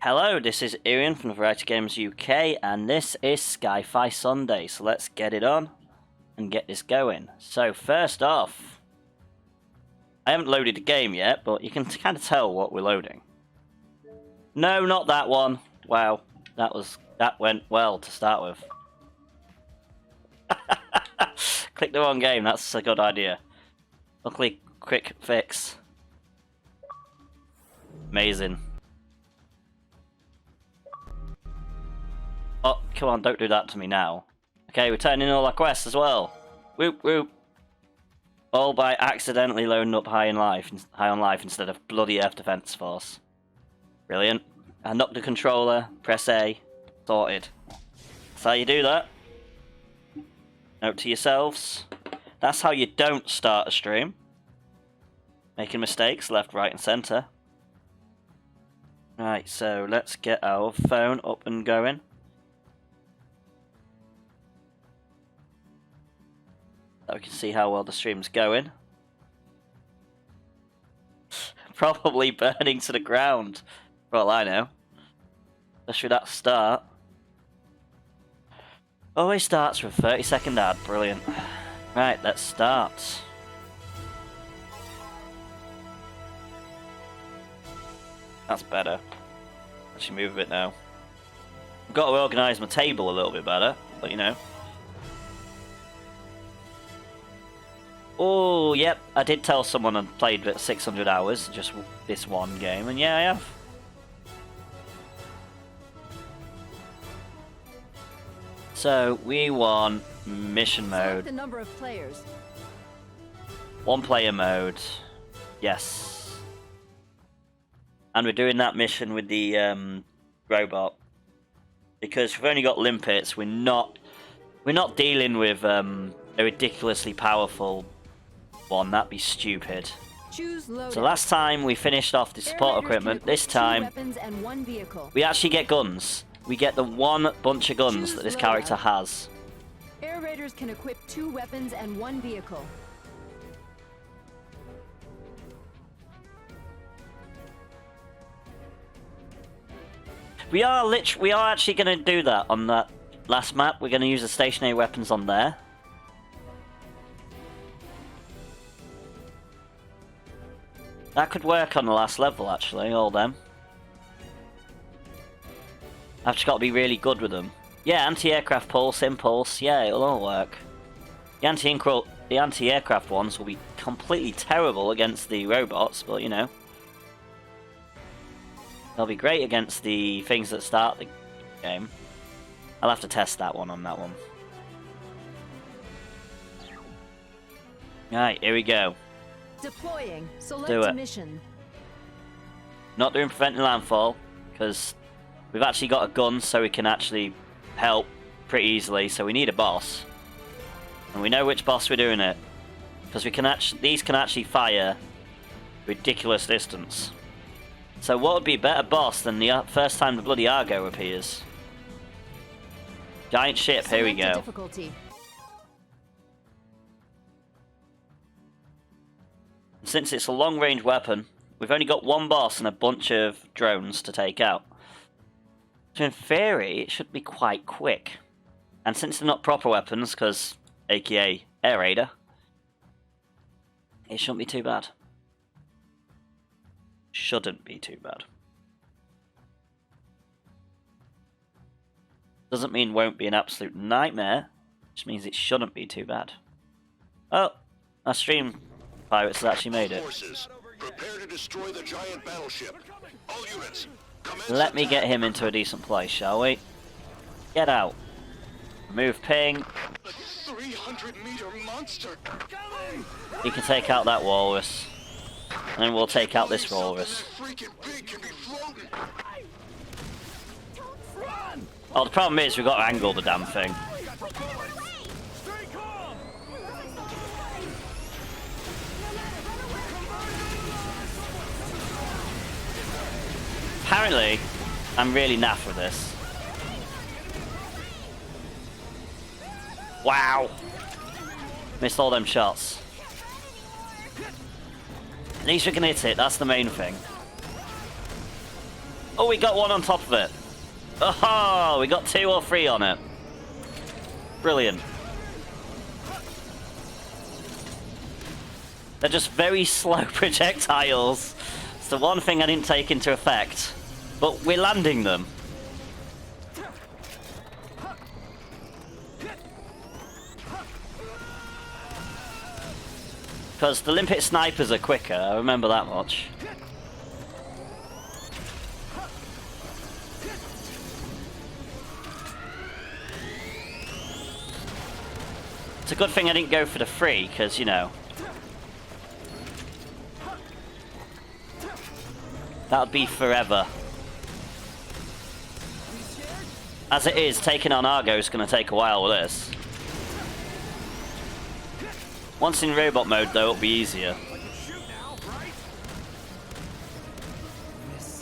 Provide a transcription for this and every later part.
Hello, this is Yreon from VarietyGamersUK, and this is Sci-Fi Sunday, so let's get it on and get this going. So first off, I haven't loaded the game yet, but you can kind of tell what we're loading. No, not that one. Wow, that went well to start with. Click the wrong game, that's a good idea. Luckily, quick fix. Amazing. Oh, come on, don't do that to me now. Okay, we're turning in all our quests as well. Whoop, whoop. All by accidentally loading up high on life instead of bloody Earth Defense Force. Brilliant. Unlock the controller, press A, sorted. That's how you do that. Note to yourselves, that's how you don't start a stream. Making mistakes left, right and centre. Right, so let's get our phone up and going. So we can see how well the stream's going. Probably burning to the ground, for all I know. Especially that start. Always starts with a 30-second ad, brilliant. Right, let's start. That's better. Actually move a bit now. I've got to organise my table a little bit better, but you know. Oh, yep, I did tell someone I'd played 600 hours, just this one game, and yeah, I have. So, we want mission mode. The number of players. One player mode. Yes. And we're doing that mission with the robot. Because we've only got limpets, we're not dealing with a ridiculously powerful one. That'd be stupid. So last time we finished off the support equipment. This time we actually get guns. We get the one bunch of guns that this character has. Air Raiders can equip 2 weapons and 1 vehicle. We are actually going to do that on that last map. We're going to use the stationary weapons on there. That could work on the last level, actually, all them. I've just got to be really good with them. Yeah, anti-aircraft pulse, impulse, yeah, it'll all work. The anti-aircraft ones will be completely terrible against the robots, but you know. They'll be great against the things that start the game. I'll have to test that one on that one. Right, here we go. Deploying. Select Do it. mission. Not doing preventing landfall, because we've actually got a gun so we can actually help pretty easily, so we need a boss. And we know which boss we're doing it. Because these can actually fire ridiculous distance. So what would be a better boss than the first time the bloody Argo appears? Giant ship, here we go. Difficulty. Since it's a long-range weapon, we've only got one boss and a bunch of drones to take out. So in theory, it should be quite quick. And since they're not proper weapons, because aka Air Raider, it shouldn't be too bad. Shouldn't be too bad. Doesn't mean won't be an absolute nightmare, which means it shouldn't be too bad. Oh, our stream pirates has actually made it. Forces, prepare to destroy the giant battleship. All units, Let me get him into a decent place, shall we? Get out. Move ping. 300-meter monster. You can take out that walrus. And then we'll take out this walrus. Oh, the problem is we've got to angle the damn thing. Apparently, I'm really naff with this. Wow! Missed all them shots. At least we can hit it, that's the main thing. Oh, we got one on top of it. Oh, we got 2 or 3 on it. Brilliant. They're just very slow projectiles. It's the one thing I didn't take into effect. But we're landing them. Because the Limpet snipers are quicker, I remember that much. It's a good thing I didn't go for the 3, because, you know, that would be forever. As it is, taking on Argo is going to take a while with this. Once in robot mode, though, it'll be easier.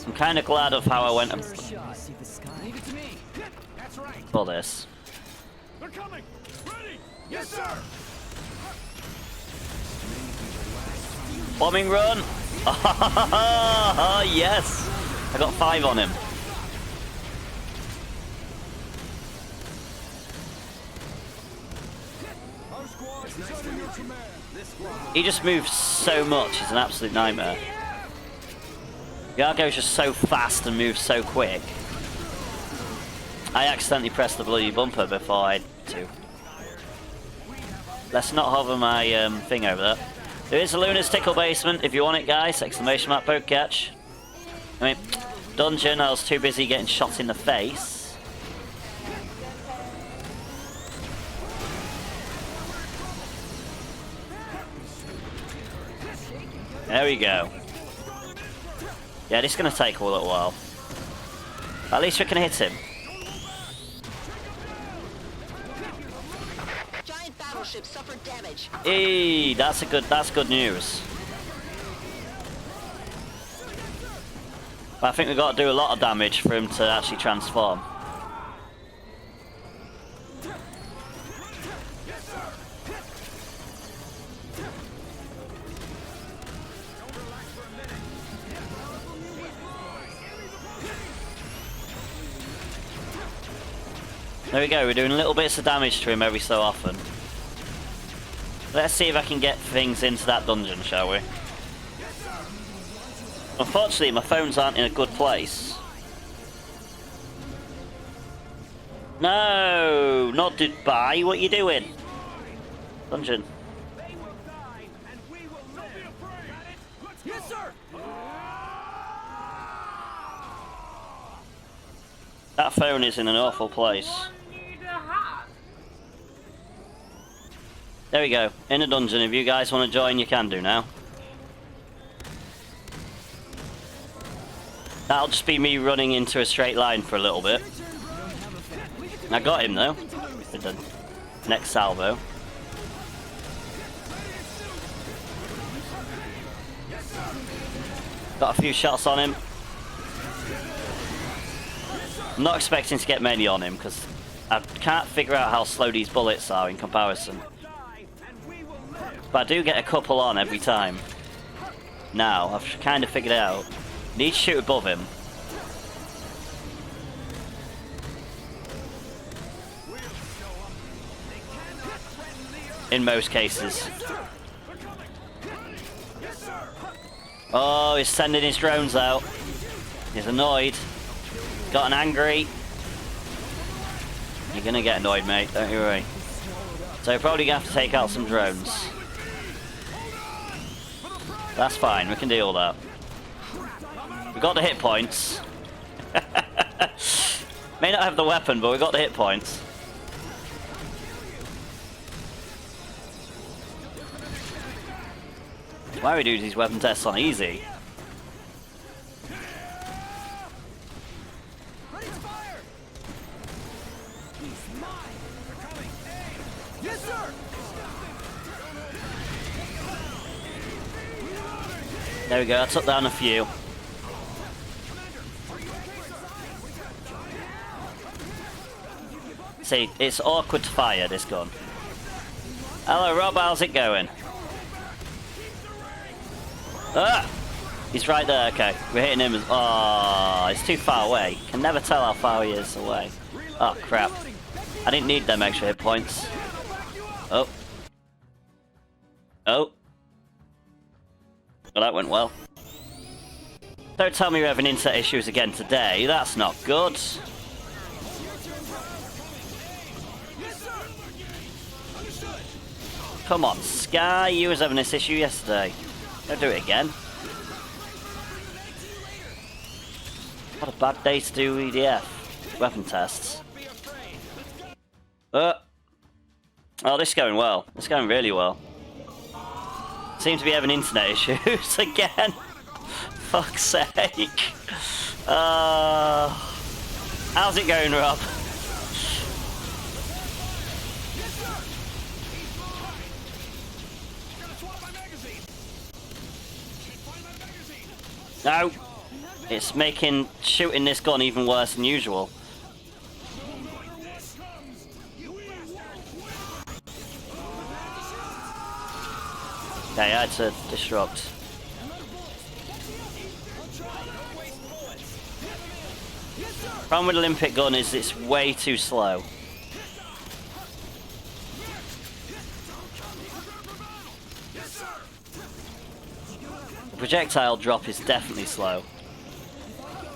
I'm kind of glad of how I went for this. They're coming! Ready! Yes, sir! Bombing run! Oh, yes! I got 5 on him. He just moves so much, it's an absolute nightmare. Yargo's just so fast and moves so quick. I accidentally pressed the bloody bumper before I had to. Let's not hover my thing over there. There is a Luna's Tickle Basement if you want it, guys. Exclamation mark poke catch. I mean, dungeon, I was too busy getting shot in the face. There we go. Yeah, this is going to take a little while. At least we can hit him. Giant battleship suffered damage. Hey, that's good news. But I think we've got to do a lot of damage for him to actually transform. There we go, we're doing little bits of damage to him every so often. Let's see if I can get things into that dungeon, shall we? Unfortunately, my phones aren't in a good place. No, not Dubai, what are you doing? Dungeon. Yes, sir! That phone is in an awful place. There we go, in a dungeon. If you guys want to join, you can do now. That'll just be me running into a straight line for a little bit. I got him though, with the next salvo. Got a few shots on him. I'm not expecting to get many on him because I can't figure out how slow these bullets are in comparison. But I do get a couple on every time. Now, I've kind of figured it out. Need to shoot above him. In most cases. Oh, he's sending his drones out. He's annoyed. Gotten angry. You're gonna get annoyed, mate, don't you worry. So you're probably gonna have to take out some drones. That's fine, we can deal with that. We got the hit points. May not have the weapon, but we got the hit points. Why are we doing these weapon tests on easy? There we go, I took down a few. See, it's awkward to fire, this gun. Hello Rob, how's it going? Ah! He's right there, okay. We're hitting him as... Oh, it's too far away. Can never tell how far he is away. Oh, crap. I didn't need them extra hit points. Oh. Oh. Well, that went well. Don't tell me we're having internet issues again today. That's not good. Come on, Sky. You was having this issue yesterday. Don't do it again. What a bad day to do EDF. Weapon tests. Oh, this is going well. It's going really well. Seem to be having internet issues again. Fuck's sake. How's it going, Rob? No. It's making shooting this gun even worse than usual. Okay, I had to disrupt. Problem with the Limpet gun is it's way too slow. The projectile drop is definitely slow.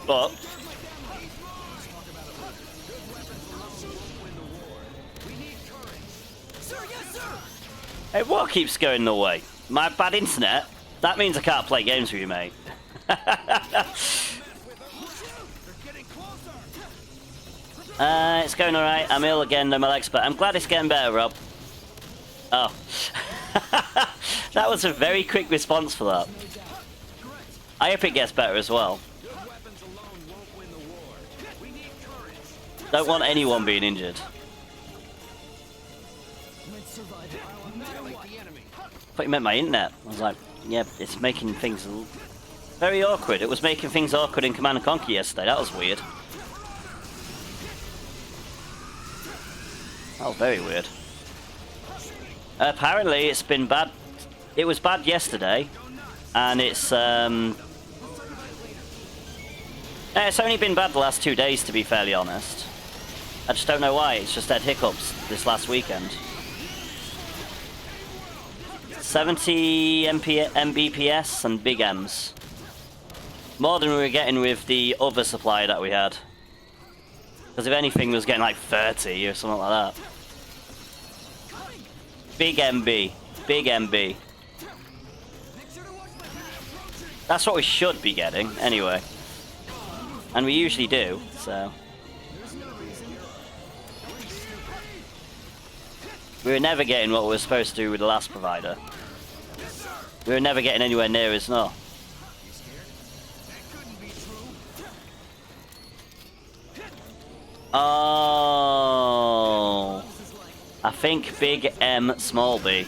But hey, what keeps going the way? My bad internet? That means I can't play games with you, mate. It's going alright. I'm ill again, no Alex, but I'm glad it's getting better, Rob. Oh. That was a very quick response for that. I hope it gets better as well. Don't want anyone being injured. I thought you meant my internet. I was like, yeah, it's making things very awkward. It was making things awkward in Command & Conquer yesterday. That was weird. That was very weird. Apparently, it's been bad. It was bad yesterday, and it's only been bad the last 2 days, to be fairly honest. I just don't know why. It's just had hiccups this last weekend. 70 Mbps and big M's. More than we were getting with the other supply that we had. Because if anything, we was getting like 30 or something like that. Big MB. Big MB. That's what we should be getting, anyway. And we usually do, so... We were never getting what we were supposed to do with the last provider. We were never getting anywhere near as no. Oh, I think big M, small b.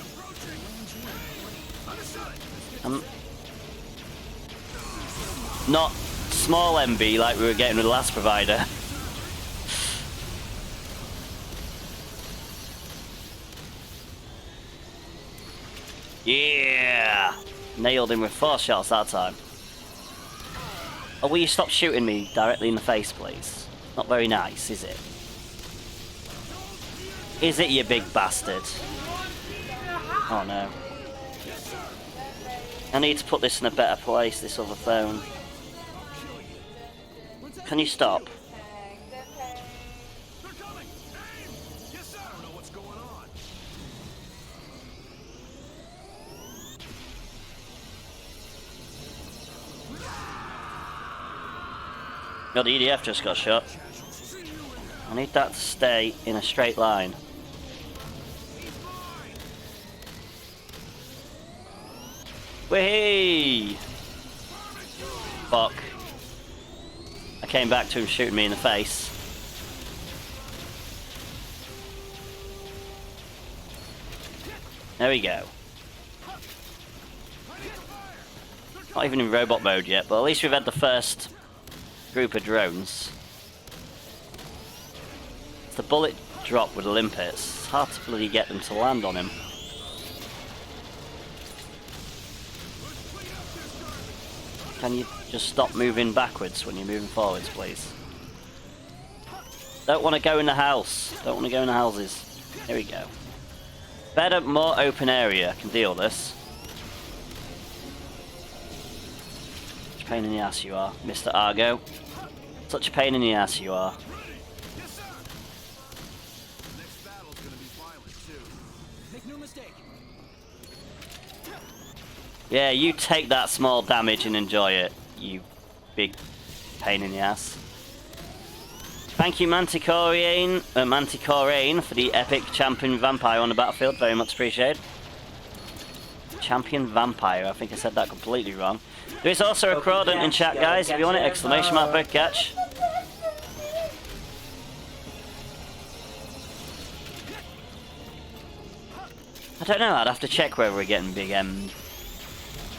Not small MB like we were getting with the last provider. Yeah! Nailed him with 4 shots that time. Oh, will you stop shooting me directly in the face, please? Not very nice, is it? Is it, you big bastard? Oh no. I need to put this in a better place, this other phone. Can you stop? No, the EDF just got shot. I need that to stay in a straight line. Whee! Fuck. I came back to him shooting me in the face. There we go. Not even in robot mode yet, but at least we've had the first group of drones. It's the bullet drop with the limpets. It's hard to bloody get them to land on him. Can you just stop moving backwards when you're moving forwards, please? Don't want to go in the house. Don't want to go in the houses. Here we go. Better, more open area. Can deal with this. Such a pain in the ass you are, Mr. Argo. Such a pain in the ass you are. Yeah, you take that small damage and enjoy it, you big pain in the ass. Thank you, Manticorean, for the epic champion vampire on the battlefield. Very much appreciated. Champion vampire. I think I said that completely wrong. There is also a Crawdon in chat, guys. If you want it, exclamation mark, big catch. I don't know. I'd have to check whether we're getting big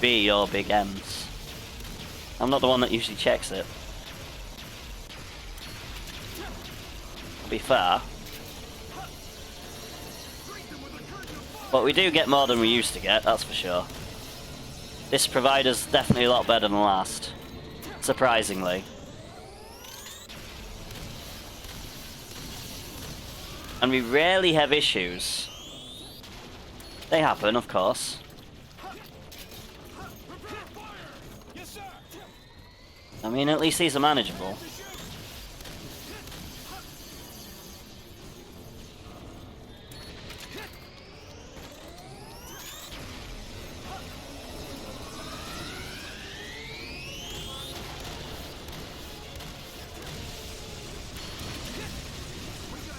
B or big M's. I'm not the one that usually checks it. To be fair. But we do get more than we used to get, that's for sure. This provider's definitely a lot better than last. Surprisingly. And we rarely have issues. They happen, of course. I mean, at least these are manageable.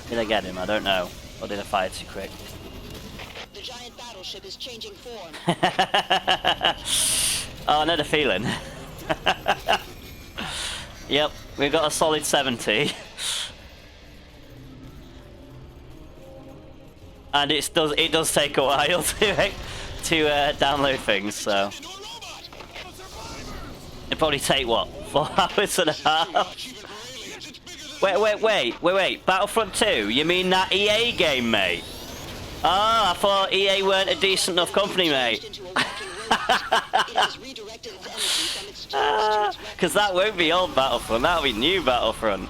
Did I get him? I don't know. Or did I fire too quick? The giant battleship is changing form. Oh, I know the feeling. Yep, we've got a solid 70. And it does take a while to download things, so it'll probably take what, 4 hours and a half? Wait, Battlefront 2? You mean that EA game, mate? Ah, I thought EA weren't a decent enough company, mate. Because that won't be old Battlefront, that'll be new Battlefront.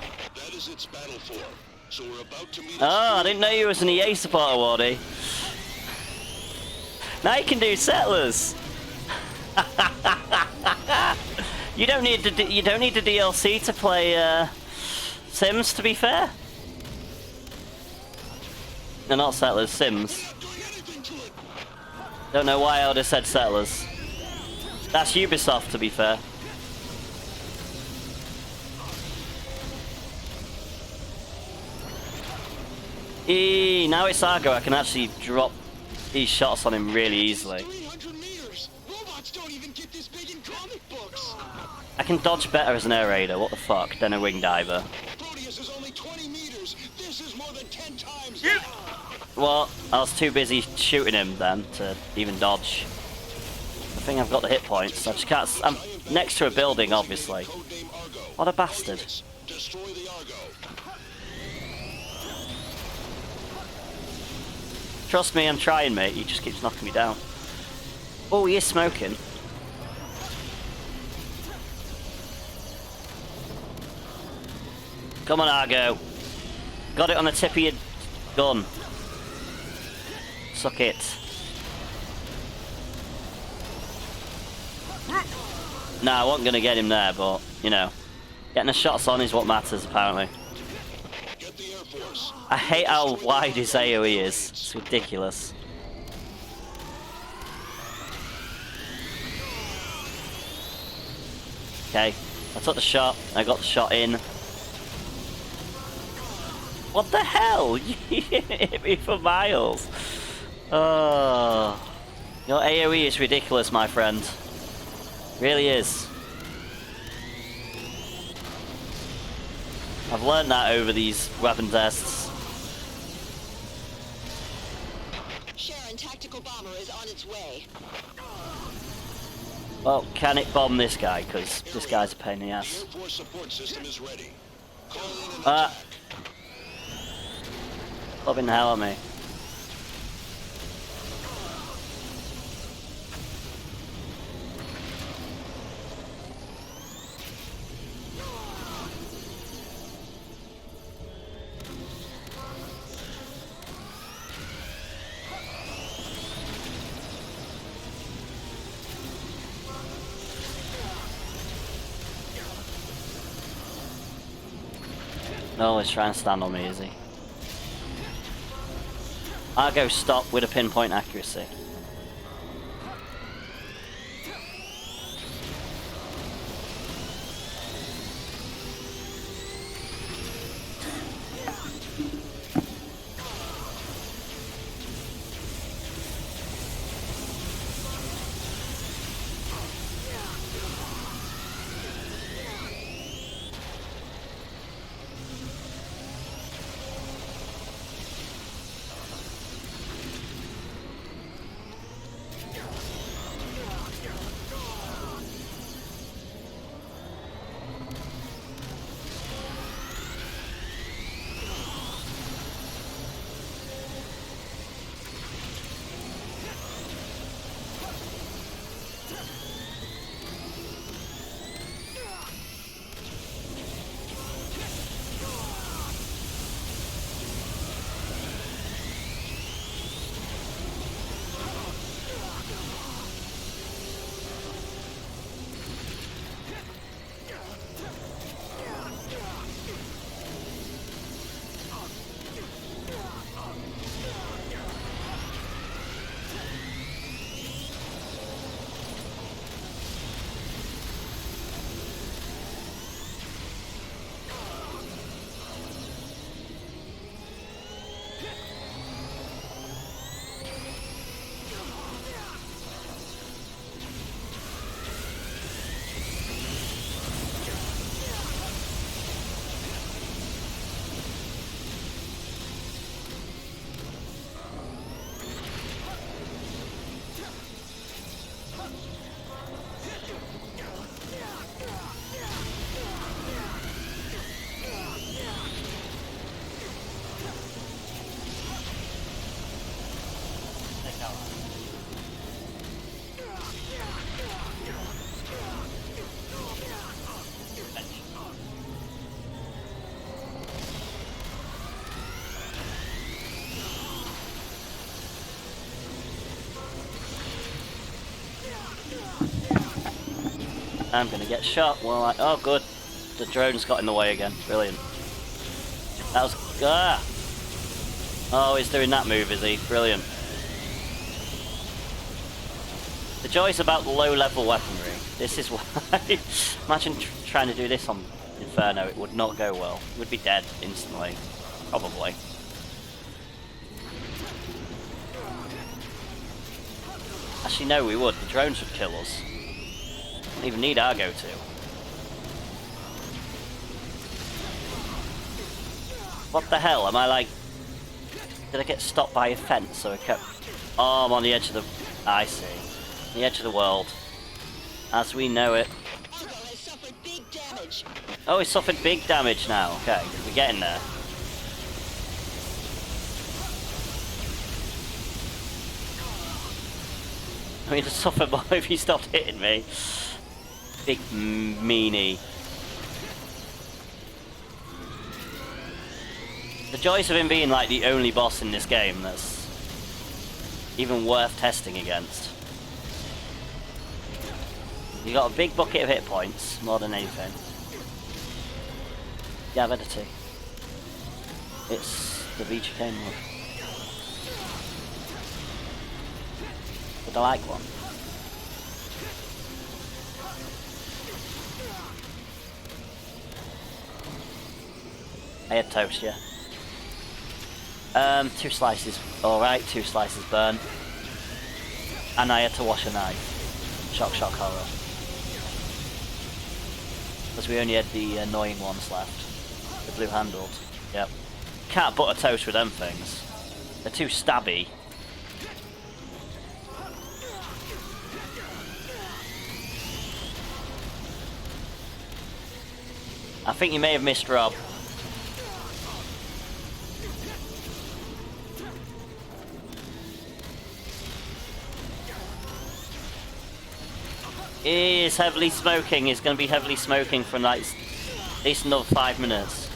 Oh, I didn't know you was an EA supporter, Wardy. Now you can do Settlers. You don't need the DLC to play Sims, to be fair. They're not Settlers, Sims. Don't know why I would have said Settlers. That's Ubisoft, to be fair. Now it's Argo, I can actually drop these shots on him really easily. I can dodge better as an air raider, what the fuck, than a wing diver. Well, I was too busy shooting him then to even dodge. I think I've got the hit points. I just can't. I'm next to a building, obviously. What a bastard. Trust me, I'm trying, mate. He just keeps knocking me down. Oh, he is smoking. Come on, Argo. Got it on the tip of your gun. Suck it. No, I wasn't going to get him there, but, you know. Getting the shots on is what matters, apparently. I hate how wide his AoE is. It's ridiculous. Okay, I took the shot. I got the shot in. What the hell? You hit me for miles. Oh, your AoE is ridiculous, my friend. Really is. I've learned that over these weapon tests. Sharon tactical bomber is on its way. Well, can it bomb this guy? Because this guy's a pain in the ass. Bobbing the hell at me. Oh, he's trying to stand on me, is he? I'll go stop with a pinpoint accuracy. I'm gonna get shot. Well, oh good, the drone's got in the way again. Brilliant. That was Oh, he's doing that move, is he? Brilliant. The joys about the low-level weaponry. This is why. Imagine trying to do this on Inferno. It would not go well. It would be dead instantly, probably. Actually, no, we would. The drones would kill us. Don't even need our go-to. What the hell? Am I like... Did I get stopped by a fence so I kept... Oh, I'm on the edge of the... I see. The edge of the world. As we know it. Argo has suffered big damage. Oh, he suffered big damage now. Okay, we're getting there. I mean, to suffer more if he stopped hitting me. Big meanie. The joys of him being like the only boss in this game that's even worth testing against. You got a big bucket of hit points, more than anything. Yeah, Vedity. It's the VGUK mod. But I like one. I had toast, yeah. 2 slices, alright, 2 slices burn. And I had to wash a knife. Shock, shock, horror. Because we only had the annoying ones left. The blue handled. Yep. Can't butter toast with them things. They're too stabby. I think you may have missed Rob. He is heavily smoking. He's going to be heavily smoking for like at least another 5 minutes.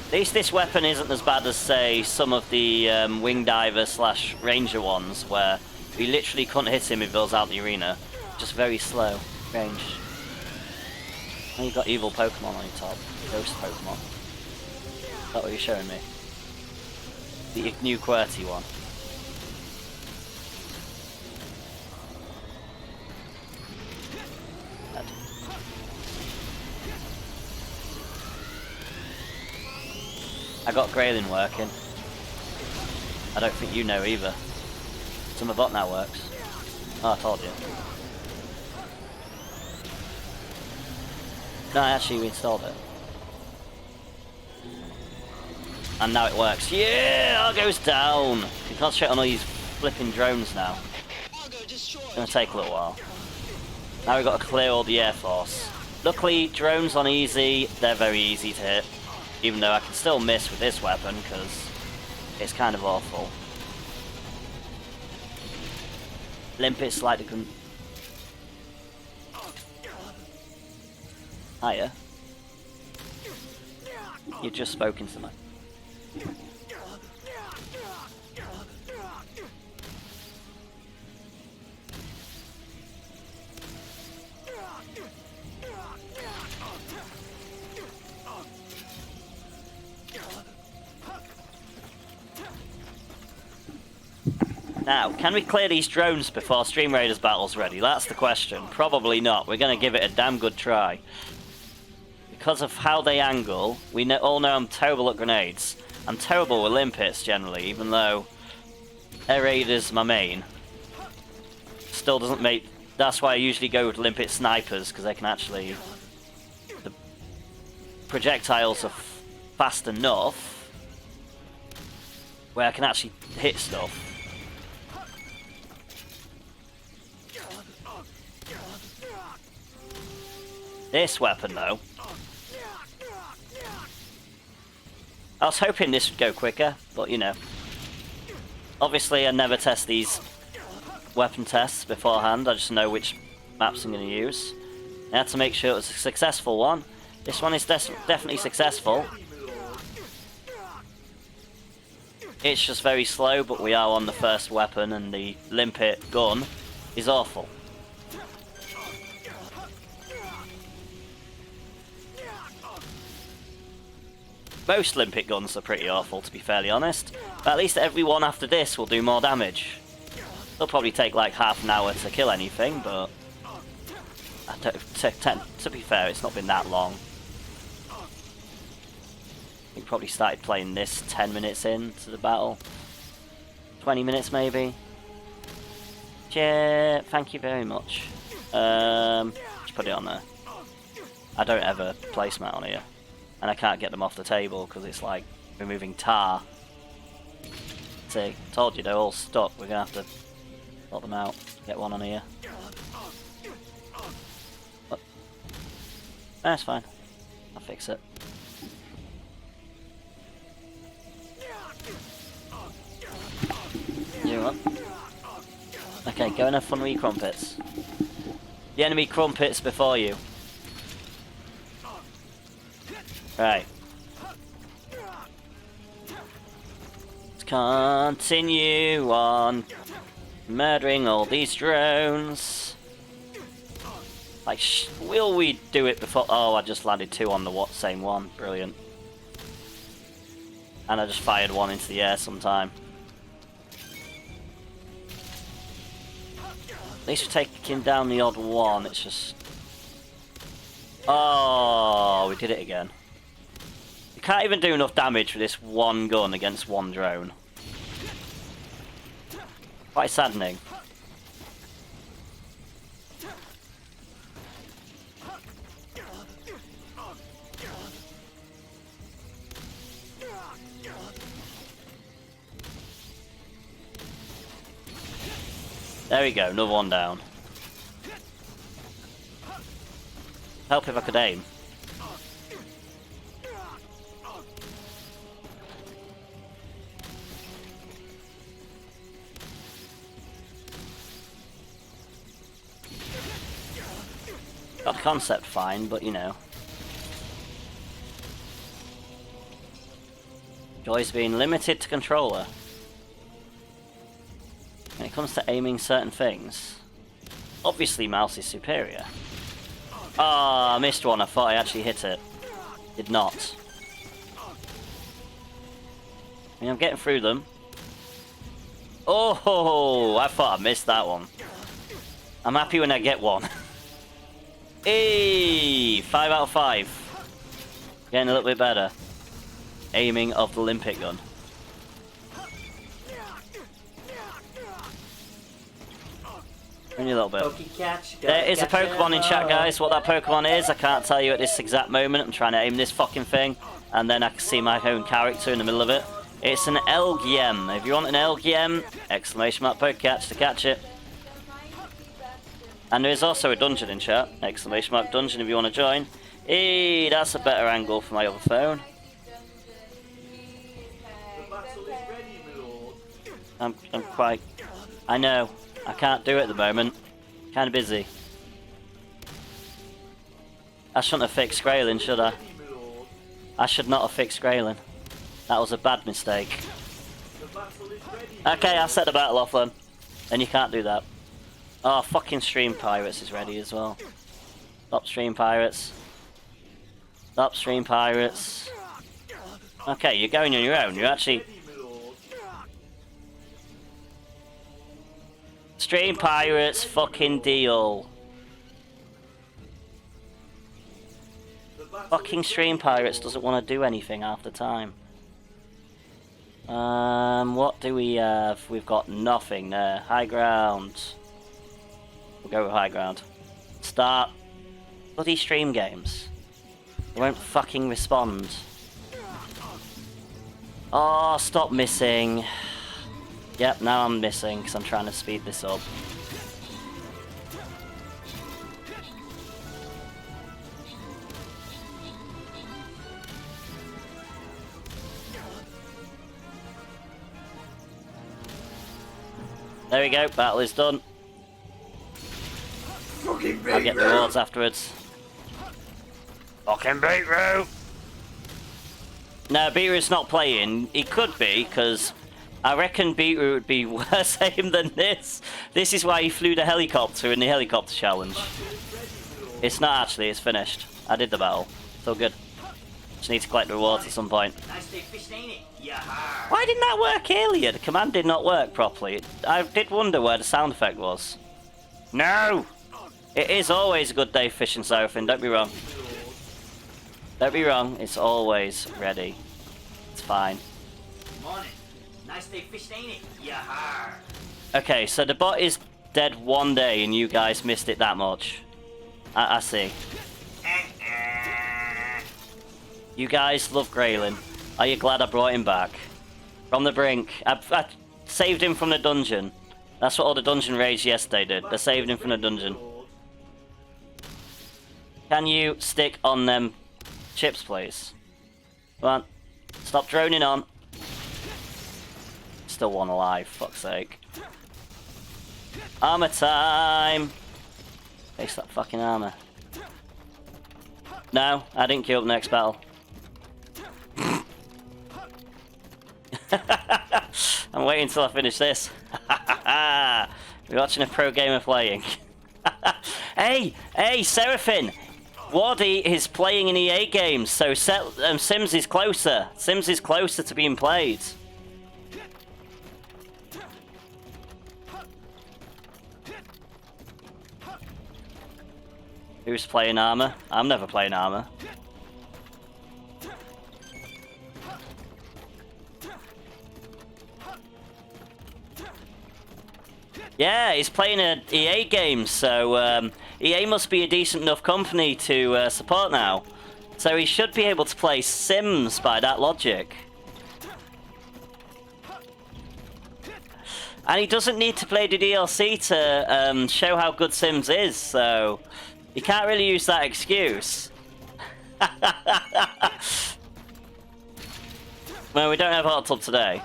At least this weapon isn't as bad as, say, some of the wing diver / ranger ones, where you literally couldn't hit him if he was out the arena. Just very slow range. And you've got evil Pokemon on your top. Ghost Pokemon. Is that what you're showing me? The new QWERTY one. Dead. I got Graylin working. I don't think you know either. So my bot now works. Oh, I told you. No, I actually reinstalled it. And now it works. Yeah, Argo's down. You can concentrate on all these flipping drones now. It's gonna take a little while. Now we've got to clear all the Air Force. Luckily, drones on easy, they're very easy to hit. Even though I can still miss with this weapon, because it's kind of awful. Limpet slightly couldn't. Hiya. You've just spoken to me. Now, can we clear these drones before Stream Raiders battle's ready? That's the question. Probably not. We're going to give it a damn good try. Because of how they angle, we all know I'm terrible at grenades. I'm terrible with limpets generally, even though Air Raiders my main. Still doesn't make... That's why I usually go with limpet snipers, because they can actually... The projectiles are fast enough where I can actually hit stuff. This weapon, though. I was hoping this would go quicker, but you know. Obviously, I never test these weapon tests beforehand. I just know which maps I'm going to use. I had to make sure it was a successful one. This one is definitely successful. It's just very slow, but we are on the first weapon, and the Limpet gun is awful. Most Limpet guns are pretty awful, to be fairly honest. But at least every one after this will do more damage. It'll probably take like half an hour to kill anything, but... to be fair, it's not been that long. We probably started playing this 10 minutes into the battle. 20 minutes maybe. Yeah, thank you very much. Just put it on there. I don't ever placemat on here. And I can't get them off the table because it's like removing tar. See, told you they're all stuck. We're gonna have to sort them out. Get one on here. Oh. That's fine. I'll fix it. You're up. Okay, go and have fun with your crumpets. The enemy crumpets before you. Right. Let's continue on murdering all these drones. Like, will we do it before? Oh, I just landed two on the same one. Brilliant. And I just fired one into the air sometime. At least we're taking down the odd one. It's just... Oh, we did it again. You can't even do enough damage with this one gun against one drone. Quite saddening. There we go, another one down. Help if I could aim. Got the concept fine, but you know. Joy's being limited to controller. When it comes to aiming certain things, obviously mouse is superior. Oh, I missed one. I thought I actually hit it. Did not. I mean, I'm getting through them. Oh, I thought I missed that one. I'm happy when I get one. Hey, 5 out of 5. Getting a little bit better. Aiming of the Limpet gun. Only a little bit. There is a Pokemon in chat, guys. What that Pokemon is, I can't tell you at this exact moment. I'm trying to aim this fucking thing, and then I can see my own character in the middle of it. It's an Elgyem. If you want an Elgyem, exclamation mark Pokecatch to catch it. And there is also a dungeon in chat. Exclamation mark dungeon if you want to join. Hey, that's a better angle for my other phone. I'm quite... I know. I can't do it at the moment. Kind of busy. I shouldn't have fixed Skrailing, should I? I should not have fixed Skrailing. That was a bad mistake. Okay, I'll set the battle off then. Then you can't do that. Oh, fucking Stream Pirates is ready as well. Stop Stream Pirates. Stop Stream Pirates. Okay, you're going on your own. You're actually... Stream Pirates, fucking deal. Fucking Stream Pirates doesn't want to do anything half the time. What do we have? We've got nothing there. High ground. We'll go with high ground. Start. Bloody stream games. They won't fucking respond. Oh, stop missing. Yep, now I'm missing because I'm trying to speed this up. There we go, battle is done. I'll get the rewards afterwards. Fucking Beetroot! No, Beetroot's not playing. He could be, because I reckon Beetroot would be worse aim than this. This is why he flew the helicopter in the helicopter challenge. It's not actually, it's finished. I did the battle. It's all good. Just need to collect the rewards at some point. Why didn't that work earlier? The command did not work properly. I did wonder where the sound effect was. No! It is always a good day fishing Seraphim, don't be wrong. Don't be wrong, it's always ready. It's fine. Morning. Nice day fishing, ain't it? Yeah. Okay, so the bot is dead one day and you guys missed it that much. I see. You guys love Graylin. Are you glad I brought him back? From the brink. I saved him from the dungeon. That's what all the dungeon raids yesterday did. They saved him from the dungeon. Can you stick on them chips, please? Come on. Stop droning on. Still one alive, fuck's sake. Armor time! Face that fucking armor. No, I didn't queue up next battle. I'm waiting until I finish this. We're watching a pro gamer playing. Hey, Seraphim! Waddy is playing in EA games, so Sims is closer. Sims is closer to being played. Who's playing armor? I'm never playing armor. Yeah, he's playing an EA game, so EA must be a decent enough company to support now. So he should be able to play Sims by that logic. And he doesn't need to play the DLC to show how good Sims is, so you can't really use that excuse. Well, we don't have a hot tub today.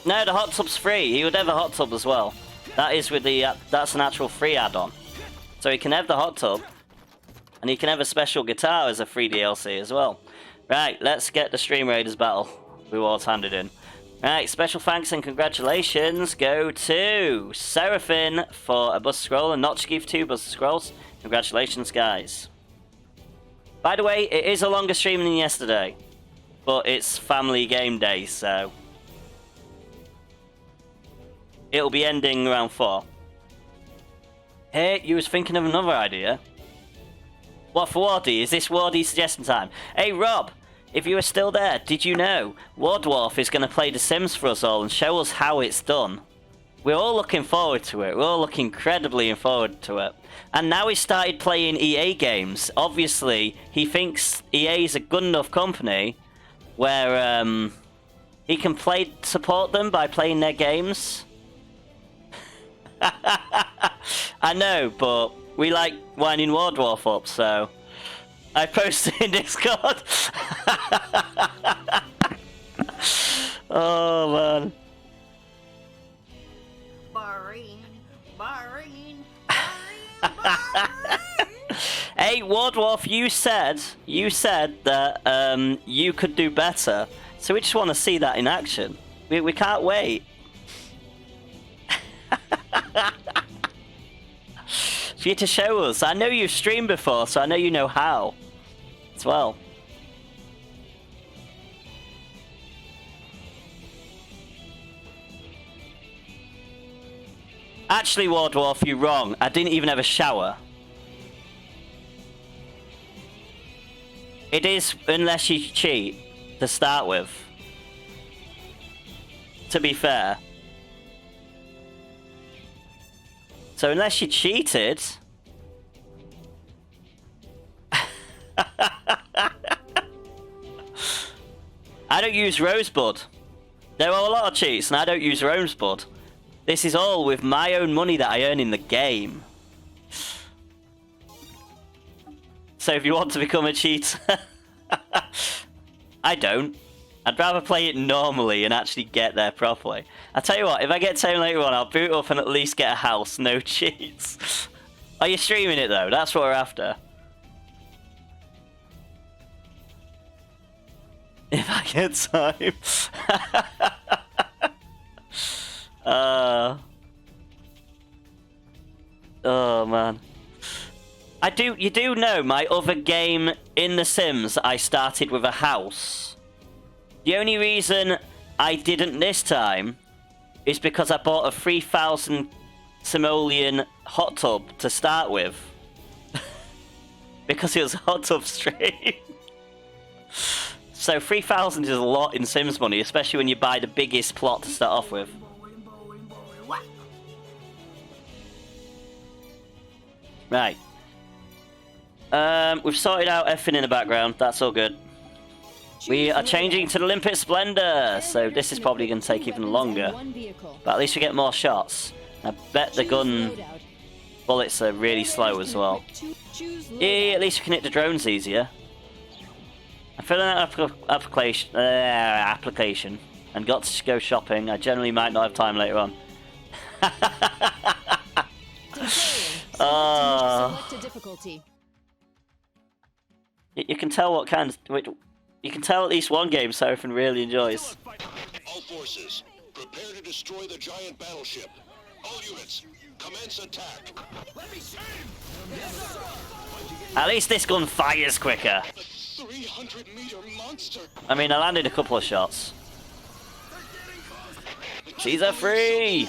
No, the hot tub's free. He would have a hot tub as well. That is with the that's an actual free add-on. So he can have the hot tub, and he can have a special guitar as a free DLC as well. Right, let's get the Stream Raiders battle rewards handed in. Right, special thanks and congratulations go to Seraphin for a Buster Scroll and Notchkey for 2 Buster Scrolls. Congratulations, guys. By the way, it is a longer stream than yesterday, but it's family game day, so it'll be ending around 4. Hey, you was thinking of another idea. What for Wardy? Is this Wardy suggestion time? Hey, Rob! If you are still there, did you know Wardwarf is going to play The Sims for us all and show us how it's done? We're all looking forward to it. We're all looking incredibly forward to it. And now he's started playing EA games. Obviously, he thinks EA is a good enough company where he can support them by playing their games. I know, but we like winding Wardwarf up, so I posted in Discord. Oh man. Hey Wardwarf, you said that you could do better, so we just want to see that in action. We can't wait. For you to show us. I know you've streamed before, so I know you know how as well. Actually, Wardwarf, you're wrong. I didn't even have a shower. It is unless you cheat to start with. To be fair. So unless you cheated... I don't use Rosebud. There are a lot of cheats and I don't use Rosebud. This is all with my own money that I earn in the game. So if you want to become a cheater... I don't. I'd rather play it normally and actually get there properly. I'll tell you what, if I get time later on, I'll boot up and at least get a house, no cheats. Are you streaming it though? That's what we're after. If I get time. Oh man. You do know my other game in The Sims, I started with a house. The only reason I didn't this time is because I bought a 3,000 simoleon hot tub to start with. Because it was a hot tub stream. So 3,000 is a lot in Sims money, especially when you buy the biggest plot to start off with. Right. We've sorted out everything in the background. That's all good. We are changing to the Limpet Splendor, so this is probably going to take even longer. But at least we get more shots. I bet the gun bullets are really slow as well. Yeah, at least we can hit the drones easier. I'm filling out an application and got to go shopping. I generally might not have time later on. You can tell what kind of... You can tell at least one game Seraphin really enjoys. All forces, prepare to destroy the giant battleship. All units, commence attack. At least this gun fires quicker. A 300-meter monster. I mean, I landed a couple of shots. She's a free!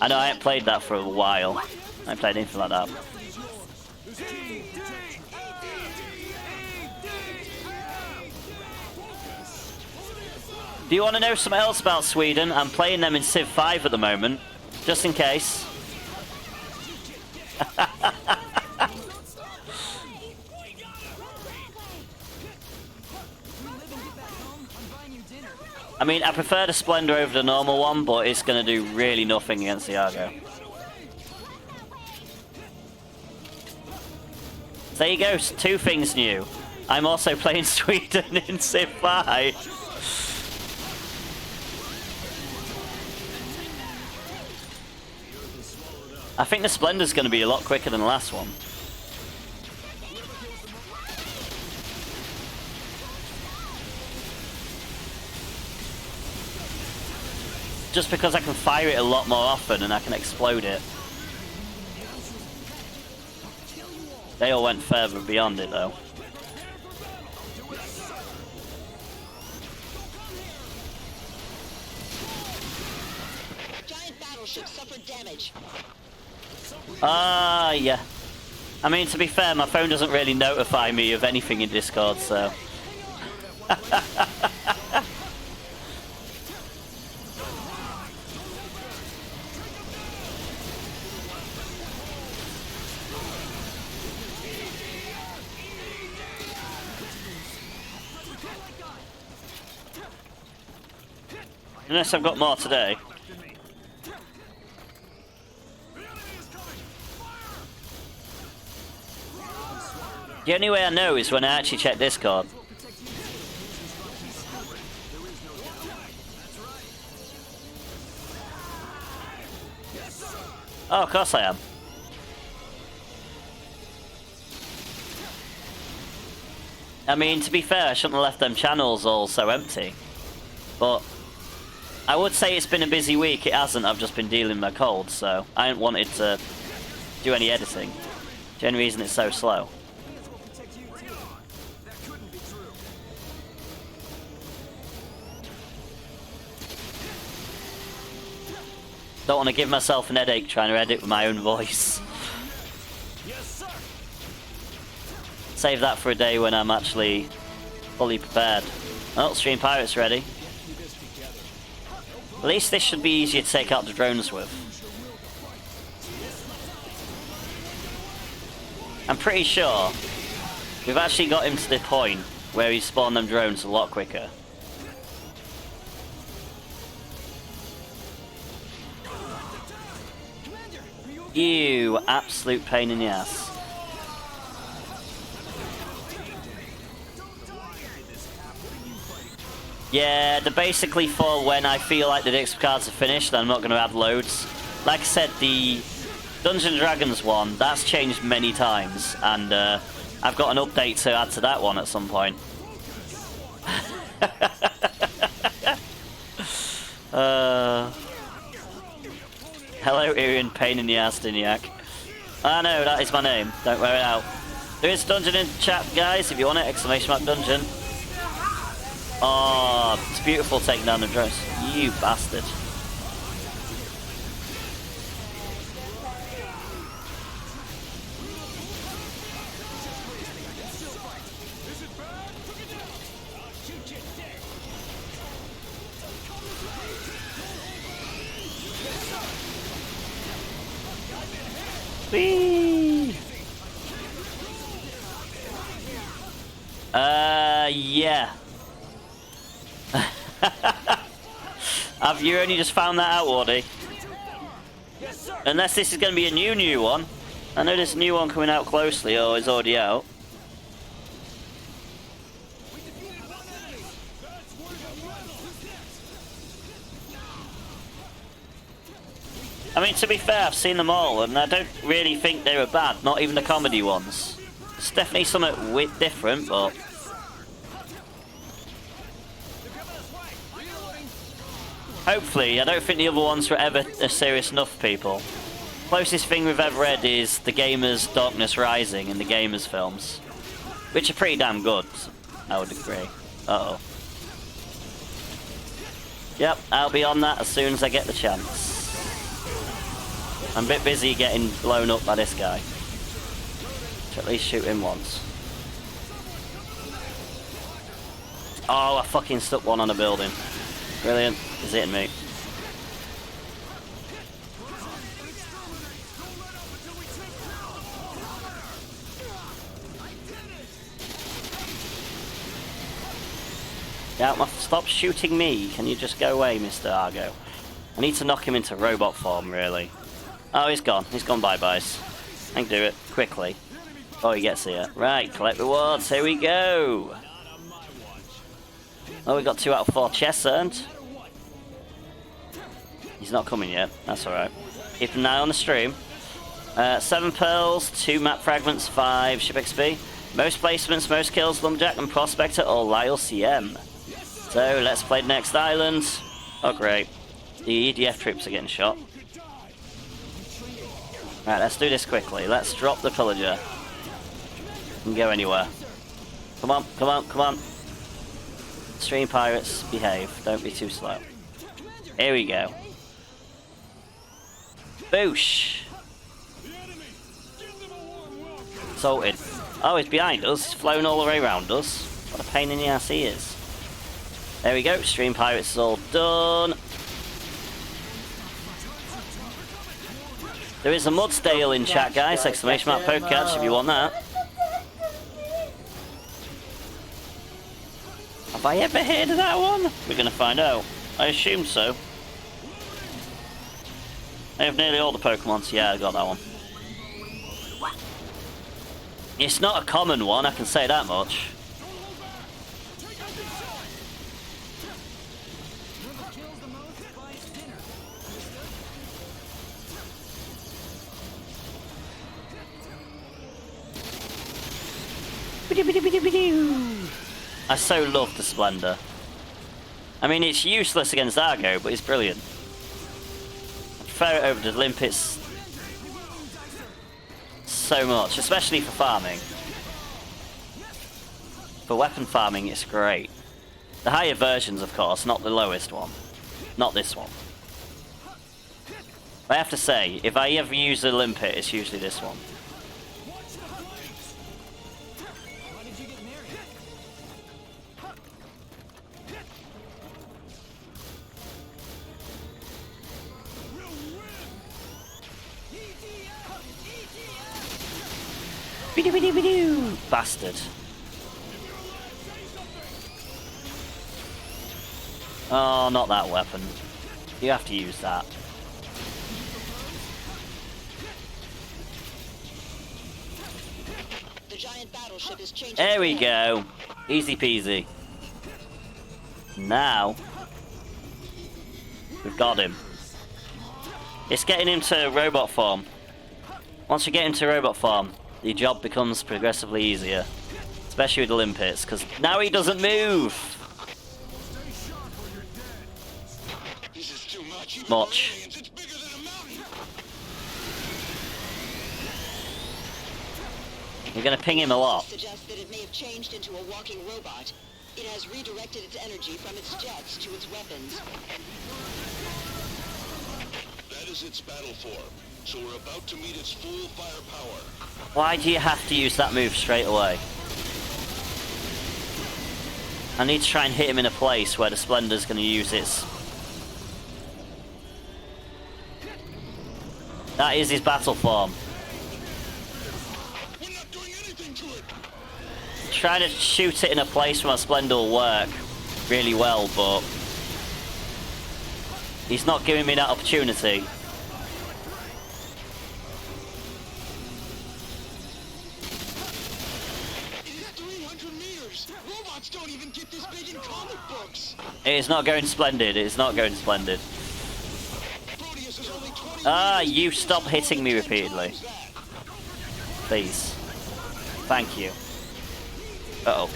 I know, I haven't played that for a while. I haven't played anything like that. Do you want to know something else about Sweden? I'm playing them in Civ 5 at the moment, just in case. I mean, I prefer the Splendor over the normal one, but it's going to do really nothing against the Argo. So there you go, 2 things new. I'm also playing Sweden in Civ 5. I think the Splendor's going to be a lot quicker than the last one. just because I can fire it a lot more often and I can explode it. They all went further beyond it though. Giant battleship suffered damage. Yeah. I mean, to be fair, my phone doesn't really notify me of anything in Discord, so... Unless I've got more today. The only way I know is when I actually check Discord. Oh, of course I am. I mean, to be fair, I shouldn't have left them channels all so empty. But I would say it's been a busy week. It hasn't. I've just been dealing with my cold, so I haven't wanted to do any editing. The only reason it's so slow. Don't want to give myself an headache trying to edit with my own voice. Save that for a day when I'm actually fully prepared. Oh, Stream Pirate's ready. At least this should be easier to take out the drones with. I'm pretty sure we've actually got him to the point where he spawned them drones a lot quicker. You absolute pain in the ass. Yeah, they're basically for when I feel like the Dix cards are finished, I'm not going to add loads. Like I said, the Dungeons & Dragons one, that's changed many times, and I've got an update to add to that one at some point. Hello, Yreon, pain in the ass, Diniac. Ah, no, that is my name. Don't wear it out. There is dungeon in chat, guys, if you want it. Exclamation mark dungeon. Oh, it's beautiful taking down the drones. You bastard. Whee! Yeah. Have you only just found that out, Wardy? Unless this is going to be a new one. I know there's a new one coming out closely, or is already out. I mean, to be fair, I've seen them all, and I don't really think they were bad, not even the comedy ones. It's definitely something different, but... Hopefully, I don't think the other ones were ever serious enough, people. Closest thing we've ever read is The Gamer's Darkness Rising in the Gamer's films. Which are pretty damn good, I would agree. Uh-oh. Yep, I'll be on that as soon as I get the chance. I'm a bit busy getting blown up by this guy. Should at least shoot him once. Oh, I fucking stuck one on a building. Brilliant. He's hitting me. Yeah, stop shooting me. Can you just go away, Mr. Argo? I need to knock him into robot form, really. Oh, he's gone. He's gone bye-byes. I can do it quickly. Oh, he gets here. Right, collect rewards. Here we go. Oh, we got 2 out of 4 chests earned. He's not coming yet. That's alright. Keep an eye on the stream. 7 pearls, 2 map fragments, 5 ship XP. Most placements, most kills, Lumberjack and Prospector or Lyle CM. So, let's play the next island. Oh, great. The EDF troops are getting shot. Right, let's do this quickly. Let's drop the pillager. And go anywhere. Come on, come on, come on. Stream pirates, behave. Don't be too slow. Here we go. Boosh! Sorted. Oh, he's behind us. He's flown all the way around us. What a pain in the ass he is. There we go. Stream pirates is all done. There is a Mudsdale in chat, guys. Exclamation mark Pokecatch if you want that. Have I ever heard of that one? We're going to find out. I assume so. I have nearly all the Pokemon, so yeah, I got that one. It's not a common one, I can say that much. I so love the Splendor. I mean, it's useless against Argo, but it's brilliant. I prefer it over the Limpets so much, especially for farming. For weapon farming, it's great. The higher versions, of course, not the lowest one. Not this one. I have to say, if I ever use a Limpet, it's usually this one. Bastard. Oh, not that weapon. You have to use that. The giant battleship is changing. There we go. Easy peasy. Now, we've got him. It's getting him to robot form. Once you get him to robot form, the job becomes progressively easier. Especially with the Limpets, because now he doesn't move! Much. You're gonna ping him a lot. Suggests that it may have changed into a walking robot. It has redirected its energy from its jets to its weapons. That is its battle form. So we're about to meet its full firepower. Why do you have to use that move straight away? I need to try and hit him in a place where the Splendor's going to use its... That is his battle form. We're not doing anything to it. Trying to shoot it in a place where my Splendor will work really well, but... He's not giving me that opportunity. Don't even get this big in comic books. It is not going splendid. It is not going splendid. Ah, you stop hitting me repeatedly. Please. Thank you. Uh-oh.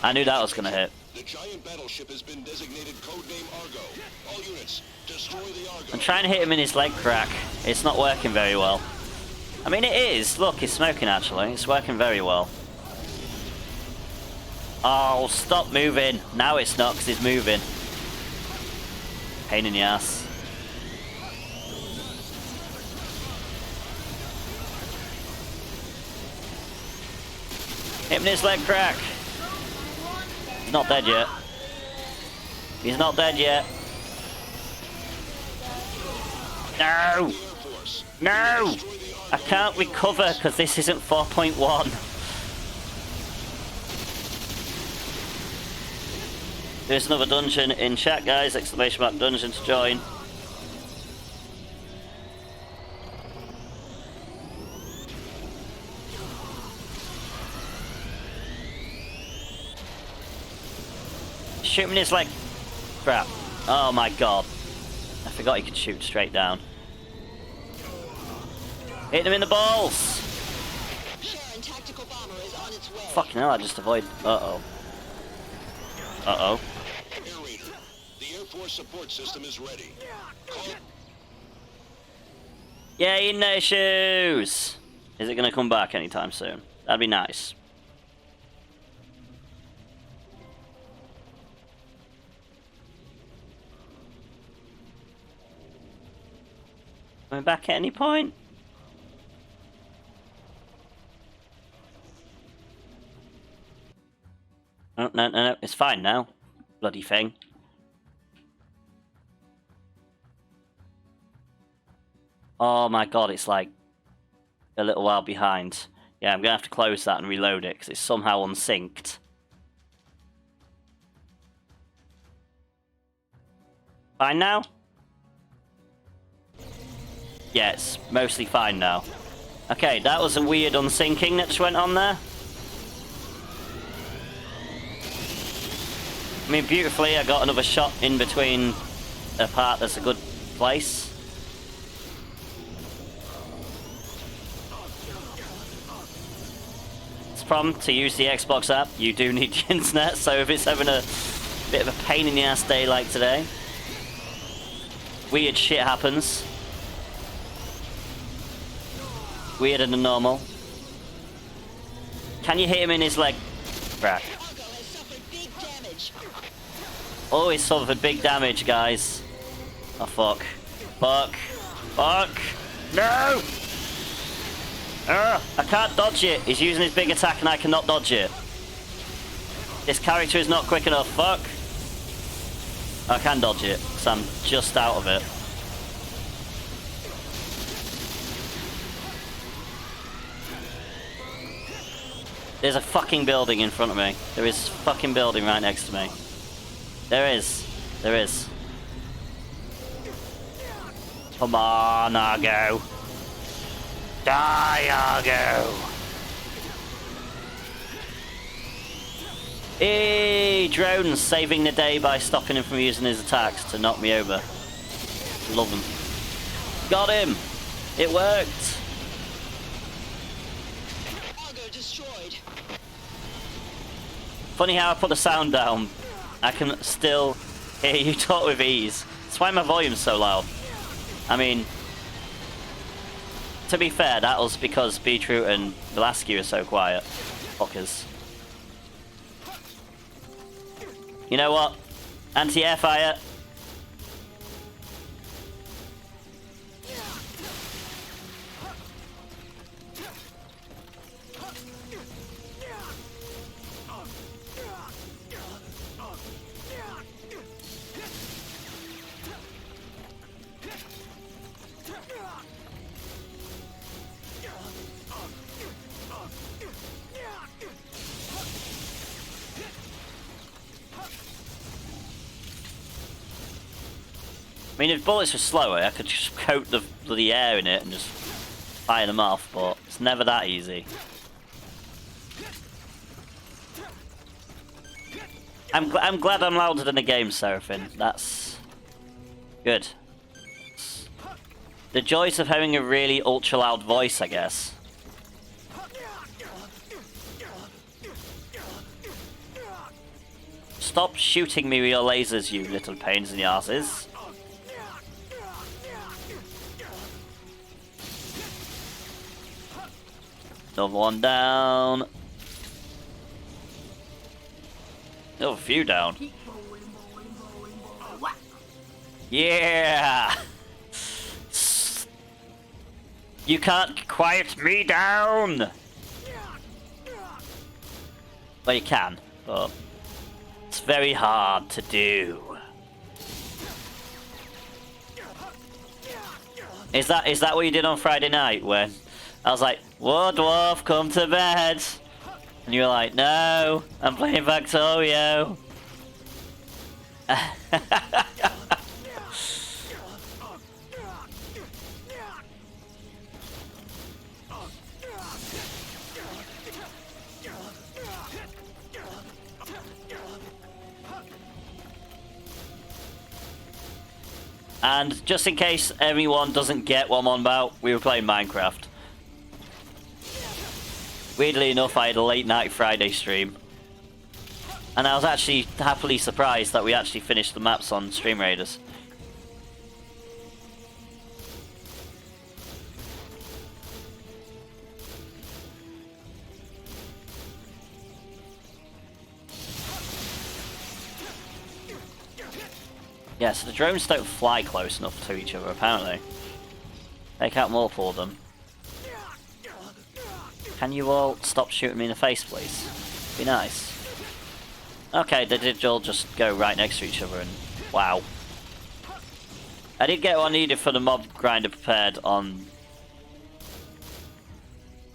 I knew that was gonna hit. The giant battleship has been designated codename Argo. All units, destroy the Argo. I'm trying to hit him in his leg crack. It's not working very well. I mean, it is. Look, it's smoking actually. It's working very well. Oh, stop moving. Now it's not because he's moving. Pain in the ass. Hit him in his leg crack. He's not dead yet. He's not dead yet. No! No! I can't recover because this isn't 4.1. There's another dungeon in chat, guys. Exclamation mark dungeon to join. Shoot him in his leg. Crap. Oh my god. I forgot he could shoot straight down. Hit him in the balls! Sharon tactical bomber is on its way. Fucking hell, I just avoid. Uh-oh. Uh-oh. Force support system is ready. Call Yay, no shoes! Is it going to come back anytime soon? That'd be nice. Am I back at any point? Oh, no, it's fine now. Bloody thing. Oh my god, it's like a little while behind. Yeah, I'm gonna have to close that and reload it because it's somehow unsynced. Fine now? Yeah, it's mostly fine now. Okay, that was a weird unsyncing that just went on there. I mean, beautifully, I got another shot in between a part that's a good place. It's a problem to use the Xbox app. You do need the internet, so if it's having a bit of a pain in the ass day like today, weird shit happens. Weirder than normal. Can you hit him in his leg? Right. Oh, he suffered big damage, guys. Oh, fuck. Fuck. Fuck. No! I can't dodge it. He's using his big attack and I cannot dodge it. This character is not quick enough. Fuck. I can dodge it, because I'm just out of it. There's a fucking building in front of me. There is a fucking building right next to me. There is. There is. Come on, Argo. Die, Argo. Hey, drones saving the day by stopping him from using his attacks to knock me over. Love him. Got him. It worked. Argo destroyed. Funny how I put the sound down. I can still hear you talk with ease. That's why my volume's so loud. I mean, to be fair, that was because Beetroot and Velasquez are so quiet. Fuckers. You know what? Anti-air fire. I mean, if bullets were slower, I could just coat the bloody air in it and just fire them off, but it's never that easy. I'm glad I'm louder than the game, Seraphim. That's good. The joys of having a really ultra loud voice, I guess. Stop shooting me with your lasers, you little pains in the arses. Another one down. Oh, a few down. Yeah! You can't quiet me down! Well, you can, but it's very hard to do. Is that what you did on Friday night when I was like, "Whoa, dwarf, come to bed," and you were like, "No, I'm playing Factorio." And just in case everyone doesn't get what I'm on about, we were playing Minecraft. Weirdly enough, I had a late night Friday stream. And I was actually happily surprised that we actually finished the maps on Stream Raiders. Yeah, so the drones don't fly close enough to each other, apparently. Take out multiple of them. Can you all stop shooting me in the face, please? Be nice. Okay, they did all just go right next to each other, and wow. I did get what I needed for the mob grinder prepared on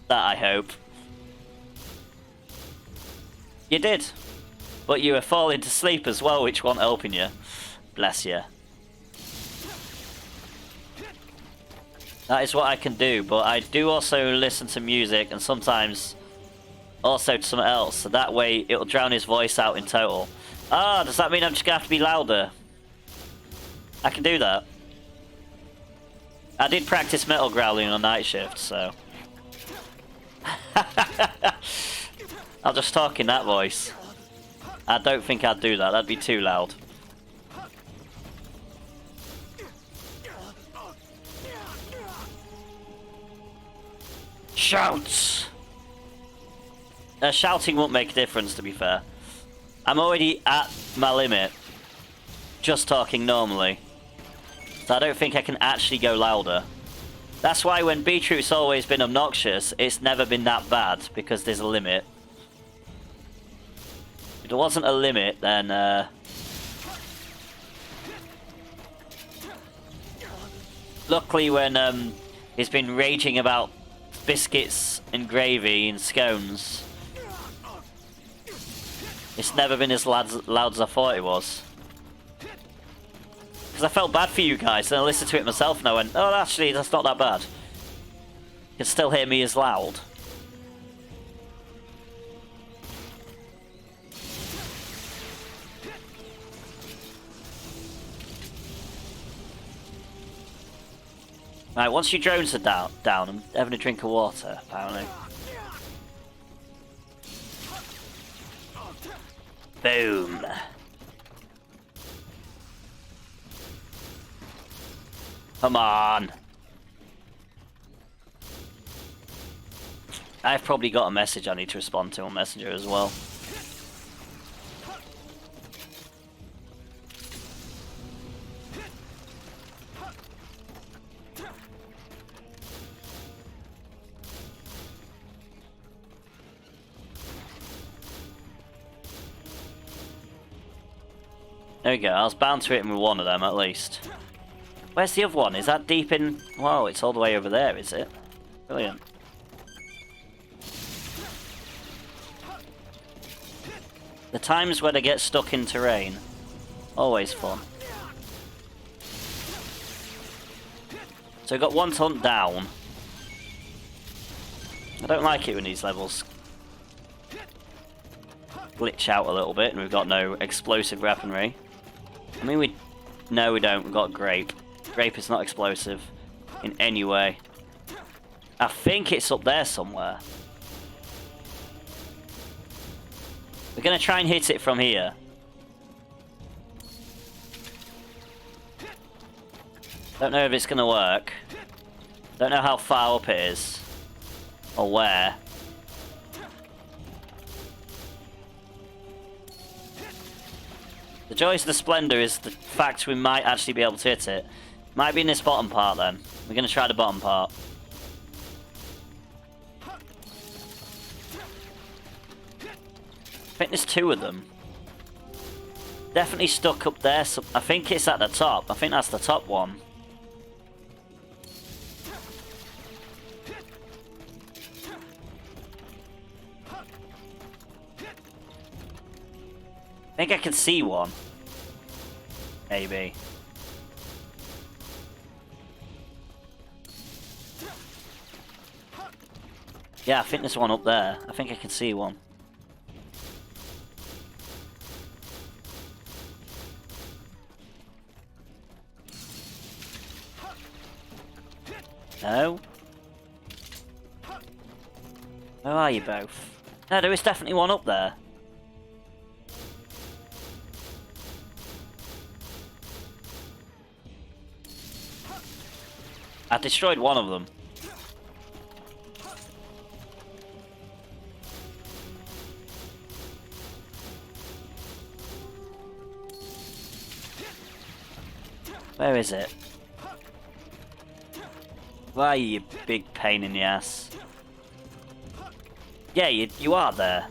that, I hope. You did. But you were falling to sleep as well, which won't helping you. Bless you. That is what I can do, but I do also listen to music and sometimes also to something else, so that way it'll drown his voice out in total. Ah, does that mean I'm just gonna have to be louder? I can do that. I did practice metal growling on night shift, so... I'll just talk in that voice. I don't think I'd do that, that'd be too loud. Shouts! Shouting won't make a difference, to be fair. I'm already at my limit, just talking normally. So I don't think I can actually go louder. That's why when Beetroot's always been obnoxious, it's never been that bad, because there's a limit. If there wasn't a limit, then... Luckily when he's been raging about biscuits and gravy and scones, it's never been as loud as I thought it was. Because I felt bad for you guys, and I listened to it myself and I went, oh, actually, that's not that bad. You can still hear me as loud. Right, once your drones are down, I'm having a drink of water, apparently. Boom. Come on. I've probably got a message I need to respond to on Messenger as well. There we go, I was bound to hit him with one of them at least. Where's the other one? Is that deep in... Whoa, it's all the way over there, is it? Brilliant. The times where they get stuck in terrain. Always fun. So we've got one to hunt down. I don't like it when these levels glitch out a little bit and we've got no explosive weaponry. I mean, no, we don't. We've got grape. Grape is not explosive in any way. I think it's up there somewhere. We're going to try and hit it from here. Don't know if it's going to work. Don't know how far up it is. Or where. The joys of the Splendor is the fact we might actually be able to hit it. Might be in this bottom part then. We're going to try the bottom part. I think there's two of them. Definitely stuck up there. So I think it's at the top. I think that's the top one. I think I can see one. Maybe. Yeah, I think there's one up there. I think I can see one. No? Where are you both? No, there is definitely one up there. I destroyed one of them. Where is it? Why are you big pain in the ass? Yeah, you are there.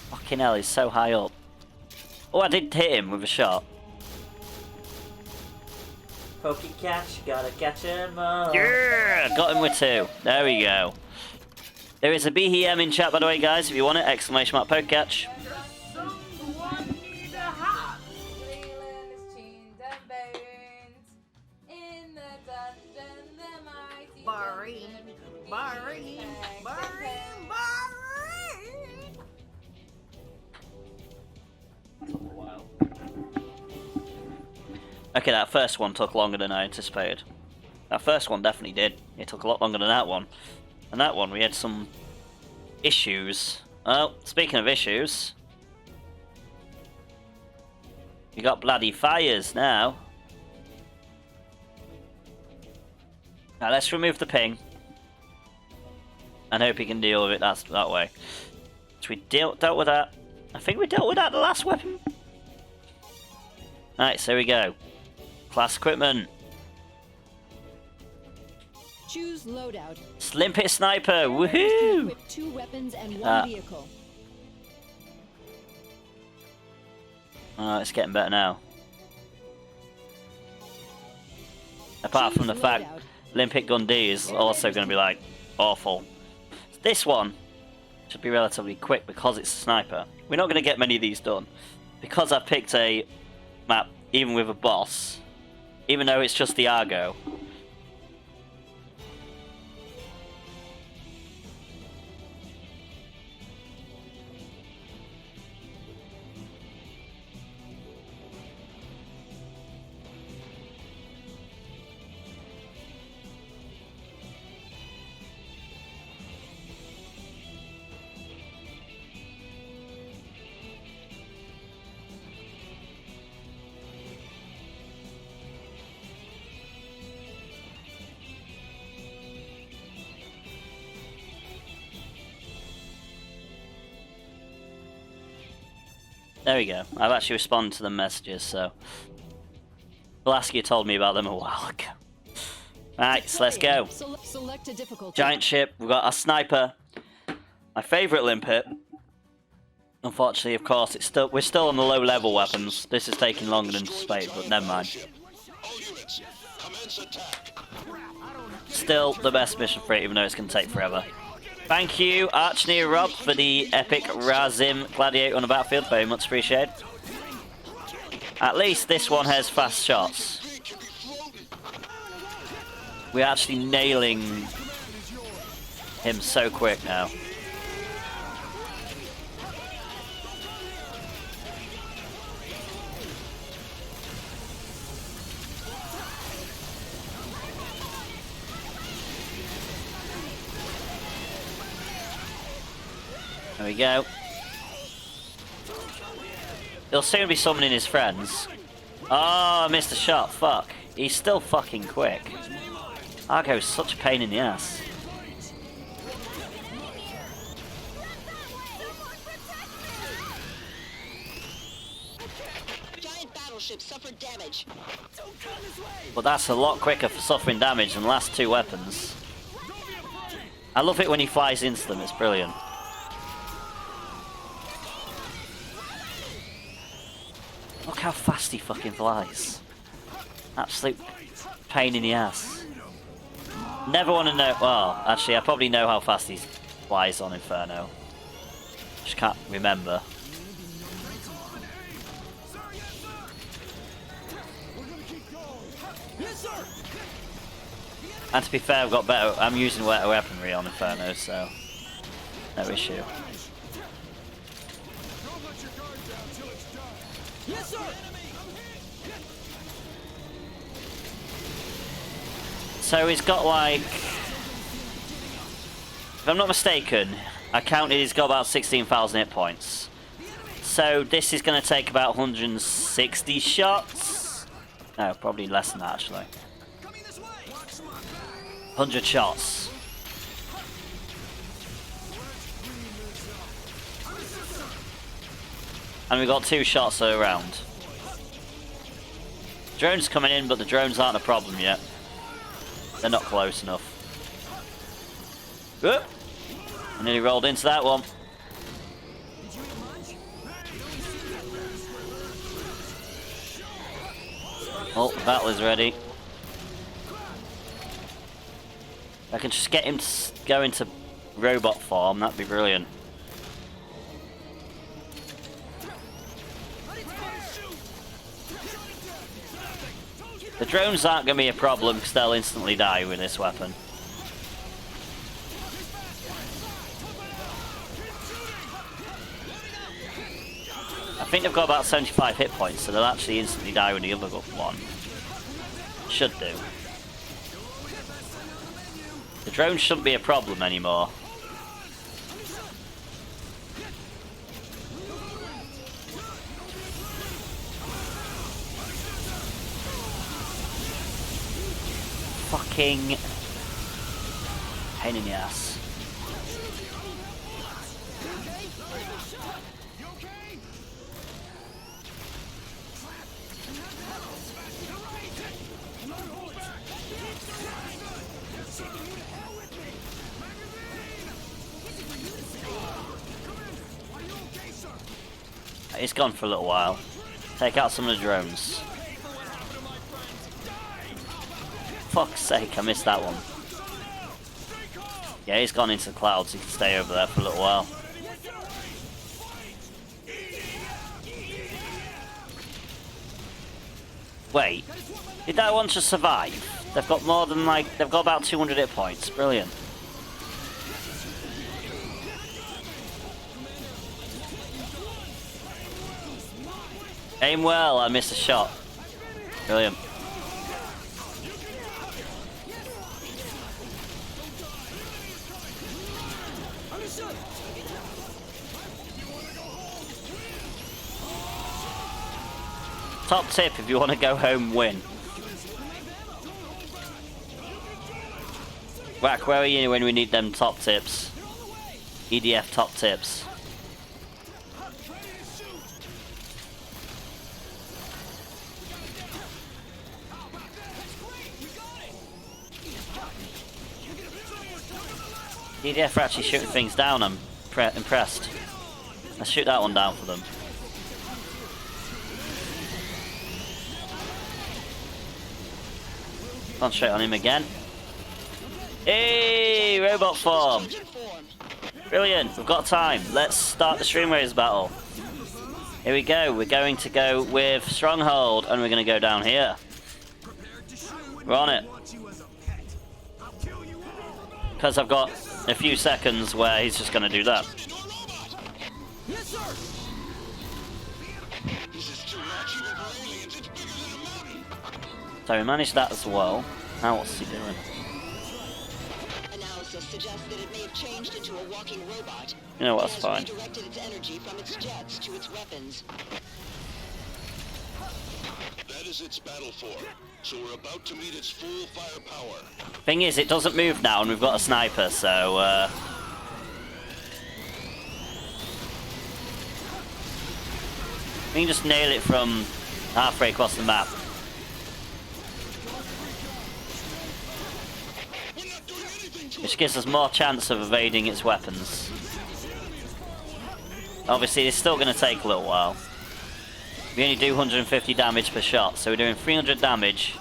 Fucking hell, he's so high up. Oh, I did hit him with a shot. Pokey catch, gotta catch him all. Yeah, got him with 2. There we go. There is a BHM in chat, by the way, guys. If you want it, exclamation mark poke catch. Okay, that first one took longer than I anticipated. That first one definitely did. It took a lot longer than that one. And that one, we had some issues. Well, speaking of issues, we got bloody fires now. Now let's remove the ping. And hope he can deal with it that way. So we dealt with that. I think we dealt with that the last weapon. Alright, so here we go. Class equipment. Choose loadout. Limpet sniper. Warriors can Woohoo! equip 2 weapons and 1 vehicle. Oh, it's getting better now. Apart from the Choose fact loadout. Limpet Gun D is also going to be like awful. This one should be relatively quick because it's a sniper. We're not going to get many of these done because I've picked a map even with a boss, even though it's just the Argo. There we go. I've actually responded to the messages, so Velasquez told me about them a while ago. Right, so let's go. Select a difficulty. Giant ship. We've got a sniper. My favourite limpet. Unfortunately, of course, we're still on the low level weapons. This is taking longer than anticipated, but never mind. All units, commence attack. Still the best mission for it, even though it's going to take forever. Thank you, Archneer Rob, for the epic Razim Gladiator on the battlefield. Very much appreciated. At least this one has fast shots. We're actually nailing him so quick now. There we go. He'll soon be summoning his friends. Oh, I missed a shot. Fuck. He's still fucking quick. Argo's such a pain in the ass. Giant battleship suffered damage. But that's a lot quicker for suffering damage than the last 2 weapons. I love it when he flies into them. It's brilliant. Look how fast he fucking flies. Absolute pain in the ass. Never want to know... Well, actually, I probably know how fast he flies on Inferno. Just can't remember. And to be fair, I've got better... I'm using better weaponry on Inferno, so... No issue. Yes, sir. So he's got like... If I'm not mistaken, I counted he's got about 16,000 hit points. So this is going to take about 160 shots. No, probably less than that actually. 100 shots. And we got 2 shots a round. Drones coming in, but the drones aren't a problem yet. They're not close enough. Whoop! I nearly rolled into that one. Oh, the battle is ready. I can just get him to go into robot form, that'd be brilliant. The drones aren't going to be a problem because they'll instantly die with this weapon. I think they've got about 75 hit points, so they'll actually instantly die with the other one. Should do. The drones shouldn't be a problem anymore. Fucking pain in the ass. It's gone for a little while. Take out some of the drones. Fuck's sake, I missed that one. Yeah, he's gone into the clouds. He can stay over there for a little while. Wait, did that one just survive? They've got more than they've got about 200 hit points. Brilliant. Aim well, I missed a shot. Brilliant. Top tip if you want to go home, win. Whack, where are you when we need them top tips? EDF top tips. EDF are actually shooting things down, I'm impressed. Let's shoot that one down for them. Concentrate on him again. Hey, robot form! Brilliant, we've got time. Let's start the Streamwaves battle. Here we go, we're going to go with Stronghold and we're going to go down here. We're on it. Because I've got a few seconds where he's just going to do that. So we managed that as well. Now what's he doing? Analysis suggests that it may have changed into a walking robot. You know what, that's fine. It has redirected its energy from its jets to its weapons. That is its battle form, so we're about to meet its full firepower. Thing is, it doesn't move now and we've got a sniper, so we can just nail it from halfway across the map. Which gives us more chance of evading its weapons. Obviously, it's still going to take a little while. We only do 150 damage per shot, so we're doing 300 damage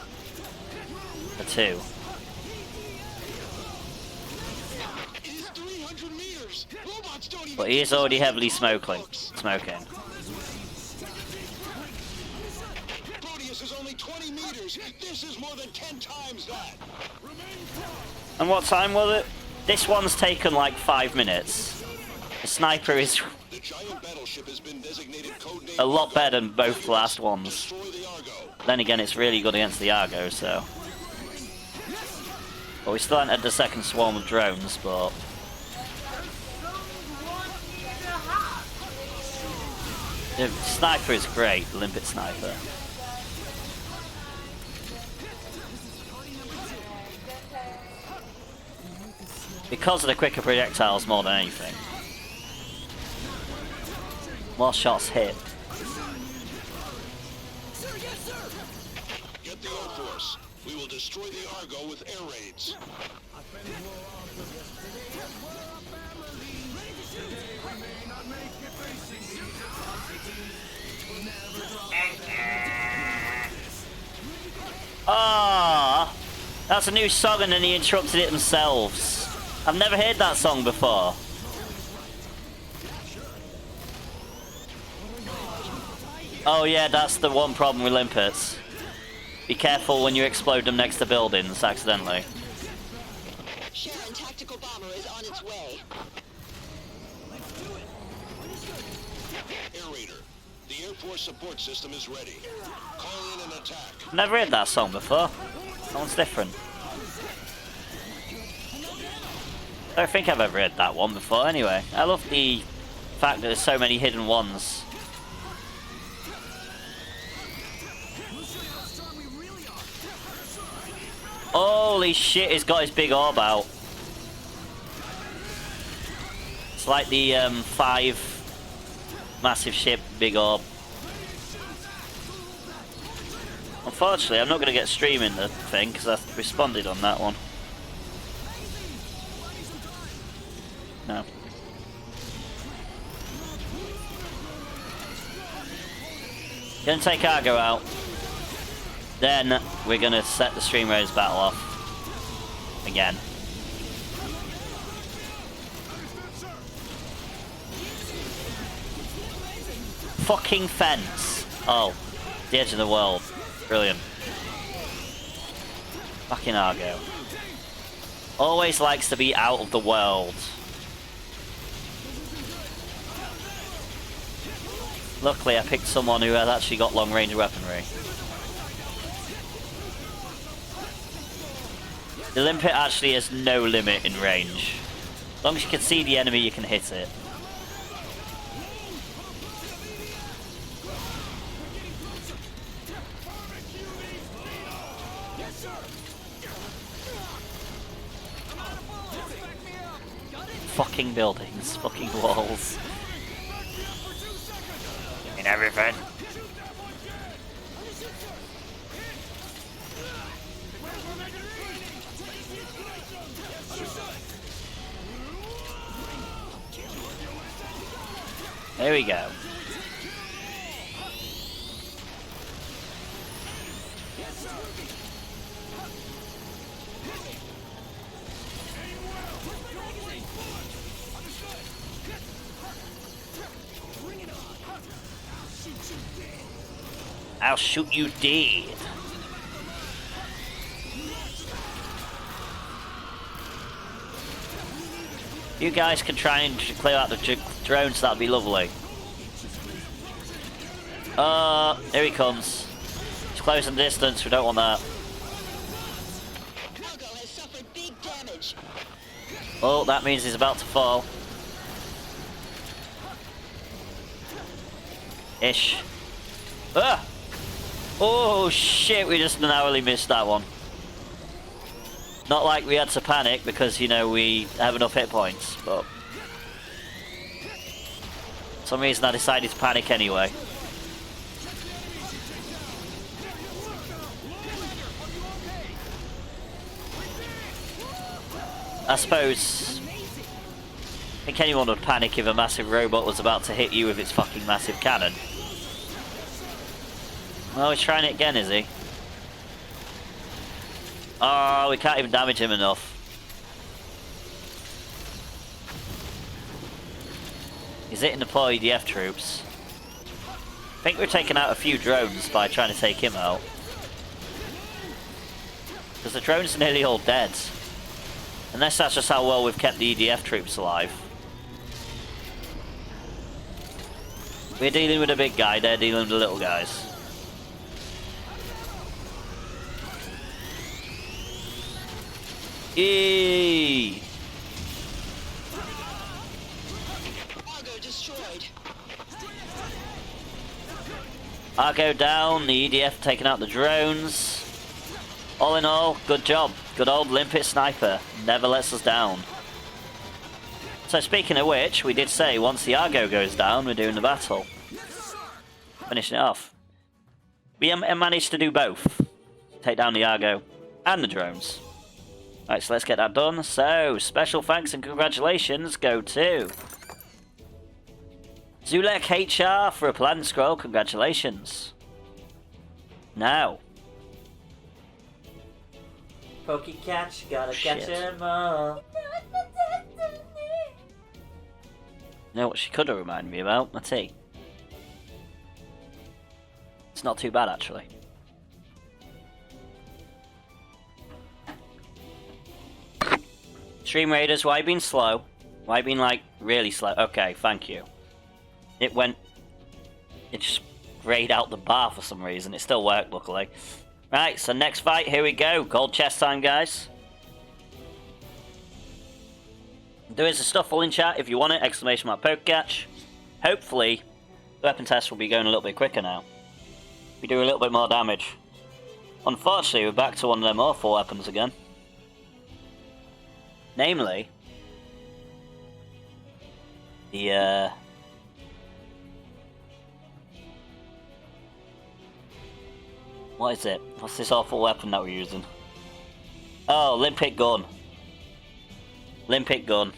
for 2. It is 300 meters. Robots don't even But he is already heavily smoking. Proteus is only 20 meters. This is more than 10 times that. And what time was it? This one's taken like 5 minutes. The sniper is The giant battleship has been designated codename a lot better than both the last ones. Destroy the Argo. Then again, it's really good against the Argo, so. But we still entered the second swarm of drones, but. The sniper is great, the Limpet sniper. Because of the quicker projectiles more than anything. More shots hit. Get the Air Force. We will destroy the Argo with air raids. Ah, that's a new song and then he interrupted it themselves. I've never heard that song before. Oh yeah, that's the one problem with limpets. Be careful when you explode them next to buildings accidentally. Sharon tactical bomber is on its way. Air Raider, the Air Force support system is ready. Call in an attack. Never heard that song before. That one's different. I don't think I've ever heard that one before anyway. I love the fact that there's so many hidden ones. Holy shit, he's got his big orb out. It's like the 5 massive ship big orb. Unfortunately, I'm not going to get streaming the thing because I responded on that one. No. Gonna take Argo out. Then we're gonna set the Stream Raiders battle off. Again. Fucking fence. Oh, the edge of the world. Brilliant. Fucking Argo. Always likes to be out of the world. Luckily, I picked someone who has actually got long-range weaponry. The Limpet actually has no limit in range. As long as you can see the enemy, you can hit it. Fucking buildings, fucking walls. In everything. There we go. I'll shoot you dead. You guys can try and clear out the drones, that'd be lovely. Here he comes. It's close in distance, we don't want that. Argo has suffered big damage. Oh, that means he's about to fall. Ish. Ah! Oh shit, we just narrowly missed that one. Not like we had to panic because, you know, we have enough hit points, but for some reason I decided to panic anyway. I suppose I think anyone would panic if a massive robot was about to hit you with its fucking massive cannon. Oh, he's trying it again, is he? Oh, we can't even damage him enough. He's hitting the poor EDF troops. I think we're taking out a few drones by trying to take him out. Because the drones are nearly all dead. Unless that's just how well we've kept the EDF troops alive. We're dealing with a big guy, they're dealing with the little guys. Eee! Argo destroyed. Argo down, the EDF taking out the drones. All in all, good job. Good old Limpet Sniper. Never lets us down. So speaking of which, we did say once the Argo goes down, we're doing the battle. Finishing it off. We managed to do both. Take down the Argo and the drones. Right, so let's get that done. So, special thanks and congratulations go to Zulek HR for a planned scroll. Congratulations. Now. Pokey catch, gotta catch Shit. 'em all. You know what she could have reminded me about? A tea. It's not too bad, actually. Stream Raiders, why been slow? Why been, like, really slow? Okay, thank you. It just grayed out the bar for some reason. It still worked, luckily. Right, so next fight, here we go. Gold chest time, guys. There is a stuffle in chat if you want it, exclamation mark poke catch. Hopefully, the weapon test will be going a little bit quicker now. We do a little bit more damage. Unfortunately, we're back to one of them awful weapons again. Namely, the, what is it? What's this awful weapon that we're using? Oh, Limpet Gun. Limpet Gun.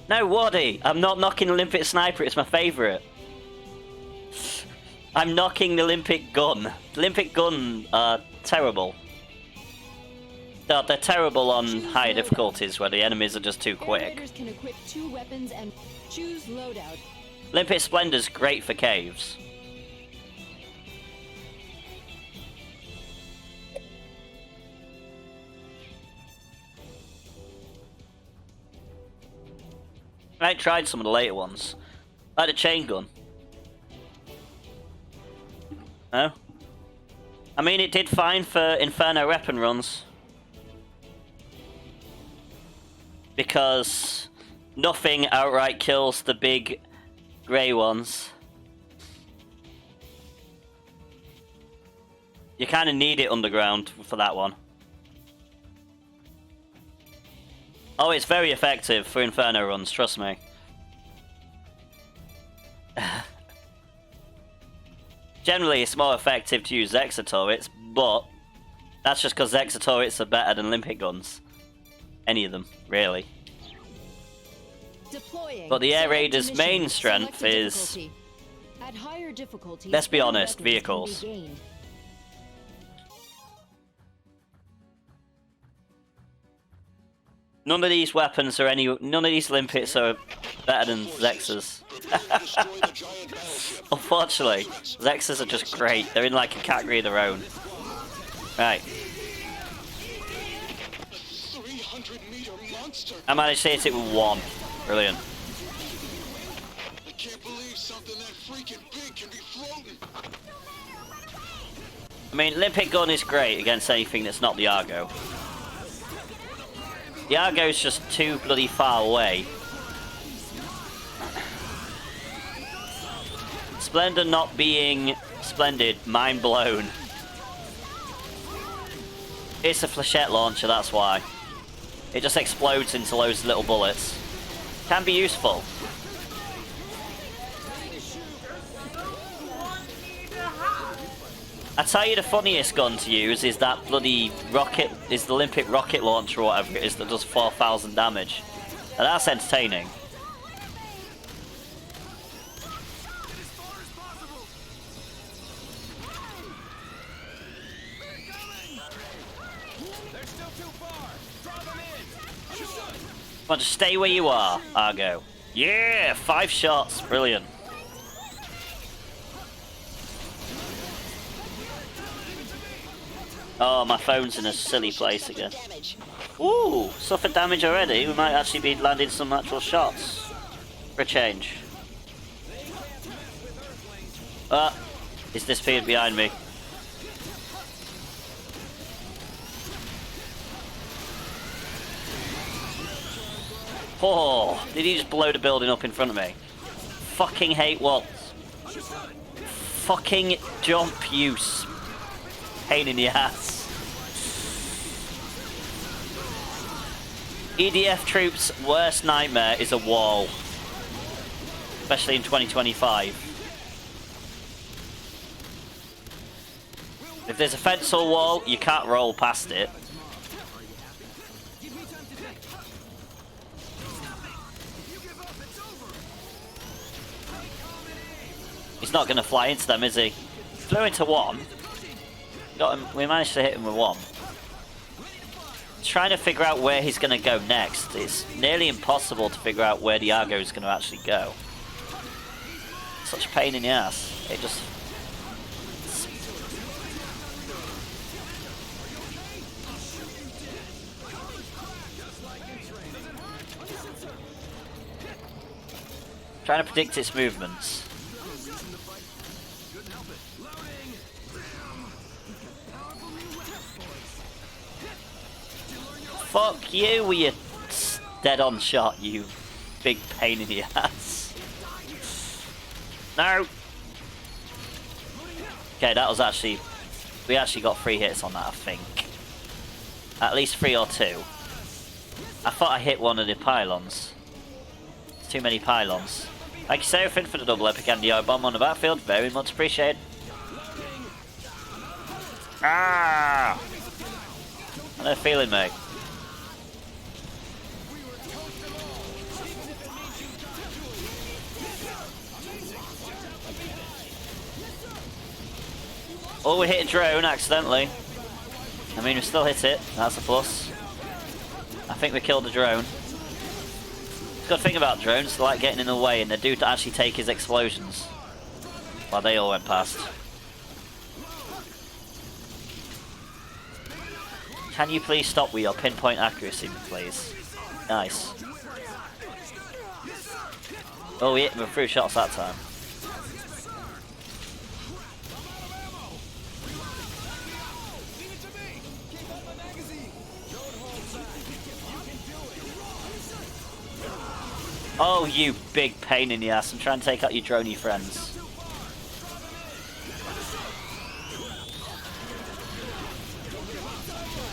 No, Waddy! I'm not knocking the Limpet Sniper, it's my favourite. I'm knocking the Limpet Gun. The Limpet Gun are terrible. They're terrible on higher difficulties where the enemies are just too quick. Raiders can equip 2 weapons and choose loadout. Limpet Splendor's great for caves. I tried some of the later ones. Like the chain gun. No? I mean, it did fine for Inferno weapon runs. Because nothing outright kills the big grey ones. You kind of need it underground for that one. Oh, it's very effective for Inferno runs, trust me. Generally, it's more effective to use Zexa turrets, but that's just because Zexa turrets are better than Limpet guns. Any of them, really. Deploying. But the Air Select Raiders' mission. main strength Select a is, difficulty. At higher difficulties, let's be better honest, weapons can be vehicles. gained. None of these weapons are none of these Limpets are better than Zexas. Unfortunately, Zexas are just great. They're in like a category of their own. Right. 300-meter monster. I managed to hit it with 1. Brilliant. I can't believe something that freaking big can be floating. I mean, Limpet Gun is great against anything that's not the Argo. The Argo's just too bloody far away. Splendor not being splendid, mind blown. It's a flechette launcher, that's why. It just explodes into loads of little bullets. Can be useful. I tell you, the funniest gun to use is that bloody rocket, is the Limpet rocket launcher or whatever it is that does 4,000 damage. And that's entertaining. Come on, just stay where you are, Argo. Yeah, 5 shots, brilliant. Oh, my phone's in a silly place again. Ooh, suffered damage already. We might actually be landing some actual shots. For a change. It's disappeared behind me. Oh, did he just blow the building up in front of me? fucking hate walls. Fucking jump, you pain in the ass. EDF troops' worst nightmare is a wall. Especially in 2025. If there's a fence or wall, you can't roll past it. He's not going to fly into them, is he? Flew into one. Got him. We managed to hit him with one. Trying to figure out where he's going to go next. It's nearly impossible to figure out where the Argo is going to actually go. Such a pain in the ass. It just... Trying to predict its movements. Fuck you with your dead-on shot, you big pain in the ass. No! Okay, that was actually... We actually got 3 hits on that, I think. At least 3 or 2. I thought I hit one of the pylons. It's too many pylons. Thank you, Seraphim, for the double epic and the bomb on the battlefield. Very much appreciated. Ah! I know feeling, mate. Oh, we hit a drone accidentally. I mean, we still hit it. That's a plus. I think we killed the drone. Good thing about drones, they like getting in the way, and they do actually take his explosions. Well, they all went past. Can you please stop with your pinpoint accuracy, please? Nice. Oh, we hit him with 3 shots that time. Oh, you big pain in the ass. I'm trying to take out your droney friends.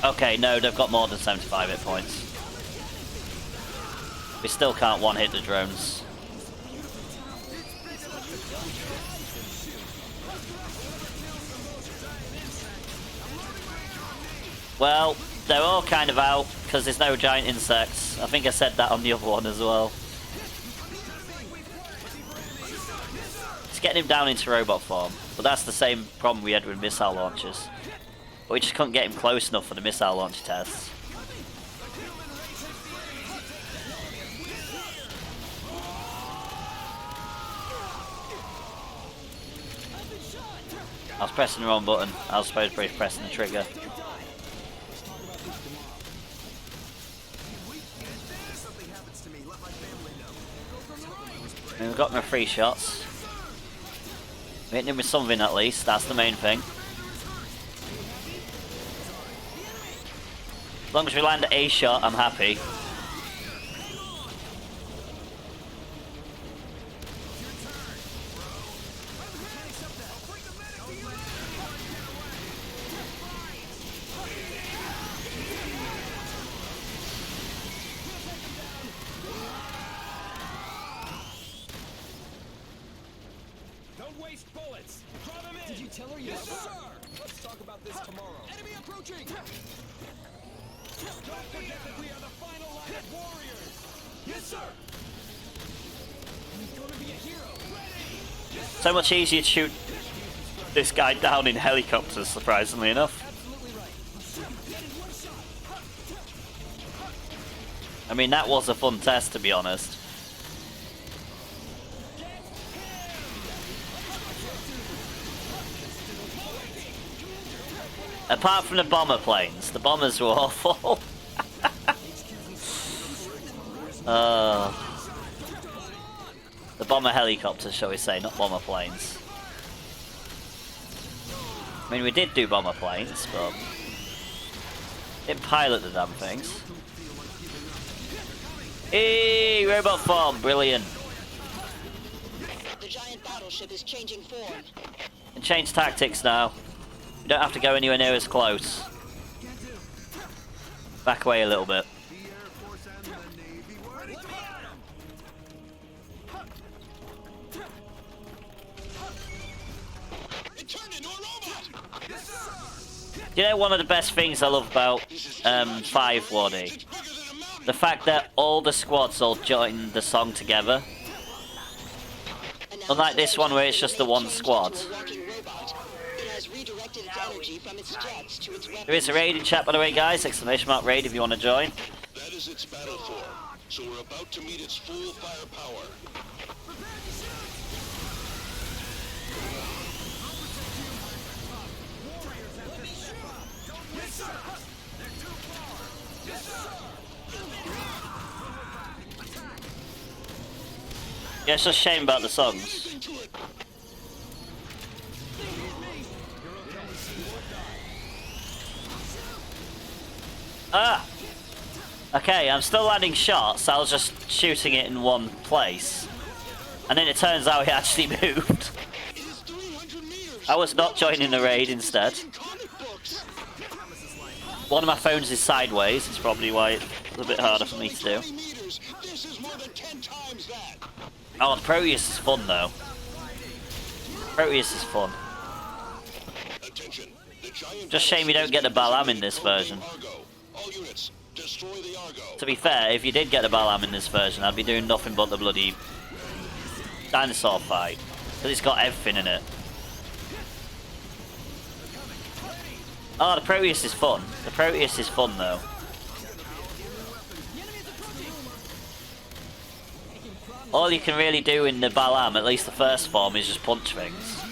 Okay, no, they've got more than 75 hit points. We still can't one-hit the drones. Well, they're all kind of out, because there's no giant insects. I think I said that on the other one as well. Getting him down into robot form, but that's the same problem we had with missile launchers. But we just couldn't get him close enough for the missile launcher tests. I was pressing the wrong button. I was supposed to be pressing the trigger. And we've got my 3 shots. Hitting him with something at least, that's the main thing. As long as we land a shot, I'm happy. Did you tell her yes, sir? Let's talk about this tomorrow. Enemy approaching! Don't forget that we are the final line of warriors! Yes, sir! He's gonna be a hero. Ready! Yes, So much easier to shoot this guy down in helicopters, surprisingly enough. absolutely right. Get in one shot. I mean, that was a fun test, to be honest. Apart from the bomber planes, the bombers were awful. The bomber helicopters, shall we say, not bomber planes. I mean, we did do bomber planes, but didn't pilot the damn things. Hey, robot form, brilliant. battleship is changing form. And change tactics now. You don't have to go anywhere near as close. Back away a little bit. It turned into a robot! Yes, sir! You know, one of the best things I love about 5 Wardy? It's bigger than a mountain! The fact that all the squads all join the song together. Unlike this one where it's just the one squad. It has redirected its energy from its jets to its weapons. There is a raid in chat, by the way, guys. !raid if you want to join. That is its battle form, so we're about to meet its full firepower. Yeah, it's just a shame about the songs. Into it! Ah! Okay, I'm still landing shots. I was just shooting it in one place. And then it turns out it actually moved. It is 300 meters! I was not joining the raid instead. In comic books! One of my phones is sideways. It's probably why it's a bit harder for me to do. 20 meters. This is more than 10 times that! Oh, the Proteus is fun though. Proteus is fun. Attention. The giant Just shame you don't get the Balam in this version. Argo. All units, destroy the Argo. To be fair, if you did get the Balam in this version, I'd be doing nothing but the bloody dinosaur fight. Because it's got everything in it. Oh, the Proteus is fun. The Proteus is fun though. All you can really do in the Balam, at least the first form, is just punch things.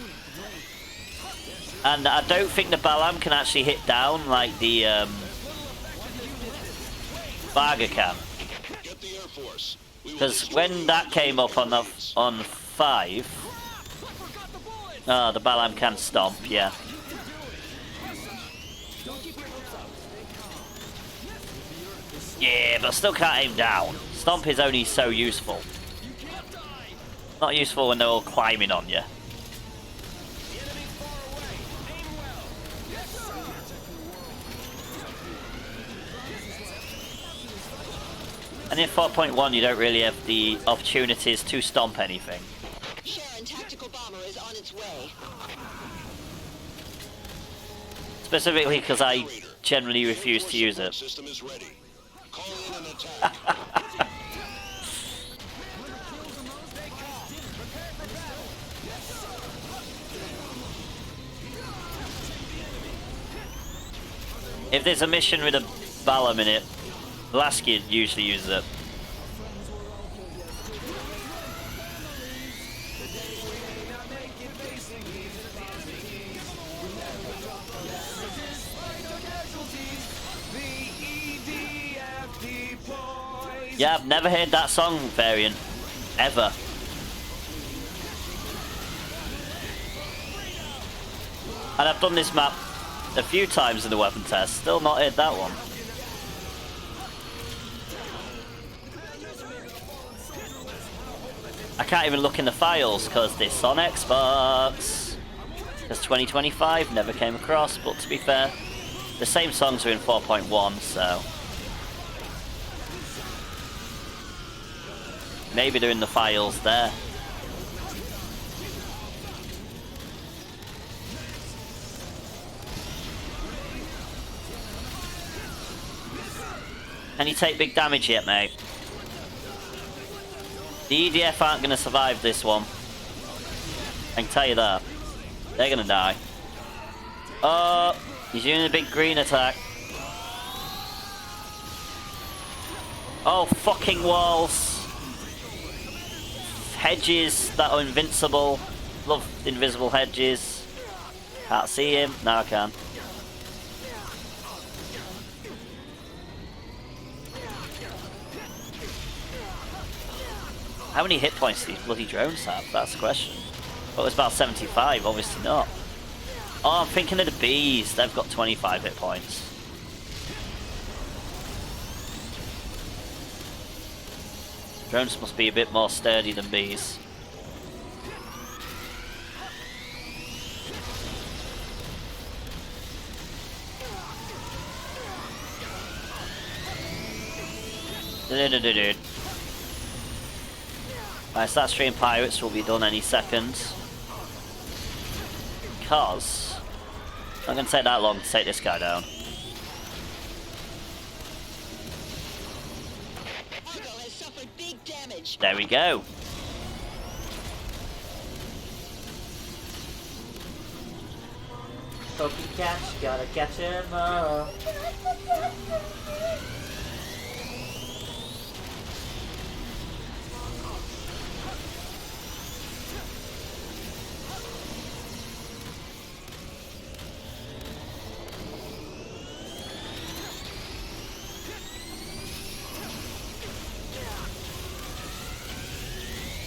And I don't think the Balam can actually hit down like the Varga can. Get the Air Force. Because when that came up on 5, oh, the Balam can stomp, yeah. Yeah, but still can't aim down. Stomp is only so useful. Not useful when they're all climbing on you. And in 4.1 you don't really have the opportunities to stomp anything. Sharon tactical bomber is on its way. Specifically because I generally refuse to use it. System is ready. Call in an attack. If there's a mission with a Balam in it, Lasky usually uses it. Yeah, I've never heard that song variant. Ever. And I've done this map a few times in the weapon test, still not heard that one. I can't even look in the files because this on Xbox. Because 2025 never came across, but to be fair, the same songs are in 4.1, so maybe they're in the files there. Can you take big damage yet, mate? The EDF aren't going to survive this one. I can tell you that. They're going to die. Oh, he's using a big green attack. Oh, fucking walls. Hedges that are invincible. Love invisible hedges. Can't see him. Now I can. How many hit points do these bloody drones have? That's the question. Well, it's about 75, obviously not. Oh, I'm thinking of the bees. They've got 25 hit points. Drones must be a bit more sturdy than bees. Right, so that stream pirates will be done any second. Because it's not going to take that long to take this guy down. Argo has suffered big damage. There we go. Hope you catch, gotta catch him up.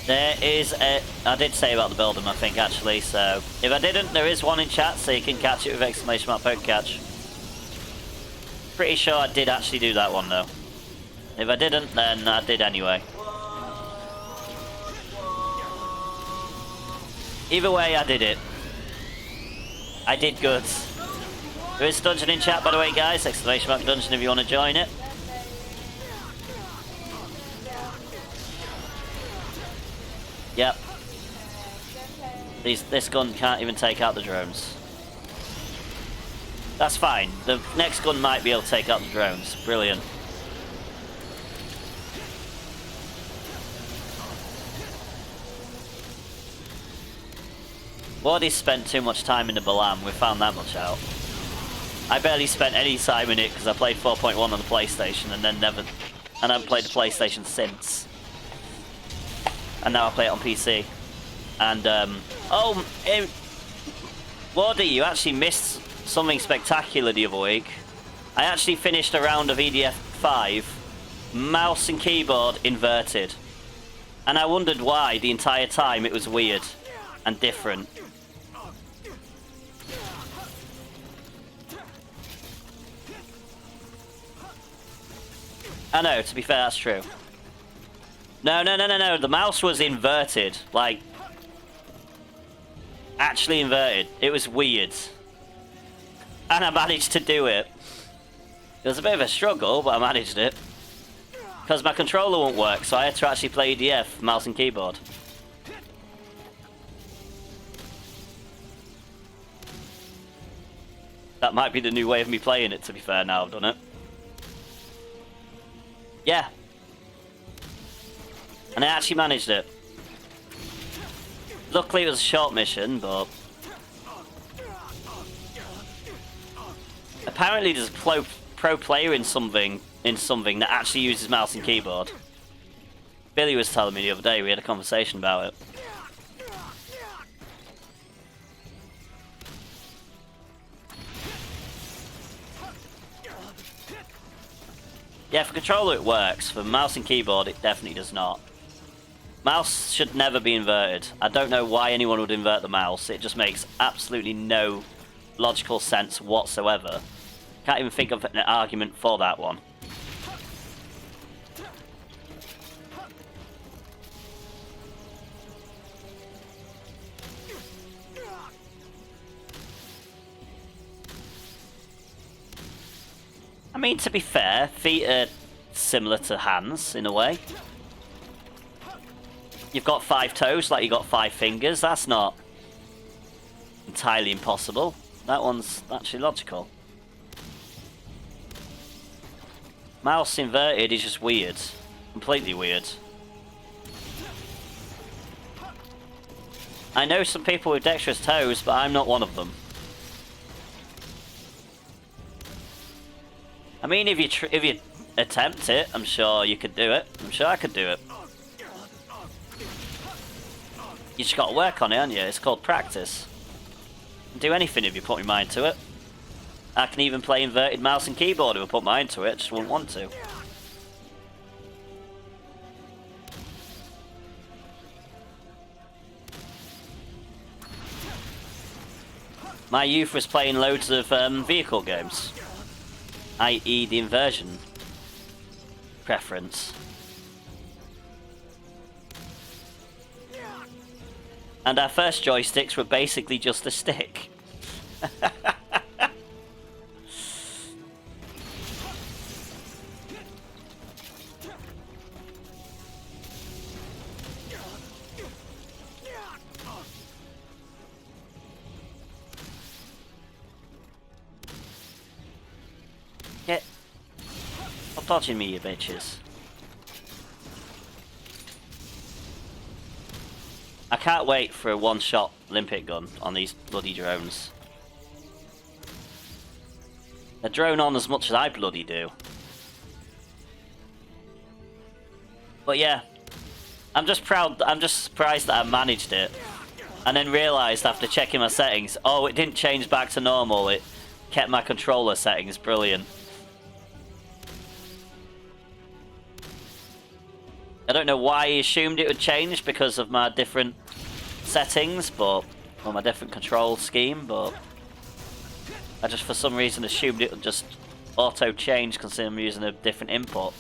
There is a... I did say about the building, I think, actually, so... If I didn't, there is one in chat, so you can catch it with exclamation mark poke catch. Pretty sure I did actually do that one, though. If I didn't, then I did anyway. Either way, I did it. I did good. There is a dungeon in chat, by the way, guys. Exclamation mark dungeon if you want to join it. Yep. This gun can't even take out the drones. That's fine. The next gun might be able to take out the drones. Brilliant. Wardy's spent too much time in the Balam. We found that much out. I barely spent any time in it because I played 4.1 on the PlayStation and then never... And I haven't played the PlayStation since. And now I play it on PC. And, Wardy, you actually missed something spectacular the other week. I actually finished a round of EDF 5, mouse and keyboard inverted. And I wondered why the entire time. It was weird and different. I know, to be fair, that's true. No, the mouse was inverted, like, actually inverted. It was weird. And I managed to do it. It was a bit of a struggle, but I managed it. Because my controller won't work, so I had to actually play EDF, mouse and keyboard. That might be the new way of me playing it, to be fair, now I've done it. Yeah. And I actually managed it. Luckily it was a short mission, but... Apparently there's a pro player in something that actually uses mouse and keyboard. Billy was telling me the other day, we had a conversation about it. Yeah, for controller it works. For mouse and keyboard it definitely does not. Mouse should never be inverted. I don't know why anyone would invert the mouse. It just makes absolutely no logical sense whatsoever. Can't even think of an argument for that one. I mean, to be fair, feet are similar to hands in a way. You've got 5 toes like you got 5 fingers. That's not entirely impossible. That one's actually logical. Mouse inverted is just weird. Completely weird. I know some people with dexterous toes, but I'm not one of them. I mean, if you attempt it, I'm sure you could do it. I'm sure I could do it. You just got to work on it, haven't you? It's called practice. You can do anything if you put your mind to it. I can even play inverted mouse and keyboard if I put my mind to it. I just wouldn't want to. My youth was playing loads of vehicle games. I.e. the inversion preference. And our first joysticks were basically just a stick. Get... Stop dodging me, you bitches. I can't wait for a one-shot Limpet gun on these bloody drones. They drone on as much as I bloody do. But yeah, I'm just surprised that I managed it. And then realised after checking my settings, oh, it didn't change back to normal, it kept my controller settings. Brilliant. I don't know why he assumed it would change because of my different settings, but... or my different control scheme, but... I just for some reason assumed it would just auto-change considering I'm using a different input.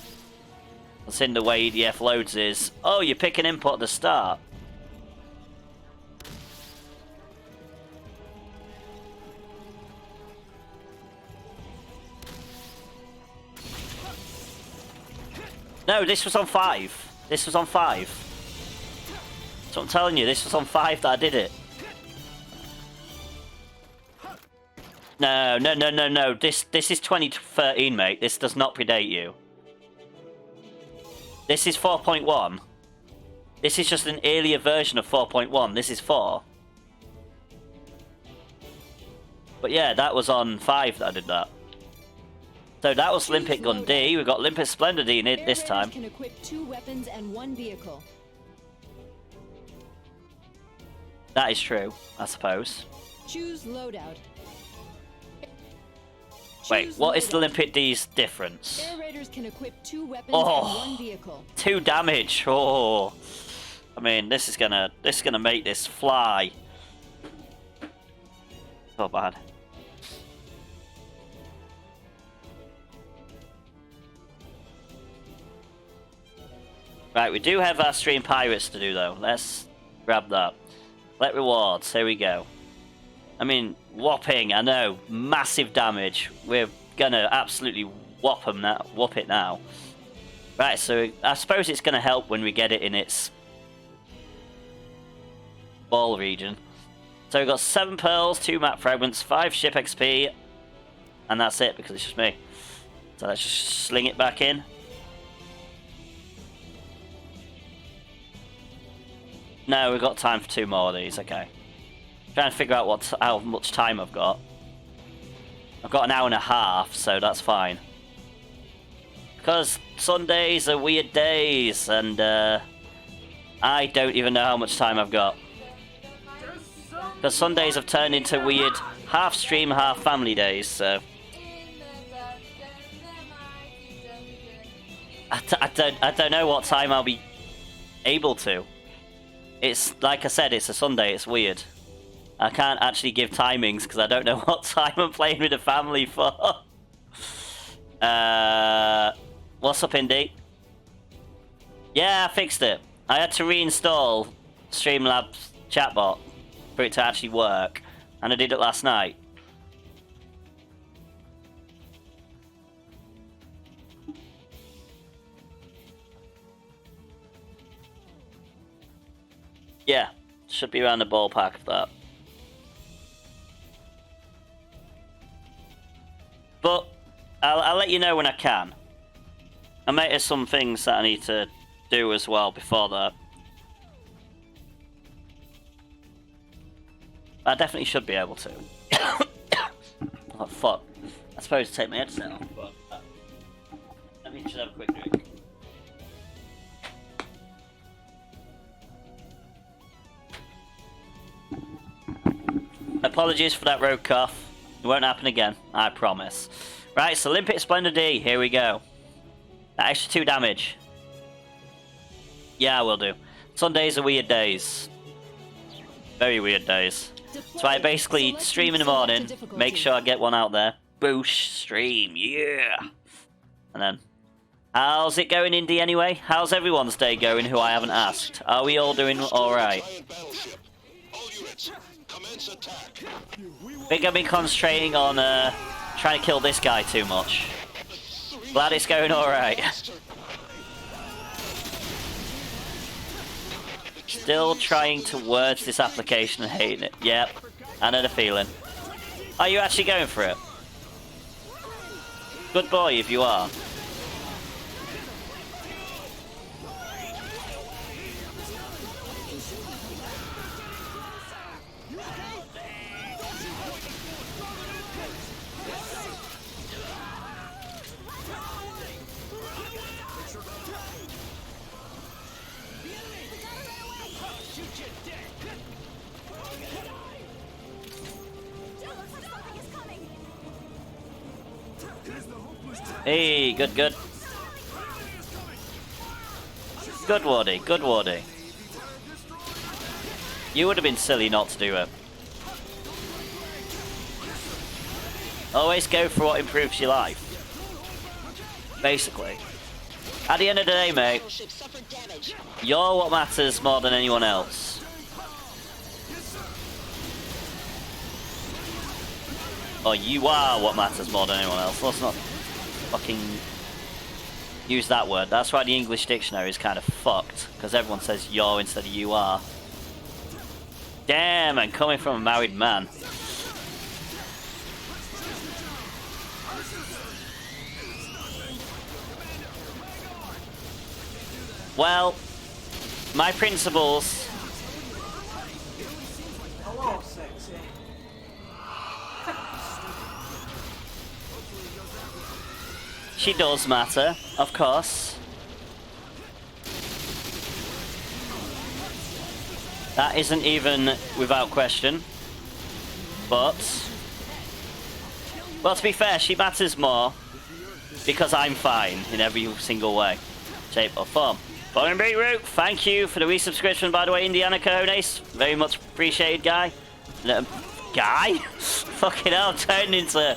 Considering the way EDF loads is, oh, you pick an input at the start. No, this was on 5. This was on 5. So I'm telling you, this was on 5 that I did it. No. This is 2013, mate. This does not predate you. This is 4.1. This is just an earlier version of 4.1. This is 4. But yeah, that was on 5 that I did that. So that was Limpet Gun D. We've got Limpet Splendor D in it this time. Can equip 2 weapons and 1 vehicle. That is true, I suppose. Choose loadout. Wait, what is the Limpet D's difference? Air Raiders can equip 2 weapons Oh, and 1 vehicle. 2 damage. Oh, I mean, this is gonna make this fly. So bad. Right, we do have our stream pirates to do though. Let's grab that. Let rewards. Here we go. I mean, whopping. I know, massive damage. We're gonna absolutely whoop it now. Right, so I suppose it's gonna help when we get it in its ball region. So we've got 7 pearls, 2 map fragments, 5 ship XP, and that's it because it's just me. So let's just sling it back in. No, we've got time for 2 more of these. Okay. Trying to figure out how much time I've got. I've got an hour and a half, so that's fine. Because Sundays are weird days, and I don't even know how much time I've got. Because Sundays have turned into weird half stream, half family days, so... I don't know what time I'll be able to. It's, like I said, it's a Sunday, it's weird. I can't actually give timings because I don't know what time I'm playing with the family for. What's up, Indy? Yeah, I fixed it. I had to reinstall Streamlabs chatbot for it to actually work, and I did it last night. Yeah, should be around the ballpark of that. But I'll let you know when I can. I might have some things that I need to do as well before that. I definitely should be able to. Oh fuck! I suppose to take my headset off, but let me just have a quick drink. Apologies for that road cough. It won't happen again, I promise. Right, so Limpet Splendor D, here we go. That extra 2 damage. Yeah, I will do. Sundays are weird days. Very weird days. So I basically stream in the morning, make sure I get one out there. Boosh, stream, yeah! And then... How's it going, Indy, anyway? How's everyone's day going who I haven't asked? Are we all doing alright? I think I've been concentrating on trying to kill this guy too much. Glad it's going alright. Still trying towards this application and hating it. Yep, I know the feeling. Are you actually going for it? Good boy if you are. Hey, good. Good, Wardy. Good, Wardy. You would have been silly not to do it. Always go for what improves your life. Basically. At the end of the day, mate, you're what matters more than anyone else. Or you are what matters more than anyone else. Let's not fucking use that word. That's why the English dictionary is kind of fucked, because everyone says you're instead of you are. Damn, and coming from a married man. Well, my principles. Hello, sexy. She does matter, of course. That isn't even without question. But well, to be fair, she matters more because I'm fine in every single way, shape or form. Fallen Beetroot, thank you for the resubscription, by the way, Indiana Cojones. Very much appreciated, guy. Guy? Fucking hell, turned into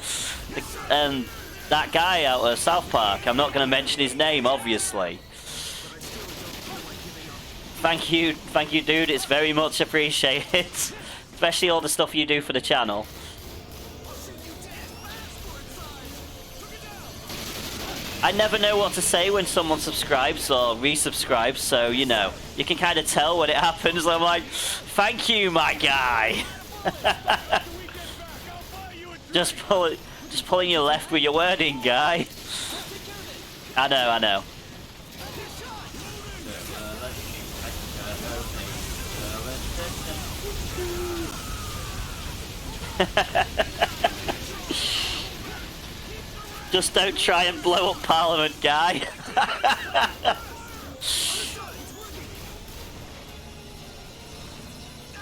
that guy out of South Park. I'm not going to mention his name, obviously. Thank you, dude. It's very much appreciated. Especially all the stuff you do for the channel. I never know what to say when someone subscribes or resubscribes, so, you know, you can kind of tell when it happens. I'm like, thank you, my guy. Just pulling your left with your wording, guy. I know. Just don't try and blow up Parliament, guy.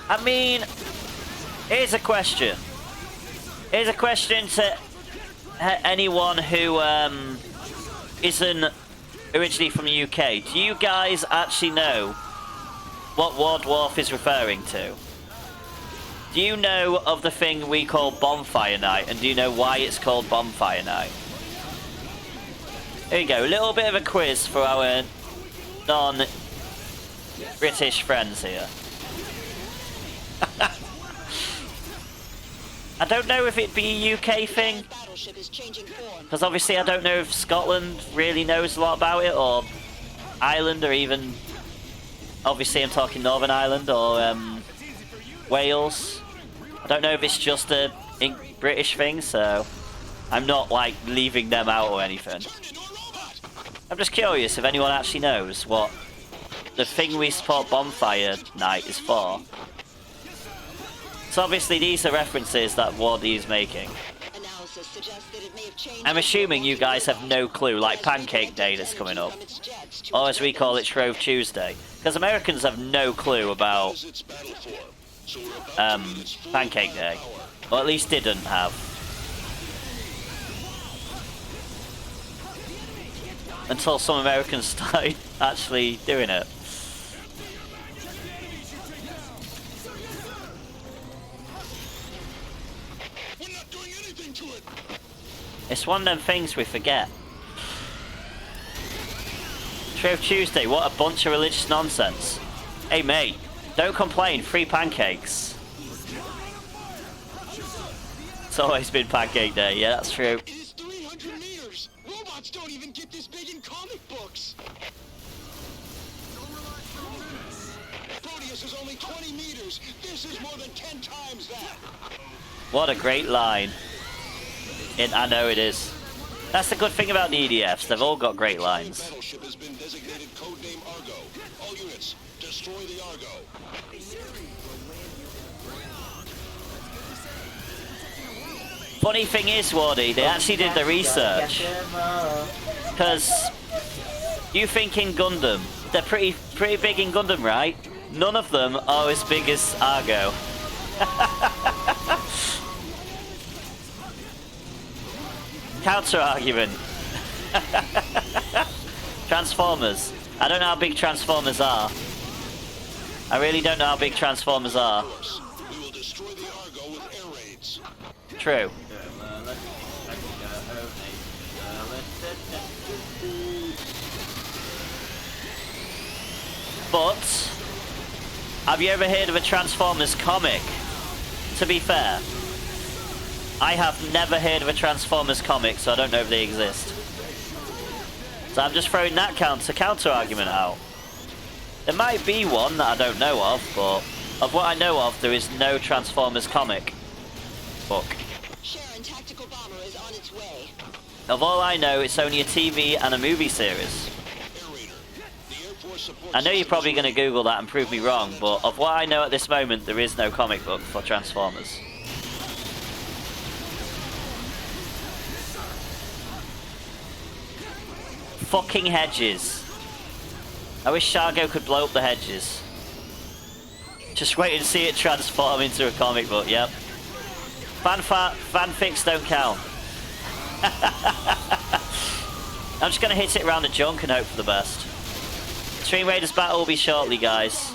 I mean, here's a question. Here's a question to anyone who isn't originally from the UK. Do you guys actually know what War Dwarf is referring to? Do you know of the thing we call Bonfire Night, and do you know why it's called Bonfire Night? Here you go, a little bit of a quiz for our non-British friends here. I don't know if it'd be a UK thing, because obviously I don't know if Scotland really knows a lot about it, or Ireland, or even, obviously I'm talking Northern Ireland, or Wales. I don't know if it's just a British thing, so I'm not like leaving them out or anything. I'm just curious if anyone actually knows what the thing we support Bonfire Night is for. So obviously these are references that Wardy is making. I'm assuming you guys have no clue, like Pancake Day that's coming up. Or as we call it, Shrove Tuesday. Because Americans have no clue about Pancake Day. Or at least didn't have. Until some Americans started actually doing it. We're not doing anything to it. It's one of them things we forget. Shrove Tuesday, what a bunch of religious nonsense. Hey mate, don't complain, free pancakes. It's always been Pancake Day, yeah, that's true. It is 300 meters. Robots don't even get this big in comic books. Proteus is only 20 meters. This is more than 10 times that. What a great line. I know it is. That's the good thing about the EDFs. They've all got great lines. Battleship has been designated codename Argo. All units, destroy the Argo. Funny thing is, Wardy, they actually did the research. Because you think in Gundam, they're pretty big in Gundam, right? None of them are as big as Argo. Counter argument. Transformers. I don't know how big Transformers are. I really don't know how big Transformers are. We will destroy the Argo with air raids. True. But have you ever heard of a Transformers comic? To be fair, I have never heard of a Transformers comic, so I don't know if they exist. So I'm just throwing that counter argument out. There might be one that I don't know of, but of what I know of, there is no Transformers comic book. Sharon Tactical Bomber is on its way. Of all I know, it's only a TV and a movie series. I know you're probably going to Google that and prove me wrong, but of what I know at this moment, there is no comic book for Transformers. Fucking hedges. I wish Shargo could blow up the hedges. Just wait and see it transform into a comic book, yep. Fanfics don't count. I'm just going to hit it around the junk and hope for the best. Stream Raiders battle will be shortly, guys.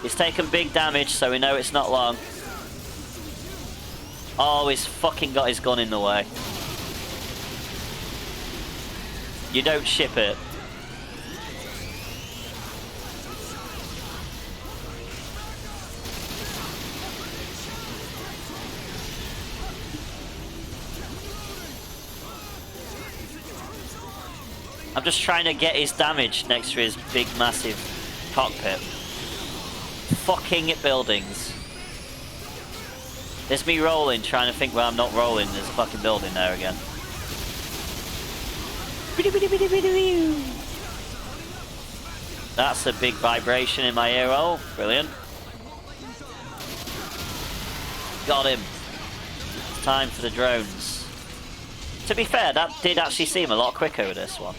He's taken big damage, so we know it's not long. Oh, he's fucking got his gun in the way. You don't ship it. I'm just trying to get his damage next to his big, massive cockpit. Fucking buildings. There's me rolling, trying to think where I'm not rolling. There's a fucking building there again. That's a big vibration in my ear hole. Brilliant. Got him. It's time for the drones. To be fair, that did actually seem a lot quicker with this one.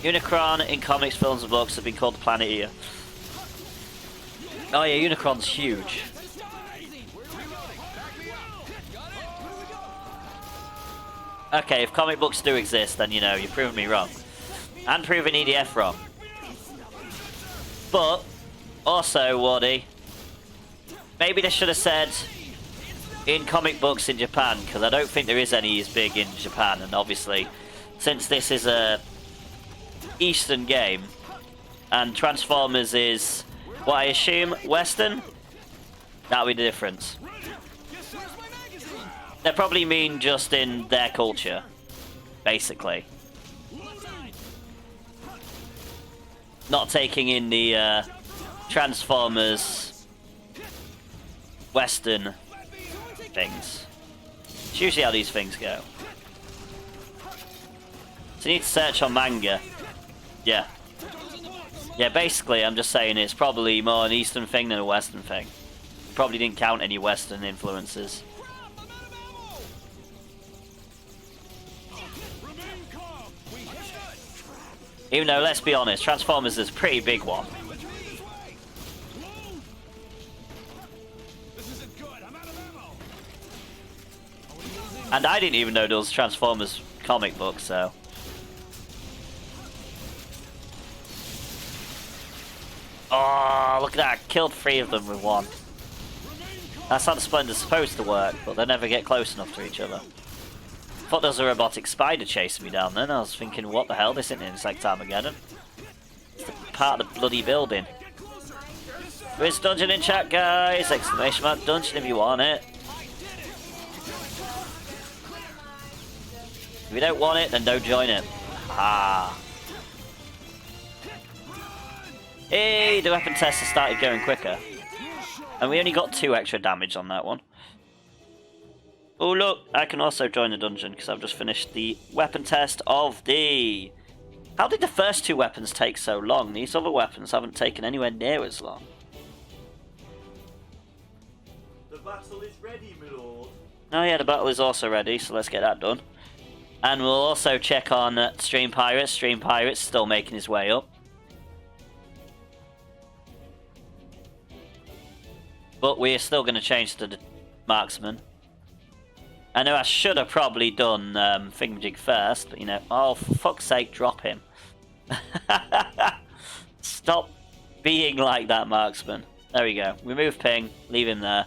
Unicron in comics, films and books have been called the Planet Eater. Oh yeah, Unicron's huge. Okay, if comic books do exist, then you know, you've proven me wrong. And proven EDF wrong. But, also, Wardy, maybe they should have said in comic books in Japan, because I don't think there is any as big in Japan, and obviously, since this is a Eastern game, and Transformers is, what I assume, Western, that'll be the difference. They probably mean just in their culture, basically. Not taking in the Transformers Western things. It's usually how these things go. So you need to search on manga. Yeah. Yeah, basically I'm just saying it's probably more an Eastern thing than a Western thing. Probably didn't count any Western influences. Even though, let's be honest, Transformers is a pretty big one. And I didn't even know there was Transformers comic book, so... Oh, look at that. Killed 3 of them with 1. That's how the Splender's supposed to work, but they never get close enough to each other. I thought there was a robotic spider chasing me down then. I was thinking, what the hell? This isn't Insect Armageddon. It's part of the bloody building. There is dungeon in chat, guys! Exclamation mark dungeon if you want it. If you don't want it, then don't join it. Ah. Hey, the weapon test has started going quicker. And we only got 2 extra damage on that one. Oh look, I can also join the dungeon because I've just finished the weapon test of the... How did the first 2 weapons take so long? These other weapons haven't taken anywhere near as long. The battle is ready, my lord. Oh yeah, the battle is also ready, so let's get that done. And we'll also check on Stream Pirates. Stream Pirates still making his way up. But we're still going to change to the Marksman. I know I should have probably done Thingamajig first, but you know, oh, for fuck's sake, drop him. Stop being like that, Marksman. There we go. Remove Ping, leave him there.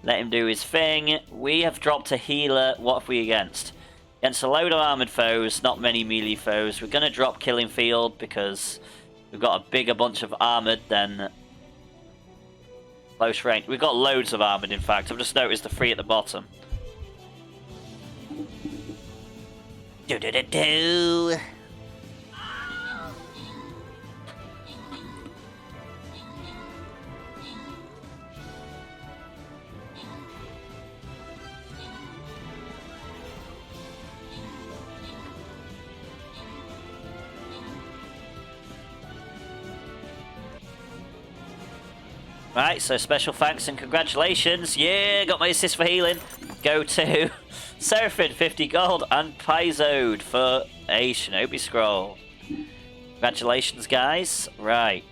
Let him do his thing. We have dropped a healer. What have we against? Against a load of armoured foes, not many melee foes. We're going to drop Killing Field because we've got a bigger bunch of armoured than close range. We've got loads of armoured, in fact. I've just noticed the 3 at the bottom. Do-do-do-do. Right, so special thanks and congratulations. Yeah, got my assist for healing. Go to Seraphim, 50 gold, and Pizode for a Shinobi Scroll. Congratulations, guys. Right.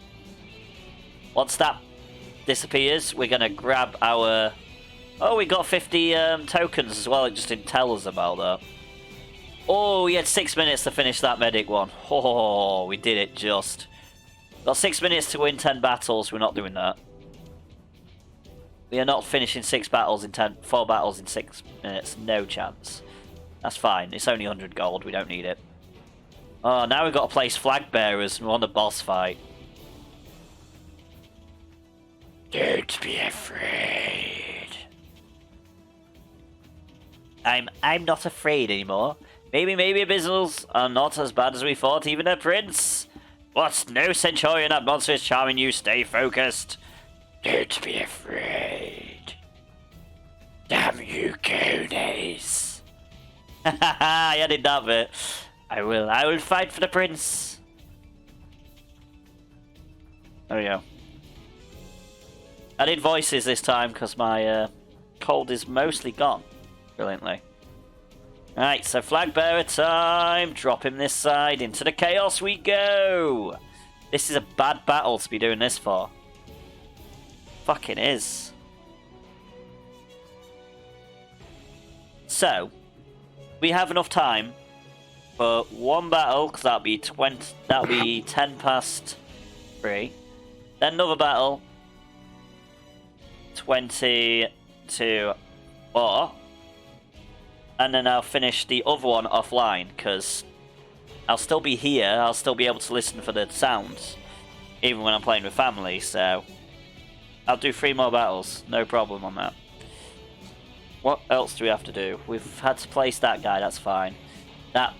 Once that disappears, we're going to grab our... Oh, we got 50 tokens as well. It just didn't tell us about that. Oh, we had 6 minutes to finish that medic one. Oh, we did it just. Got 6 minutes to win 10 battles. We're not doing that. We are not finishing 4 battles in 6 minutes. No chance. That's fine. It's only 100 gold. We don't need it. Oh, now we've got to place flag bearers and we're on the boss fight. Don't be afraid. I'm not afraid anymore. Maybe Abyssals are not as bad as we thought, even a prince. What? No Centurion, that monster is charming you. Stay focused. Don't be afraid. Damn you, conies. I added that bit. I will fight for the prince. There we go. I did voices this time because my cold is mostly gone. Brilliantly. Right, so flag bearer time. Drop him this side. Into the chaos we go. This is a bad battle to be doing this for. Fucking is. So, we have enough time for one battle because that'll be 10 past 3. Then another battle, 20 to 4, and then I'll finish the other one offline because I'll still be here. I'll still be able to listen for the sounds, even when I'm playing with family. So. I'll do 3 more battles, no problem on that. What else do we have to do? We've had to place that guy, that's fine. That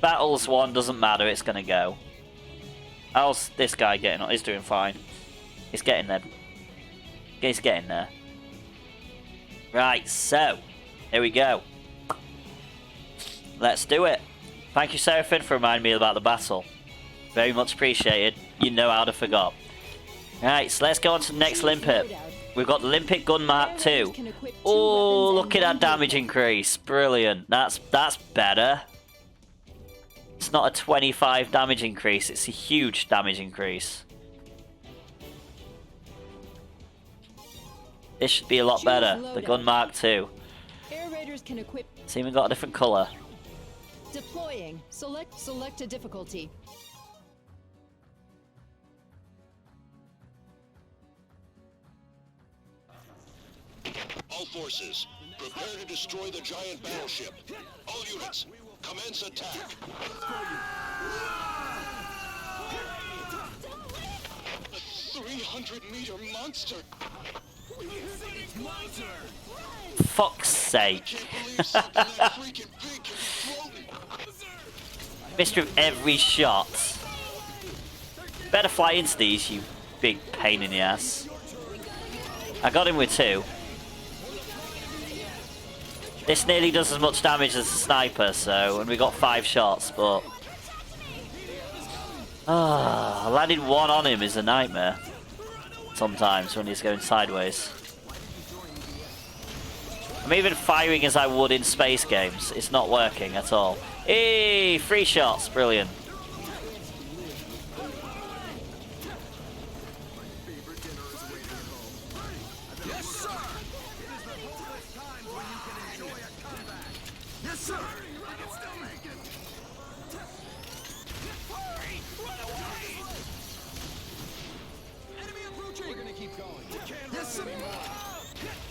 battles one doesn't matter, it's gonna go. How's this guy getting on? He's doing fine. He's getting there. He's getting there. Right, so, here we go. Let's do it. Thank you, Seraphim, for reminding me about the battle. Very much appreciated. You know how to forgot. Right, so let's go on to the next Limpet. We've got the Limpet Gun Mark II. Oh, look at that damage increase. Brilliant. That's better. It's not a 25 damage increase. It's a huge damage increase. This should be a lot better. The Gun Mark II. Air Raiders can equip. It's even got a different colour. Deploying. Select a difficulty. All forces, prepare to destroy the giant battleship. All units, commence attack. A 300-meter monster. Fuck's sake. Missed with every shot. Better fly into these, you big pain in the ass. I got him with 2. This nearly does as much damage as a sniper, so, and we got 5 shots, but... landing 1 on him is a nightmare. Sometimes, when he's going sideways. I'm even firing as I would in space games. It's not working at all. Hey, 3 shots, brilliant.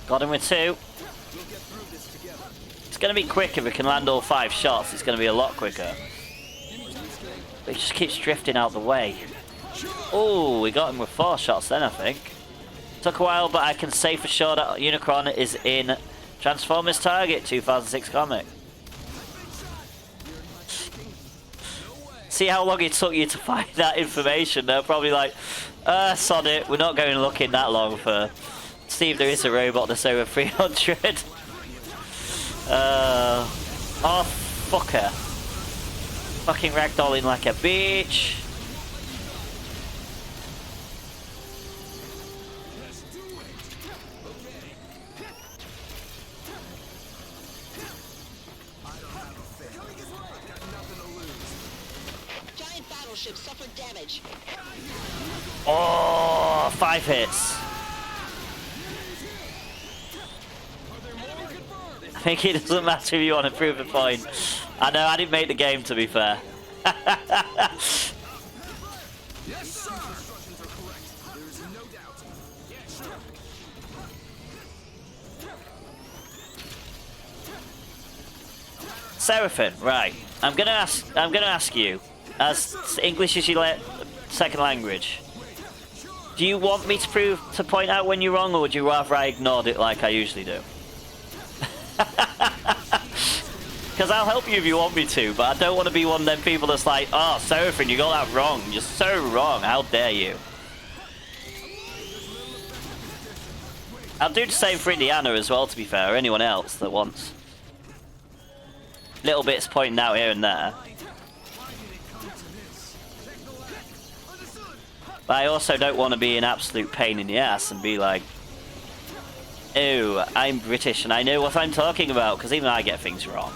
Got him with 2. It's going to be quick if we can land all 5 shots. It's going to be a lot quicker. But he just keeps drifting out the way. Oh, we got him with 4 shots then, I think. Took a while, but I can say for sure that Unicron is in Transformers Target 2006 comic. See how long it took you to find that information? They're probably like, sod it, we're not going looking that long for... See if there is a robot that's over 300. Oh, fucker. Fucking ragdolling like a bitch. Giant battleship suffered damage. Oh, 5 hits. I think it doesn't matter if you want to prove a point. I know, I didn't make the game, to be fair. Yes, sir. Instructions are correct. There's no doubt. Yes, sir. Seraphim, right. I'm gonna ask you, as English is your second language. Do you want me to point out when you're wrong, or would you rather I ignored it like I usually do? Because I'll help you if you want me to, but I don't want to be one of them people that's like, oh, Seraphim, you got that wrong. You're so wrong. How dare you? I'll do the same for Indiana as well, to be fair, or anyone else that wants. Little bits pointing out here and there. But I also don't want to be an absolute pain in the ass and be like, oh, I'm British and I know what I'm talking about, because even I get things wrong.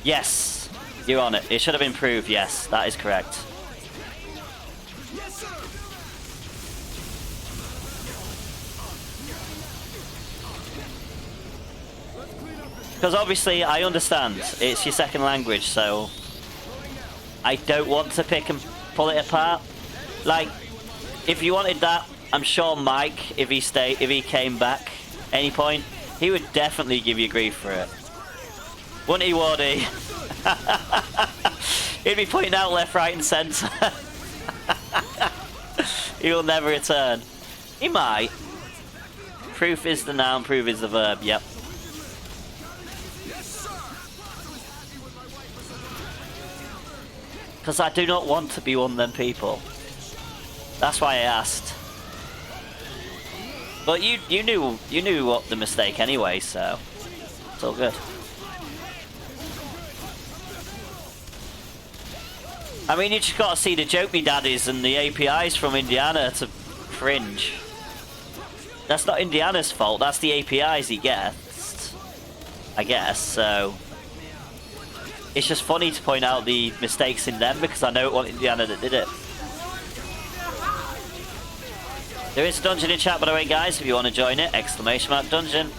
Yes, you're on it. It should have been proved, yes, that is correct. Because obviously, I understand, it's your second language, so I don't want to pick and pull it apart. Like, if you wanted that, I'm sure Mike, if he came back any point, he would definitely give you grief for it. Wouldn't he, Wardy? He'd be pointing out left, right, and centre. He will never return. He might. Proof is the noun, proof is the verb, yep. Because I do not want to be one of them people. That's why I asked. But you knew what the mistake anyway, so it's all good. I mean, you just got to see the Joke Me Daddies and the APIs from Indiana to cringe. That's not Indiana's fault, that's the APIs he gets, I guess, so... It's just funny to point out the mistakes in them, because I know it wasn't Indiana that did it. There is a dungeon in chat, by the way, guys, if you want to join it, !dungeon.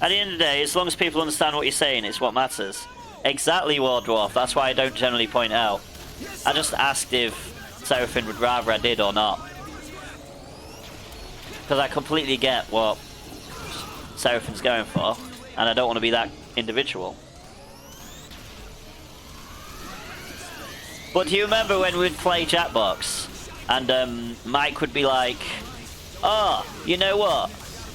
At the end of the day, as long as people understand what you're saying, it's what matters. Exactly, War Dwarf, that's why I don't generally point out. I just asked if Seraphim would rather I did or not. Because I completely get what Seraphim's going for, and I don't want to be that individual. But do you remember when we'd play Jackbox, and Mike would be like, oh, you know what?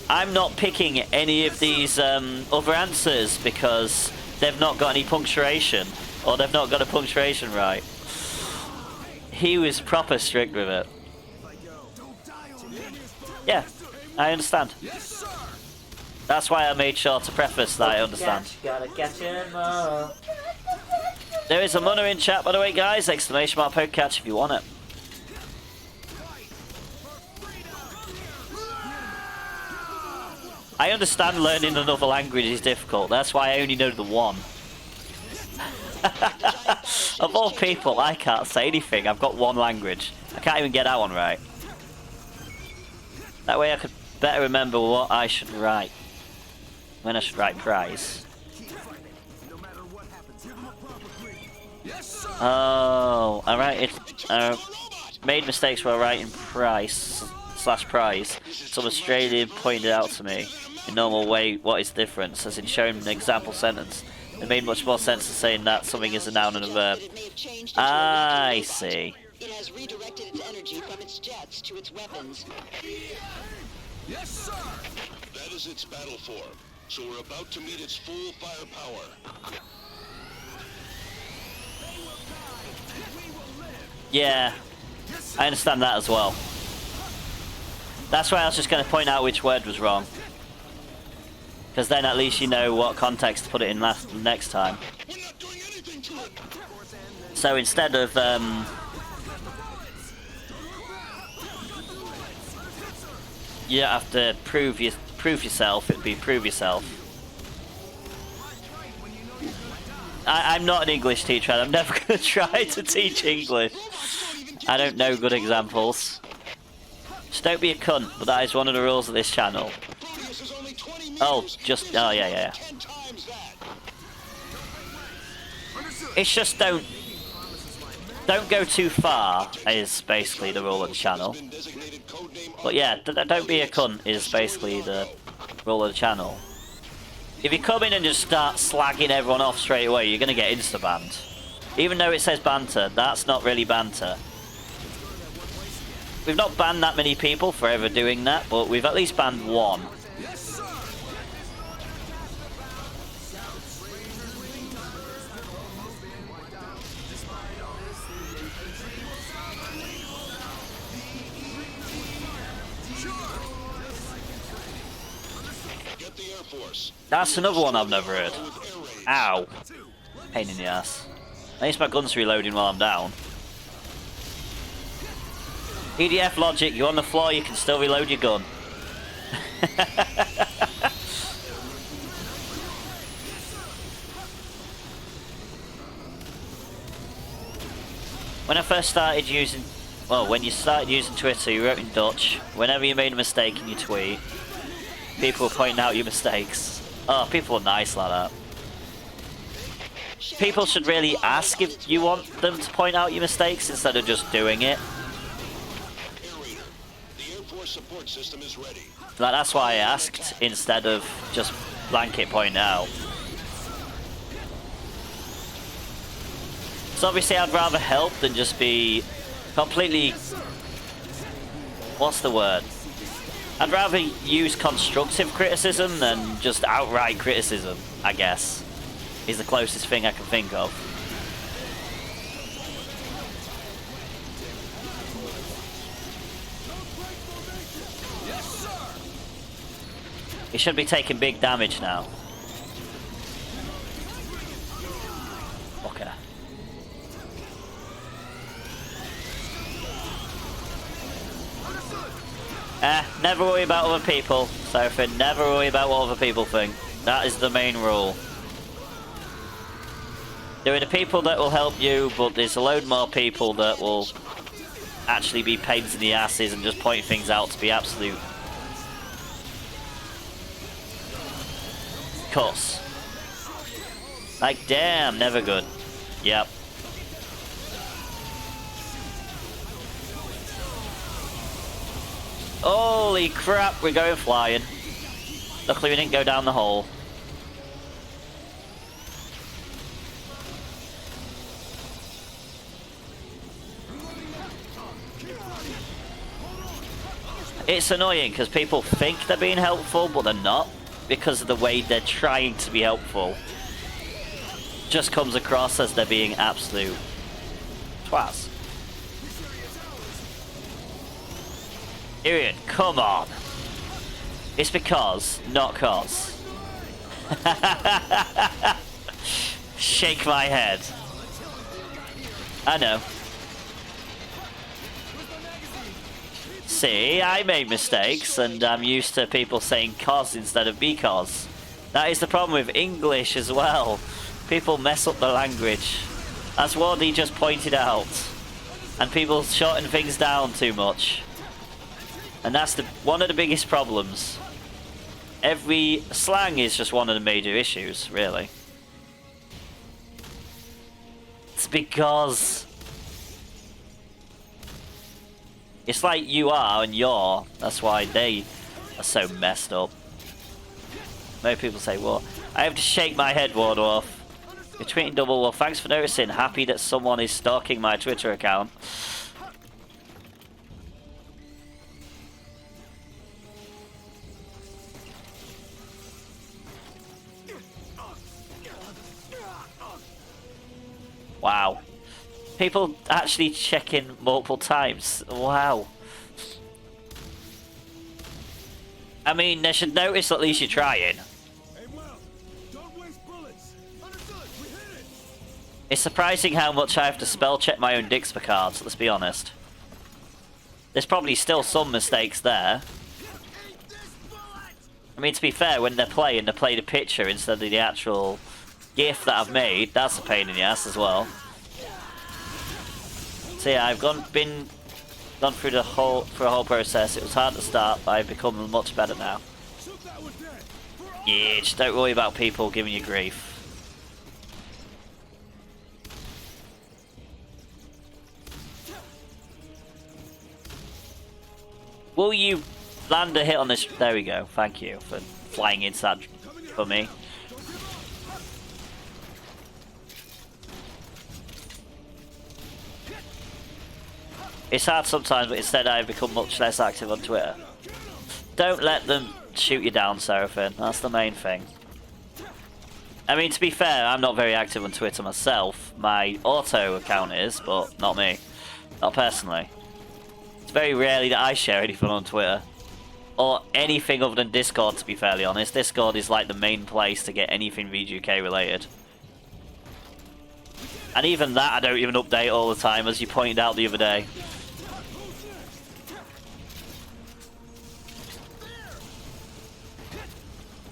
I'm not picking any of these other answers because they've not got any punctuation, or they've not got a punctuation right. He was proper strict with it. Yeah, I understand. That's why I made sure to preface that I understand. Gotta catch him up. There is a munner in chat, by the way, guys. Exclamation mark poke catch if you want it. I understand learning another language is difficult. That's why I only know the one. Of all people, I can't say anything. I've got one language. I can't even get that one right. That way I could better remember what I should write. When I should write prize. Oh, alright. Made mistakes while writing price / prize. Some Australian pointed out to me in normal way what is the difference, as in showing an example sentence. It made much more sense than saying that something is a noun and a verb. I see. It has redirected its energy from its jets to its weapons. Yes, sir. That is its battle form, so we're about to meet its full firepower. Yeah, I understand that as well. That's why I was just going to point out which word was wrong. Because then at least you know what context to put it in next time. We're not doing anything to it. So instead of you don't have to prove yourself, it'd be prove yourself. I'm not an English teacher, and I'm never going to try to teach English. I don't know good examples. Just don't be a cunt, but that is one of the rules of this channel. Oh, just... oh, yeah. It's just don't go too far, is basically the rule of the channel. But yeah, don't be a cunt is basically the rule of the channel. If you come in and just start slagging everyone off straight away, you're going to get insta-banned. Even though it says banter, that's not really banter. We've not banned that many people for ever doing that, but we've at least banned one. That's another one I've never heard. Ow. Pain in the ass. At least my gun's reloading while I'm down. EDF logic, you're on the floor, you can still reload your gun. When I first started using... well, when you started using Twitter, you wrote in Dutch. Whenever you made a mistake in your tweet, people were pointing out your mistakes. Oh, people are nice like that. People should really ask if you want them to point out your mistakes instead of just doing it. Like, that's why I asked instead of just blanket pointing out. So obviously I'd rather help than just be completely... what's the word? I'd rather use constructive criticism than just outright criticism, I guess. Is the closest thing I can think of. He should be taking big damage now. Okay. Never worry about other people, Sophie. Never worry about what other people think. That is the main rule. There are the people that will help you, but there's a load more people that will actually be pains in the asses and just point things out to be absolute cuss. Like, damn, never good. Yep. Holy crap, we're going flying. Luckily we didn't go down the hole. It's annoying because people think they're being helpful, but they're not, because of the way they're trying to be helpful. Just comes across as they're being absolute twats. Yreon, come on. It's because, not cause. Shake my head. I know. See, I made mistakes, and I'm used to people saying cause instead of because. That is the problem with English as well. People mess up the language. That's what he just pointed out. And people shorten things down too much. And that's one of the biggest problems. Every slang is just one of the major issues, really. It's because it's like you are and you're. That's why they are so messed up. Many people say, well, I have to shake my head, Wardorf. You're tweeting double. Well, thanks for noticing. Happy that someone is stalking my Twitter account. Wow. People actually check in multiple times. Wow. I mean, they should notice at least you're trying. It's surprising how much I have to spell check my own Dixper cards, let's be honest. There's probably still some mistakes there. I mean, to be fair, when they play the picture instead of the actual GIF that I've made, that's a pain in the ass as well. So yeah, I've gone through the whole process. It was hard to start, but I've become much better now. Yeah, just don't worry about people giving you grief. Will you land a hit on this? There we go. Thank you for flying into that for me. It's hard sometimes, but instead I've become much less active on Twitter. Don't let them shoot you down, Seraphim. That's the main thing. I mean, to be fair, I'm not very active on Twitter myself. My auto account is, but not me. Not personally. It's very rarely that I share anything on Twitter. Or anything other than Discord, to be fairly honest. Discord is like the main place to get anything VGUK related. And even that I don't even update all the time, as you pointed out the other day.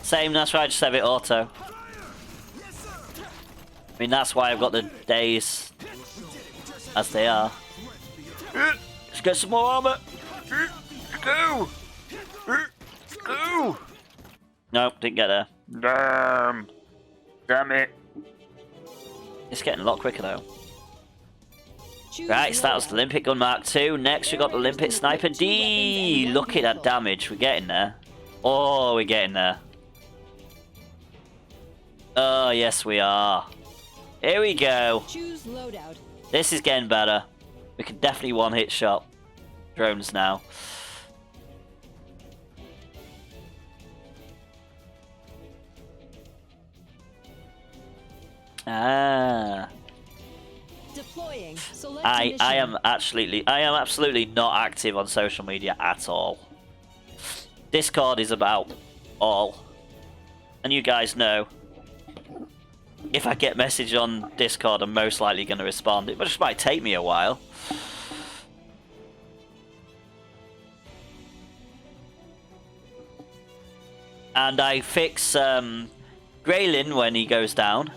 Same, that's why I just have it auto. I mean, that's why I've got the days as they are. Let's get some more armor. Go! Go! Nope, didn't get there. Damn it. It's getting a lot quicker though. Right, so that was the Limpet Gun Mark II. Next we got the Limpet Sniper D. Look at that damage. We're getting there. Oh, we're getting there. Oh, yes we are. Here we go. Choose loadout. This is getting better. We can definitely one-hit shot drones now. Ah. Deploying. Select I am mission. absolutely not active on social media at all. Discord is about all. And you guys know, if I get message on Discord, I'm most likely going to respond. It just might take me a while. And I fix Graylin when he goes down.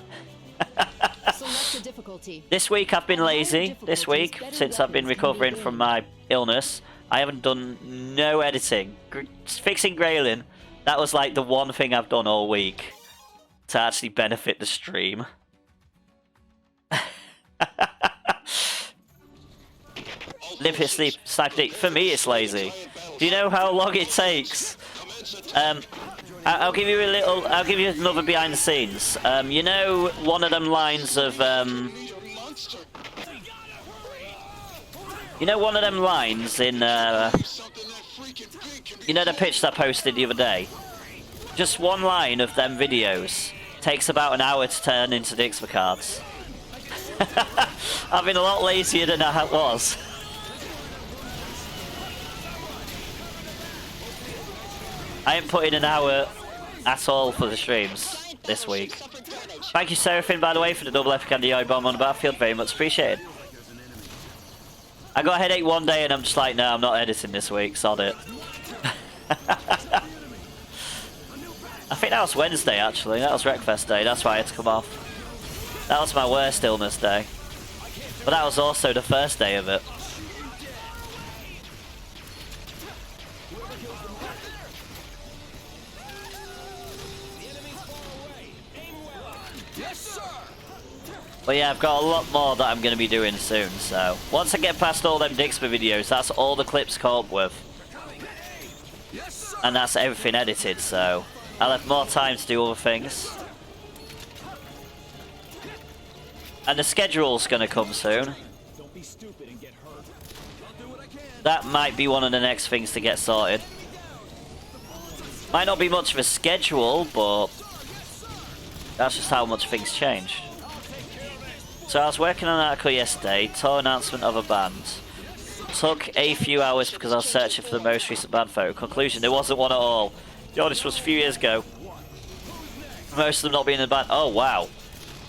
Select a difficulty. This week I've been lazy. This week, since I've been recovering from my illness, I haven't done no editing. Fixing Graylin, that was like the one thing I've done all week to actually benefit the stream. Limpet Sniper D. For me, it's lazy. Do you know how long it takes? I'll give you another behind the scenes. You know, one of them lines of you know, one of them lines in You know the pitch that I posted the other day? Just one line of them videos takes about an hour to turn into Dixper cards. I've been a lot lazier than I was. I ain't put in an hour at all for the streams this week. Thank you, Seraphim, by the way, for the double epic and the bomb on the battlefield. Very much appreciated. I got a headache one day and I'm just like, no, I'm not editing this week. Sod it. I think that was Wednesday, actually. That was Wreckfest Day. That's why I had to come off. That was my worst illness day. But that was also the first day of it. But yeah, I've got a lot more that I'm going to be doing soon, so... Once I get past all them Dixper videos, that's all the clips caught up with. And that's everything edited, so... I'll have more time to do other things. And the schedule's going to come soon. That might be one of the next things to get sorted. Might not be much of a schedule, but... That's just how much things change. So I was working on an article yesterday, tour announcement of a band. Took a few hours because I was searching for the most recent band photo. Conclusion, there wasn't one at all. Yo, this was a few years ago. Most of them not being in the band. Oh, wow.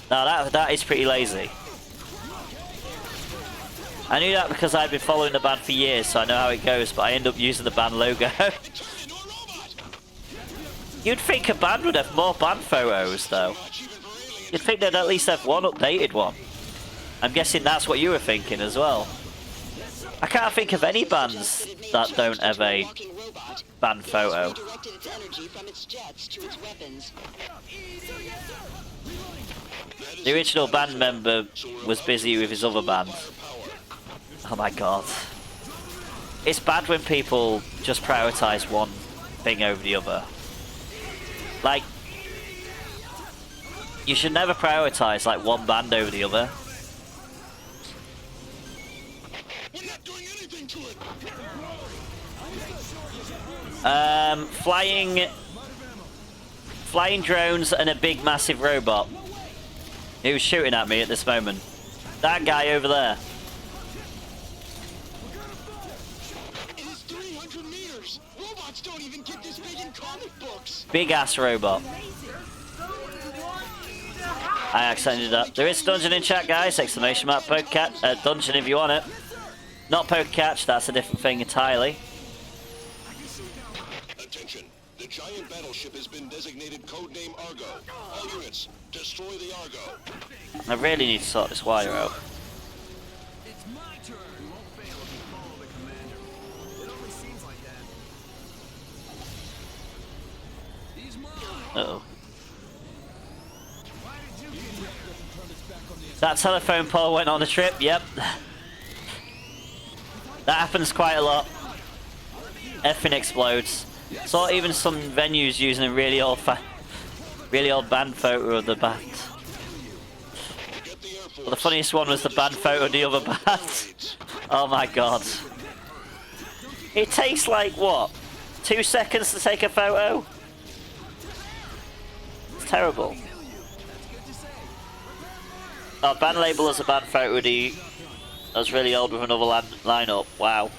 Now that is pretty lazy. I knew that because I'd been following the band for years, so I know how it goes, but I end up using the band logo. You'd think a band would have more band photos, though. You'd think they'd at least have one updated one. I'm guessing that's what you were thinking as well. I can't think of any bands that don't have a band photo. The original band member was busy with his other band. Oh my god. It's bad when people just prioritise one thing over the other. Like, you should never prioritise like one band over the other. Flying drones and a big massive robot. Who's shooting at me at this moment? That guy over there. It is 300 meters. Robots don't even get this big in comic books. Big ass robot. I accented that. There is dungeon in chat, guys. Exclamation mark pokecat. Dungeon if you want it. Not pokecatch, that's a different thing entirely. Attention. The giant battleship has been designated codename Argo. All units, destroy the Argo. I really need to sort this wire out. It's my turn. You won't fail if you follow the commander. It always seems like that. He's mine. Uh-oh. That telephone pole went on a trip, yep. That happens quite a lot. Everything explodes. Saw even some venues using a really old band photo of the band. But the funniest one was the band photo of the other band. Oh my god. It takes like, what? 2 seconds to take a photo? It's terrible. Oh, band label as a band photo that was really old with another lineup. Wow.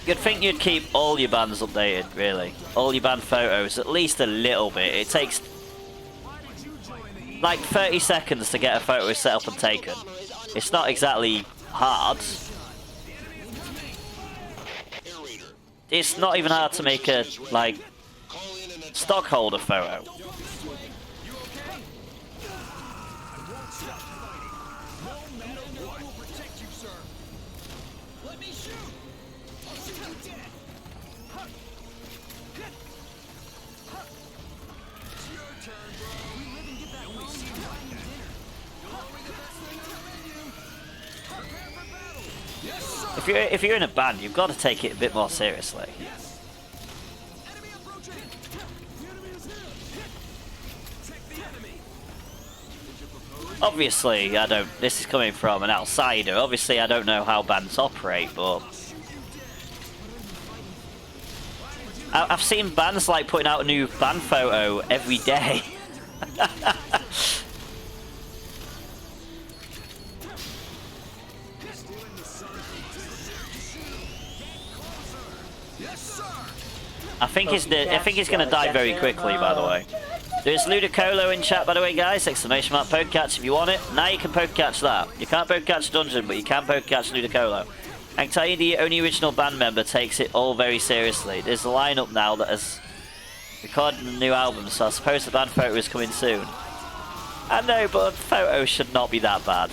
You'd think you'd keep all your bands updated, really. All your band photos, at least a little bit. It takes like 30 seconds to get a photo set up and taken. It's not exactly hard. It's not even hard to make a, like, stockholder photo. If you're in a band, you've got to take it a bit more seriously. Obviously, I don't. This is coming from an outsider. Obviously, I don't know how bans operate, but I've seen bands like putting out a new band photo every day. I think he's going to die very quickly, by the way. There's Ludicolo in chat, by the way, guys. Exclamation mark poke catch if you want it. Now you can poke catch that. You can't poke catch Dungeon, but you can poke catch Ludicolo. I can tell you the only original band member takes it all very seriously. There's a lineup now that has recorded a new album, so I suppose the band photo is coming soon. I know, but a photo should not be that bad.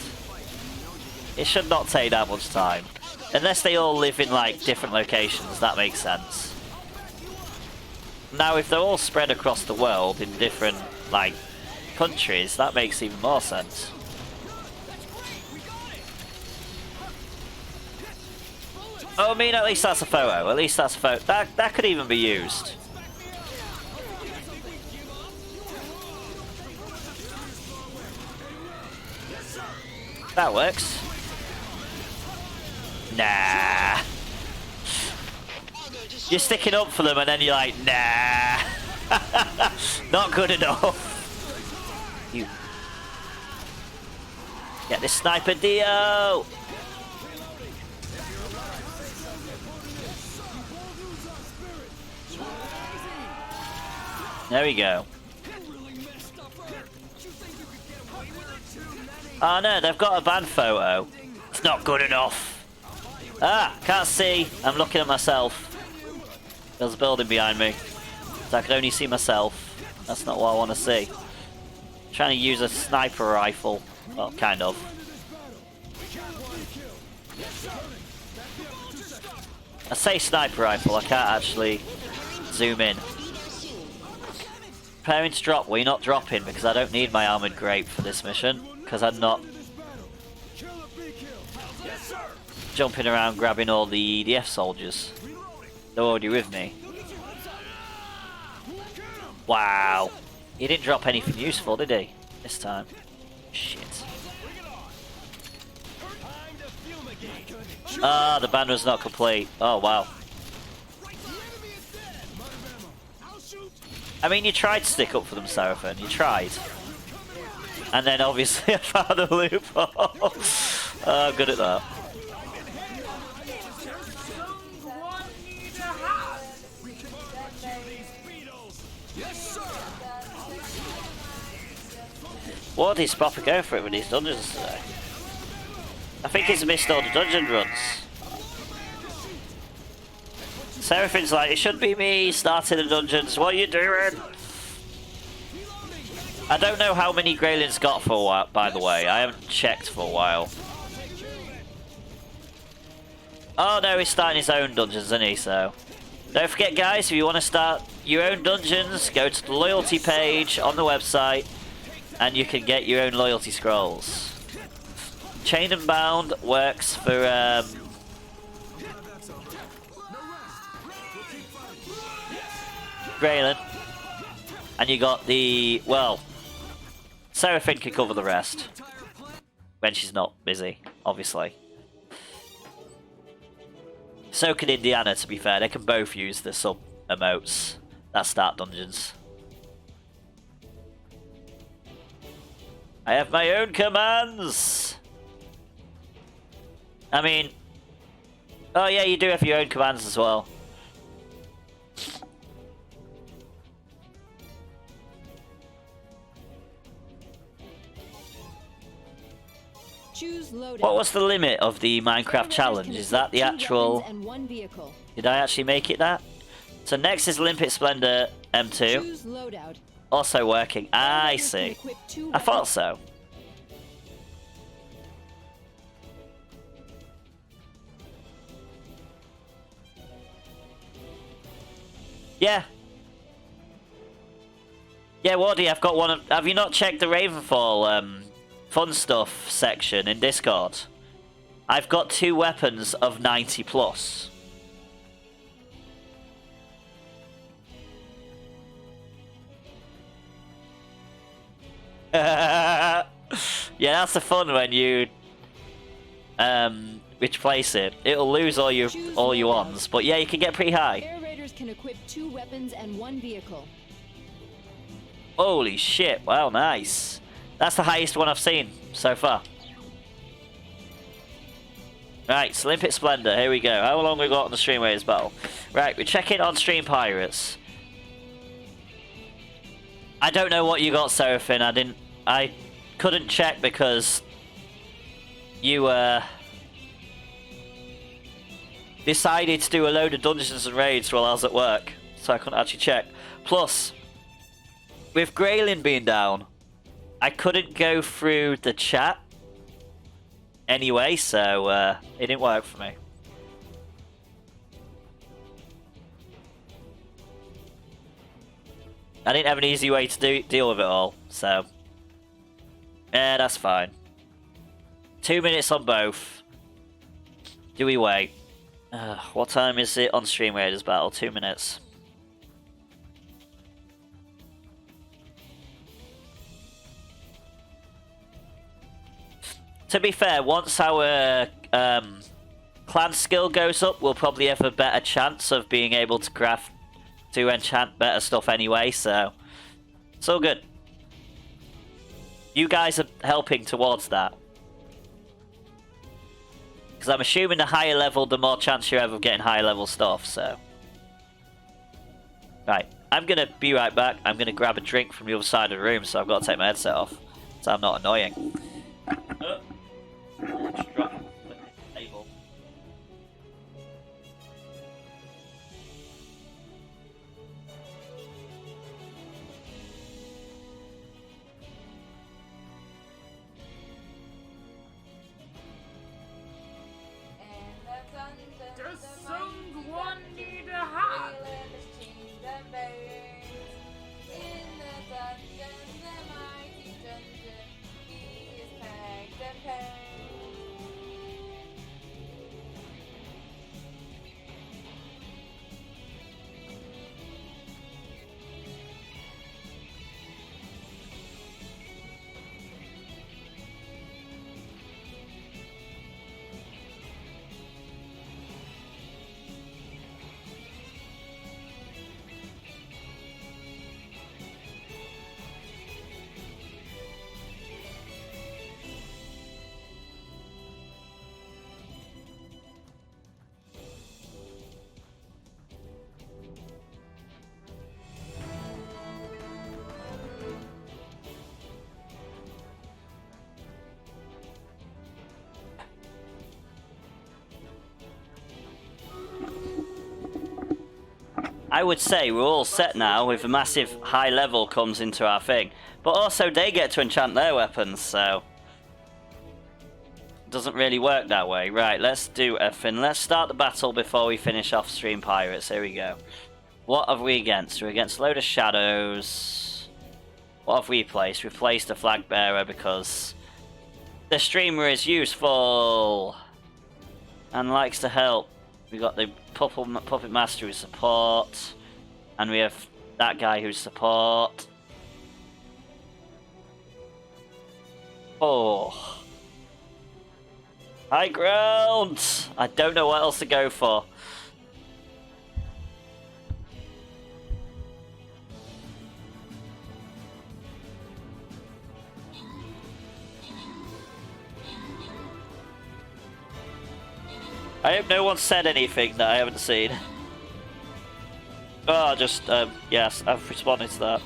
It should not take that much time. Unless they all live in, like, different locations, that makes sense. Now, if they're all spread across the world in different, like, countries, that makes even more sense. Oh, I mean, at least that's a photo. At least that's a photo. That could even be used. That works. Nah. You're sticking up for them and then you're like, nah. Not good enough. You. Get this sniper Dio. There we go. Oh no, they've got a band photo. It's not good enough. Ah, can't see. I'm looking at myself. There's a building behind me. So I can only see myself. That's not what I want to see. I'm trying to use a sniper rifle. Well, kind of. I say sniper rifle, I can't actually zoom in. Preparing to drop. Well, you're not dropping because I don't need my armored grape for this mission. Because I'm not jumping around grabbing all the EDF soldiers. They're already with me. Wow. He didn't drop anything useful, did he? This time. Shit. Ah, the banner was not complete. Oh, wow. I mean, you tried to stick up for them, Seraphim. You tried. And then, obviously, I found a loophole. Oh, I'm good at that. Wardy's proper going for it with these dungeons today. I think he's missed all the dungeon runs. Seraphim's like, it should be me starting the dungeons. What are you doing? I don't know how many Greylin's got for a while, by the way. I haven't checked for a while. Oh no, he's starting his own dungeons, isn't he? So don't forget, guys, if you want to start your own dungeons, go to the loyalty page on the website and you can get your own loyalty scrolls. Chained and Bound works for Greylin. And you got the, well, Seraphim can cover the rest. When she's not busy, obviously. So can Indiana, to be fair. They can both use the sub emotes that start dungeons. I have my own commands! I mean... Oh yeah, you do have your own commands as well. Choose loadout. What was the limit of the Minecraft challenge? Is that the actual... Did I actually make it that? So next is Limpet Splendor M2. Choose loadout. Also working. I see. I thought so. Yeah. Yeah, Wardy, I've got one of... Have you not checked the Ravenfall fun stuff section in Discord? I've got 2 weapons of 90 plus. Yeah, that's the fun when you replace it. It'll lose all your ones, but yeah, you can get pretty high. Air raiders can equip 2 weapons and 1 vehicle. Holy shit! Wow, nice. That's the highest one I've seen so far. Right, so Limpet Splendor, here we go. How long we got on the Stream Raiders battle? Right, we're checking on Stream Pirates. I don't know what you got, Seraphim. I couldn't check because you decided to do a load of dungeons and raids while I was at work, so I couldn't actually check. Plus, with Graylin being down, I couldn't go through the chat anyway, so it didn't work for me. I didn't have an easy way to deal with it all, so yeah, that's fine. 2 minutes on both. Do we wait? What time is it on Stream Raiders battle? 2 minutes. To be fair, once our clan skill goes up, we'll probably have a better chance of being able to enchant better stuff anyway, so it's all good. You guys are helping towards that. Because I'm assuming the higher level, the more chance you have of getting higher level stuff, so. Right, I'm going to be right back. I'm going to grab a drink from the other side of the room, so I've got to take my headset off, so I'm not annoying. Just drop the table. Does someone need a hat? I would say we're all set now with a massive high level comes into our thing. But also they get to enchant their weapons, so it doesn't really work that way. Right, let's do everything. Let's start the battle before we finish off Stream Pirates. Here we go. What have we against? We're against a load of shadows. What have we placed? We placed a flag bearer because the streamer is useful and likes to help. We got the Puppet Master who's support, and we have that guy who's support. Oh. High ground! I don't know what else to go for. I hope no one said anything that I haven't seen. Oh, just, yes, I've responded to that.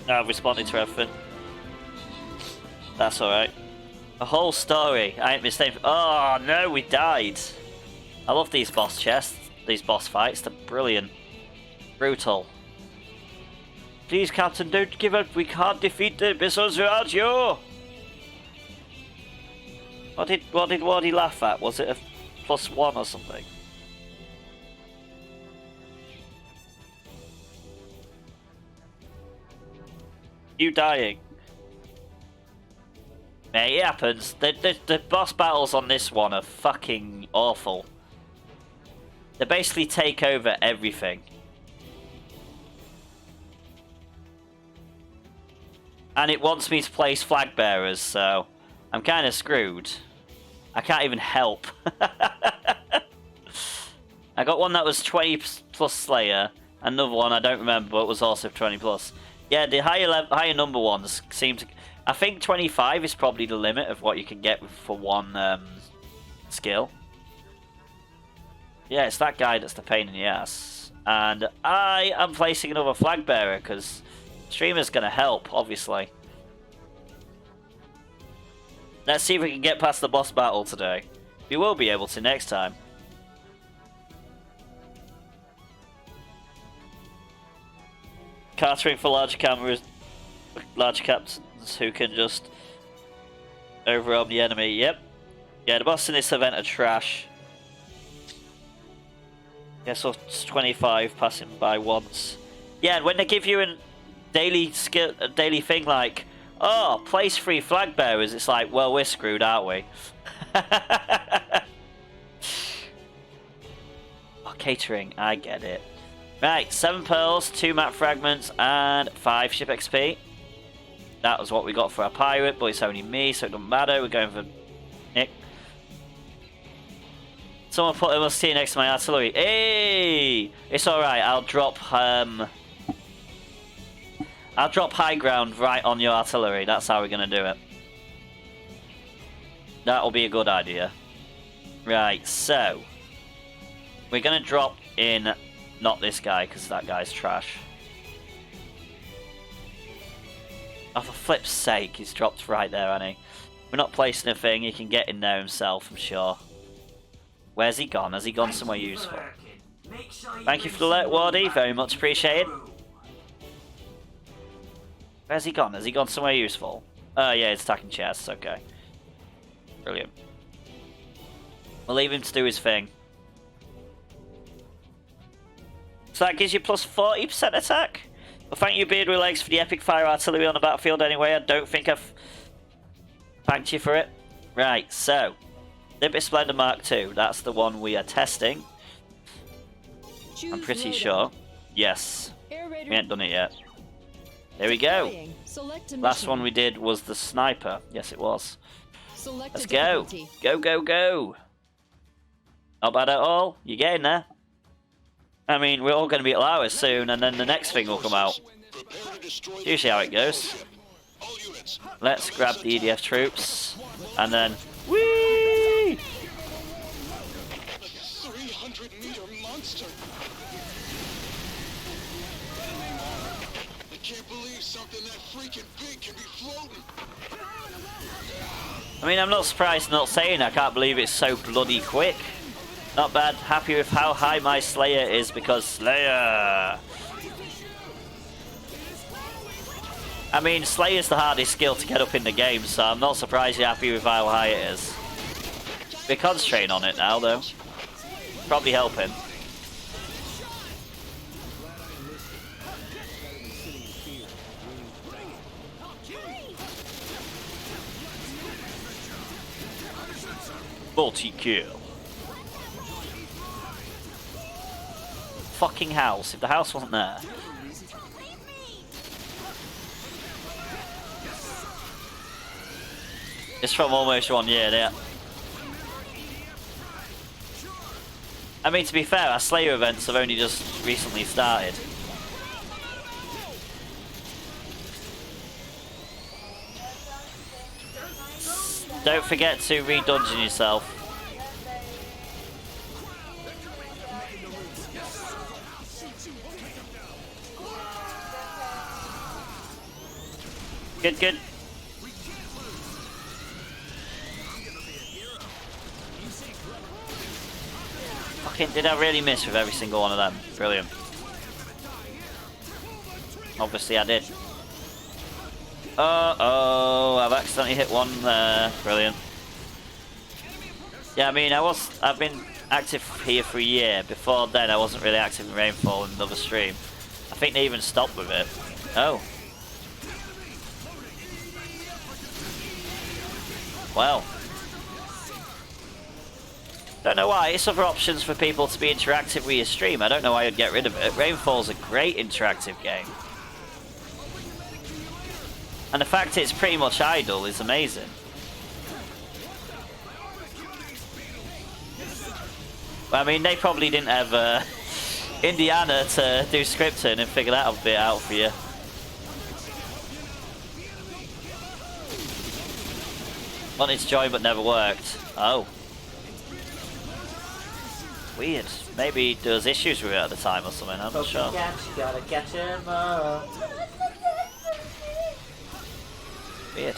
No, I've responded to everything. That's alright. A whole story. I ain't missed anything. Oh, no, we died. I love these boss chests, these boss fights. They're brilliant. Brutal. Please, Captain, don't give up. We can't defeat the missiles without you. What did he laugh at? Was it a +1 or something? You dying? Yeah, it happens. The boss battles on this one are fucking awful. They basically take over everything. And it wants me to place flag bearers, so I'm kind of screwed. I can't even help. I got one that was 20 plus Slayer. Another one I don't remember, but was also 20 plus. Yeah, the higher number ones seem to... I think 25 is probably the limit of what you can get for one skill. Yeah, it's that guy that's the pain in the ass. And I am placing another flag bearer because streamer's going to help, obviously. Let's see if we can get past the boss battle today. We will be able to next time. Catering for larger cameras, larger captains who can just overwhelm the enemy. Yep. Yeah, the boss in this event are trash. Yeah, so it's 25 passing by once. Yeah, and when they give you a daily skill, a daily thing like, oh, place 3 flag bearers, it's like, well, we're screwed, aren't we? Oh, catering, I get it. Right, 7 pearls, 2 map fragments, and 5 ship XP. That was what we got for our pirate, but it's only me, so it doesn't matter. We're going for Nick. Someone put a musketeer next to my artillery. Hey! It's alright, I'll drop high ground right on your artillery. That's how we're going to do it. That'll be a good idea. Right, so we're going to drop in... Not this guy, because that guy's trash. Oh, for flip's sake, he's dropped right there, hasn't he? We're not placing a thing, he can get in there himself, I'm sure. Where's he gone? Has he gone somewhere useful? Thank you for the alert, Wardy, very much appreciated. Where's he gone? Has he gone somewhere useful? Oh yeah, he's attacking chests, okay. Brilliant. We'll leave him to do his thing. So that gives you plus 40% attack. Well, thank you, Beard with Legs, for the epic fire artillery on the battlefield anyway. I don't think I've thanked you for it. Right, so Limpet Splendor Mark II. That's the one we are testing. I'm pretty sure. Yes. We ain't done it yet. There we go. Last one we did was the sniper. Yes, it was. Let's go. Go, go, go. Not bad at all. You're getting there. I mean, we're all going to be at Lowers soon, and then the next thing will come out. Usually how it goes. Let's grab the EDF troops, and then... Whee! 300-meter monster. I can't believe something that freaking big can be floating. I mean, I'm not surprised not saying I can't believe it's so bloody quick. Not bad. Happy with how high my Slayer is because Slayer. I mean, Slayer's the hardest skill to get up in the game, so I'm not surprised you're happy with how high it is. We're concentrating on it now, though. Probably helping. Multi-kill. Fucking house. If the house wasn't there. It's from almost 1 year, yeah. I mean, to be fair, our Slayer events have only just recently started. Don't forget to re-dungeon yourself. Good, good. Fucking, did I really miss with every single one of them? Brilliant. Obviously I did. Oh, I've accidentally hit one there. Brilliant. Yeah, I mean, I've been active here for a year. Before then, I wasn't really active in Rainfall in another stream. I think they even stopped with it. Oh. Well. Don't know why. It's other options for people to be interactive with your stream. I don't know why you'd get rid of it. Rainfall's a great interactive game. And the fact it's pretty much idle is amazing. I mean, they probably didn't have Indiana to do scripting and figure that bit out for you. Wanted to join but never worked. Oh. Weird. Maybe there was issues with it at the time or something, I'm not sure. Gotta catch him up. Weird.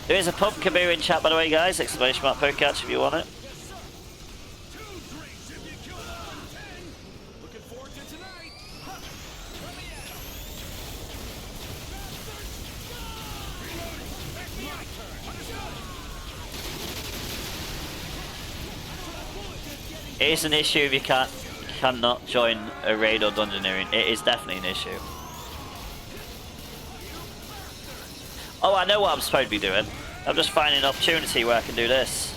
There is a pub Kaboo in chat, by the way, guys. Exclamation mark Pokecatch if you want it. It is an issue if you cannot join a raid or dungeoneering. It is definitely an issue. Oh, I know what I'm supposed to be doing. I'm just finding an opportunity where I can do this.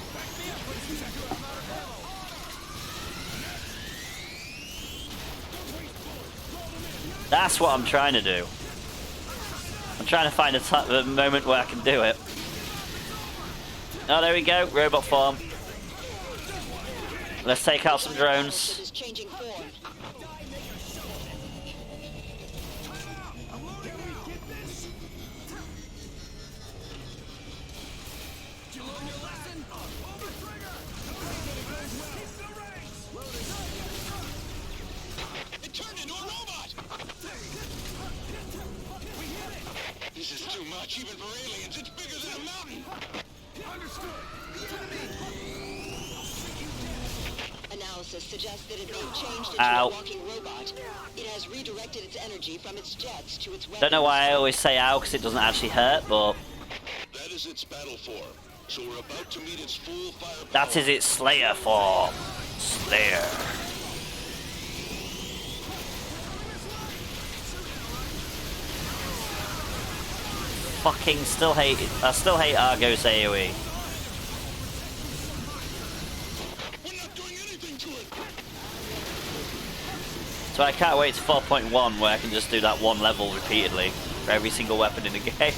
That's what I'm trying to do. I'm trying to find a moment where I can do it. Oh, there we go. Robot form. Let's take out some drones. This is too much, even for aliens. It's bigger than a mountain. Understood. Analysis suggests that it may have changed into Ow. a walking robot. It has redirected its energy from its jets to its weapons. Don't know why I always say ow, because it doesn't actually hurt, but... That is its battle form. So we're about to meet its full firepower. That is its Slayer form. Slayer. Fucking still hate it. I still hate Argo's AoE. We're not doing anything to it. So I can't wait to 4.1 where I can just do that one level repeatedly for every single weapon in the game.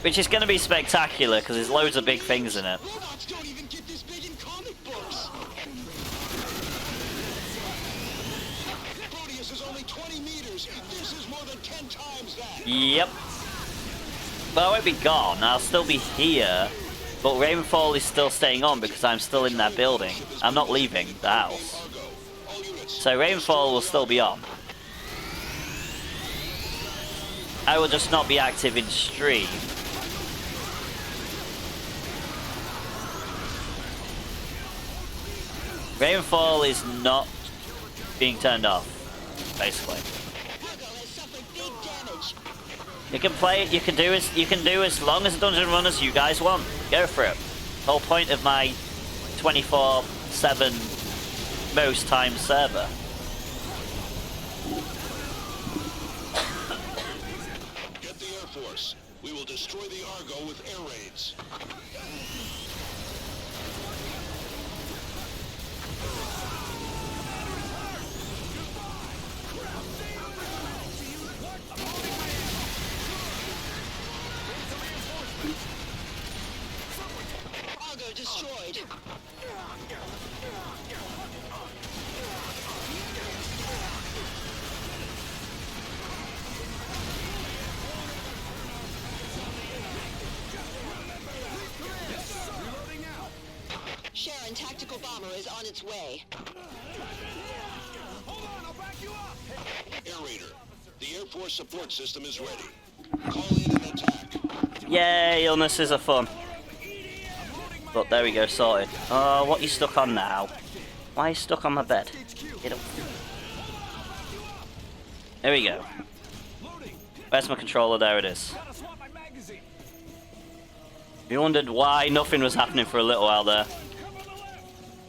Which is going to be spectacular because there's loads of big things in it. Robots don't even get this big in comic books. Proteus is only 20 meters. This is more than 10 times that. Yep. But I won't be gone. I'll still be here. But Rainfall is still staying on because I'm still in that building. I'm not leaving the house. So Rainfall will still be on. I will just not be active in stream. Rainfall is not being turned off, basically. You can play it. You can do as long as a dungeon run as you guys want. Go for it. The whole point of my 24/7 most times server. Get the Air Force. We will destroy the Argo with air raids. Argo destroyed. Sharon tactical bomber is on its way. Hold on, I'll back you up. Air Raider. The Air Force support system is ready. Call in an attack. Yay, illnesses are fun. But there we go, sorted. Oh, what are you stuck on now? Why are you stuck on my bed? Get up. There we go. Where's my controller? There it is. You wondered why nothing was happening for a little while there.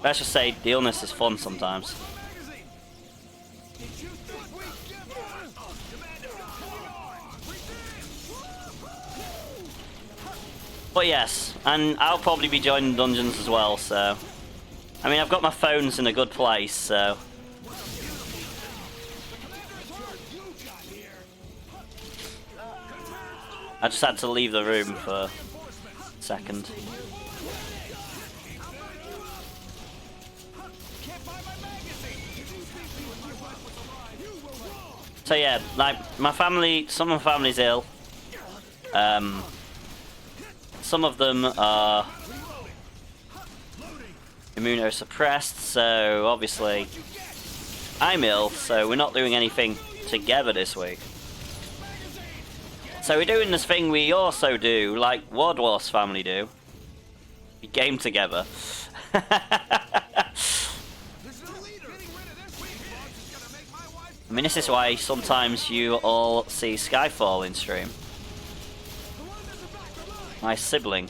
Let's just say the illness is fun sometimes. But yes, and I'll probably be joining dungeons as well, so I mean, I've got my phones in a good place, so... I just had to leave the room for a second. So yeah, like, my family, some of my family's ill. Some of them are immunosuppressed, so obviously I'm ill, so we're not doing anything together this week. So we're doing this thing we also do, like Wardwarf's family do. We game together. I mean, this is why sometimes you all see Skyfall in stream. My sibling.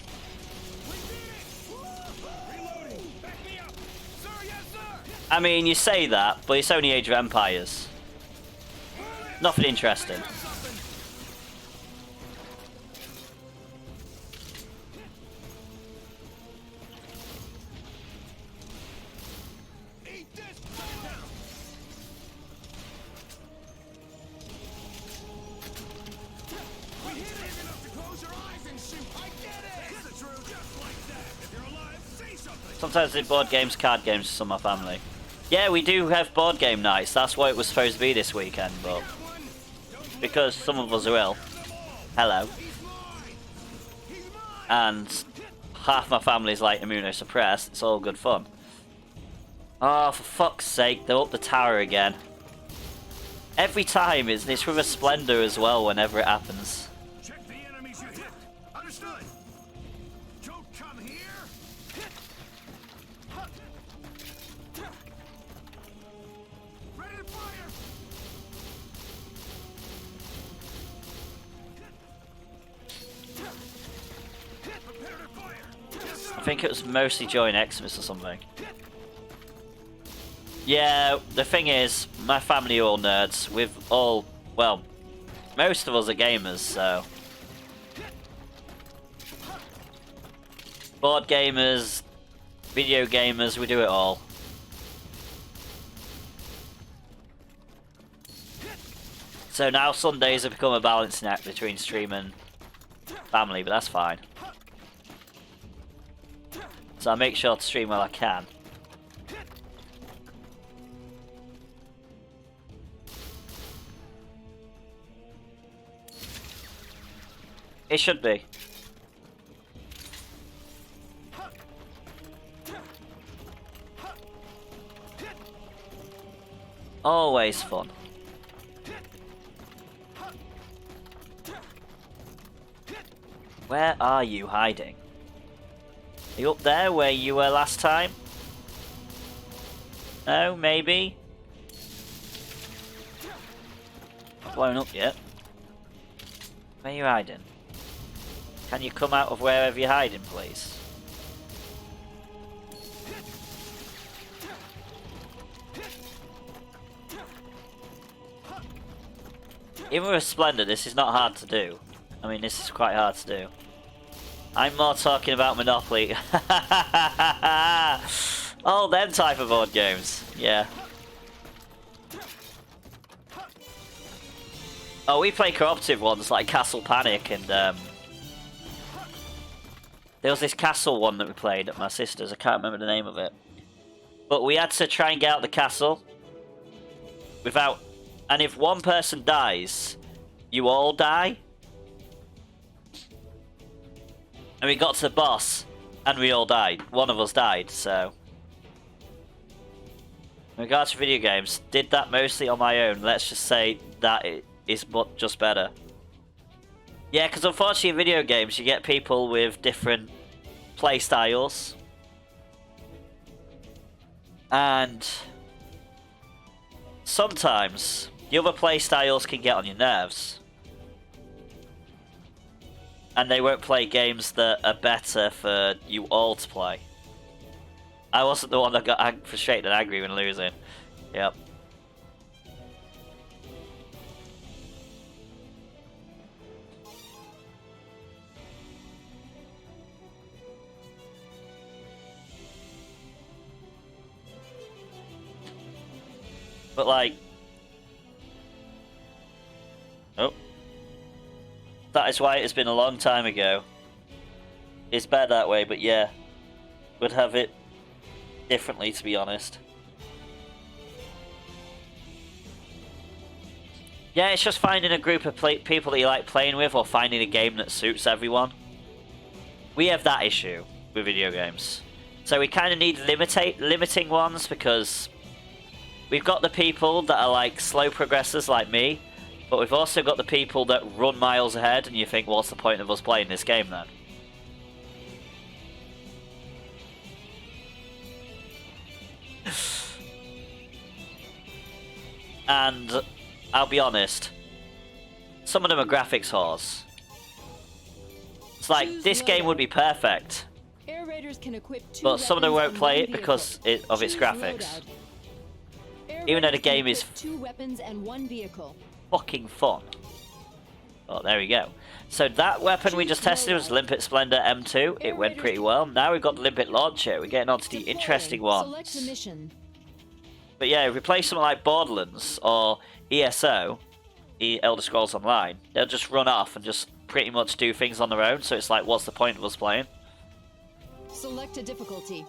I mean, you say that, but it's only Age of Empires. Nothing interesting. Sometimes in board games, card games for some of my family. Yeah, we do have board game nights. That's what it was supposed to be this weekend, but because some of us are ill, hello, and half my family's like immunosuppressed, it's all good fun. Oh, for fuck's sake, they're up the tower again. Every time, it's with a Splendor as well whenever it happens. Check the enemies you hit. Understood. Don't come here. Ready to fire. Prepare to fire. I think it was mostly during Xmas or something. Yeah, the thing is, my family are all nerds. We've all, well, most of us are gamers, so... Board gamers, video gamers, we do it all. So now Sundays have become a balancing act between stream and family, but that's fine. So I make sure to stream while I can. It should be. Always fun. Where are you hiding? Are you up there where you were last time? No, maybe? Not blown up yet. Where are you hiding? Can you come out of wherever you're hiding, please? Even with Splendor, this is not hard to do. I mean, this is quite hard to do. I'm more talking about Monopoly. Oh, them type of board games. Yeah. Oh, we play cooperative ones like Castle Panic and there was this castle one that we played at my sister's. I can't remember the name of it. But we had to try and get out the castle without... And if one person dies, you all die. And we got to the boss, and we all died. One of us died, so... In regards to video games, did that mostly on my own. Let's just say that it is just better. Yeah, because unfortunately in video games, you get people with different play styles. And... sometimes, the other play styles can get on your nerves. And they won't play games that are better for you all to play. I wasn't the one that got frustrated and angry when losing. Yep. But like, oh, that is why it has been a long time ago. It's bad that way, but yeah, would have it differently, to be honest. Yeah, it's just finding a group of people that you like playing with, or finding a game that suits everyone. We have that issue with video games. So we kind of need limiting ones, because we've got the people that are like slow progressors like me, but we've also got the people that run miles ahead, and you think, what's the point of us playing this game then? And I'll be honest, some of them are graphics whores. It's like, this game would be perfect, Air Raiders can equip 2 but some of them weapons won't and play 1 it because of its Choose graphics. loadout. Air Even though the Raiders can game is equip 2 weapons and 1 vehicle. fucking fun. Oh, there we go. So that weapon we just tested was Limpet Splendor M2. It went pretty well. Now we've got the Limpet Launcher. We're getting on to the interesting Select a ones. mission. But yeah, if we play something like Borderlands or ESO, Elder Scrolls Online, they'll just run off and just pretty much do things on their own. So it's like, what's the point of us playing? Select a difficulty.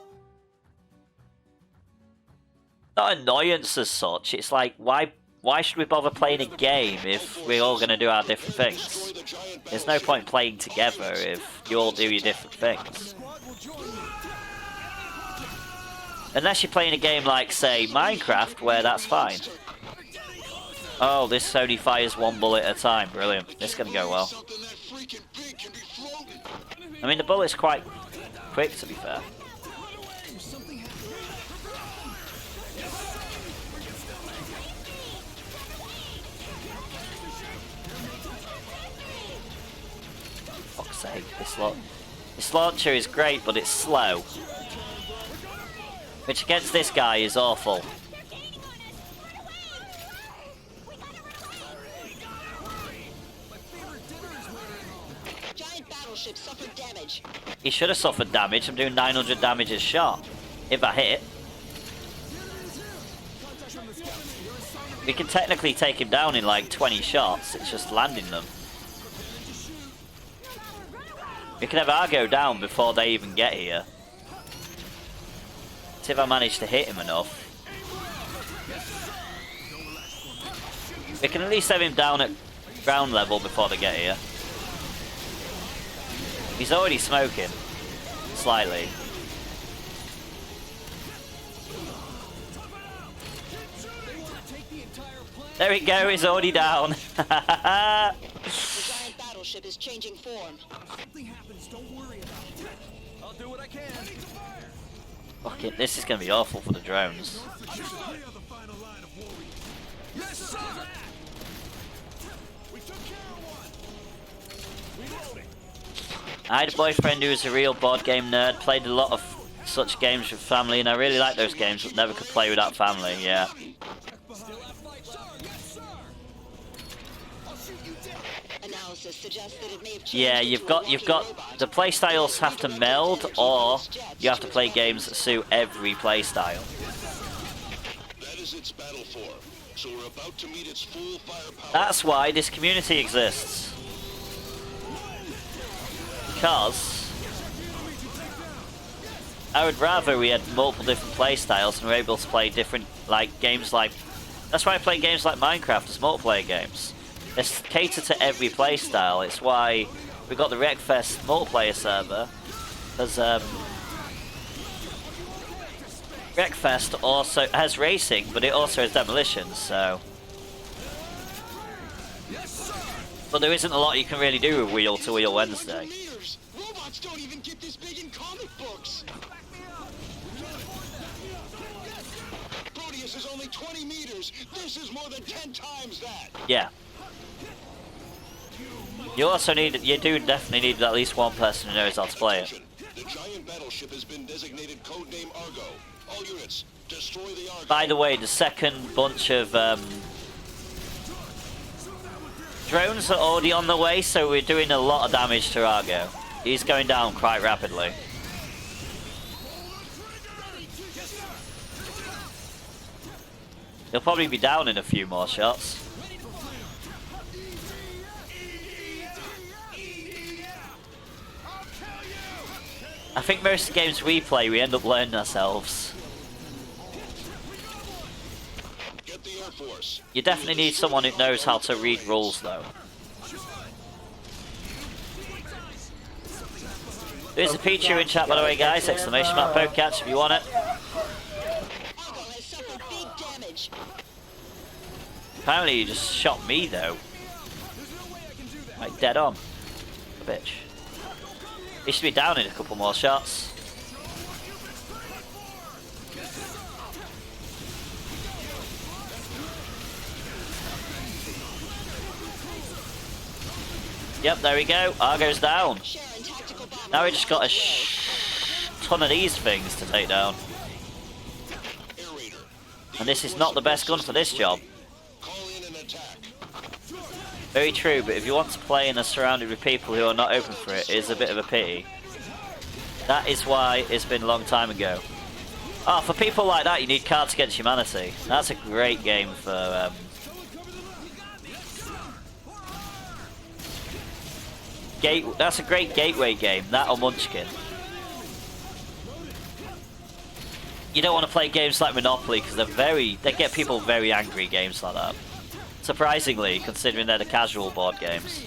Not annoyance as such. It's like, why should we bother playing a game if we're all going to do our different things? There's no point playing together if you all do your different things. Unless you're playing a game like, say, Minecraft, where that's fine. Oh, this only fires 1 bullet at a time. Brilliant. This is going to go well. I mean, the bullet's quite quick, to be fair. Fuck's sake, this launcher is great, but it's slow. Which against this guy is awful. Giant battleship suffered damage. He should have suffered damage. I'm doing 900 damage a shot. If I hit. We can technically take him down in like 20 shots. It's just landing them. We can have our go down before they even get here. See if I manage to hit him enough. We can at least have him down at ground level before they get here. He's already smoking. Slightly. There we go, he's already down. The giant battleship is changing form. Something happens, don't worry about it. I'll do what I can. Fuck it, this is gonna be awful for the drones. We are the final line of warriors. Yes, sir! We took care of one. Reloading. I had a boyfriend who was a real board game nerd, played a lot of such games with family, and I really liked those games, but never could play without family, yeah. Still have fight, sir. Yes, sir. I'll shoot you down. Analysis suggests that it may have changed Yeah, you've got the playstyles have to meld, or you have to play games that suit every playstyle. That is its battle form, so we're about to meet its full firepower. That's why this community exists. Because I would rather we had multiple different playstyles and we're able to play different games like. That's why I play games like Minecraft as multiplayer games. It's catered to every playstyle. It's why we got the Wreckfest multiplayer server, because Wreckfest also has racing, but it also has demolitions. So, but there isn't a lot you can really do with Wheel to Wheel Wednesday. Robots don't even get this big in comic books. Proteus is only 20 meters. This is more than 10 times that. Yeah. You also need, you do definitely need at least one person who knows how to play it. The giant battleship has been designated codename Argo. All units, destroy the Argo. By the way, the second bunch of drones are already on the way, so we're doing a lot of damage to Argo. He's going down quite rapidly. He'll probably be down in a few more shots. I think most of the games we play, we end up learning ourselves. Get the Air Force. You definitely need someone who knows how to read rules, though. There's a feature in chat, by the way, guys. Exclamation mark Pokecatch if you want it. Algo has suffered big damage. Apparently, you just shot me, though. Like, dead on. A bitch. He should be down in a couple more shots. Yep, there we go. Argo's down. Sharon tactical bomber. Now we just got a ton of these things to take down. Air Raider. And this is not the best gun for this job. Call in an attack. Very true, but if you want to play and are surrounded with people who are not open for it, it is a bit of a pity. That is why it's been a long time ago. Oh, for people like that, you need Cards Against Humanity. That's a great game for... That's a great gateway game, that or Munchkin. You don't want to play games like Monopoly because they get people very angry, games like that. Surprisingly, considering they're the casual board games.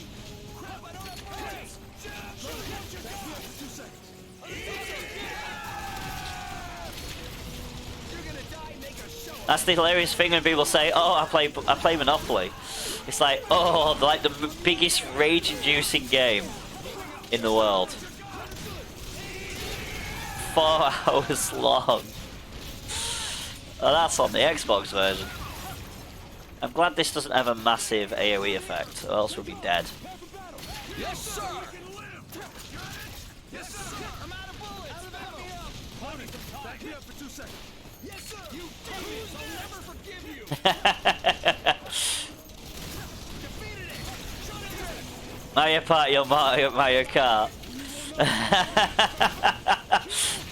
That's the hilarious thing when people say, "Oh, I play Monopoly." It's like, oh, like the biggest rage-inducing game in the world. 4 hours long. Oh, that's on the Xbox version. I'm glad this doesn't have a massive AoE effect, or else we'll be dead. Yes, sir. Yes, sir. I'm out of bullets. Out of ammo. Honey, back me up for 2 seconds. Yes, sir. You dummies, I'll never forgive you. Defeated it. Shut it. Mario Party or Mario Kart.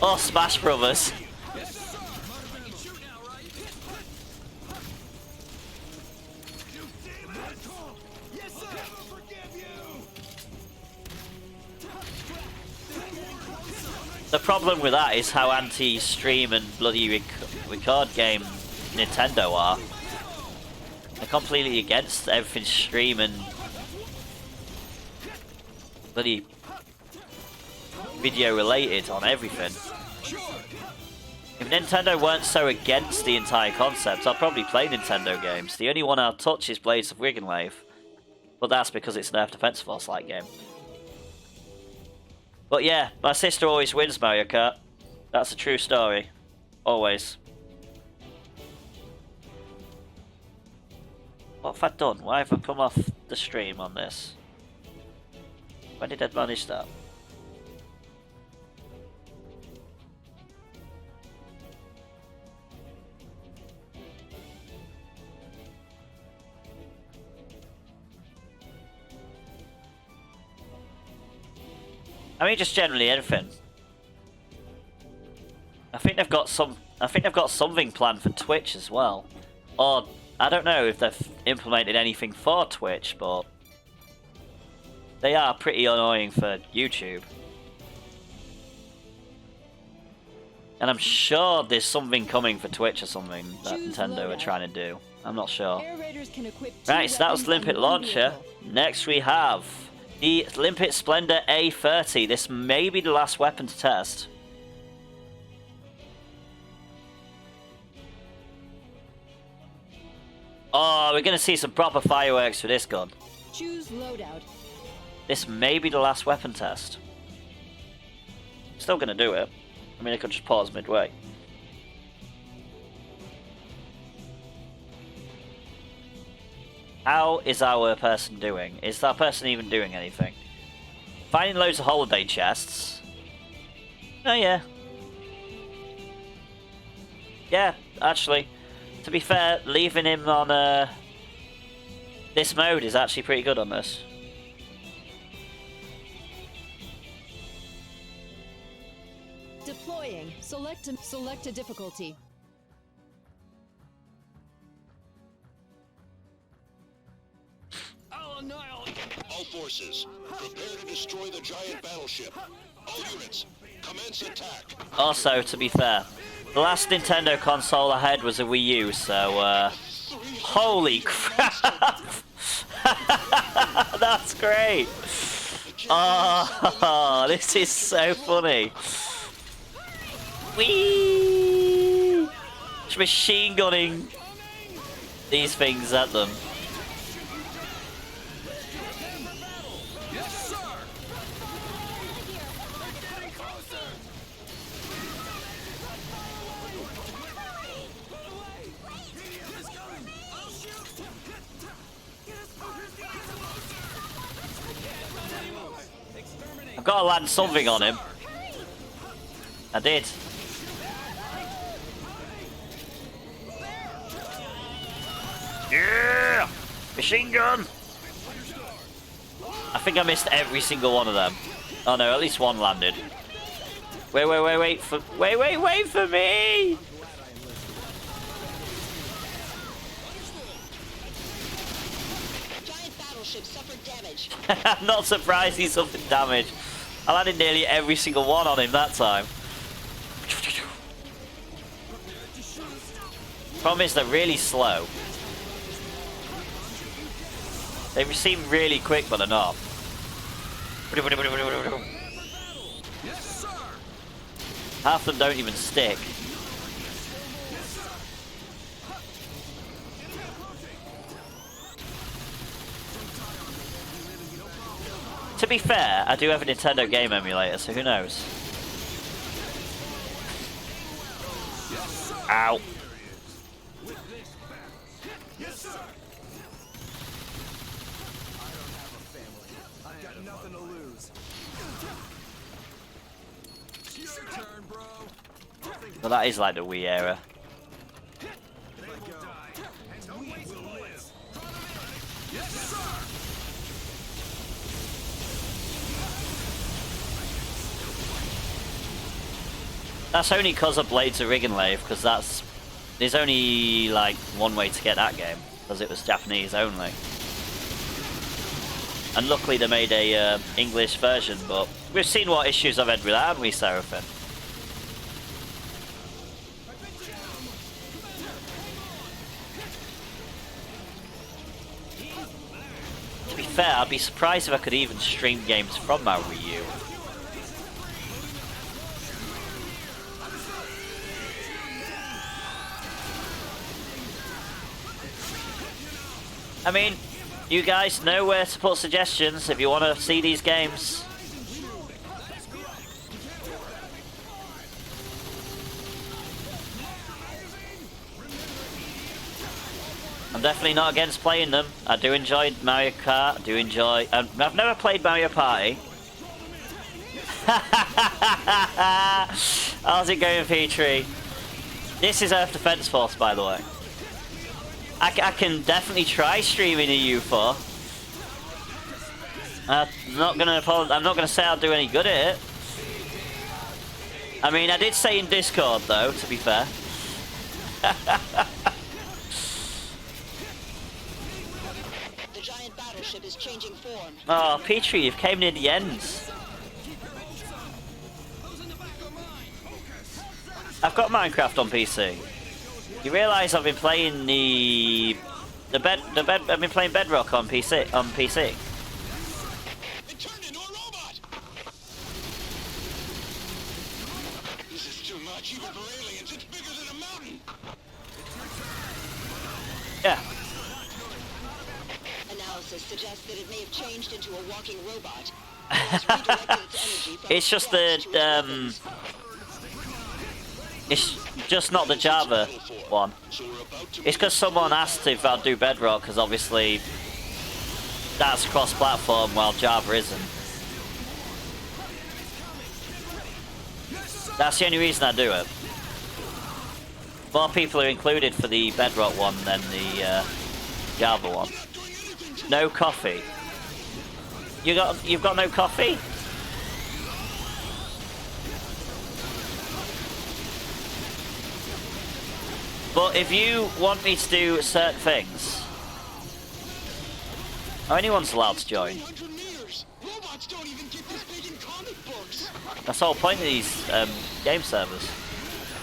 Or Smash Brothers. Yes, sir. You can shoot now, right? You demon. Yes, sir. Never forgive you. The problem with that is how anti-stream and bloody record game Nintendo are. They're completely against everything stream and bloody video related on everything. If Nintendo weren't so against the entire concept, I'd probably play Nintendo games. The only one I'll touch is Blades of Wiggenwave, but that's because it's an Earth Defense Force-like game. But yeah, my sister always wins Mario Kart. That's a true story. Always. What have I done? Why have I come off the stream on this? When did I manage that? I mean, just generally anything. I think they've got something planned for Twitch as well. Or I don't know if they've implemented anything for Twitch, but they are pretty annoying for YouTube. And I'm sure there's something coming for Twitch or something that Nintendo are trying to do. I'm not sure. Air Raiders can equip Right, so that was Limpet Launcher. Next we have the Limpet Splendor A30. This may be the last weapon to test. Oh, we're going to see some proper fireworks for this gun. Choose loadout. This may be the last weapon test. Still going to do it. I mean, I could just pause midway. How is our person doing? Is that person even doing anything? Finding loads of holiday chests. Oh yeah. Yeah, actually. To be fair, leaving him on this mode is actually pretty good on this. Deploying. Select a difficulty. forces, prepare to destroy the giant battleship. All units, commence attack. Also, to be fair, the last Nintendo console I had was a Wii U, so, holy crap! That's great! Oh, this is so funny. Whee! Just machine gunning these things at them. Yes, sir. I've got to land something on him. I did. Yeah! Machine gun! I think I missed every single one of them. Oh no, at least one landed. Wait for me! Giant battleship suffered damage. I'm not surprised he suffered damage. I landed nearly every single one on him that time. Problem is they're really slow. They seem really quick, but they're not. Yes, sir. Half of them don't even stick. To be fair, I do have a Nintendo game emulator, so who knows? Ow. Yes, sir. I don't have a family. I've got nothing to lose. It's your turn, bro. Well, that is like the Wii era. They will die, and we will live. Yes, sir. That's only because of Blades of Lathe, because there's only like one way to get that game, because it was Japanese only. And luckily they made a English version, but we've seen what issues I've had with that, haven't we, Seraphin? To be fair, I'd be surprised if I could even stream games from my Wii U. I mean, you guys know where to put suggestions if you want to see these games. I'm definitely not against playing them. I do enjoy Mario Kart. I do enjoy... I've never played Mario Party. How's it going, Petrie? This is Earth Defense Force, by the way. I can definitely try streaming a U4. I'm not gonna say I'll do any good at it. I mean, I did say in Discord though, to be fair. The giant battleship is changing form. Oh, Petrie, you've came near the end. I've got Minecraft on PC. You realise I've been playing I've been playing Bedrock on PC. It turned into a robot. This is too much, even for aliens. It's bigger than a mountain. Yeah. Analysis suggests that it may have changed into a walking robot. It has redirected its energy from It's just its the jets to its weapons. it's just not the Java one. So we're about to It's because someone asked if I'd do Bedrock, because obviously that's cross-platform while Java isn't. That's the only reason I do it. More people are included for the Bedrock one than the Java one. No coffee. You've got no coffee? But if you want me to do certain things, or anyone's allowed to join. 100 meters. That's the whole point of these game servers.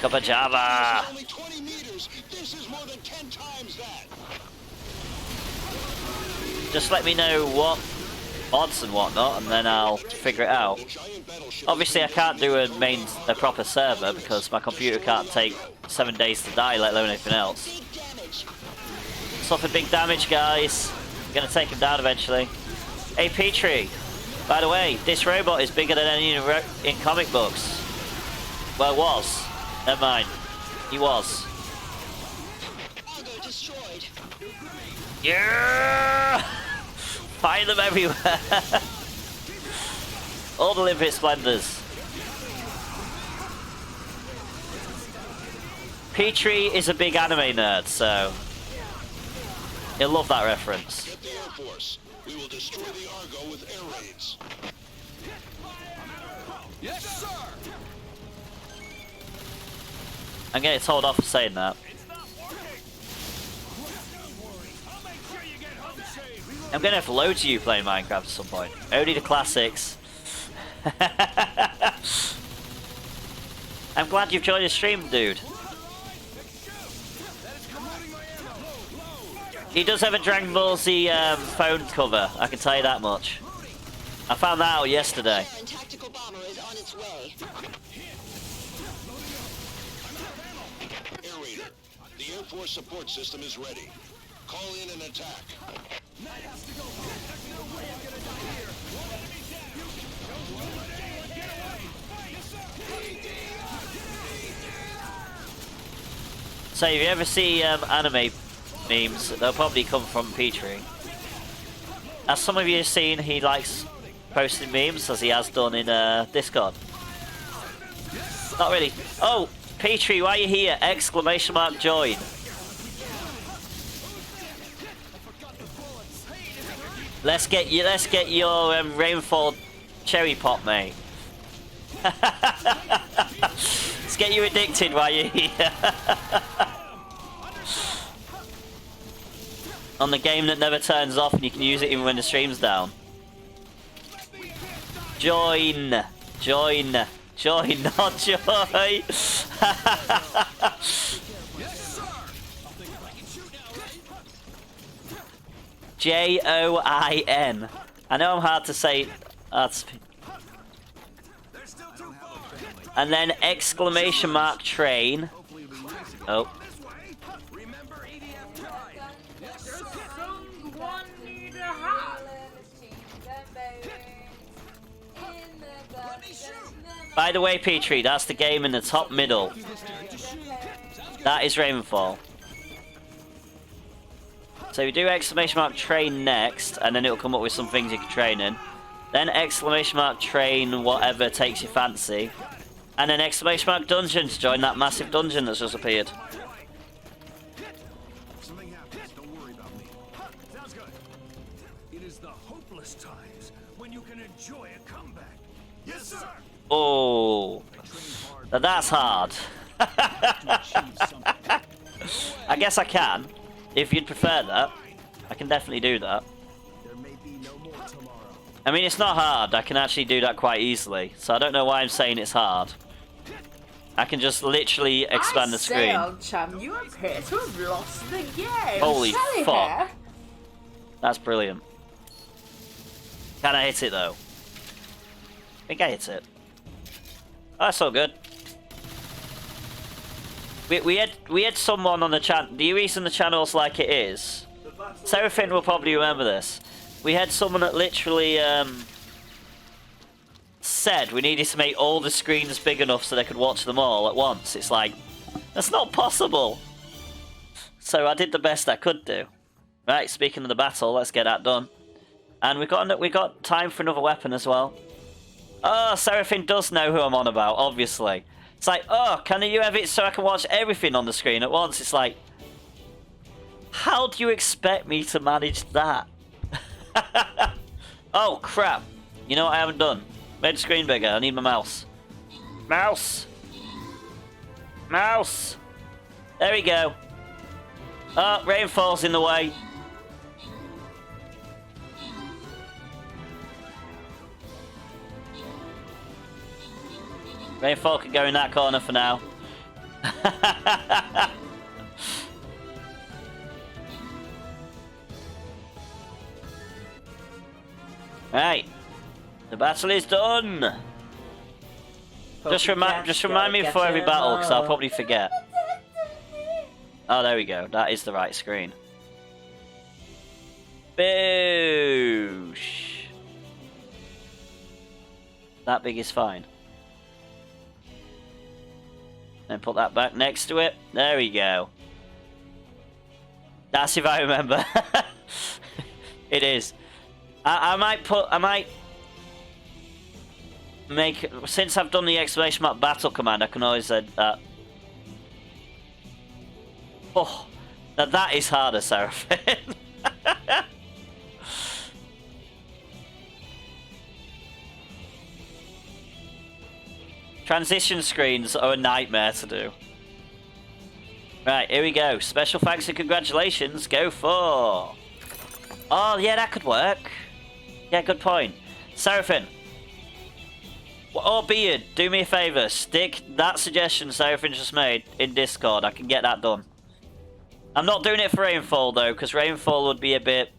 Cup of Java. Only 20 meters. This is more than 10 times that. Just let me know what odds and whatnot, and then I'll figure it out. The giant battleship. Obviously, I can't do a proper server because my computer can't take 7 days to die, let alone anything else. Big damage. Suffered big damage, guys. I'm gonna take him down eventually. Hey, Petrie. By the way, this robot is bigger than any in comic books. Well, was. Never mind. He was. Argo destroyed. Yeah! Find them everywhere. All the Limpet Splendors. Petrie is a big anime nerd, so he'll love that reference. Get the Air Force. We will destroy the Argo with air raids. Yes, sir. I'm getting told off for saying that. I'm gonna have loads of you playing Minecraft at some point. Only the classics. I'm glad you've joined the stream, dude. He does have a Dragon Ball Z phone cover, I can tell you that much. I found that out yesterday. And tactical bomber is on its way. Air Raider. The Air Force support system is ready. Call in an attack. So if you ever see anime memes, they'll probably come from Petrie. As some of you have seen, he likes posting memes, as he has done in Discord. Not really. Oh, Petrie, why are you here? Exclamation mark join. Let's get your rainfall cherry pop, mate. Let's get you addicted while you're here. On the game that never turns off, and you can use it even when the stream's down. Join, join, join, not joy. Join. I know I'm hard to say. And then exclamation mark train. Oh. By the way, Petrie, that's the game in the top middle. That is Ravenfall. So you do exclamation mark train next, and then it'll come up with some things you can train in. Then exclamation mark train whatever takes your fancy. And then exclamation mark dungeon to join that massive dungeon that's just appeared. Something happens, don't worry about me. Sounds good. It is the hopeless times when you can enjoy a comeback. Yes, sir. Oh, now that's hard. I guess I can. If you'd prefer that, I can definitely do that. There may be no more tomorrow. I mean, it's not hard. I can actually do that quite easily. So I don't know why I'm saying it's hard. I can just literally expand the screen. Old chum, you appear to have lost the game. Holy Sally fuck. here. That's brilliant. Can I hit it though? I think I hit it. Oh, that's all good. We had someone on the channel. The reason the channel's like it is, Seraphim will probably remember this. We had someone that literally said we needed to make all the screens big enough so they could watch them all at once. It's like, that's not possible. So I did the best I could do. Right, speaking of the battle, let's get that done. And we got time for another weapon as well. Oh, Seraphim does know who I'm on about, obviously. It's like, oh, can you have it so I can watch everything on the screen at once? It's like, how do you expect me to manage that? Oh, crap. You know what I haven't done? Made the screen bigger. I need my mouse. Mouse! Mouse! There we go. Oh, rainfall's in the way. Rainfall can go in that corner for now. Right. The battle is done. Just remind me before every battle, because I'll probably forget. Oh, there we go. That is the right screen. Boosh. That big is fine. Then put that back next to it. There we go. That's if I remember. It is. I might make, since I've done the exclamation mark battle command, I can always add that. Oh, now that is harder, Seraphim. Transition screens are a nightmare to do. Right, here we go. Special thanks and congratulations. Go for. Oh, yeah, that could work. Yeah, good point. Seraphim. Or Beard, do me a favour. Stick that suggestion Seraphim just made in Discord. I can get that done. I'm not doing it for Rainfall, though, because Rainfall would be a bit...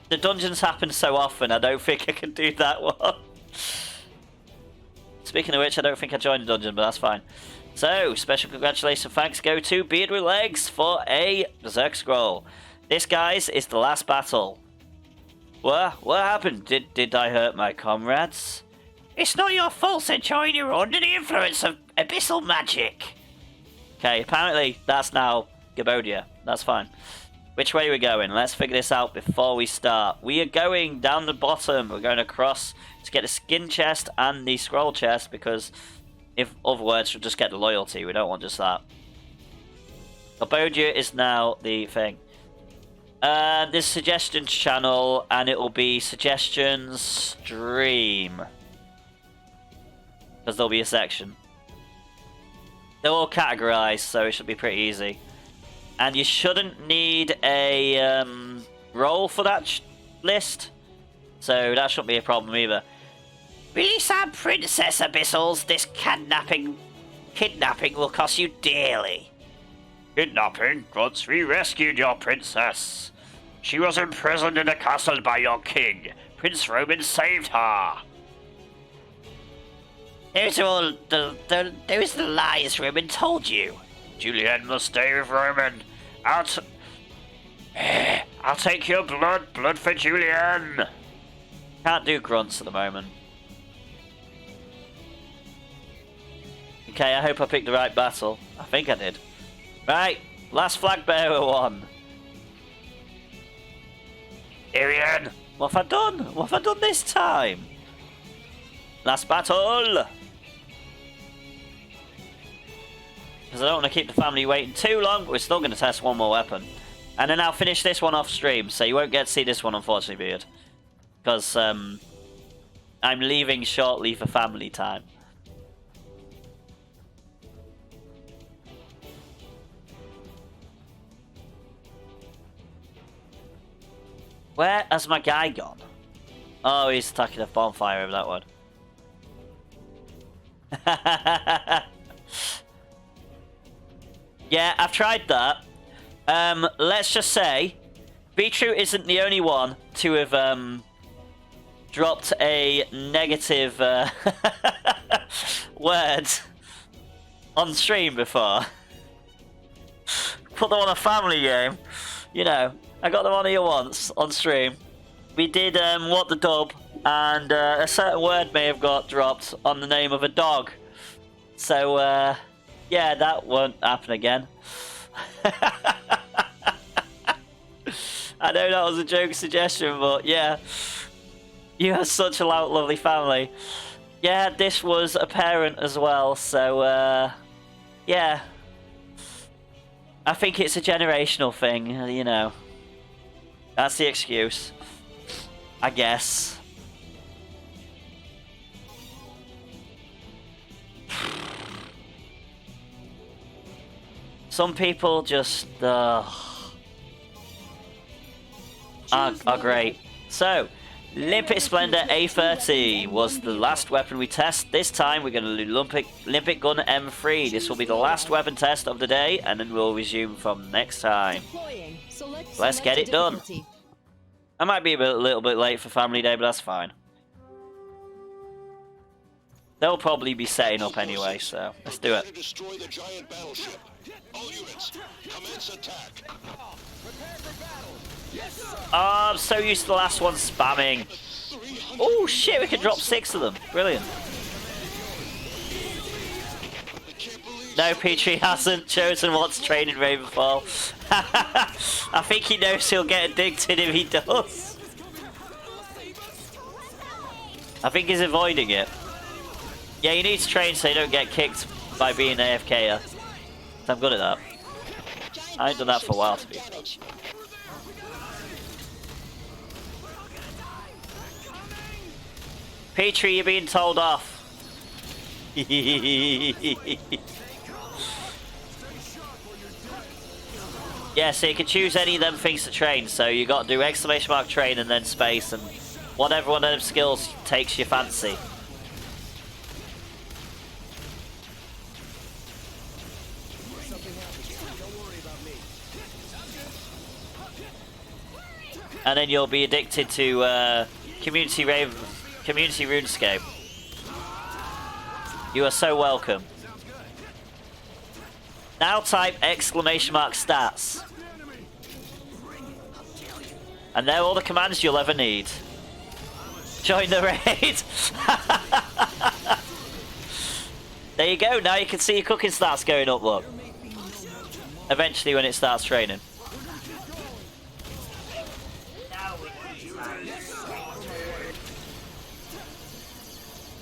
The dungeons happen so often, I don't think I can do that one. Speaking of which, I don't think I joined the dungeon, but that's fine. So, special congratulations thanks go to Beard with Legs for a Berserk Scroll. This, guys, is the last battle. What happened? Did I hurt my comrades? It's not your fault, said Join. You're under the influence of abyssal magic. Okay, apparently that's now Gabodia. That's fine. Which way are we going? Let's figure this out before we start. We are going down the bottom. We're going across to get the skin chest and the scroll chest, because if other words, we'll just get the loyalty. We don't want just that. Gabodia is now the thing. This suggestions channel, and it will be suggestions stream, because there'll be a section. They're all categorized, so it should be pretty easy. And you shouldn't need a role for that list, so that shouldn't be a problem either. Release our Princess Abyssals. This kidnapping will cost you dearly. Kidnapping? Once we rescued your princess. She was imprisoned in a castle by your king. Prince Roman saved her. Those are the lies Roman told you. Julian must stay with Roman. I'll take your blood for Julian. Can't do grunts at the moment. Okay, I hope I picked the right battle. I think I did. Right, last flag bearer one. Yreon, what have I done? What have I done this time? Last battle. Because I don't want to keep the family waiting too long, but we're still going to test one more weapon. And then I'll finish this one off stream, so you won't get to see this one, unfortunately, Beard. Because I'm leaving shortly for family time. Where has my guy gone? Oh, he's attacking a bonfire over that one. Yeah, I've tried that. Let's just say, Beetroot isn't the only one to have dropped a negative word on stream before. Put them on a family game. You know, I got them on here once on stream. We did What the Dub, and a certain word may have got dropped on the name of a dog. So, yeah, that won't happen again. I know that was a joke suggestion, but yeah. You have such a lovely family. Yeah, this was a parent as well, so, yeah. I think it's a generational thing, you know. That's the excuse, I guess. Some people just are great. So, Limpet Splendor A30 was the last weapon we test. This time we're going to do Limpet Gun M3. This will be the last weapon test of the day, and then we'll resume from next time. Let's get it done. I might be a little bit late for Family Day, but that's fine. They'll probably be setting up anyway, so let's do it. Destroy the giant battleship. All units, commence attack. Oh, I'm so used to the last one spamming. Oh shit, we can drop 6 of them. Brilliant. No, Petrie hasn't chosen what's training Ravenfall. I think he knows he'll get addicted if he does. I think he's avoiding it. Yeah, you need to train so you don't get kicked by being AFK. So I'm good at that. I ain't done that for a while, to be honest. Petrie, you're being told off. Yeah, so you can choose any of them things to train. So you got to do exclamation mark train and then space, and whatever one of them skills takes your fancy. And then you'll be addicted to Community RuneScape. You are so welcome. Now type exclamation mark stats. And they're all the commands you'll ever need. Join the raid. There you go, now you can see your cooking stats going up, look. Eventually when it starts training.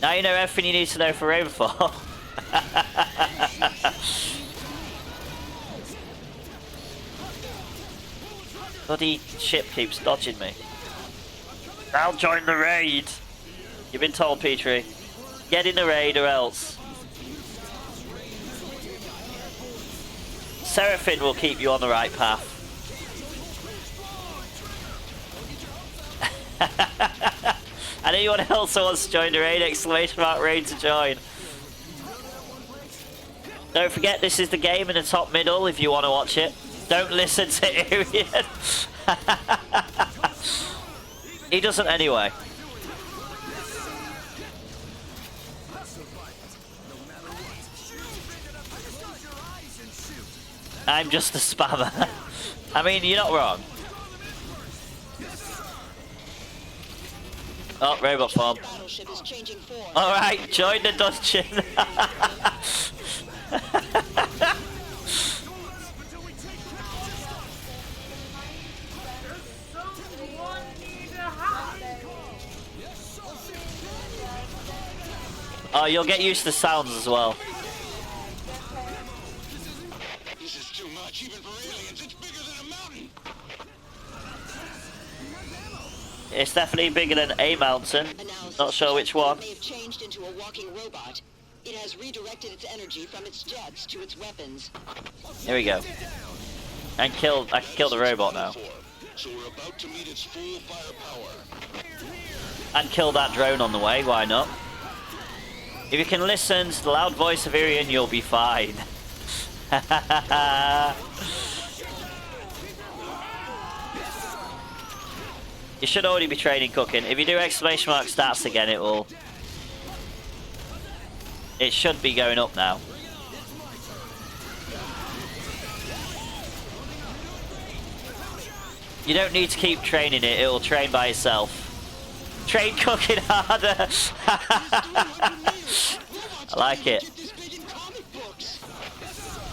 Now you know everything you need to know for Ravenfall. Bloody ship keeps dodging me. I'll join the raid. You've been told, Petrie. Get in the raid or else. Seraphine will keep you on the right path. And anyone else who wants to join the raid, exclamation mark raid to join. Don't forget, this is the game in the top middle if you want to watch it. Don't listen to Yreon. He doesn't anyway. I'm just a spammer. I mean, you're not wrong. Oh, robot farm. Alright, join the dungeon. Oh, you'll get used to the sounds as well. This is too much, even for aliens. It's bigger than a mountain. It's definitely bigger than a mountain. Not sure which one. They've changed into a walking robot. It has redirected its energy from its jets to its weapons. Here we go. And I can kill the robot now. So we're about to meet its full firepower. And kill that drone on the way, why not? If you can listen to the loud voice of Yreon, you'll be fine. You should already be training cooking. If you do exclamation mark stats again, it should be going up now. You don't need to keep training it, it'll train by itself. Train cooking harder! I like it.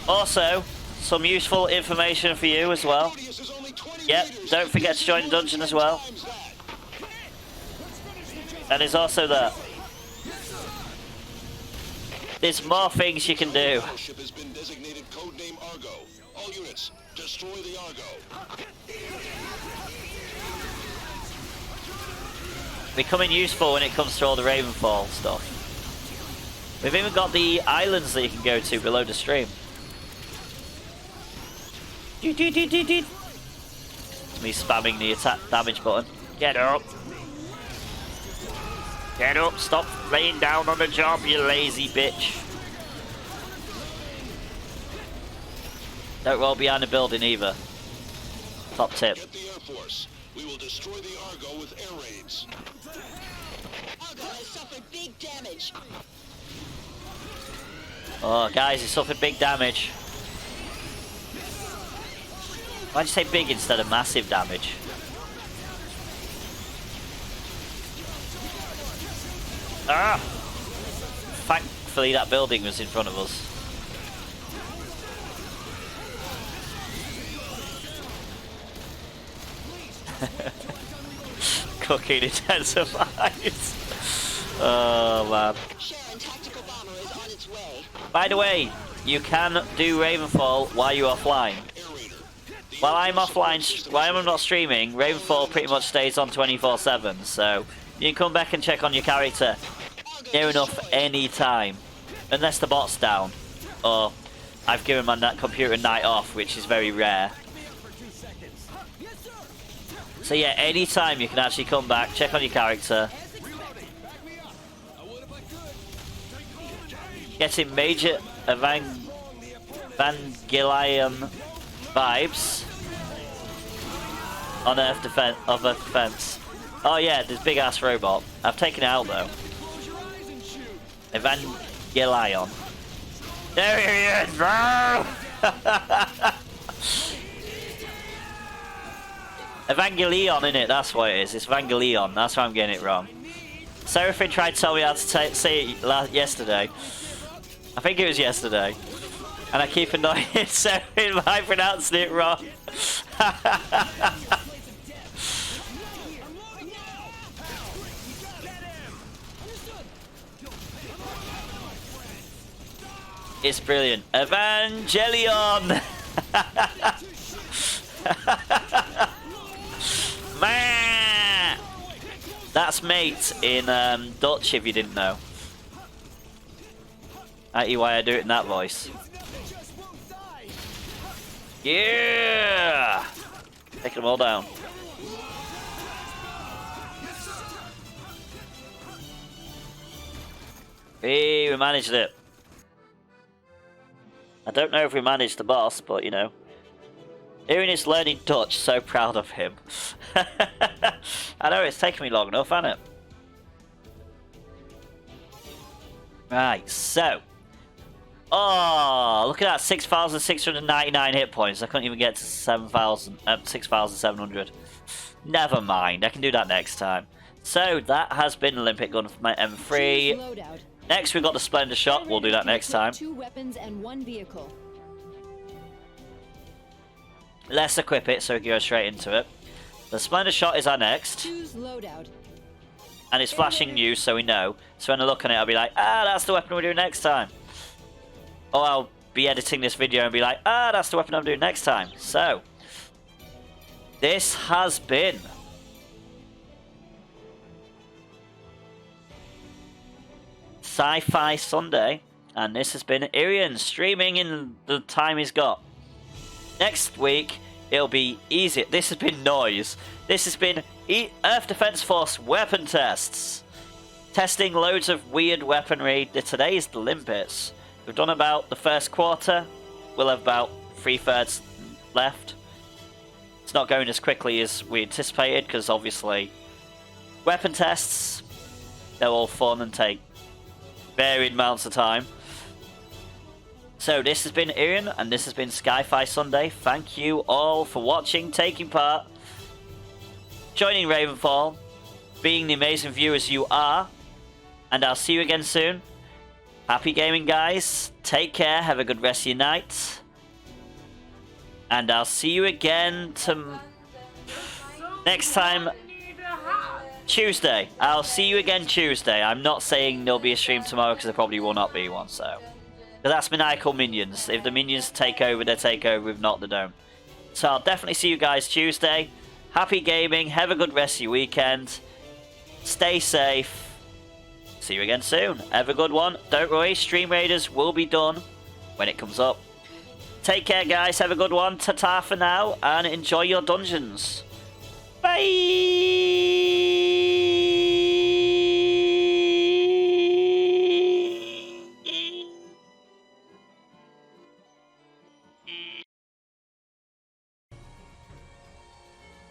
Also, some useful information for you as well. Yep, don't forget to join the dungeon as well. And there's also that. There's more things you can do. Battleship has been designated codename Argo. All units, destroy the Argo. Becoming useful when it comes to all the Ravenfall stuff. We've even got the islands that you can go to below the stream. Me spamming the attack damage button. Get up. Get up, stop laying down on the job, you lazy bitch. Don't roll behind the building either. Top tip. Get the Air Force. We will destroy the Argo with air raids. Argo has suffered big damage. Oh, guys, he suffered big damage. Why'd you say big instead of massive damage? Ah! Thankfully that building was in front of us. Cooking intensifies. Oh man. Sharon tactical bomber is on its way. By the way, you can do Ravenfall while you're offline. While I'm offline, while I'm not streaming, Ravenfall pretty much stays on 24/7, so you can come back and check on your character near enough any time. Unless the bot's down, or I've given my computer night off, which is very rare. So yeah, anytime you can actually come back, check on your character. Getting major Evangelion vibes on Earth Defense. Oh yeah, this big ass robot. I've taken it out though. Evangelion. There he is, bro! Evangelion, innit? That's what it is. It's Evangelion. That's why I'm getting it wrong. Seraphine tried to tell me how to say it yesterday. I think it was yesterday. And I keep annoying Seraphine by pronouncing it wrong. It's brilliant. Evangelion! Man! That's mate in Dutch, if you didn't know. That's why I do it in that voice. Yeah! Taking them all down. Hey, we managed it. I don't know if we managed the boss, but you know. Yreon is learning Dutch, so proud of him. I know it's taken me long enough, hasn't it? Right, so. Oh, look at that, 6,699 hit points. I couldn't even get to 6,700. Never mind, I can do that next time. So, that has been Limpet Gun for my M3. Next, we've got the Splendor Shot. We'll do that next time. 2 weapons and 1 vehicle. Let's equip it so we can go straight into it. The Splendor Shot is our next. Choose loadout. And it's flashing new, so we know. So when I look on it, I'll be like, ah, that's the weapon we're doing next time. Or I'll be editing this video and be like, ah, that's the weapon I'm doing next time. So, this has been Sci-Fi Sunday. And this has been Yreon streaming in the time he's got. Next week, it'll be easy. This has been Noise. This has been Earth Defense Force weapon tests. Testing loads of weird weaponry. Today is the Limpets. We've done about the first quarter. We'll have about 3/3 left. It's not going as quickly as we anticipated because obviously weapon tests, they're all fun and take varied amounts of time. So this has been Yreon and this has been Sci-Fi Sunday. Thank you all for watching, taking part, joining Ravenfall, being the amazing viewers you are, and I'll see you again soon. Happy gaming, guys. Take care. Have a good rest of your night. And I'll see you again next time, Tuesday. I'll see you again Tuesday. I'm not saying there'll be a stream tomorrow because there probably will not be one, so. But that's maniacal minions. If the minions take over, they take over. If not, they don't. So I'll definitely see you guys Tuesday. Happy gaming. Have a good rest of your weekend. Stay safe. See you again soon. Have a good one. Don't worry, Stream Raiders will be done when it comes up. Take care, guys. Have a good one. Ta-ta for now, and enjoy your dungeons. Bye!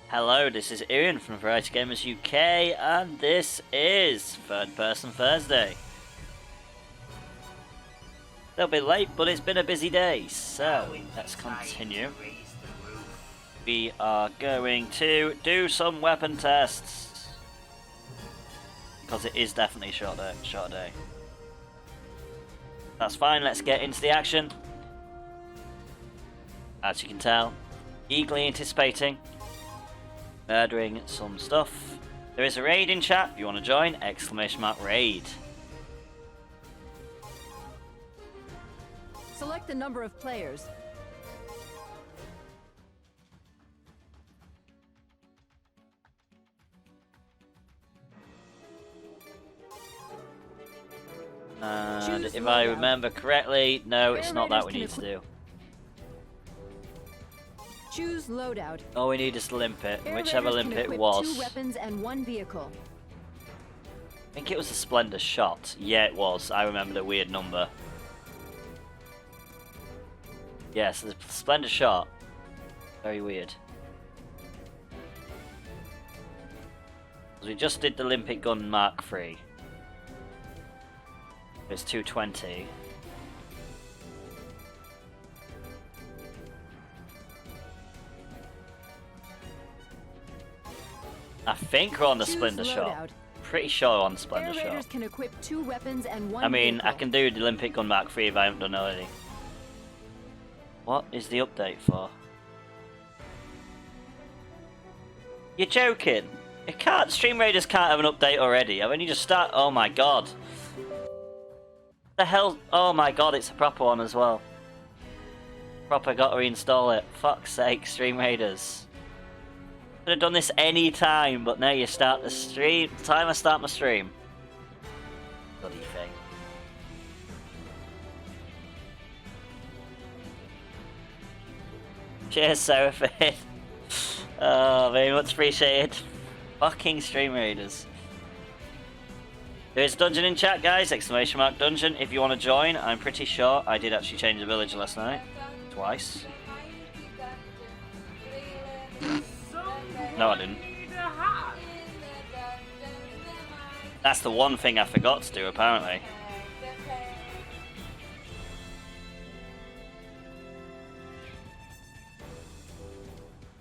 Hello, this is Yreon from VarietyGamersUK, and this is Third Person Thursday. A little bit late, but it's been a busy day, so let's continue. We are going to do some weapon tests, because it is definitely a short day. That's fine, let's get into the action. As you can tell, eagerly anticipating murdering some stuff. There is a raid in chat if you want to join, !raid. Select the number of players. And Choose if I loadout. remember correctly, no, it's not that we Raiders need to can do. Choose loadout. All we need is the limpet, Air whichever Raiders can limpet it equip was. 2 weapons and 1 vehicle. I think it was a Splendor Shot. Yeah, it was. I remember the weird number. Yes, the Splendor Shot. Very weird. We just did the Limpet Gun Mark III. It's 220. I think we're on the Choose Splendor Shot. loadout. Pretty sure we're on the Splendor Air Raiders Shot. can equip 2 weapons and 1 I mean, vehicle. I can do the Limpet Gun Mark III if I haven't done it already. What is the update for? You're joking? It can't. Stream Raiders can't have an update already. I've only just started. Oh my god. The hell? Oh my god, it's a proper one as well. Proper got to reinstall it. Fuck's sake, Stream Raiders. Could have done this any time, but now you start the stream. The time I start my stream. Bloody thing. Cheers, Seraphim. Oh, very much appreciated. Fucking Stream Raiders. There's dungeon in chat, guys. ! Dungeon. If you want to join, I'm pretty sure I did actually change the village last night. Twice. No, I didn't. That's the one thing I forgot to do, apparently.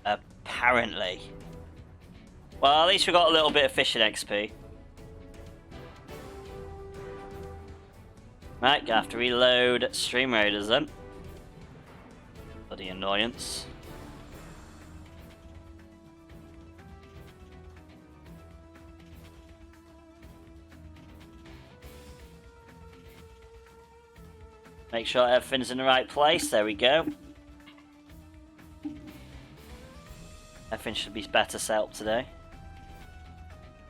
Apparently. Well, at least we got a little bit of fishing XP. Right, gonna have to reload Stream Raiders then. Bloody annoyance. Make sure everything's in the right place. There we go. Everything should be better set up today.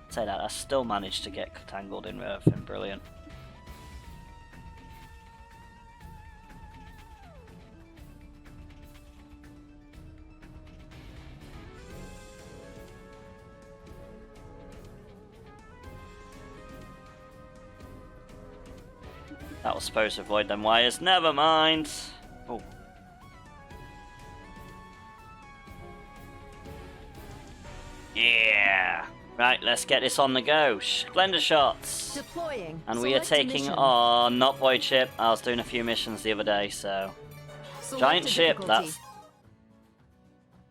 Say that, I still managed to get tangled in with everything. Brilliant. That was supposed to avoid them wires. Never mind. Oh. Yeah. Right, let's get this on the go. Splendor shots. Deploying. And we are Select a taking mission. on not Void Ship. I was doing a few missions the other day, so Select giant a ship. difficulty. That's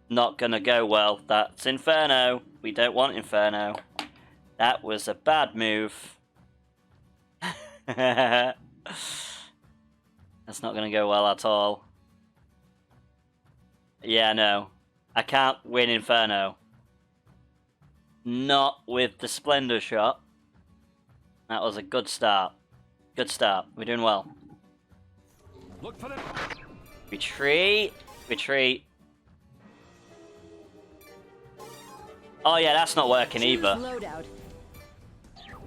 not gonna go well. That's Inferno. We don't want Inferno. That was a bad move. That's not gonna go well at all. Yeah, no. I can't win Inferno. Not with the Splendor Shot. That was a good start. Good start. We're doing well. Look for them. Retreat. Retreat. Oh yeah, that's not working Choose either. loadout.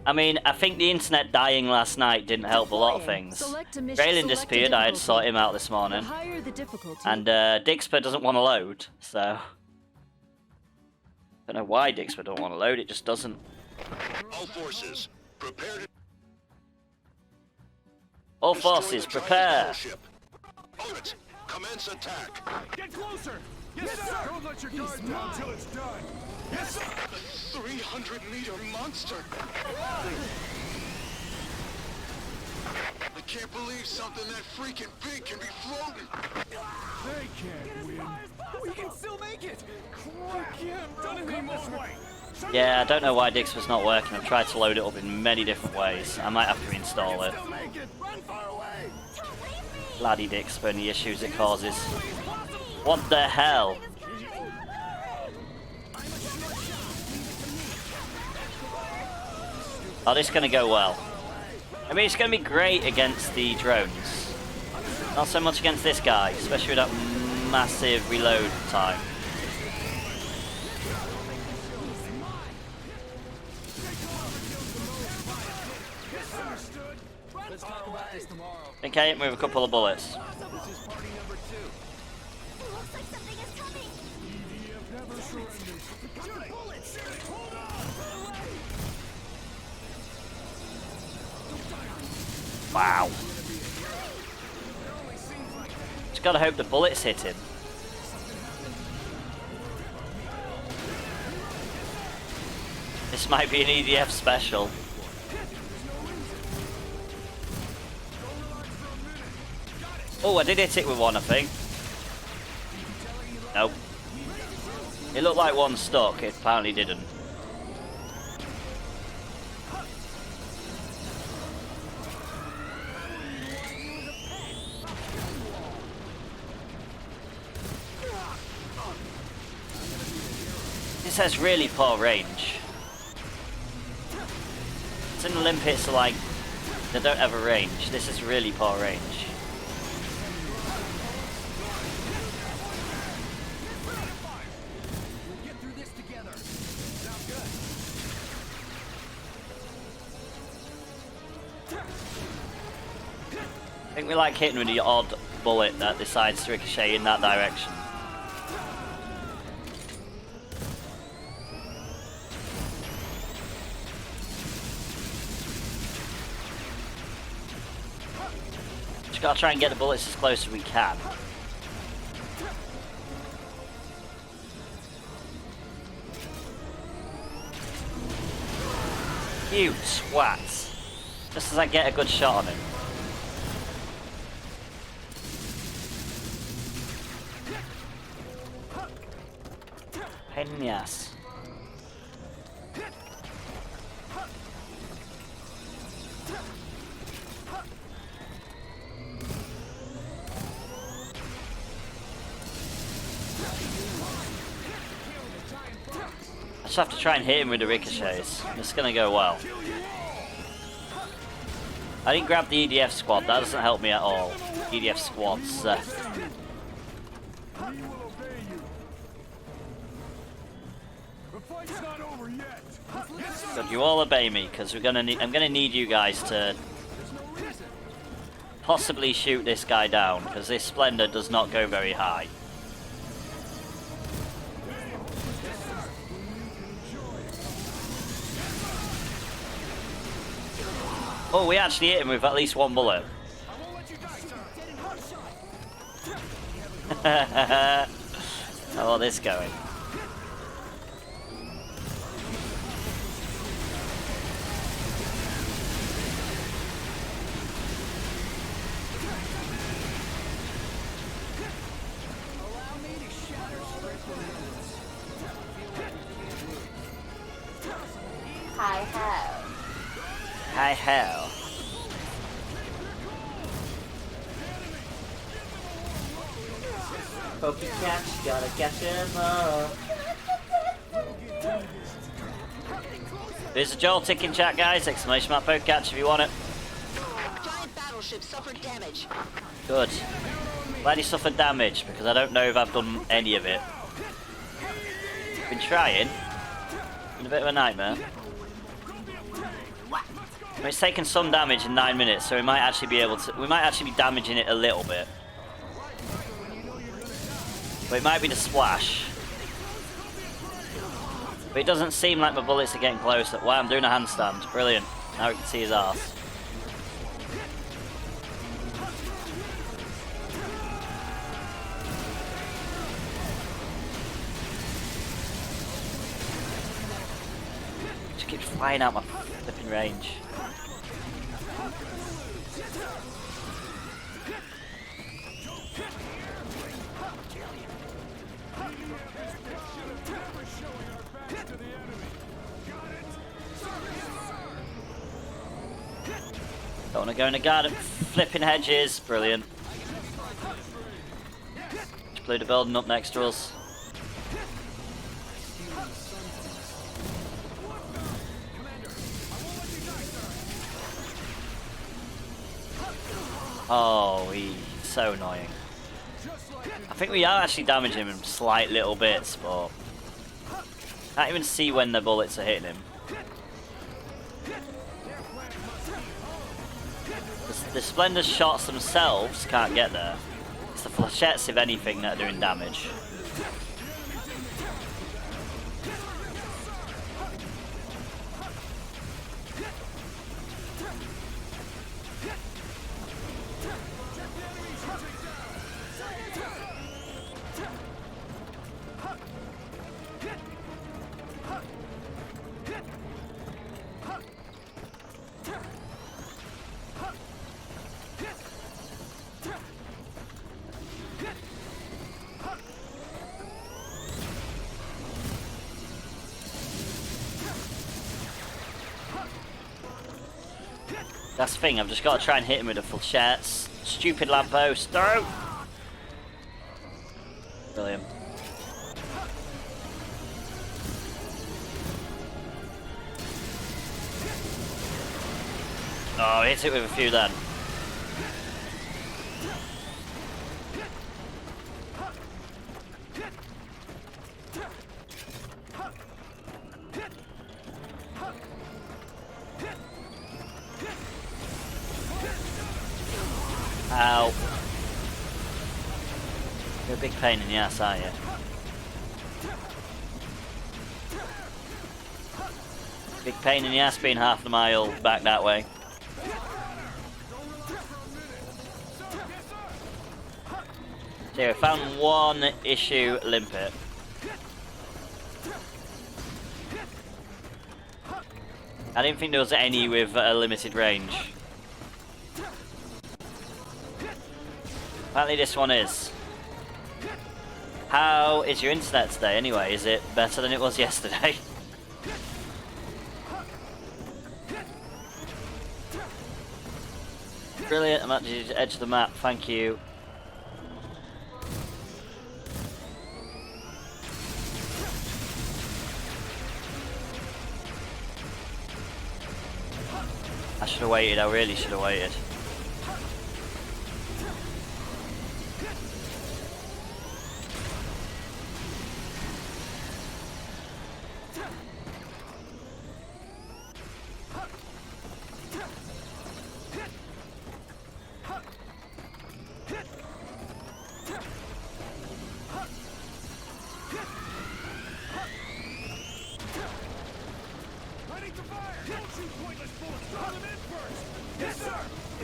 I mean, I think the internet dying last night didn't help a lot of Deploying. things. Select a mission. Raylan Select a disappeared, I had to sort difficulty. him out this The morning. higher the difficulty. And Dixper doesn't want to load, so... Don't know why Dixper don't want to load, it just doesn't. All forces, prepare to All destroy forces, the giant prepare! battleship. Units, Commence attack. Get closer! Yes, sir! Don't let your guard down till it's done. Yes, sir! 300-meter monster. I can't believe something that freaking big can be floating. They can't win. We can still make it. Crap! Can't done it anymore. This way. Yeah, I don't know why Dix was not working. I've tried to load it up in many different ways. I might have to reinstall it. Still make it. Run far away. Bloody Dix for any issues it causes. What the hell? Oh, this is going to go well. I mean, it's going to be great against the drones. Not so much against this guy, especially with that massive reload time. Okay, move a couple of bullets. Looks like something is coming. Wow. Just gotta hope the bullets hit him. This might be an EDF special. Oh, I did hit it with one, I think. Nope. It looked like one stuck, it apparently didn't. This has really poor range. Some of the limpets are like, they don't have a range. This is really poor range. I think we like hitting with the odd bullet that decides to ricochet in that direction. Just gotta try and get the bullets as close as we can. You twats! Just as I get a good shot on him. Pain in the ass. I just have to try and hit him with the ricochets. It's gonna go well. I didn't grab the EDF squad, that doesn't help me at all. EDF squads. Good, you all obey me, because I'm gonna need you guys to possibly shoot this guy down, because this Splendor does not go very high. Oh, we actually hit him with at least one bullet. How about this going? Hi-ho. Hi-ho. Pokey catch, gotta catch him up. There's a Joel tick in chat, guys. Exclamation mark poke catch if you want it. Giant battleship suffered damage. Good. Glad he suffered damage, because I don't know if I've done any of it. Been trying. Been a bit of a nightmare. I mean, it's taken some damage in 9 minutes, so we might actually be able to. We might actually be damaging it a little bit. But it might be the splash. But it doesn't seem like my bullets are getting closer. Wow, I'm doing a handstand. Brilliant. Now we can see his arse. keeps flying out my flipping range. Don't want to go in the garden. Flipping hedges. Brilliant. Blew the building up next to us. Oh, he's so annoying. I think we are actually damaging him in slight little bits, but can't even see when the bullets are hitting him. The Splendor shots themselves can't get there. It's the flechettes, if anything, that are doing damage. That's the thing, I've just got to try and hit him with the flechettes. Stupid lamppost, throw! Brilliant. Oh, hit it with a few then. Ow. You're a big pain in the ass, aren't you? Big pain in the ass being half the mile back that way. So I found one issue Limpet. I didn't think there was any with a limited range. Apparently this one is. How is your internet today anyway? Is it better than it was yesterday? Brilliant, I'm at the edge of the map, thank you. I should have waited, I really should have waited.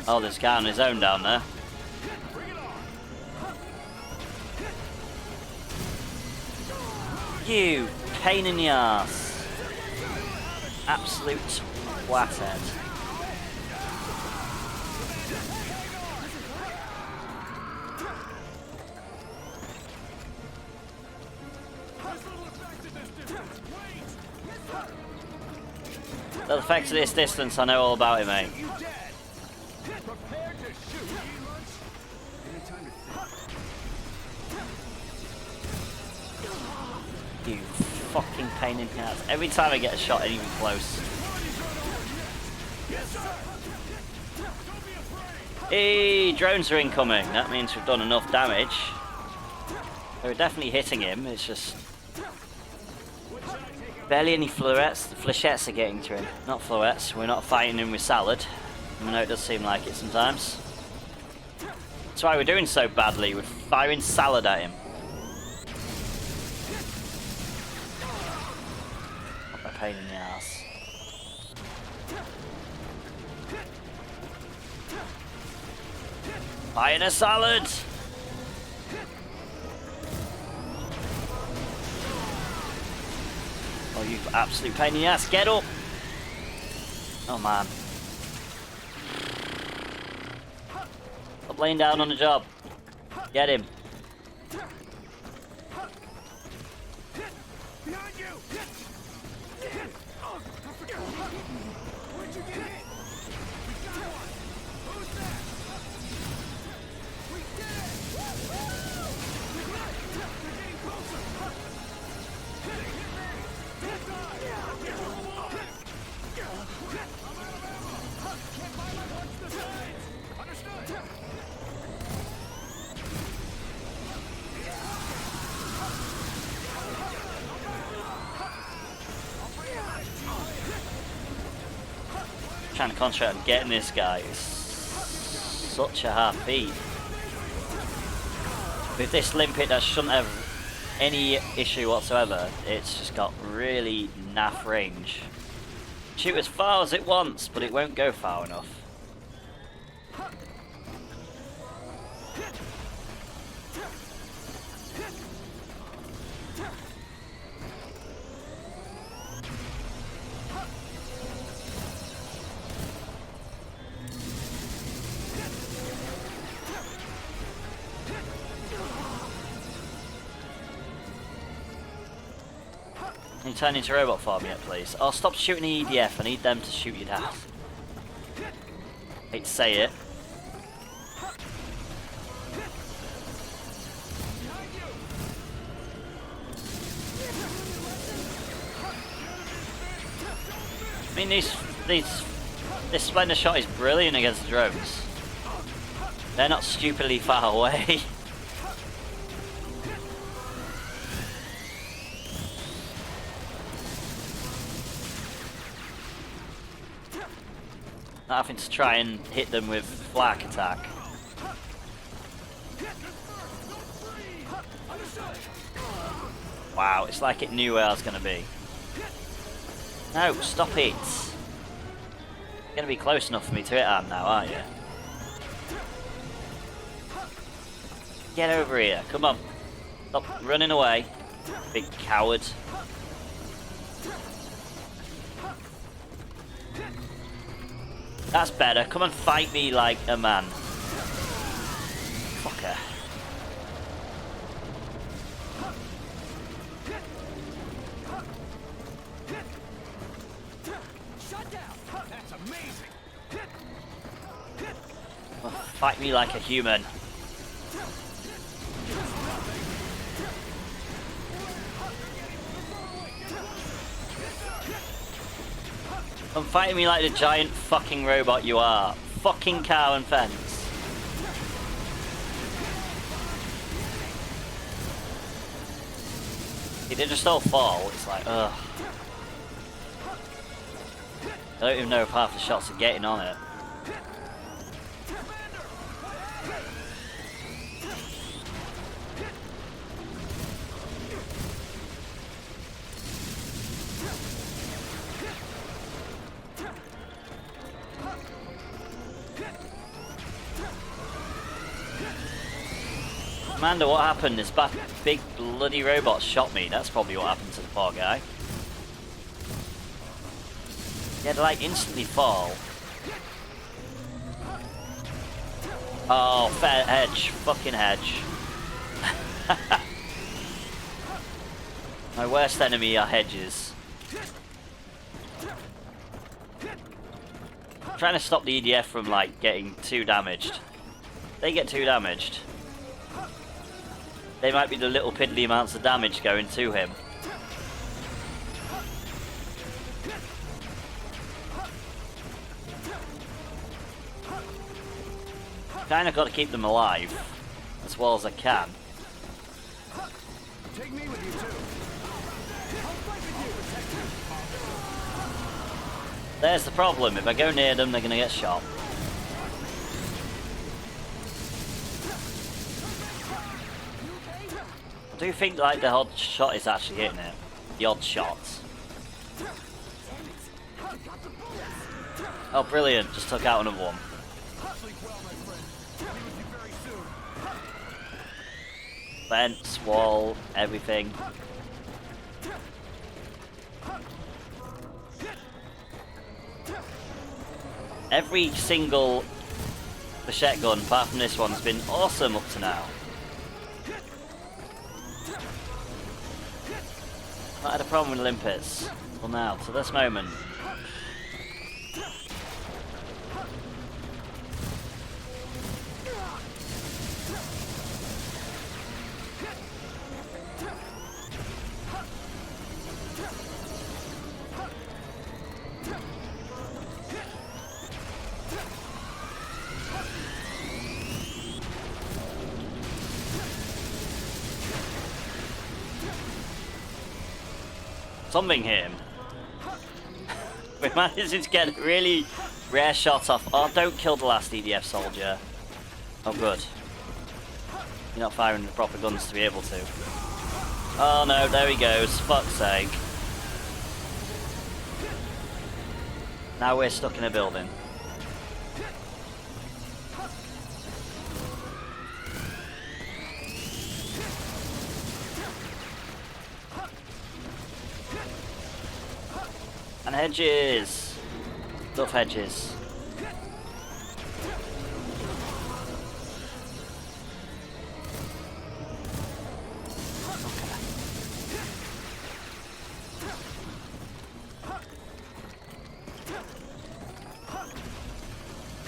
Oh, there's a guy on his own down there. You pain in the ass. Absolute twatthead. The effects of this distance, I know all about it, mate. You fucking pain in the ass. Every time I get a shot even close. Hey, drones are incoming. That means we've done enough damage. We're definitely hitting him, it's just barely any florets. The flechettes are getting to him, not florets. We're not fighting him with salad. I know it does seem like it sometimes. That's why we're doing so badly. We're firing salad at him. What a pain in the ass. Fire a salad! Oh, you absolute pain in the ass. Get up! Oh man. Stop laying down on the job. Get him. Behind you! Where'd you get hit? We got one! Who's that? We did it! We're getting closer! Hit me! Don't die! Get to the wall! I'm out of ammo! Can't buy my watch the sides! Understood! Trying to concentrate on getting this guy is such a hard feat. With this limpet that shouldn't have any issue whatsoever, it's just got really naff range. Shoot as far as it wants, but it won't go far enough. Can you turn into robot form yet, please? Oh, stop shooting the EDF. I need them to shoot you down. Hate to say it. I mean, this Splendor Shot is brilliant against the drones. They're not stupidly far away. Not having to try and hit them with flak attack. Wow, it's like it knew where I was going to be. No, stop it. You're going to be close enough for me to hit Anne now, aren't you? Get over here, come on. Stop running away, big coward. That's better. Come and fight me like a man. Fucker. That's amazing! Oh, fight me like a human. Come fighting me like the giant fucking robot you are. Fucking cow and fence. He did just all fall. It's like, ugh. I don't even know if half the shots are getting on it. Amanda, what happened? This big bloody robot shot me. That's probably what happened to the poor guy. He had to like instantly fall. Oh, fair hedge. Fucking hedge. My worst enemy are hedges. I'm trying to stop the EDF from like getting too damaged. They get too damaged. They might be the little piddly amounts of damage going to him. Kinda gotta keep them alive as well as I can. Take me with you too. I'll fight with you. There's the problem. If I go near them, they're gonna get shot. I do think like the odd shot is actually hitting it. The odd shots. Oh, brilliant! Just took out another one. Sleep well, my friend. I'll be with you very soon. Fence, wall, everything. Every single machete gun, apart from this one, has been awesome up to now. Not had a problem with limpets. Well now, to this moment. Something hit him. We managed to get a really rare shot off. Oh, don't kill the last EDF soldier. Oh, good. You're not firing the proper guns to be able to. Oh no, there he goes. Fuck's sake. Now we're stuck in a building. And hedges! Love hedges. Okay.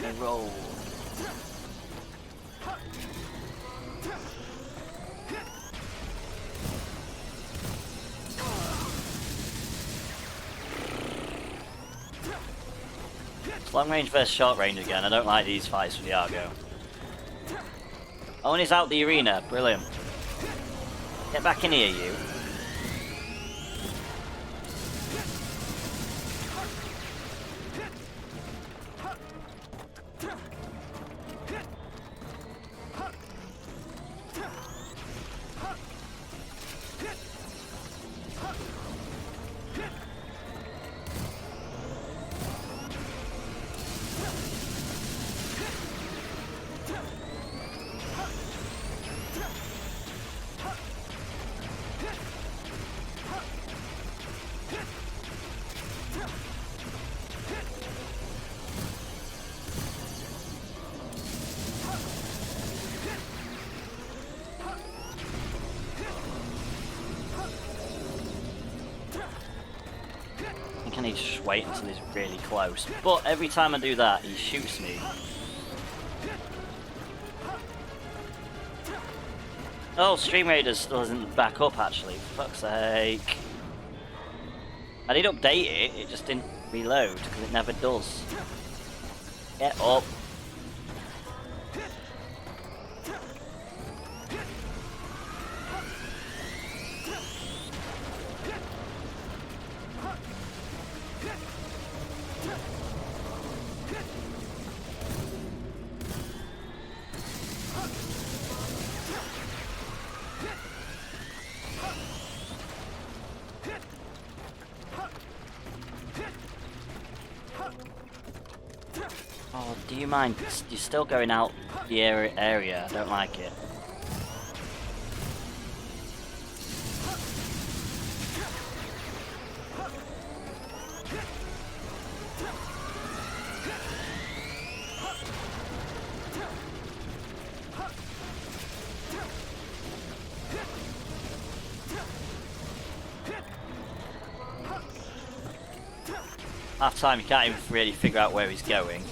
They roll. Long range versus short range again. I don't like these fights with the Argo. Oh, and he's out the arena. Brilliant. Get back in here, you. Can he just wait until he's really close? But every time I do that, he shoots me. Oh, Stream Raiders still isn't back up actually. For fuck's sake. I did update it, it just didn't reload because it never does. Get up. Oh, do you mind? You're still going out the area. I don't like it. Half time, you can't even really figure out where he's going.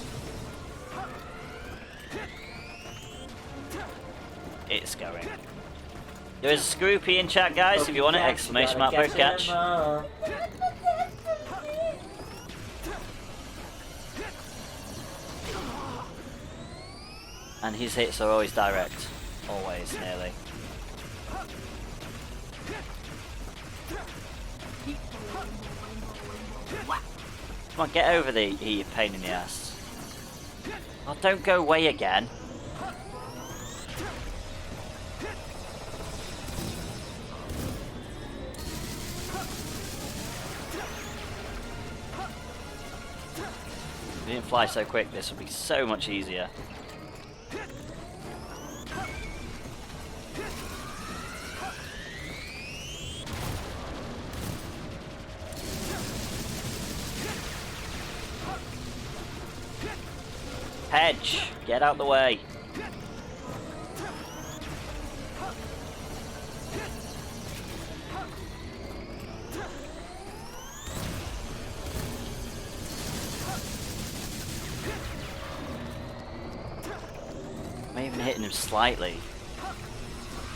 It's going. There is a Scroopy in chat, guys, if you want it. Exclamation mark, bird catch. And his hits are always direct. Always, nearly. Come on, get over the you pain in the ass. Oh, don't go away again. If we didn't fly so quick, this would be so much easier. edge. Get out the way. Am I even hitting him slightly?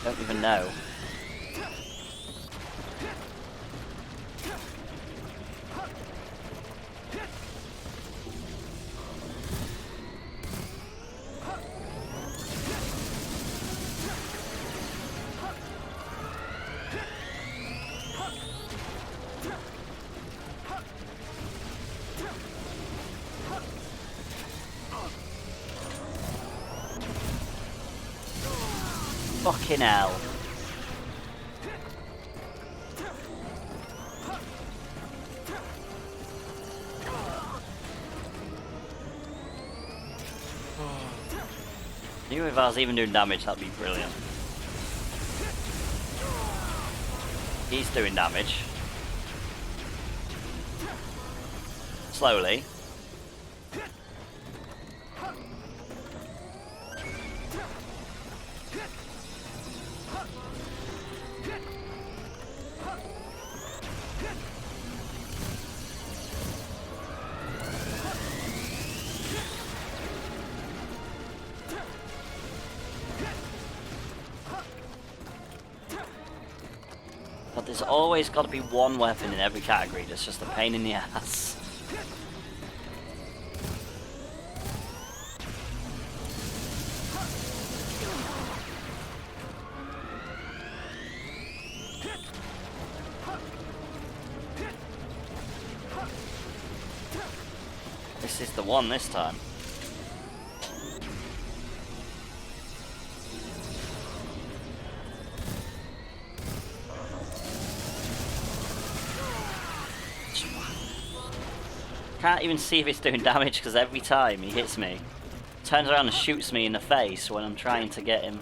Don't even know. Fucking hell. Knew if I was even doing damage, that'd be brilliant. He's doing damage. Slowly. But there's always got to be one weapon in every category that's just a pain in the ass. This is the one this time. Can't even see if it's doing damage because every time he hits me, turns around and shoots me in the face when I'm trying to get him.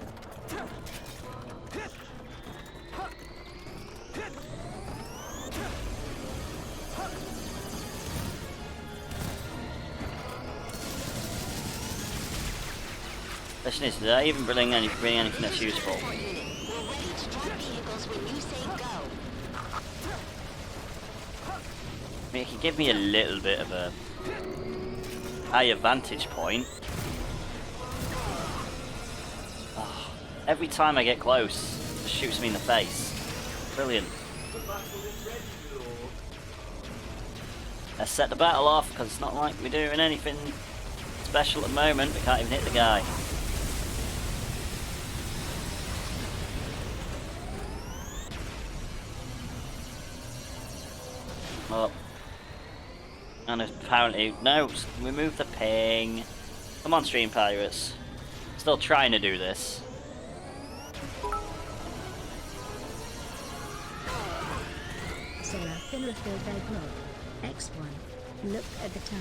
Question is, did I even bring anything that's useful? We're ready to drop vehicles when you say go. I mean, it can give me a little bit of a higher vantage point. Oh, every time I get close, it shoots me in the face. Brilliant. Let's set the battle off, because it's not like we're doing anything special at the moment. We can't even hit the guy. Oh. And apparently, no, remove the ping. Come on, Stream Pirates. Still trying to do this. Sarah Finnerfield Diagonal. X1. Look at the time.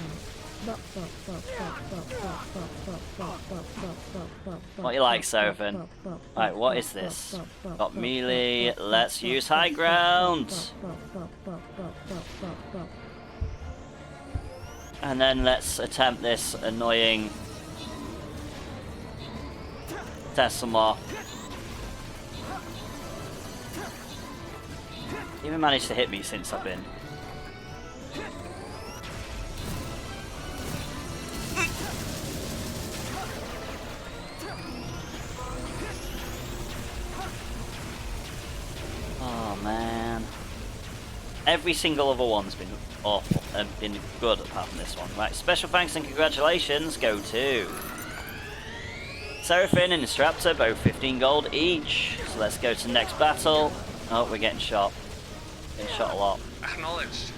What you like, Seraphim? Right, what is this? Got melee. Let's use high ground. And then let's attempt this annoying test some more. Even managed to hit me since I've been. Oh man. Every single other one's been awful and been good apart from this one. Right, special thanks and congratulations go to Seraphim and Instraptor, both 15 gold each. So let's go to the next battle. Oh, we're getting shot. Getting shot a lot. Acknowledged.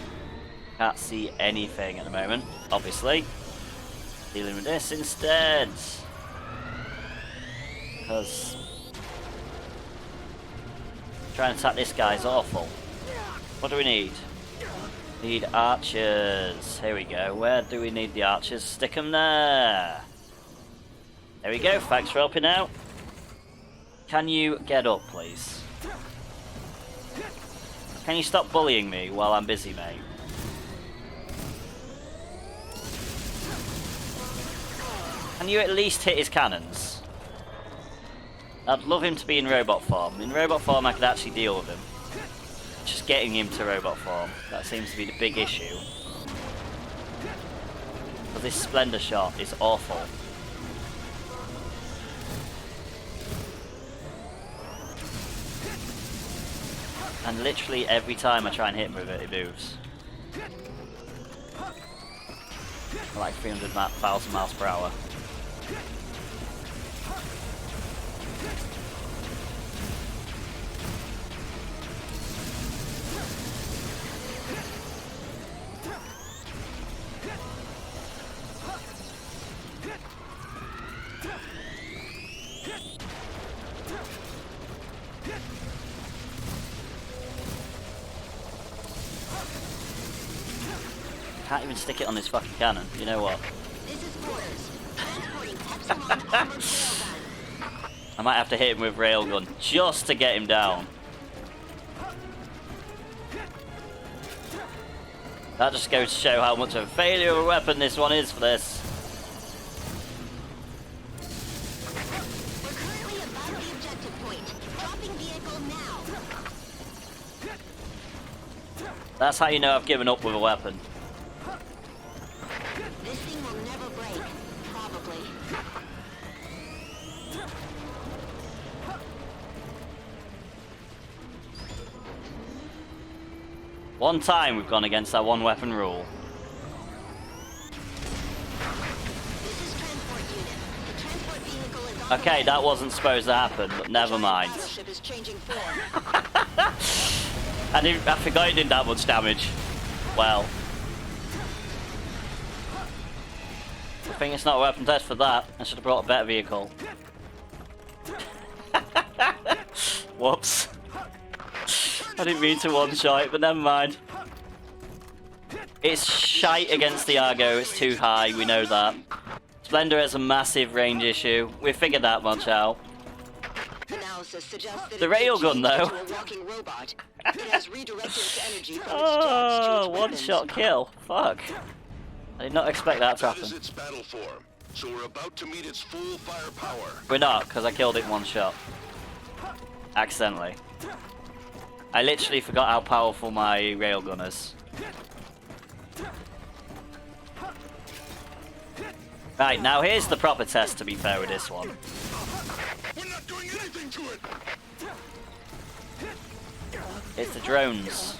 Can't see anything at the moment, obviously. Dealing with this instead. Because trying to attack this guy's awful. What do we need? Need archers. Here we go. Where do we need the archers? Stick them there. There we go. Thanks for helping out. Can you get up, please? Can you stop bullying me while I'm busy, mate? Can you at least hit his cannons? I'd love him to be in robot form. In robot form I could actually deal with him. Just getting him to robot form. That seems to be the big issue. But this Splendor shot is awful. And literally every time I try and hit him with it, it moves. Like 300,000 miles per hour. Can't even stick it on this fucking cannon. You know what? This is Borders. Transporting Epsilon armored railgun. I might have to hit him with railgun just to get him down. That just goes to show how much of a failure of a weapon this one is for this. We're currently above the objective point. Dropping vehicle now. That's how you know I've given up with a weapon. This thing will never break. Probably. One time we've gone against that one weapon rule. This is transport unit. The transport vehicle is on Okay, the way. that wasn't supposed to happen, but never mind. Battleship is changing form. I forgot it did that much damage. Well. I think it's not a weapon test for that. I should have brought a better vehicle. Whoops. I didn't mean to one-shot it, but never mind. It's shite against the Argo, it's too high, we know that. Splendor has a massive range issue. We figured that much out. Analysis suggests that The it may railgun, change though. into a walking robot. It has redirected its energy from its Oh, jets to its one-shot weapons. kill. Fuck. I did not expect that to That is happen. its battle form, so we're about to meet its full firepower. We're not, because I killed it in one shot. Accidentally. I literally forgot how powerful my railgun is. Right, now here's the proper test, to be fair with this one. We're not doing anything to it! It's the drones.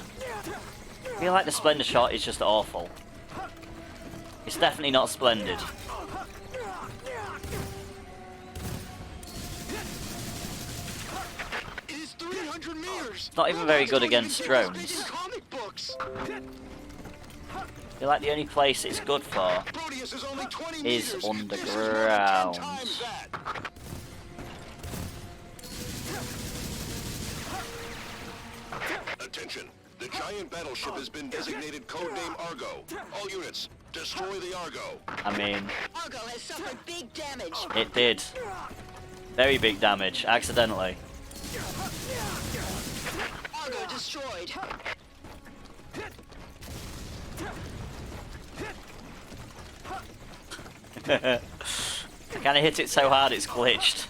I feel like the Splendor shot is just awful. It's definitely not splendid. It is 300 meters! It's not even very good against drones. Comic books! I feel like the only place it's good for Proteus is only 20 is meters. underground. This is more than 10 times that. Attention. The giant battleship has been designated codename Argo. All units, destroy the Argo. I mean, Argo has suffered big damage. it did. Very big damage, accidentally. Argo destroyed. I kinda hit it so hard it's glitched.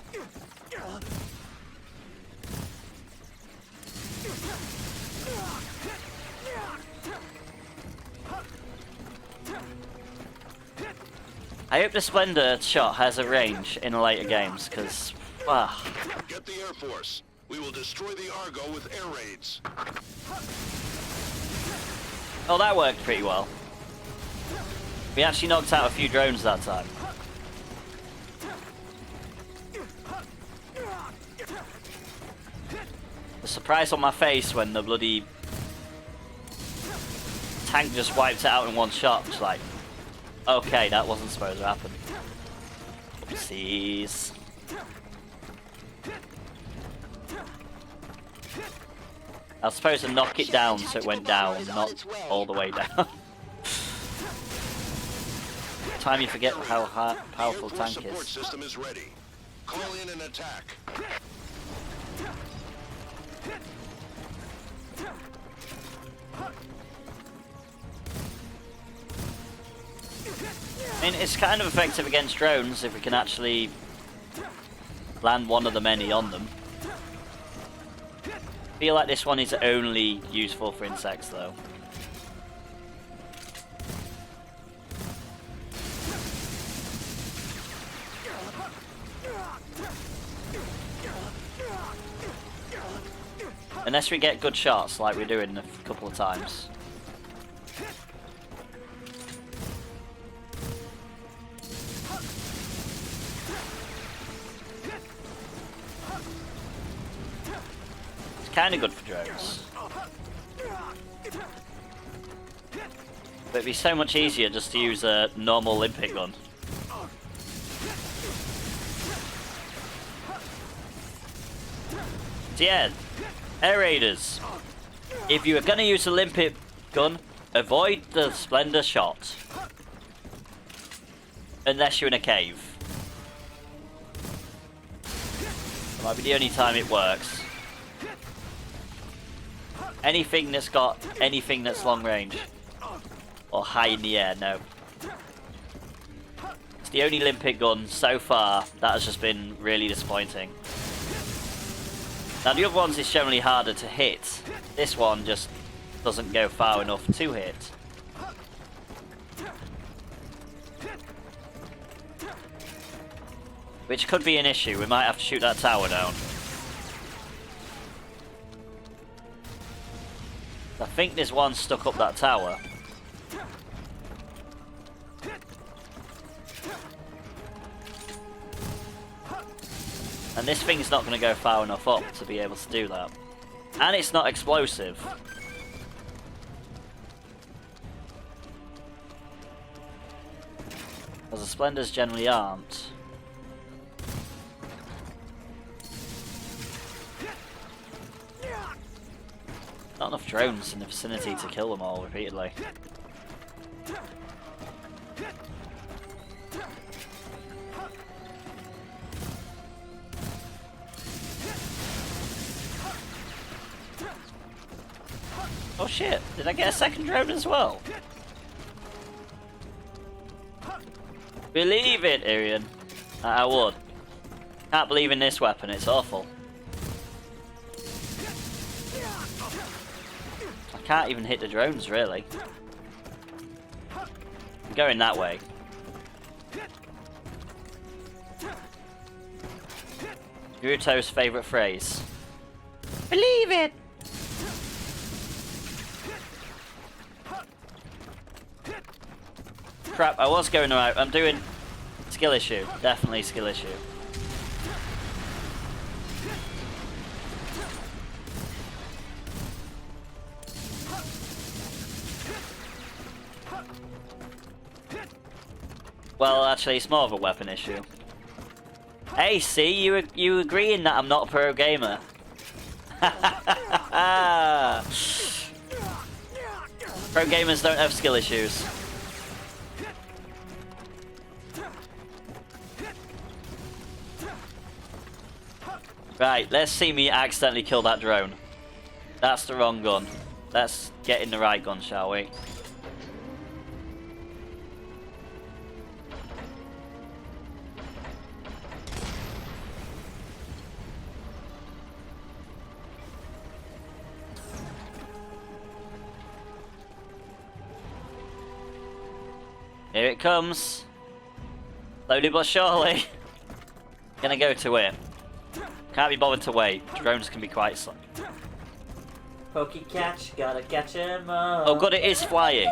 I hope the Splendor shot has a range in later games, because, Get the Air Force. We will destroy the Argo with air raids. oh, that worked pretty well. We actually knocked out a few drones that time. The surprise on my face when the bloody tank just wiped it out in one shot, just like, okay, that wasn't supposed to happen. Oopsies. I was supposed to knock it down so it went down, not all the way down. Time you forget how powerful the the Air Force tank support is. system is ready. Call in an attack. I mean, it's kind of effective against drones if we can actually land one of the many on them. I feel like this one is only useful for insects, though. Unless we get good shots, like we're doing a couple of times. It's kind of good for drones. But it'd be so much easier just to use a normal Limpet gun. So yeah, Air Raiders. If you are going to use a Limpet gun, avoid the Splendor shot. Unless you're in a cave. That might be the only time it works. Anything that's got anything that's long range. Or high in the air, no. It's the only Limpet gun so far that has just been really disappointing. Now the other ones is generally harder to hit. This one just doesn't go far enough to hit. Which could be an issue. We might have to shoot that tower down. I think there's one stuck up that tower. And this thing's not going to go far enough up to be able to do that. And it's not explosive. Because the Splendors generally aren't. Not enough drones in the vicinity to kill them all repeatedly. Oh shit, did I get a second drone as well? Believe it, Yreon. I would. Can't believe in this weapon, it's awful. I can't even hit the drones, really. I'm going that way. Naruto's favourite phrase. Believe it! Crap, I was going right. I'm doing skill issue. Definitely skill issue. Well, actually, it's more of a weapon issue. Hey, see, you agreeing that I'm not a pro gamer? Pro gamers don't have skill issues. Right, let's see me accidentally kill that drone. That's the wrong gun. Let's get in the right gun, shall we? Here it comes. Slowly but surely. Gonna go to it. Can't be bothered to wait. Drones can be quite slow. Pokey catch, gotta catch him up. Oh good, it is flying.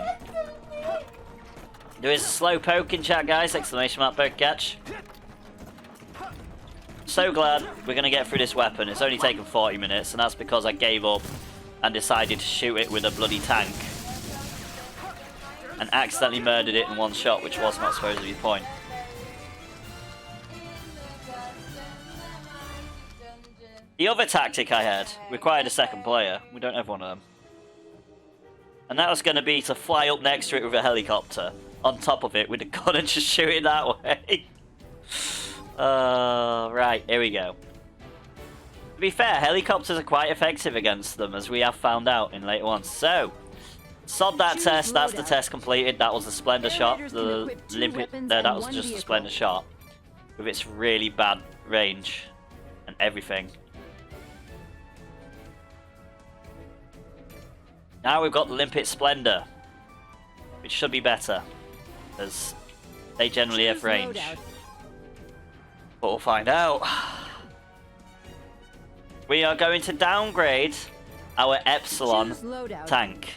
There is a slow poke in chat, guys. Exclamation mark poke catch. So glad we're gonna get through this weapon. It's only taken 40 minutes, and that's because I gave up and decided to shoot it with a bloody tank. And accidentally murdered it in one shot, which was not supposed to be the point. The other tactic I had required a second player. We don't have one of them. And that was going to be to fly up next to it with a helicopter. On top of it with a gun and just shoot it that way. Right, here we go. To be fair, helicopters are quite effective against them, as we have found out in later ones. So, Sod that Choose test. That's the loadout. test completed. That was a splendor shot. Aerators can The equip 2 limpet. weapons No, that and was 1 just a vehicle. splendor shot with its really bad range and everything. Now we've got the Limpet Splendor, which should be better, as they generally have Choose range. loadout. But we'll find out. We are going to downgrade our Epsilon Choose loadout. tank.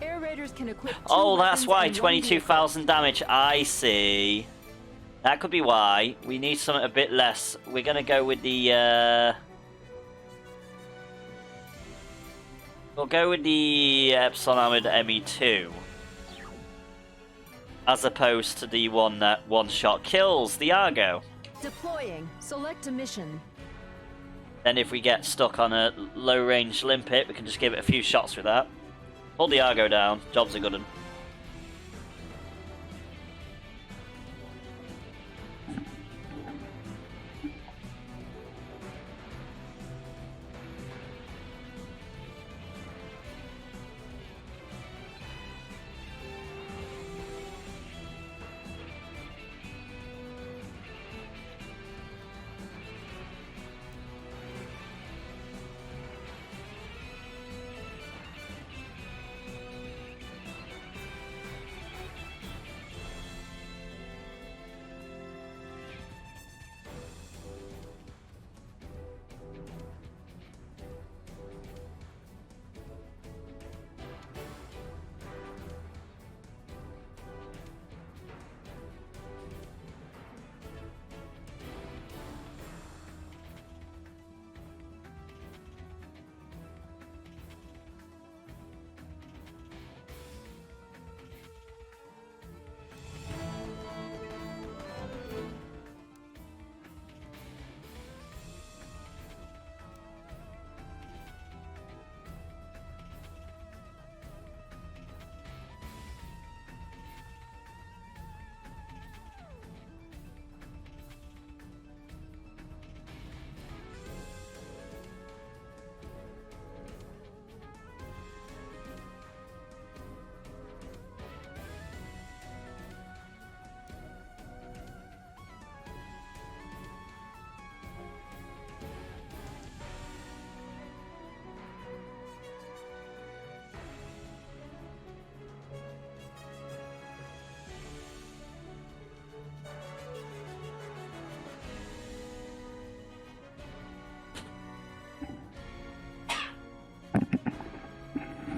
Air Raiders can equip 2 Oh, that's weapons why, and 1 22,000 damage. I see. That could be why. We need something a bit less. We're going to go with the... We'll go with the Epsilon Armored ME2. As opposed to the one that one-shot kills the Argo. vehicle. Deploying. Select a mission. Then if we get stuck on a low-range Limpet, we can just give it a few shots with that. Hold the Argo down. Job's a good one.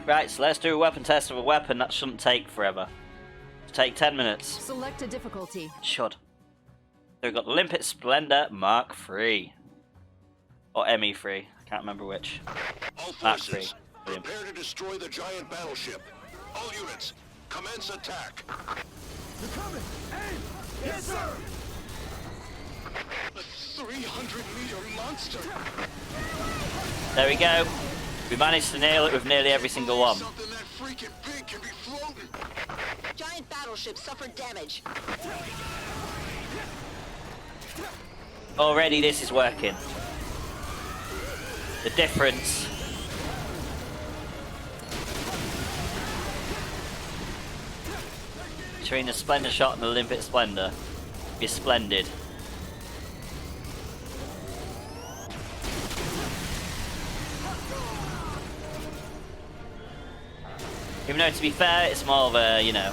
Right, so let's do a weapon test of a weapon. That shouldn't take forever. It'll take 10 minutes. Select a difficulty. Should. So we've got the Limpet Splendor Mark III. Or ME3. I can't remember which. All Mark forces, III. Brilliant. prepare to destroy the giant battleship. All units, commence attack. They're coming! Aim! Yes, sir! A 300-meter monster. There we go. We managed to nail it with nearly every single one. Something that freaking big can be floating. Giant battleship suffered damage. Already this is working. The difference between the Splendor Shot and the Limpet Splendor is splendid. Even though, to be fair, it's more of a, you know,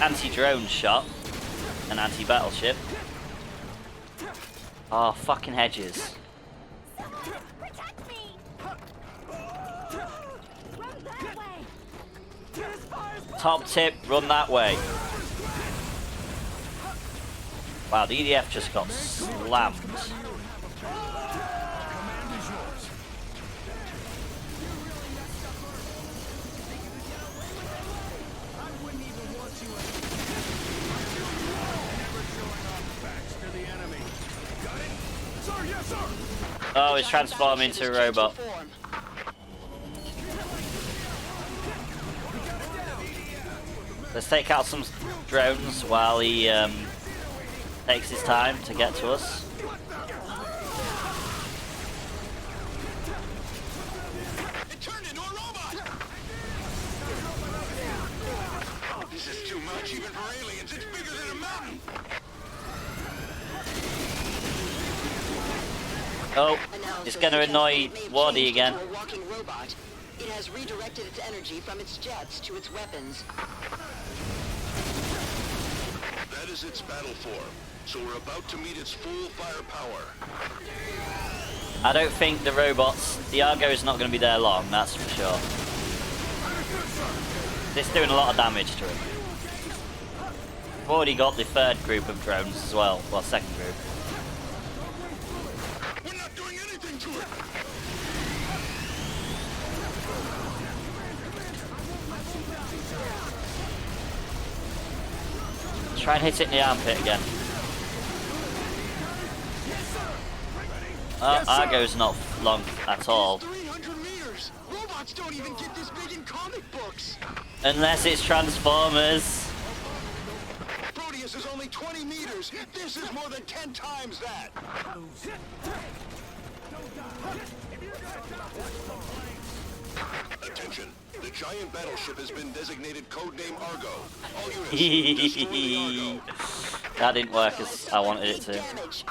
anti-drone shot and anti-battleship. Oh, fucking hedges. Protect me! Run that way! Top tip, run that way. Wow, the EDF just got slammed. Oh, he's transformed into a robot. Form. Let's take out some drones while he takes his time to get to us. It turned into a robot. Oh, it's going to annoy It may have Wardy changed again. into a walking robot. It has redirected its energy from its jets to its weapons. That is its battle form, so we're about to meet its full firepower. I don't think the robots, the Argo's not going to be there long, that's for sure. It's doing a lot of damage to him. We've already got the third group of drones as well, well, second group. We're not doing anything to it! Try and hit it in the armpit again. Argo's not long at all. 300 meters! Robots don't even get this big in comic books! Unless it's Transformers. Proteus is only 20 meters! This is more than 10 times that! Attention, the giant battleship has been designated codename Argo. All units, destroy the Argo. That didn't work as I wanted it to. Damage.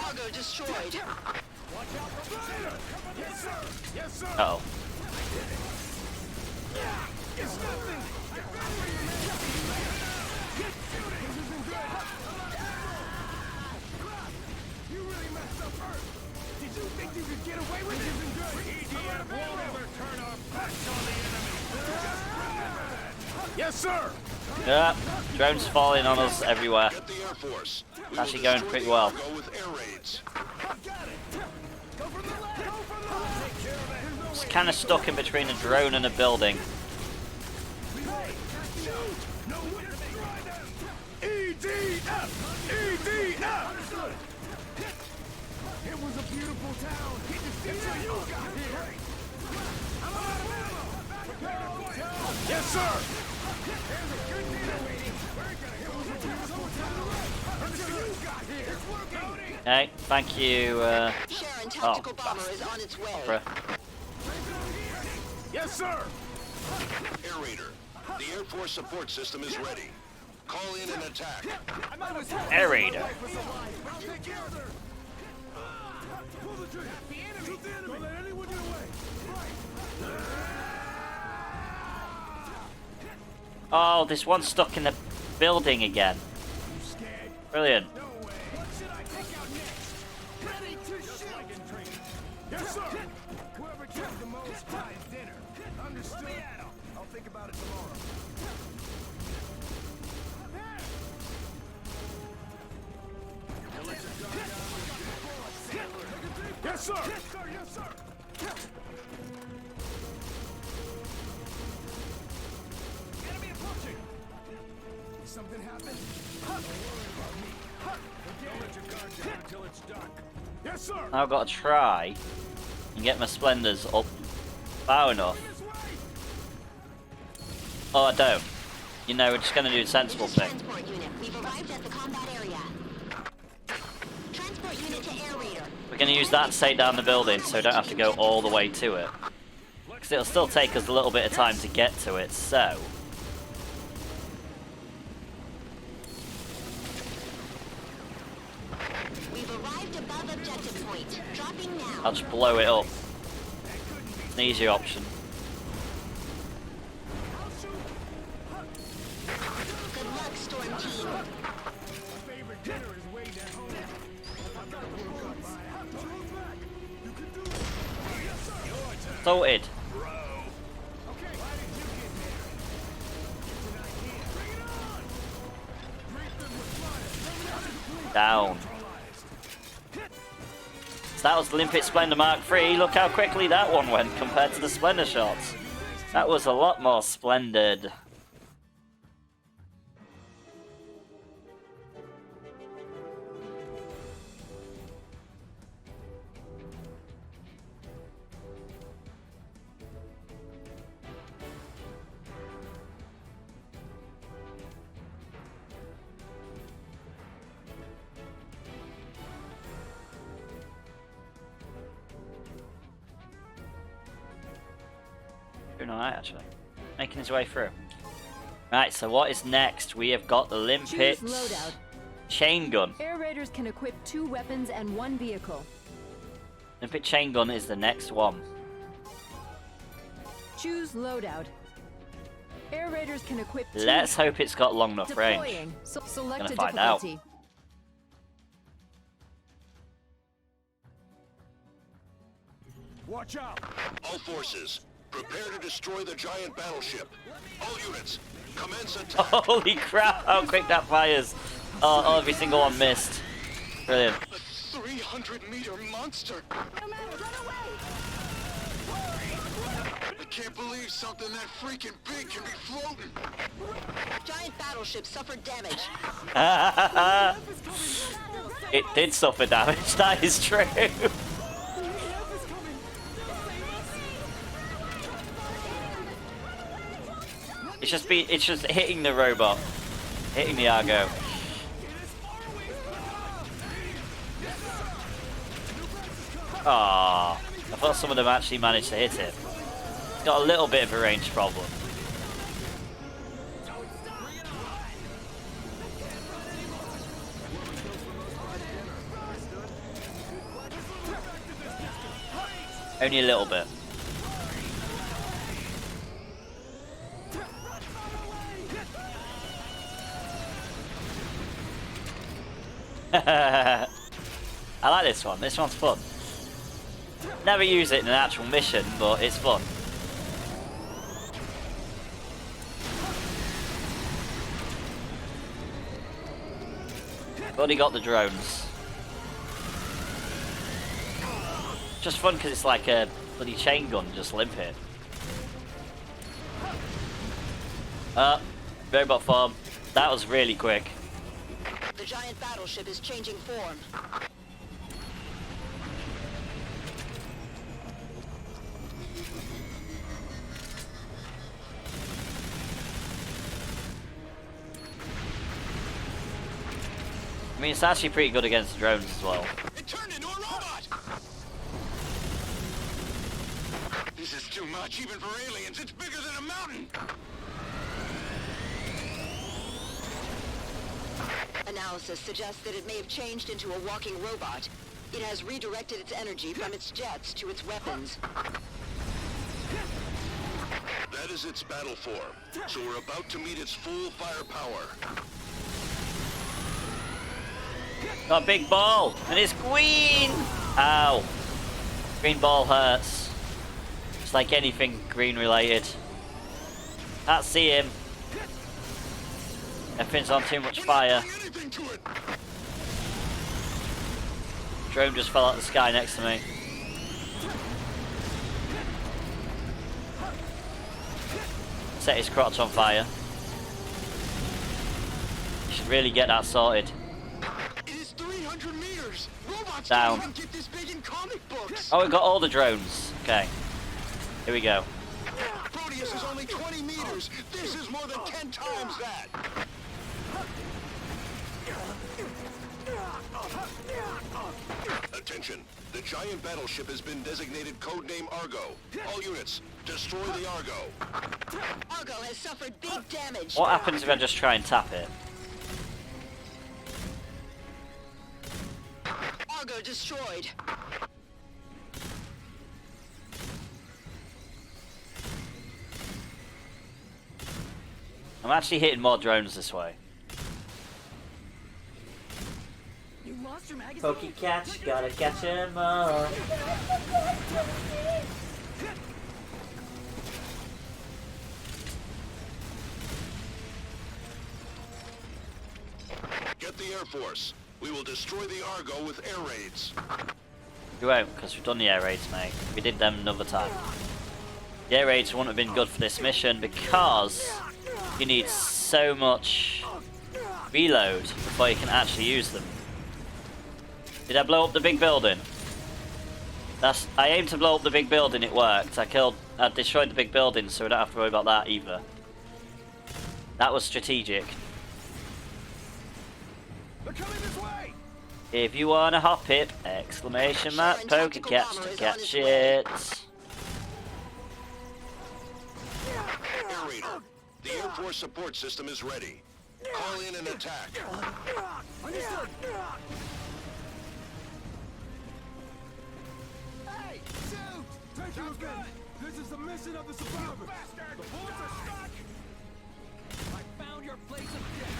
Argo destroyed. Uh oh. You really messed up Earth! Did you think you could get away with it? EDF won't ever turn our backs on the enemy! Just remember that! Yes, sir! Yeah, drones falling on us everywhere. Get the Air Force. We Actually will going destroy pretty the well. Argo with air raids. Go from the left! Go from the left! Take care of it! It's kind of stuck in between a drone and a building. No way to destroy them! EDF! EDF! It was a beautiful town! Until you got here! I'm out of ammo! Yes, sir! There's a good deal waiting! We're gonna go with beautiful town! Until you got here! It's working! Hey, thank you, Sharon tactical bomber is on its way. Opera. Yes, sir! Air Raider, the Air Force support system is ready. Call in an attack. Air Raider. Pull the trigger! The enemy! Shoot the enemy! Don't let anyone get away! Oh, this one's stuck in the building again. You scared? Brilliant. No way! What should I take out next? Ready to shoot! Like in training. Yes, sir! Whoever kills the most buys dinner. Understood? I'll think about it tomorrow. Yes, sir! Yes, sir! Yes, sir! Enemy approaching! Something happened? Don't worry about me. Don't let your guard down until it's dark. Yes, sir! Now I've got to try and get my splendors up far enough. This way! Oh, I don't. You know, we're just going to do the sensible thing. Transport unit. We've arrived at the combat area. Transport unit to Air Raider. We're going to use that to take down the building so we don't have to go all the way to it. Because it'll still take us a little bit of time to get to it, so... We've arrived above objective point. Dropping now. I'll just blow it up. It's an easier option. Good luck, Storm Team. Favorite dinner is waiting at home. I've got to work up by it. Don't hold back. You can do it. Yes, sir. Your turn. Sorted. Okay. Why did you get there? It's an idea. Bring it on. Greet them with fire. Down. So that was the Limpet Splendor Mark III. Look how quickly that one went compared to the Splendor shots. That was a lot more splendid. Doing alright, actually. Making his way through. Right, so what is next? We have got the Limpet Choose loadout. chain gun. Air raiders can equip 2 weapons and 1 vehicle. Limpet chain gun is the next one. Choose loadout. Air raiders can equip 2. Let's hope it's got long enough range. Deploying. Select Gonna a find out. difficulty. Watch out! All forces, prepare to destroy the giant battleship. All units, commence attack. Holy crap, how quick that fires. Oh, every single one missed. Brilliant. A 300-meter monster. I can't believe something that freaking big can be floating. Giant battleship suffered damage. It did suffer damage, that is true. It's just hitting the robot. Hitting the Argo. Ah, I thought some of them actually managed to hit it. It's got a little bit of a range problem. Only a little bit. I like this one. This one's fun. Never use it in an actual mission, but it's fun. Already got the drones. Just fun because it's like a bloody chain gun, just Limpet. Robot farm. That was really quick. The giant battleship is changing form. I mean, it's actually pretty good against drones as well. It turned into a robot. This is too much, even for aliens. It's bigger than a mountain. Analysis suggests that it may have changed into a walking robot. It has redirected its energy from its jets to its weapons. That is its battle form. So we're about to meet its full firepower. Got a big ball, and it's green! Ow. Green ball hurts. It's like anything green related. Can't see him. Everything's on too much fire. Drone just fell out of the sky next to me. Set his crotch on fire. Should really get that sorted. It is 300 meters. Robots Down. don't even get this big in comic books. Oh, we got all the drones. Okay. Here we go. Proteus is only 20 meters. This is more than 10 times that. Attention. The giant battleship has been designated codename Argo. All units, destroy the Argo. Argo has suffered big damage. What happens if I just try and tap it? Argo destroyed. I'm actually hitting more drones this way. You lost your magazine? Pokey catch, gotta catch him all. Get the Air Force. We will destroy the Argo with air raids. We won't, because we've done the air raids, mate. We did them another time. The air raids wouldn't have been good for this mission because you need so much reload before you can actually use them. Did I blow up the big building? I aimed to blow up the big building, it worked. I destroyed the big building, so we don't have to worry about that either. That was strategic. They're coming this way! If you wanna hop it, exclamation mark, poker catch to catch it. Air Raider. The Air Force support system is ready. Call in an attack. Understood. Hey, shoot! Thank you again. This is the mission of the survivors. The boards are stuck. I found your place of death.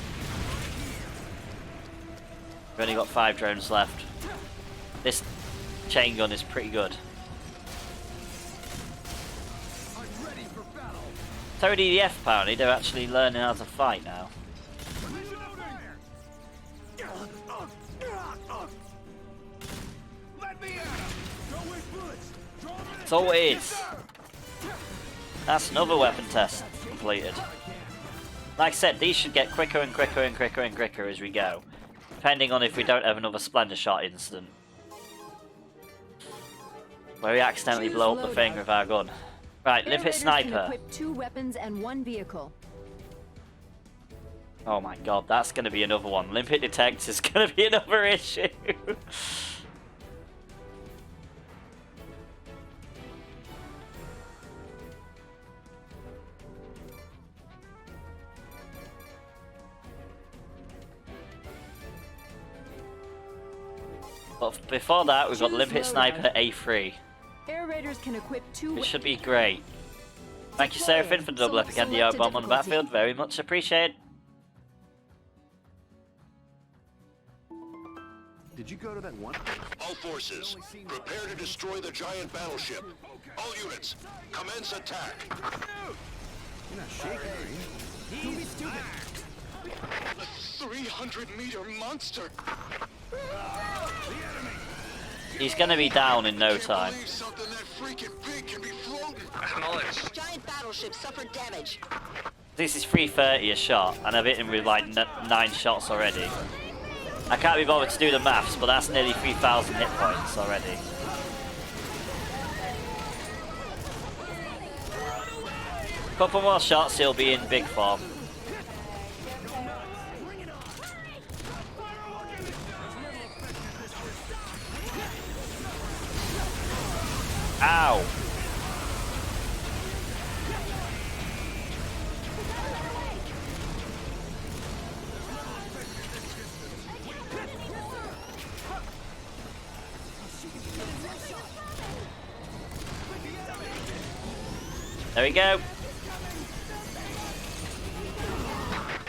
We've only got 5 drones left. This chain gun is pretty good. I'm ready for battle. So EDF apparently, they're actually learning how to fight now. Let me at him. Go with bullets. Draw them in. That's all it is. That's another weapon test completed. Like I said, these should get quicker and quicker and quicker and quicker as we go. Depending on if we don't have another Splendor Shot incident. Where we accidentally blow up the thing with our gun. Right, Air Limpet Raiders can Sniper. equip 2 weapons and 1 vehicle. Oh my god, that's going to be another one. Limpet Detect is going to be another issue. But before that, we've got Choose Limpet loadout. Sniper A3. Air Raiders can equip 2 It should be great. Thank you, Seraphim, for the double epic and the Select a bomb on the difficulty. battlefield. Very much appreciated. Did you go to that one? All forces, prepare to destroy the giant battleship. All units, commence attack. You're not shaking, are you? Don't be stupid. A 300-meter monster. He's going to be down in no time. Can't believe something that freaking big can be floating. Giant battleship suffered damage. This is 330 a shot, and I've hit him with like 9 shots already. I can't be bothered to do the maths, but that's nearly 3,000 hit points already. Couple more shots, he'll be in big form. Ow! There we go.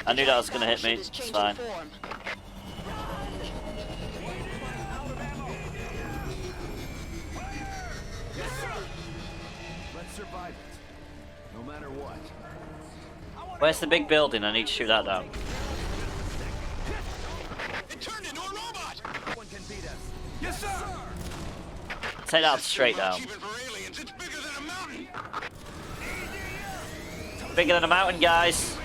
I knew that was going to hit me. Battleship is It's changing fine. form. Let's survive it. No matter what. Where's the big building? I need to shoot that down. It turned into a robot. No one can beat us. Yes, sir. Take that straight down. Even for aliens, it's bigger than a mountain. Bigger than a mountain, guys.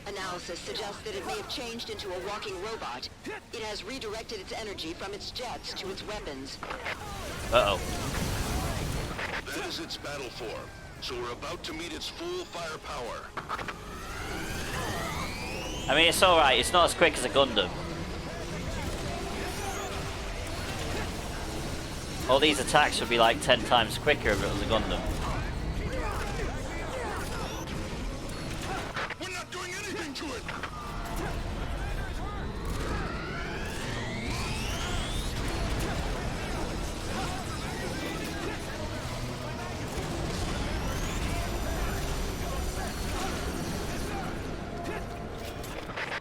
Analysis suggests that it may have changed into a walking robot. It has redirected its energy from its jets to its weapons. Uh-oh. That is its battle form. So we're about to meet its full firepower. I mean, it's alright. It's not as quick as a Gundam. All these attacks would be like 10 times quicker if it was a Gundam. We're not doing anything to it.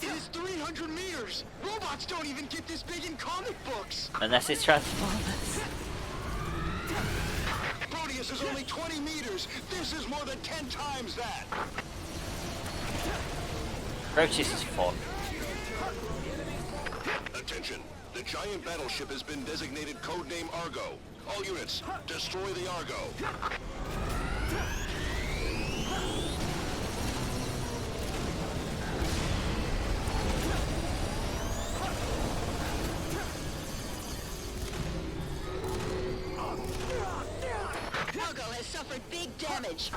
It is 300 meters. Robots don't even get this big in comic books. Unless it's Transformers. Proteus is only 20 meters. This is more than 10 times that. Proteus is fun. Attention. The giant battleship has been designated codename Argo. All units, destroy the Argo. Argo has suffered big damage.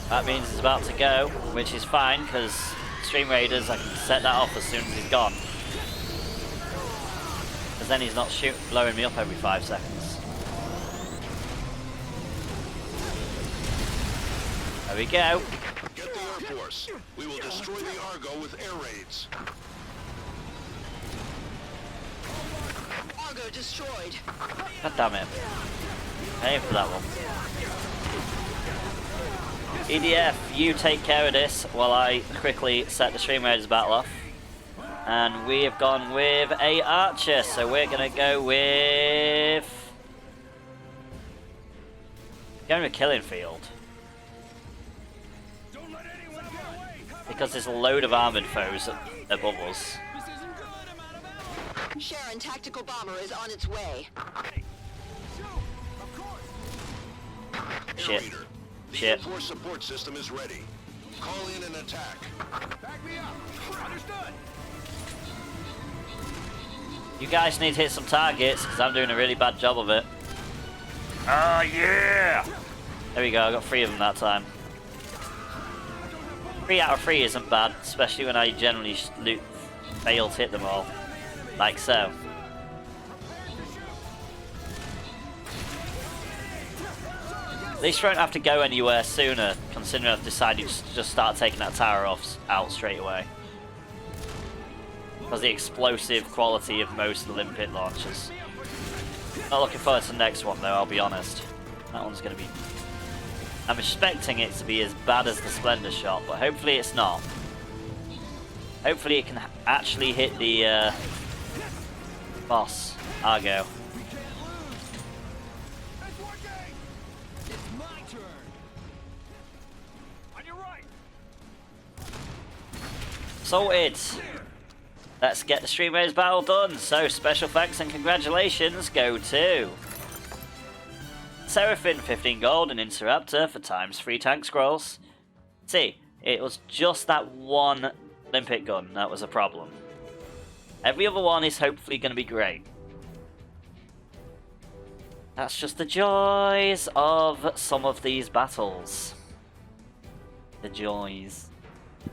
That means it's about to go, which is fine, because Stream Raiders, I can set that off as soon as he's gone. Because then he's not blowing me up every 5 seconds. There we go. Get the Air Force. We will destroy the Argo with air raids. Argo destroyed. God damn it. Aim for that one. EDF, you take care of this while I quickly set the Stream Raiders battle off. And we have gone with a Archer, so we're gonna go with... Going with Killing Field. Because there's a load of armored foes above us. Sharon tactical bomber is on its way. Shit. Air the Shit. Air Force support system is ready. Call in an attack. Back me up. Understood. You guys need to hit some targets, because I'm doing a really bad job of it. Oh yeah! There we go, I got 3 of them that time. 3 out of 3 isn't bad, especially when I generally fail to hit them all. Like so. At least we won't have to go anywhere sooner, considering I've decided to just start taking that tower out straight away. Because the explosive quality of most of the Limpet launchers. Not looking forward to the next one though, I'll be honest. That one's going to be... I'm expecting it to be as bad as the Splendor Shot, but hopefully it's not. Hopefully it can actually hit the boss, Argo. It's my turn. On your right. Sorted. Let's get the Stream Raiders battle done. So special thanks and congratulations go to Seraphim, 15 gold, and Interrupter for ×3 tank scrolls. See, it was just that one Limpet gun that was a problem. Every other one is hopefully going to be great. That's just the joys of some of these battles. The joys.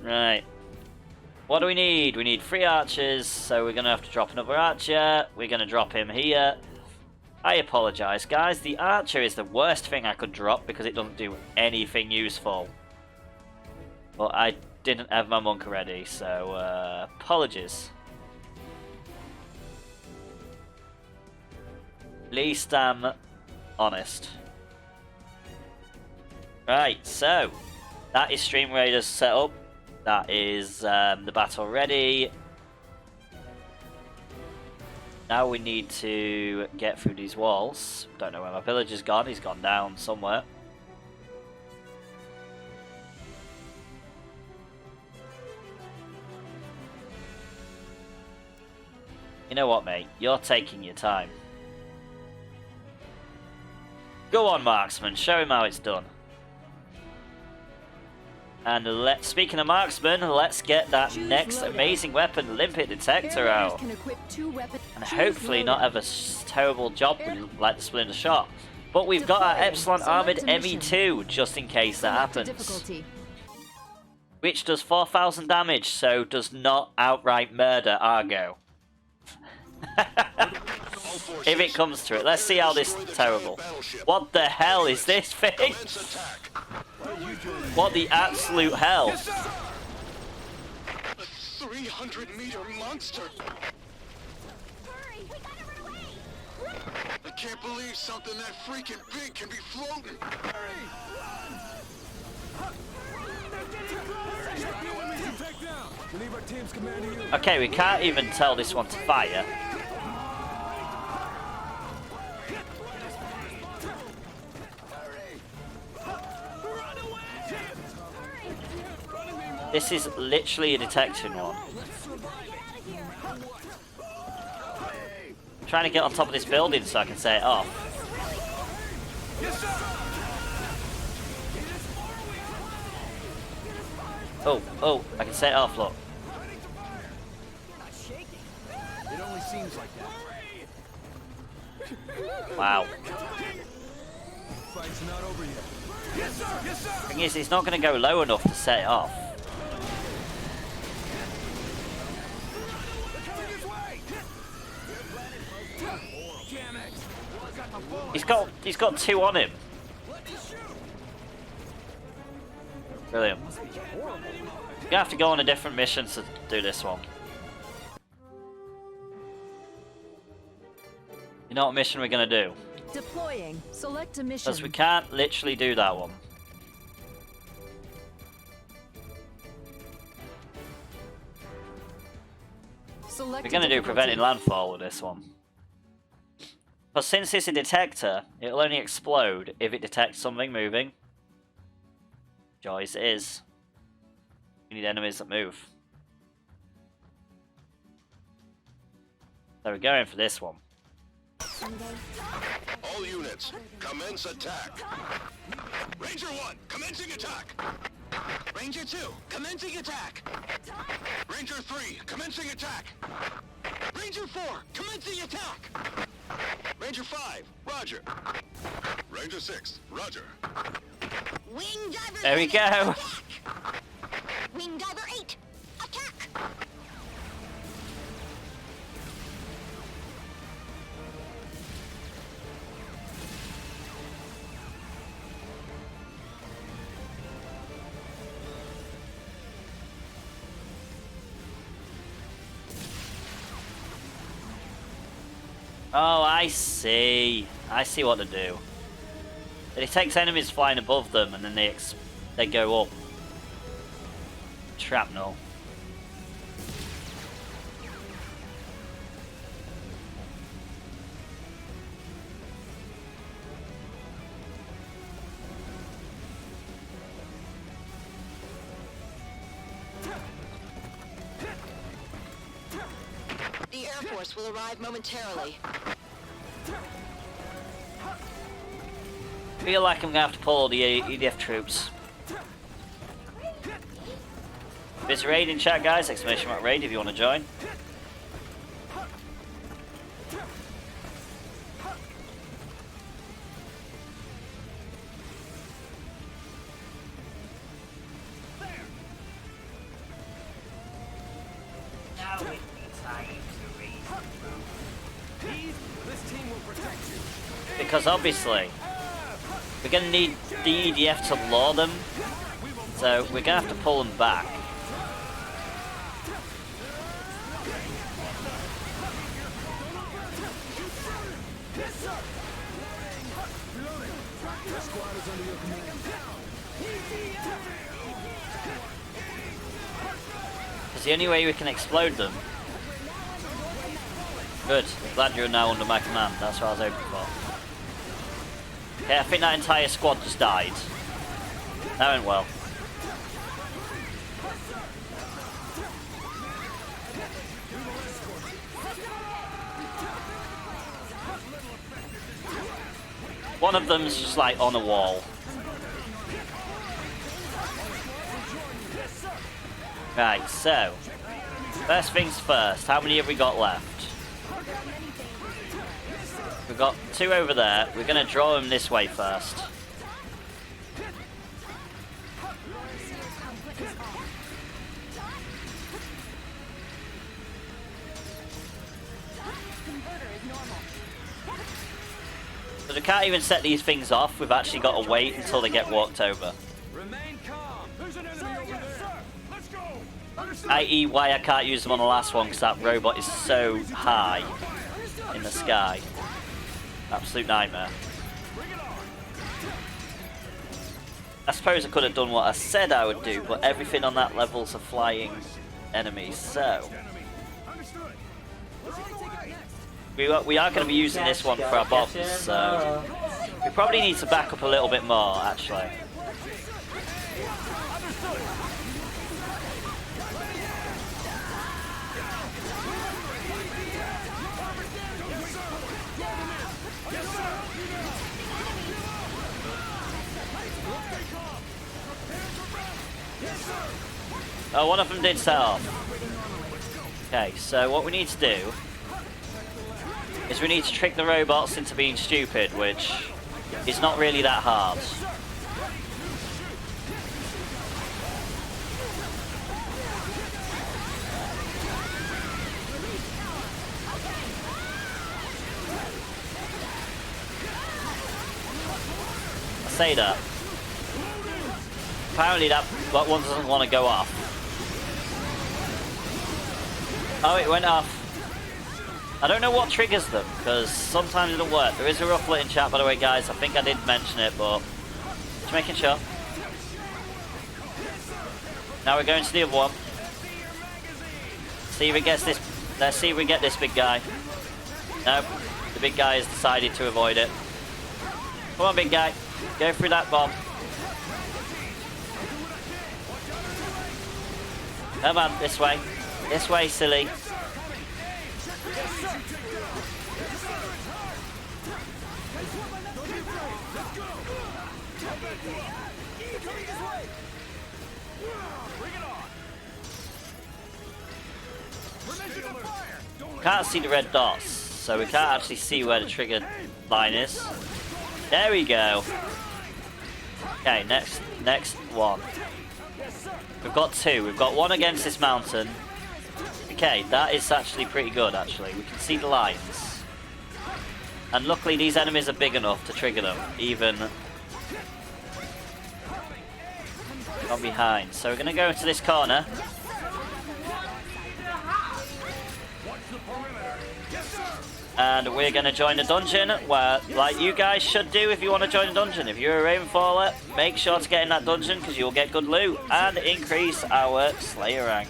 Right. What do we need? We need 3 archers, so we're going to have to drop another archer. We're going to drop him here. I apologise, guys. The archer is the worst thing I could drop because it doesn't do anything useful. But I didn't have my monk ready, so apologies. At least I'm honest. Right, so that is Stream Raiders set up. That is the battle ready. Now we need to get through these walls. Don't know where my villager's gone. He's gone down somewhere. You know what, mate? You're taking your time. Go on, marksman. Show him how it's done. And speaking of marksman, let's get that next amazing weapon, Limpet Detector, out. And hopefully not have a terrible job like the Splendor Shot. But we've got our Epsilon Armored ME2, just in case that happens. Which does 4,000 damage, so does not outright murder Argo. If it comes to it. Let's see how this is terrible. What the hell is this thing? What the absolute hell? A 300-meter monster. Hurry, we gotta run away. I can't believe something that freaking big can be floating. Okay, we can't even tell this one to fire. This is literally a detection one. I'm trying to get on top of this building so I can set it off. Oh, I can set it off, look. It only seems like that. Wow. Fight's not over yet. Yes, sir! Yes, sir! Thing is, he's not going to go low enough to set it off. He's got 2 on him. Brilliant. You have to go on a different mission to do this one. You know what mission we're gonna do? Deploying. Select a mission. Because we can't literally do that one. Select We're gonna do preventing landfall with this one. But since it's a detector, it'll only explode if it detects something moving. Choice is. We need enemies that move. So we're going for this one. All units, commence attack. Ranger 1, commencing attack. Ranger 2, commencing attack. Ranger 3, commencing attack. Ranger 4, commencing attack. Ranger 5, roger. Ranger 6, roger. Wing Diver There we go. Attack! Wing Diver 8, attack! Oh, I see. I see what to do. It takes enemies flying above them, and then they go up. Shrapnel. The Air Force will arrive momentarily. Feel like I'm gonna have to pull all the EDF troops. There's a raid in chat, guys. Exclamation mark raid if you want to join. Now it be time to raise the roof. Eve, this team will protect you. Because obviously, we're gonna need the EDF to lure them. So we're gonna have to pull them back. Because the only way we can explode them. Good. Glad you're now under my command. That's what I was hoping for. Okay, I think that entire squad just died. That went well. One of them's just like on a wall. Right, so first things first, how many have we got left? We've got 2 over there. We're gonna draw them this way first. So we can't even set these things off. We've actually got to wait until they get walked over. Remain calm. There's an enemy over there. Let's go. Understood. I.e. why I can't use them on the last one, because that robot is so high in the sky. Absolute nightmare. I suppose I could have done what I said I would do, but everything on that level's a flying enemy, so... We are going to be using this one for our bombs, so... We probably need to back up a little bit more, actually. Oh, one of them did set off. Okay, so what we need to do is we need to trick the robots into being stupid, which is not really that hard. I say that. Apparently that one doesn't want to go off. Oh, it went off. I don't know what triggers them, because sometimes it doesn't work. There is a rufflet in chat, by the way, guys. I think I did mention it, but just making sure. Now we're going to the other one. See if it gets this. Let's see if we get this big guy. No, the big guy has decided to avoid it. Come on, big guy. Go through that bomb. Come on, this way. This way, silly. Can't see the red dots, so we can't actually see where the trigger line is. There we go. Okay, next one. We've got two. We've got one against this mountain. Okay, that is actually pretty good, actually. We can see the lines. And luckily these enemies are big enough to trigger them, even from behind. So we're going to go into this corner. And we're going to join the dungeon, where, like you guys should do if you want to join the dungeon. If you're a Ravenfaller, make sure to get in that dungeon, because you'll get good loot and increase our Slayer rank.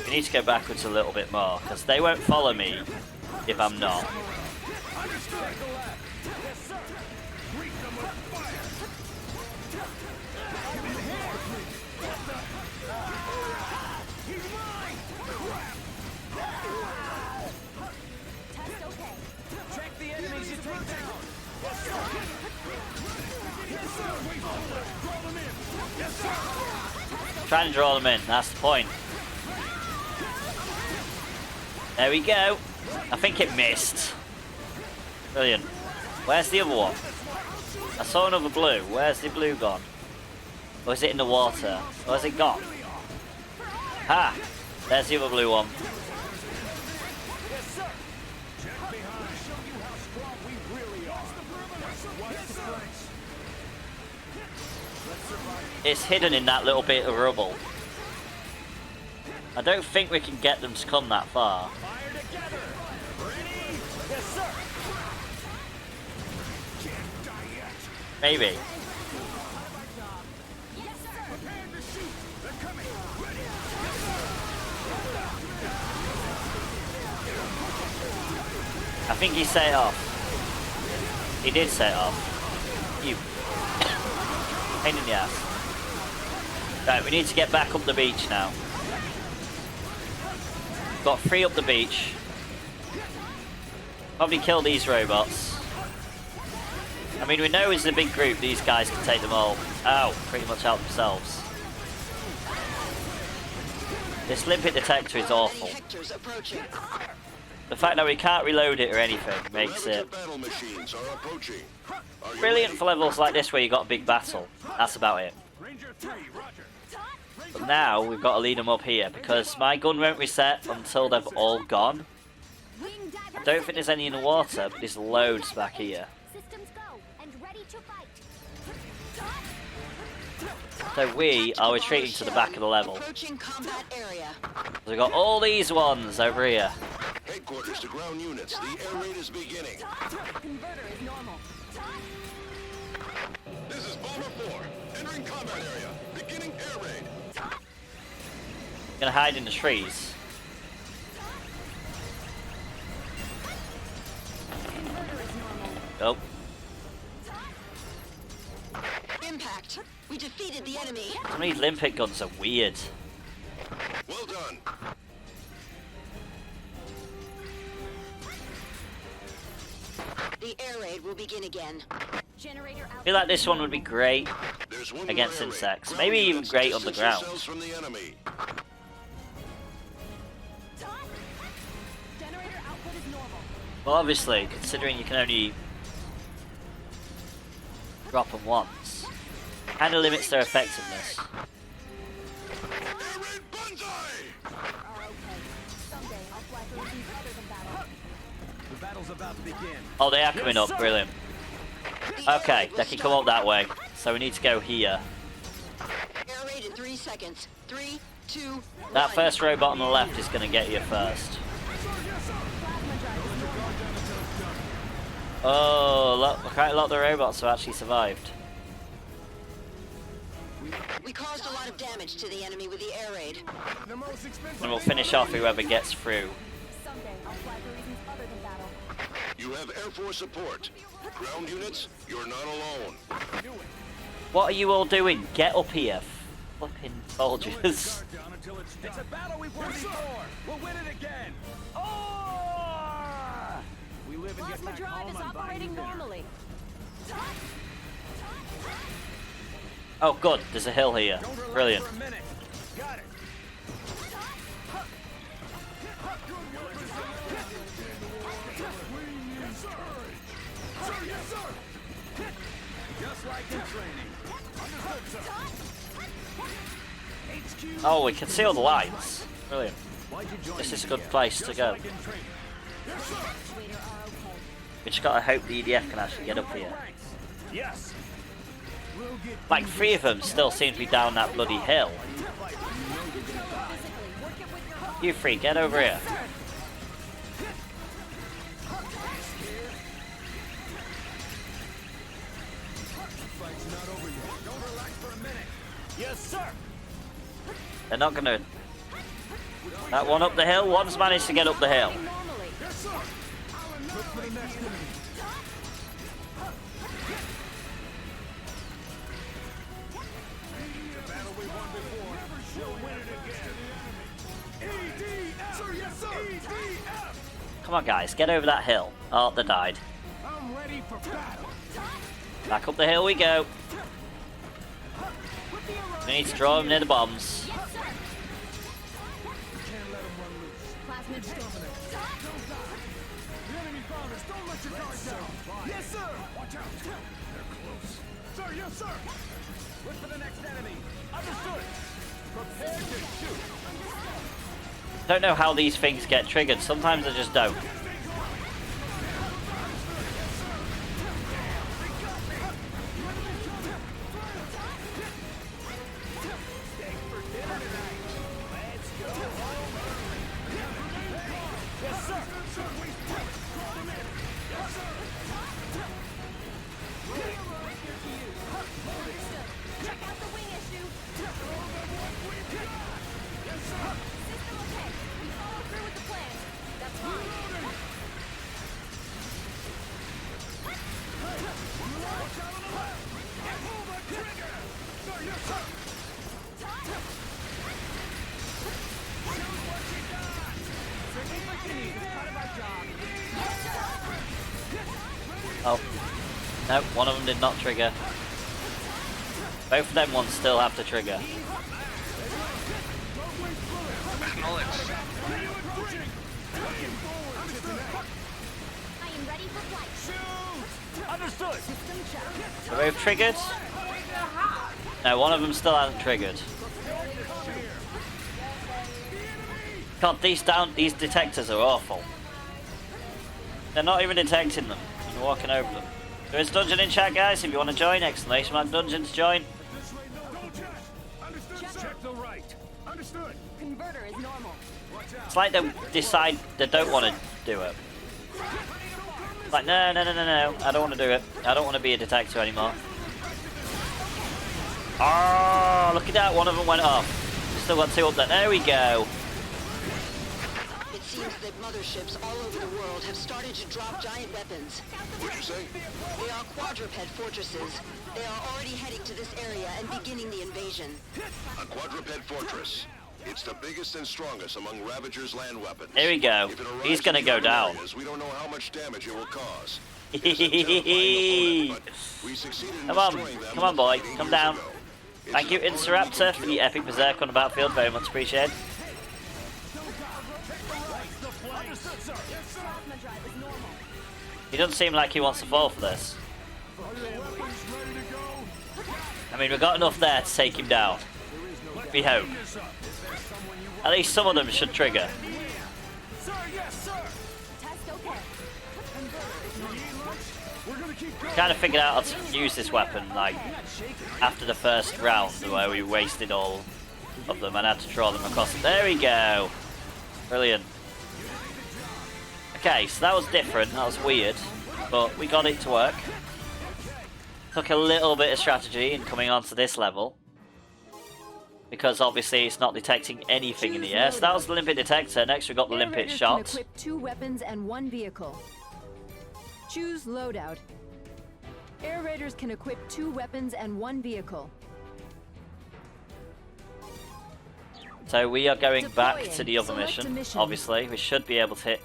We need to go backwards a little bit more, because they won't follow me if I'm not. Trying to draw them in, that's the point. There we go. I think it missed. Brilliant. Where's the other one? I saw another blue. Where's the blue gone? Or is it in the water? Or has it gone? Ha! There's the other blue one. It's hidden in that little bit of rubble. I don't think we can get them to come that far. Maybe. I think he set it off. He did set it off. You. Pain in the ass. Right, we need to get back up the beach now. Got 3 up the beach. Probably kill these robots. I mean, we know as a big group, these guys can take them all out, pretty much out themselves. This limpet detector is awful. The fact that we can't reload it or anything makes it brilliant for levels like this where you got a big battle. That's about it. But now we've got to lead them up here, because my gun won't reset until they've all gone. I don't think there's any in the water, but there's loads back here. So we are retreating to the back of the level. So we've got all these ones over here. Headquarters to ground units. The air raid is beginning. Converter is normal. This is Bomber 4. Entering combat area. Beginning air raid. Gonna hide in the trees. Oh. Impact. We defeated the enemy. Some of these limpet guns are weird. Well done. The air raid will begin again. Generator I feel like this one would be great There's one against more air raid. insects. Ground Maybe even units, great distance underground. yourselves from the enemy. Generator output is normal. Well, obviously, considering you can only drop them once, kind of limits their effectiveness. Air raid banzai! Okay. Someday I'll fly through things other than battle. The battle's about to begin. Oh, they are coming up. Brilliant. Okay, they can come up that way. So we need to go here. Air raid in 3 seconds. 3, 2, That 1. first robot on the left is going to get you first. Oh, look, quite a lot of the robots have actually survived. We caused a lot of damage to the enemy with the air raid. The most expensive. And we'll finish off whoever gets through. Someday I'll fly for reasons other than battle. You have Air Force support. Ground units, you're not alone. What are you all doing? Get up here, flipping soldiers. It's a battle we've won before. We'll win it again. Oh! We live and get Plasma back drive home is on buying operating dinner. normally. Oh, good. There's a hill here. Don't relax Brilliant. for a minute. Got it. Just like in training. Oh, we can see all the lights. Brilliant. Why'd you join This me is a good again? place to Just go. like in training. We just gotta hope the EDF can actually get up here. Yes. Like 3 of them still seem to be down that bloody hill. You 3, get over here. Yes, sir. They're not gonna... That one up the hill, one's managed to get up the hill. Come on guys, get over that hill. Oh, they died. I'm ready for battle. Back up the hill we go. We need to draw them near the bombs. Plasmid storm. The enemy found us. Don't let your guard down. Yes, sir. Watch out. They're close. Sir, yes, sir. Look for the next enemy. Understood. Prepare to shoot. Don't know how these things get triggered. Sometimes they just don't. Check out the wing issue. System okay. We follow through with the plan. That's fine. Oh. No, one of them did not trigger. Both of them ones still have to trigger. I am ready for flight. Understood. System check. They're both triggered? No, one of them still hasn't triggered. God, these detectors are awful. They're not even detecting them. They're walking over them. There is dungeon in chat, guys. If you want to join, exclamation mark dungeon to join. Check the right. Understood. Converter is normal. It's like they decide they don't want to do it. It's like, no, no, no, no, no. I don't want to do it. I don't want to be a detector anymore. Oh, look at that. One of them went off. Still got 2 up there. There we go. It seems that motherships all over the world have started to drop giant weapons. What'd you say? They are quadruped fortresses. They are already heading to this area and beginning the invasion. A quadruped fortress. It's the biggest and strongest among Ravager's land weapons. Here we go. If it arrives He's gonna in go urban down. areas, we don't know how much damage it will cause. It's a terrifying opponent, but we succeeded in Come on. destroying them Come on, boy. 80 Come years down. ago. It's Thank you, an Insuraptor, for the epic berserk on the battlefield. Very much appreciated. Plasma drive is normal. He doesn't seem like he wants to fall for this. I mean, we've got enough there to take him down. We hope. At least some of them should trigger. Test okay. Kind of figured out how to use this weapon, like, after the first round, where we wasted all of them and had to draw them across. There we go! Brilliant. Okay, so that was different, that was weird, but we got it to work. Took a little bit of strategy in coming onto this level, because obviously it's not detecting anything in the air. So that was the limpet detector. Next we got the limpet Air shot. Raiders can equip 2 weapons and 1 vehicle. Choose loadout. Air Raiders can equip 2 weapons and 1 vehicle. So we are going back Deploying. to the other Select a mission. mission. Obviously, we should be able to hit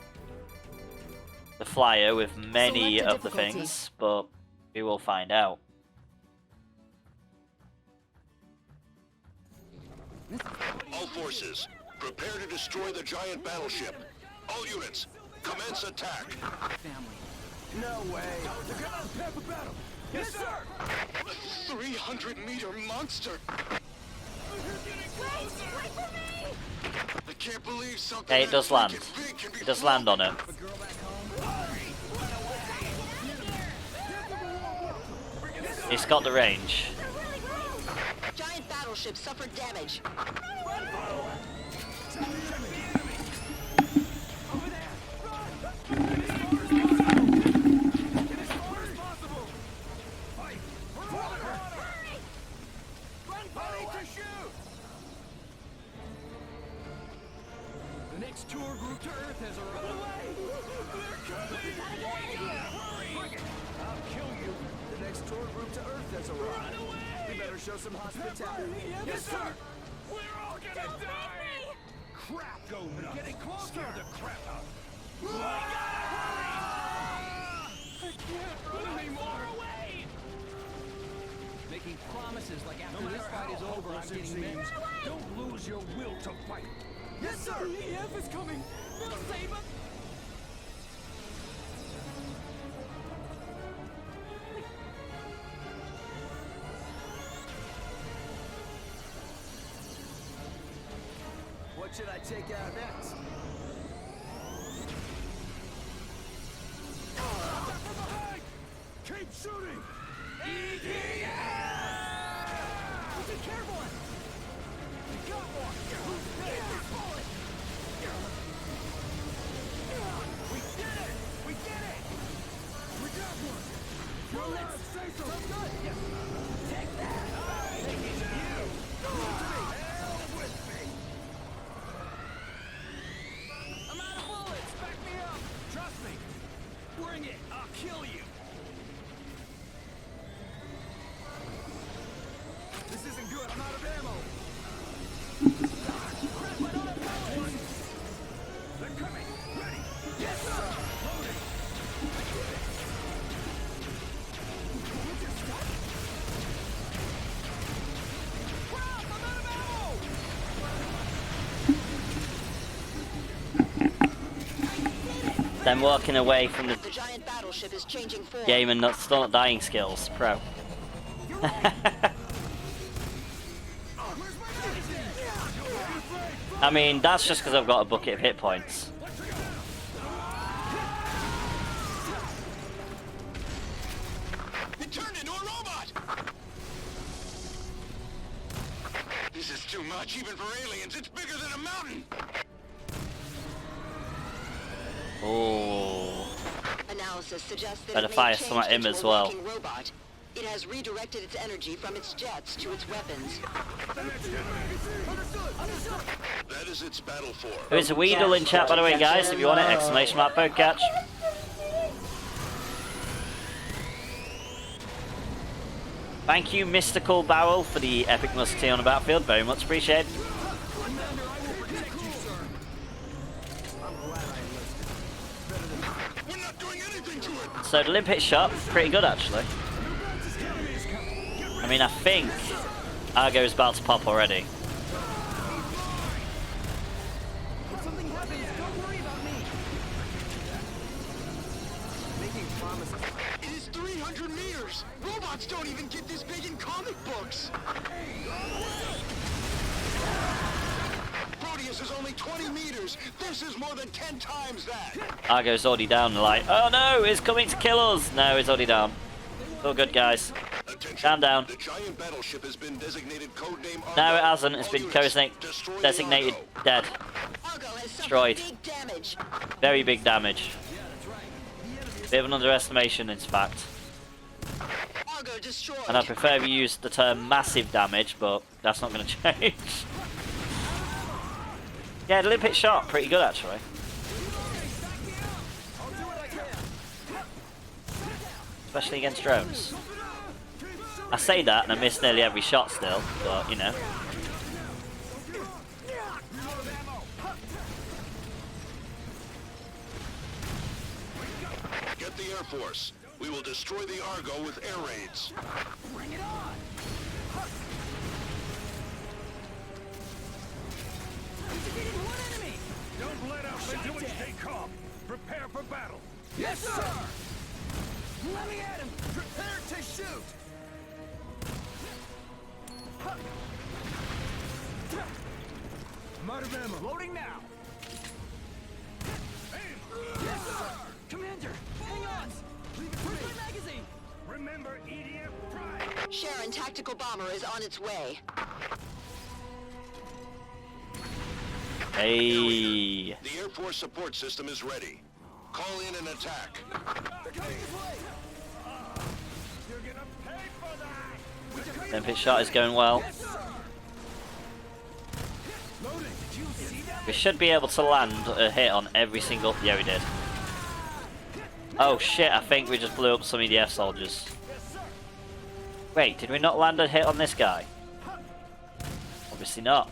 the flyer with many Select a of the difficulty. things, but we will find out. All forces, prepare to destroy the giant battleship. All units, commence attack. No way. They're gonna prepare for battle. Yes, sir. A 300-meter monster. Wait for me! I can't believe something. Okay, it does land. freaking big can be It does land on it. It's got the range. Giant battleship suffered damage. The next tour group to Earth has arrived. I'll kill you. The next tour group to Earth has arrived. We better show some hospitality. Yes, sir. We're all gonna die. Crap, go nuts. Getting closer. Scare the crap out. I can't run anymore. Away. Making promises like after this fight is over, I'm getting mad. Don't lose your will to fight. Yes, sir. The EF is coming. They'll save us. What should I take out next? Stop from behind! Keep shooting! EDF! Who's the careful one? We got one! Who's this bullet? We did it! We did it! We got one! Well, let's say so! Good! Yes. Take that! Take it to you! Hell with me! I'm out of bullets! Back me up! Trust me! Bring it! I'll kill you! This isn't good! I'm out of ammo! Crap, I don't have power! They're coming! Ready! Yes, sir! Loading! I did it! Would you stop? Crap! I'm out of ammo! Then walking away from the The giant battleship is changing form. game and still not dying skills. Pro. I mean, that's just because I've got a bucket of hit points. It turned into a robot! This is too much, even for aliens. It's bigger than a mountain! Oh. Analysis suggests that Better it may fire have some at changed him into as a well. walking robot. It has redirected its energy from its jets to its weapons. That is its battle form. There's a Weedle in chat, by the way, guys. If you want it, exclamation mark poke catch. Thank you, Mystical Barrel, for the epic musketeer on the battlefield. Very much appreciated. We're not doing anything to it! So the limpet shot, pretty good actually. I mean, I think Argo's about to pop already. If something happens, don't worry about me. Making promises. It is 300 meters! Robots don't even get this big in comic books! Proteus This is only 20 meters. This is more than 10 times that. Argo's already down. Like, oh no, it's coming to kill us. No, he's already down. It's all good, guys. Attention. Calm down. The giant battleship has been designated codename Argo. No, it hasn't. It's All been units, designated destroy the Argo. dead. Argo has Destroyed. suffered big damage. Very big damage. Bit of an underestimation, in fact. Argo destroyed. And I prefer we use the term massive damage, but that's not going to change. Yeah, the Limpet shot, pretty good actually. Especially against drones. I say that and I miss nearly every shot still, but you know. Get the Air Force. We will destroy the Argo with air raids. Bring it on! Don't let up until we stay calm. Prepare for battle. Yes, sir! Let me at him! Prepare to shoot! I'm out of ammo. Loading now! Yes, sir! Commander, hang on! Where's my magazine? Remember EDF Prime! Sharon tactical bomber is on its way. Hey. The Air Force support system is ready. Call in an attack. They're coming this way! You're gonna pay for that! Limpet shot is going well. Yes, sir! Loading! Did you see that? We should be able to land a hit on every single... Yeah, we did. Oh shit, I think we just blew up some EDF soldiers. Wait, did we not land a hit on this guy? Obviously not.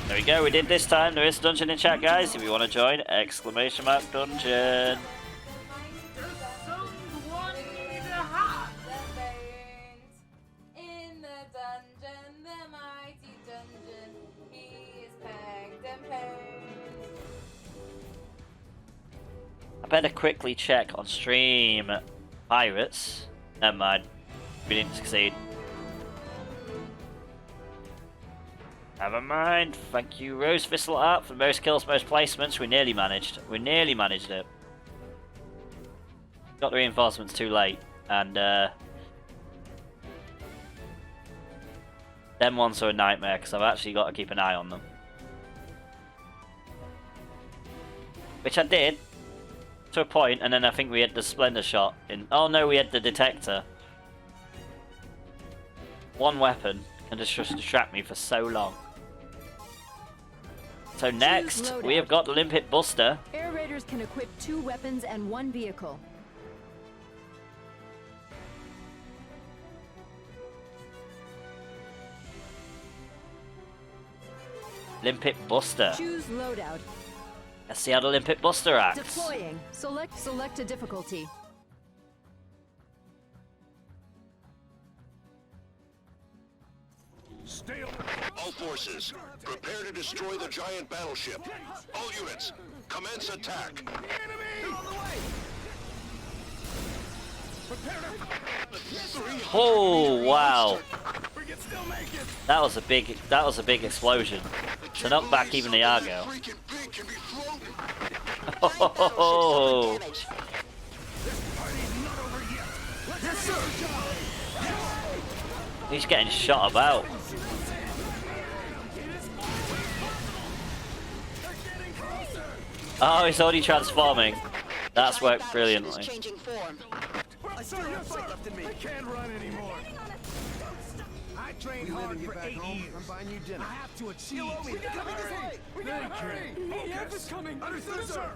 There we go, we did this time. There is a dungeon in chat, guys. If you want to join, exclamation mark dungeon. In the dungeon, the mighty dungeon, he is pegged and pegged. I better quickly check on stream. Pirates. Never mind. We didn't succeed. Never mind. Thank you, Rose Thistle Art, for the most kills, most placements. We nearly managed. We nearly managed it. Got the reinforcements too late. And, them ones are a nightmare, because I've actually got to keep an eye on them. Which I did. To a point, and then I think we had the Splendor shot in. Oh no, we had the detector. One weapon can just distract me for so long. So next, we have got the Limpet Buster. Air raiders can equip 2 weapons and 1 vehicle. Limpet Buster. Choose loadout. Let's see how the Limpet Buster acts. Deploying. Select a difficulty. Stay on. All forces, prepare to destroy the giant battleship. All units, commence attack. Enemy! On the way! Prepare to... Oh wow, We can still make it! that was a big explosion. To knock back even the Argo. Freaking thing can be floating. Oh, Damage. Party's not over yet! Yes, sir! he's getting shot about. Oh, he's already transforming. That's Giant worked battleship brilliantly. is changing form. I saw your fight left in me. I can't run anymore. I trained hard for 8 years. I'm buying you dinner. I have to achieve. You owe me. Coming this way. We gotta hurry. EDF is coming. Understood, sir.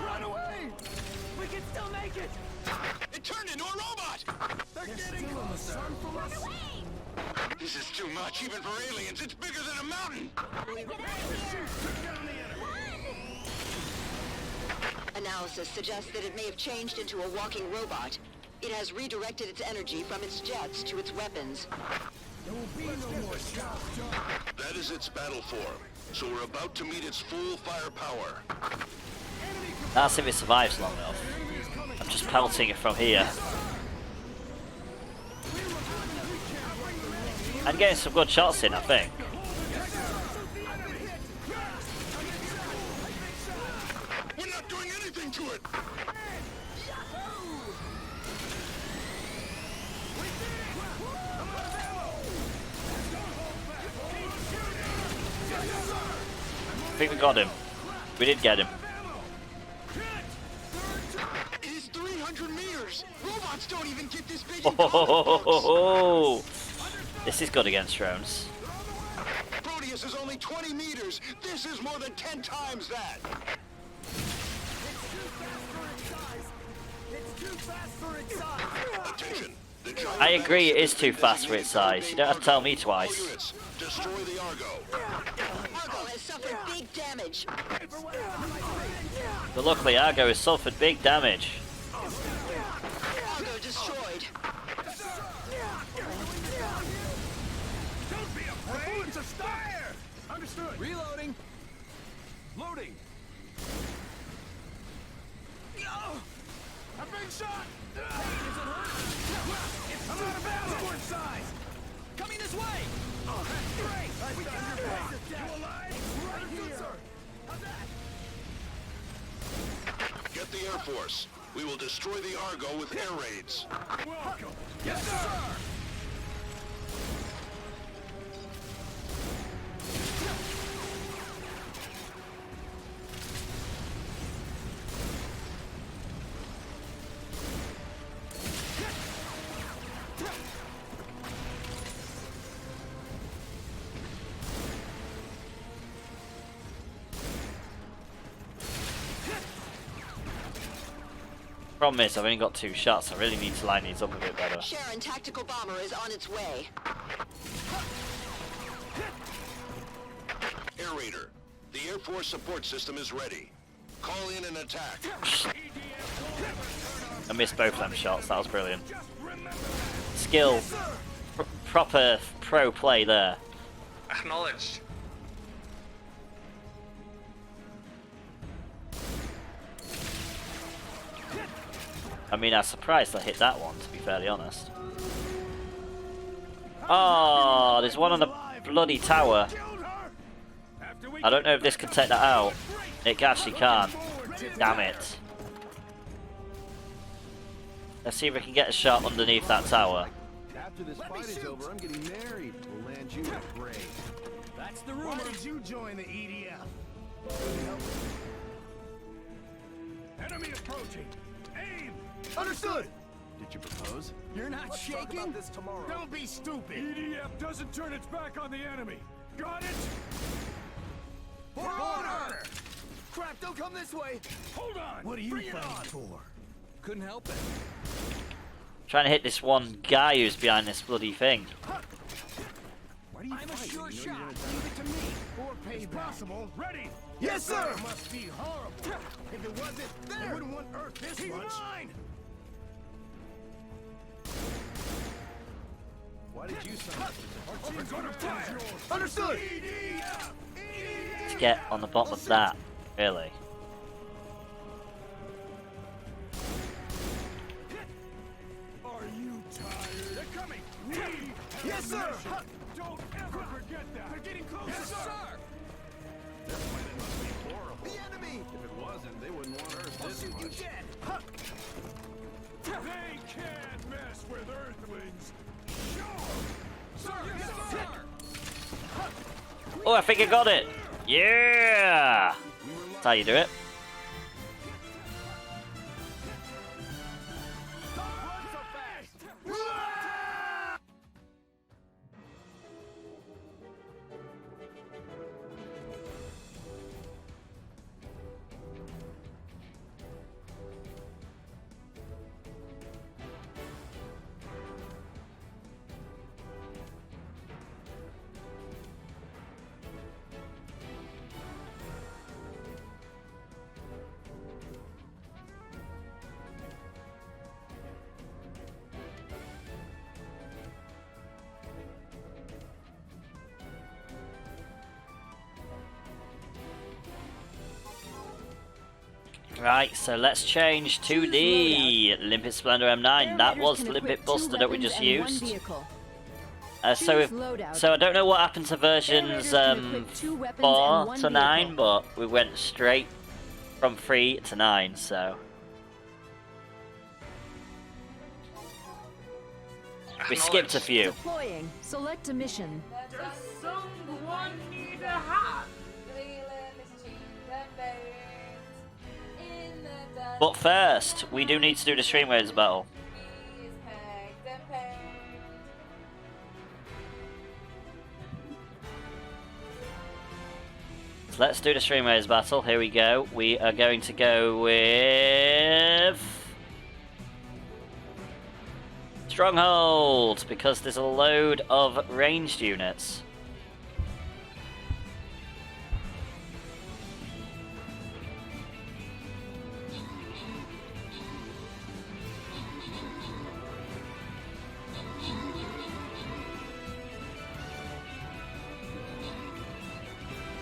Run away. We can still make it. It turned into a robot. They're getting closer. Run away. This is too much, even for aliens. It's bigger than a mountain. Analysis suggests that it may have changed into a walking robot. It has redirected its energy from its jets to its weapons. There will be no more shock. That is its battle form. So we're about to meet its full firepower. That's if it survives long enough. I'm just pelting it from here. I'm getting some good shots in, I think. We're not doing anything to it! I think we got him. We did get him. It's 300 meters! Robots don't even get this big in Oh, this is good against drones. Proteus is only 20 meters. This is more than 10 times that. It's too fast for its size! Attention. The giant I agree, it is too fast for its size. You don't have to tell me all twice. units, destroy the Argo. Argo has suffered big damage. But luckily, Argo has suffered big damage. Argo destroyed. Don't be afraid! Bullets are fire! Understood! Reloading. Loading. I've been shot! I'm out of ammo! Sword size! Coming this way. Oh, that's great! We got your base! You alive? Right here! Sir. How's that? Get the Air Force. We will destroy the Argo with air raids. Welcome! Yes, sir! Problem is, I've only got 2 shots. I really need to line these up a bit better. Sharon tactical bomber is on its way. Air Raider, the Air Force support system is ready. Call in an attack. I missed both them shots. That was brilliant. Skill. Proper pro play there. Acknowledged. I mean, I was surprised I hit that one, to be fairly honest. Oh, there's one on the bloody tower. I don't know if this can take that out. It actually can. Damn it. Let's see if we can get a shot underneath that tower. After this fight is over, I'm getting married. We'll land you a grave. That's the Why rumor. did you join the EDF? Enemy approaching. Aim! Understood! Did you propose? You're not shaking. this tomorrow. Don't be stupid! EDF doesn't turn its back on the enemy. Got it? For order! Crap! Don't come this way. Hold on! What are you fighting for? Couldn't help it. Trying to hit this one guy who's behind this bloody thing. Why do you I'm a fight sure when you know shot. you're gonna Leave it to me. Or payback. It's possible. Ready? Yes, sir! It must be horrible. If it wasn't, I wouldn't want Earth this much. Mine! Why did you sign up? We're gonna fire! Understood! To get on the bottom of that, really. Are you tired? They're coming! Yes, sir! Don't ever forget that! They're getting closer! Yes, sir! This planet must be horrible. The enemy! If it wasn't, they wouldn't want Earth this much. You dead! They can't mess with Earthlings! Sure! Sir, yes, sir! Oh, I think I got it. Yeah! That's how you do it. Right, so let's change to the Limpet Splendor M9. That was the Limpet Buster that we just used. So I don't know what happened to versions 4 to 9, but we went straight from 3 to 9, so we skipped a few. Deploying. Select a mission. Does someone need a hand? Leland is cheap and bones in the dark. But first, we do need to do the Streamwaves battle. He is pegged and paid. So let's do the Streamwaves battle. Here we go. We are going to go with Stronghold, because there's a load of ranged units.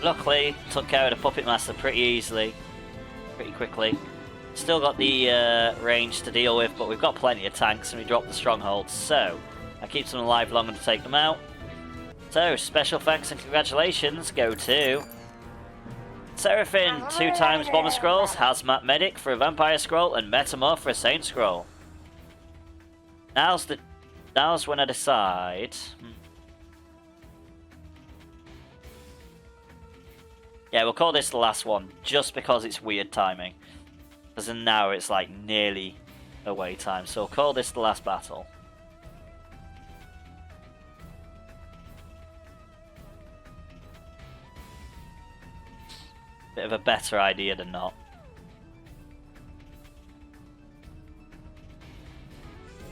Luckily, took care of the Puppet Master pretty easily, pretty quickly. Still got the range to deal with, but we've got plenty of tanks and we dropped the strongholds, so that keeps them alive long enough to take them out. So, special thanks and congratulations go to Seraphim, 2 times Bomber Scrolls, Hazmat Medic for a Vampire Scroll, and Metamorph for a Saint Scroll. Now's when I decide. Yeah, we'll call this the last one, just because it's weird timing. Because now it's like nearly away time, so we'll call this the last battle. Bit of a better idea than not.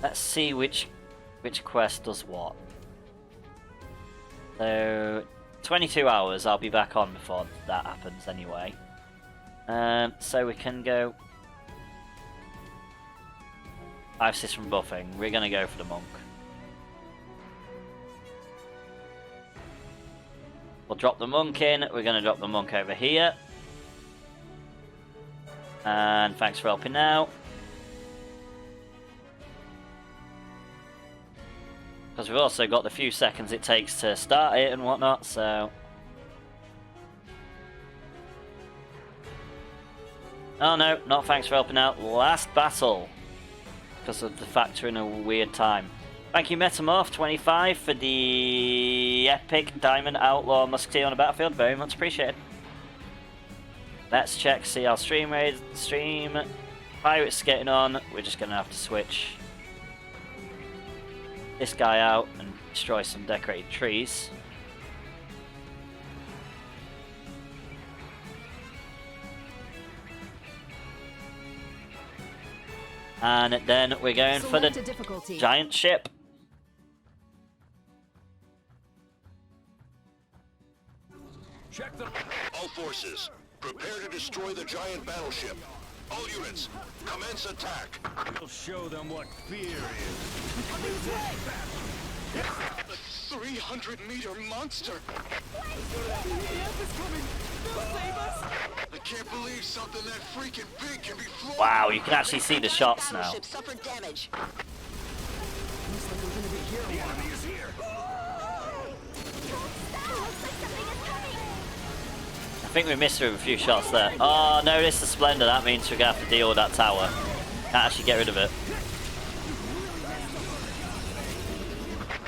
Let's see which quest does what. So 22 hours, I'll be back on before that happens anyway. So we can go 5 assists from buffing. We're going to go for the monk. We'll drop the monk in. We're going to drop the monk over here. And thanks for helping out. Because we've also got the few seconds it takes to start it and whatnot, so... Oh no, not thanks for helping out. Last battle. Because of the factor in a weird time. Thank you Metamorph25 for the epic Diamond Outlaw Musketeer on the battlefield. Very much appreciated. Let's check, see how stream Pirate's getting on. We're just going to have to switch this guy out and destroy some decorated trees. And then we're going for the giant ship. Check the... All forces, prepare to destroy the giant battleship. All units, commence attack. We'll show them what fear is. A 300-meter monster. I can't believe something that freaking big can be flown. Wow, you can actually see the shots now. Battleship suffered damage. The enemy is here. I think we missed her with a few shots there. Oh, no, this is Splendor. That means we're going to have to deal with that tower. Can't actually get rid of it.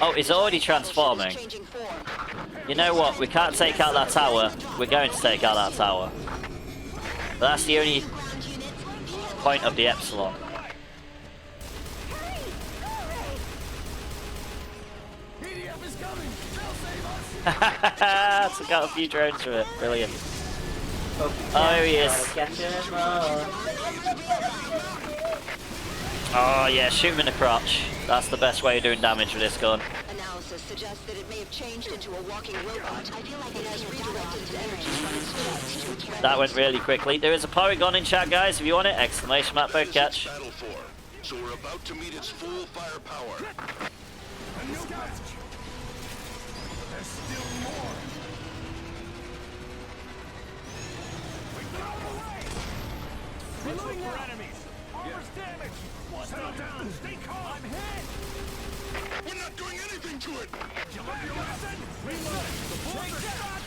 Oh, it's already transforming. You know what? We can't take out that tower. We're going to take out that tower. But that's the only point of the Epsilon. Took out a few drones for it. Brilliant. Oh, here he is. Oh, yeah, shoot him in the crotch. That's the best way of doing damage with this gun. Analysis suggests that it may have changed into a walking robot. I feel like it has redirected its energy from its jets to its weapons. That went really quickly. There is a Porygon in chat, guys, if you want it. Exclamation mark boat catch. Battle form, so we're about to meet its full firepower. A new batch. There's still more. Reloading for enemies. Armor's damage. Settle down. Stay calm. I'm hit. We're not doing anything to it. You learn your lesson. Reload. The bullets are shot.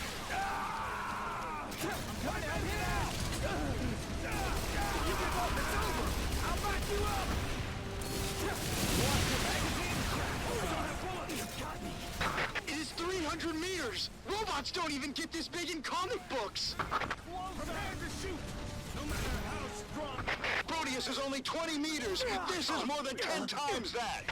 I'm trying to help you out. It is 300 meters! Robots don't even get this big in comic books! Prepare to shoot! No matter how strong... Proteus is only 20 meters! This is more than 10 times that!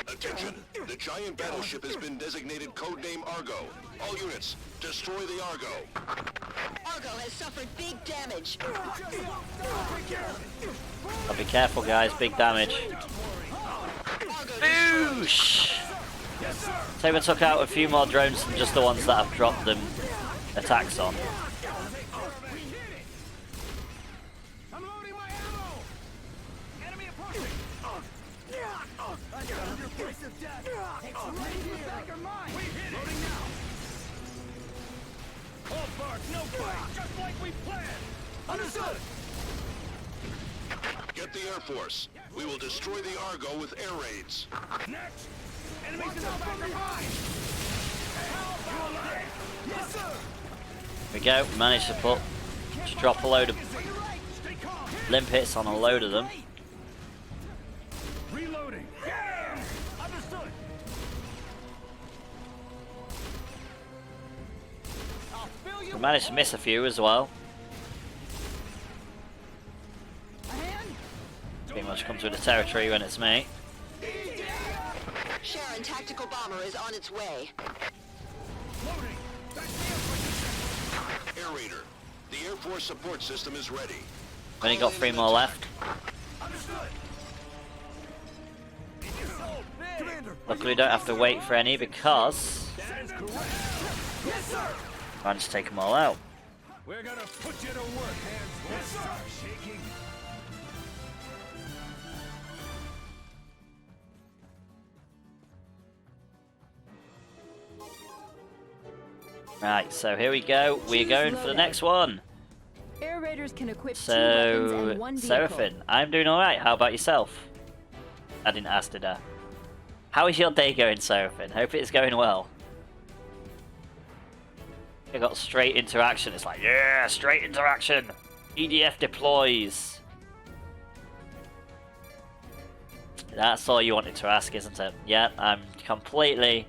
Attention! The giant battleship has been designated codename Argo. All units, destroy the Argo. Argo has suffered big damage. I'll be careful, guys. Big damage. Argo Boosh! Saber took out a few more drones than just the ones that I've dropped them attacks on. I'm loading my ammo! Enemy approaching! I got your place of death! Back are mine! We hit it! Loading now! Hold bark, no fight! Just like we planned! Understood! Get the Air Force. We will destroy the Argo with air raids. Next! Enemies in the back are mine! Yes, sir! Here we go. Managed to just drop a load of limpets on a load of them. Reloading! Yeah! Understood! I'll fill you We managed to miss a few as well. Pretty much comes with the territory when it's me. Sharon tactical bomber is on its way. loading! Air Raider, the Air Force support system is ready. Only got 3 more left. Understood! Commander! Luckily, we don't have to wait for any because That is correct! Yes, sir! I managed to take them all out. We're gonna put you to work, hands. Yes, sir! Shaking. Right, so here we go. We're going for the next one. Air Raiders can equip 2 weapons So, and 1 vehicle. Seraphin, I'm doing alright. How about yourself? I didn't ask, did I? How is your day going, Seraphin? Hope it's going well. I got straight interaction. It's like, yeah, straight interaction. EDF deploys. That's all you wanted to ask, isn't it? Yeah, I'm completely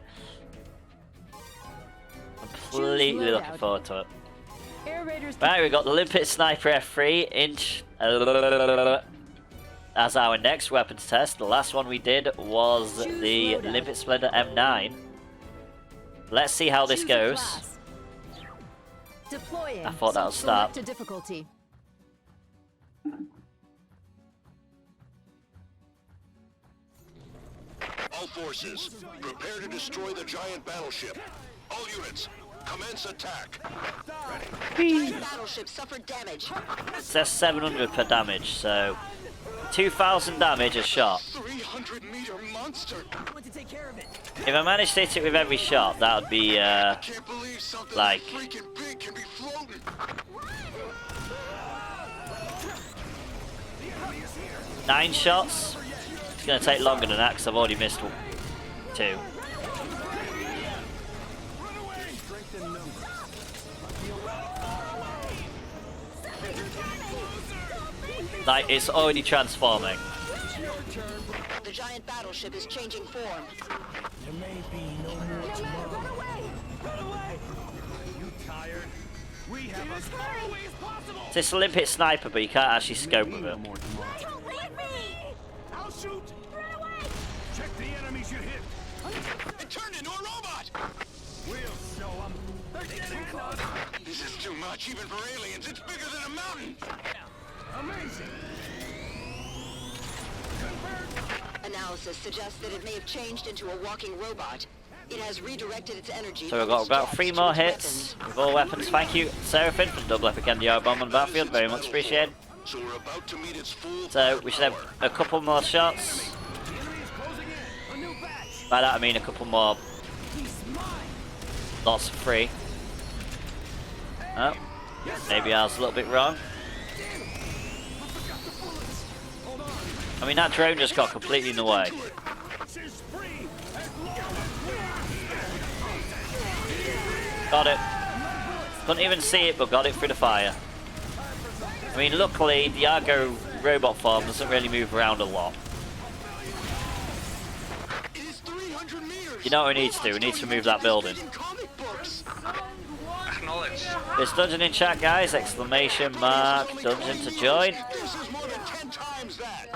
looking forward to it. Air Raiders Right, we got the Limpet Sniper F3 inch as our next weapons test. The last one we did was the Limpet Splendor M9. Let's see how this Choose a goes. class. Deploying. I thought that would start. Select a difficulty. All forces, prepare to destroy the giant battleship. All units, commence attack. Giant battleship suffered damage. It says 700 per damage, so 2,000 damage a shot. 300-meter monster. Want to take care of it? If I manage to hit it with every shot, that would be Can't believe something like freaking big can be floating. 9 shots. It's going to take longer than that because I've already missed 2. Like, it's already transforming. The giant battleship is changing form. There may be no more tomorrow. Run away! Run away! You tired? We have as far away as possible. It's a Limpet Sniper, but you can't actually scope with it. Don't leave me! I'll shoot! Run away! Check the enemies you hit. It turned into a robot! We'll show them. They're getting close. This is too much, even for aliens. It's bigger than a mountain. Amazing. Analysis suggests that it may have changed into a walking robot. It has redirected its energy. So we've from got its about jets 3 to more its hits weapons. with all weapons. Thank you, Seraphin, for the double epic NDR bomb on the battlefield. Very much appreciated. So we're about to meet its full So we should have a couple more shots. The enemy is closing in. A new batch. By that I mean a couple more. He's mine. Lots of free. Oh, maybe I was a little bit wrong. I mean, that drone just got completely in the way. She's free. As long as Got it. Couldn't even see it, but got it through the fire. I mean, luckily, the Argo robot farm doesn't really move around a lot. It is 300 meters. You know what we need to do? We need to move that building. Acknowledge. There's dungeon in chat, guys! Exclamation mark, dungeon to join. This is more than 10 times that.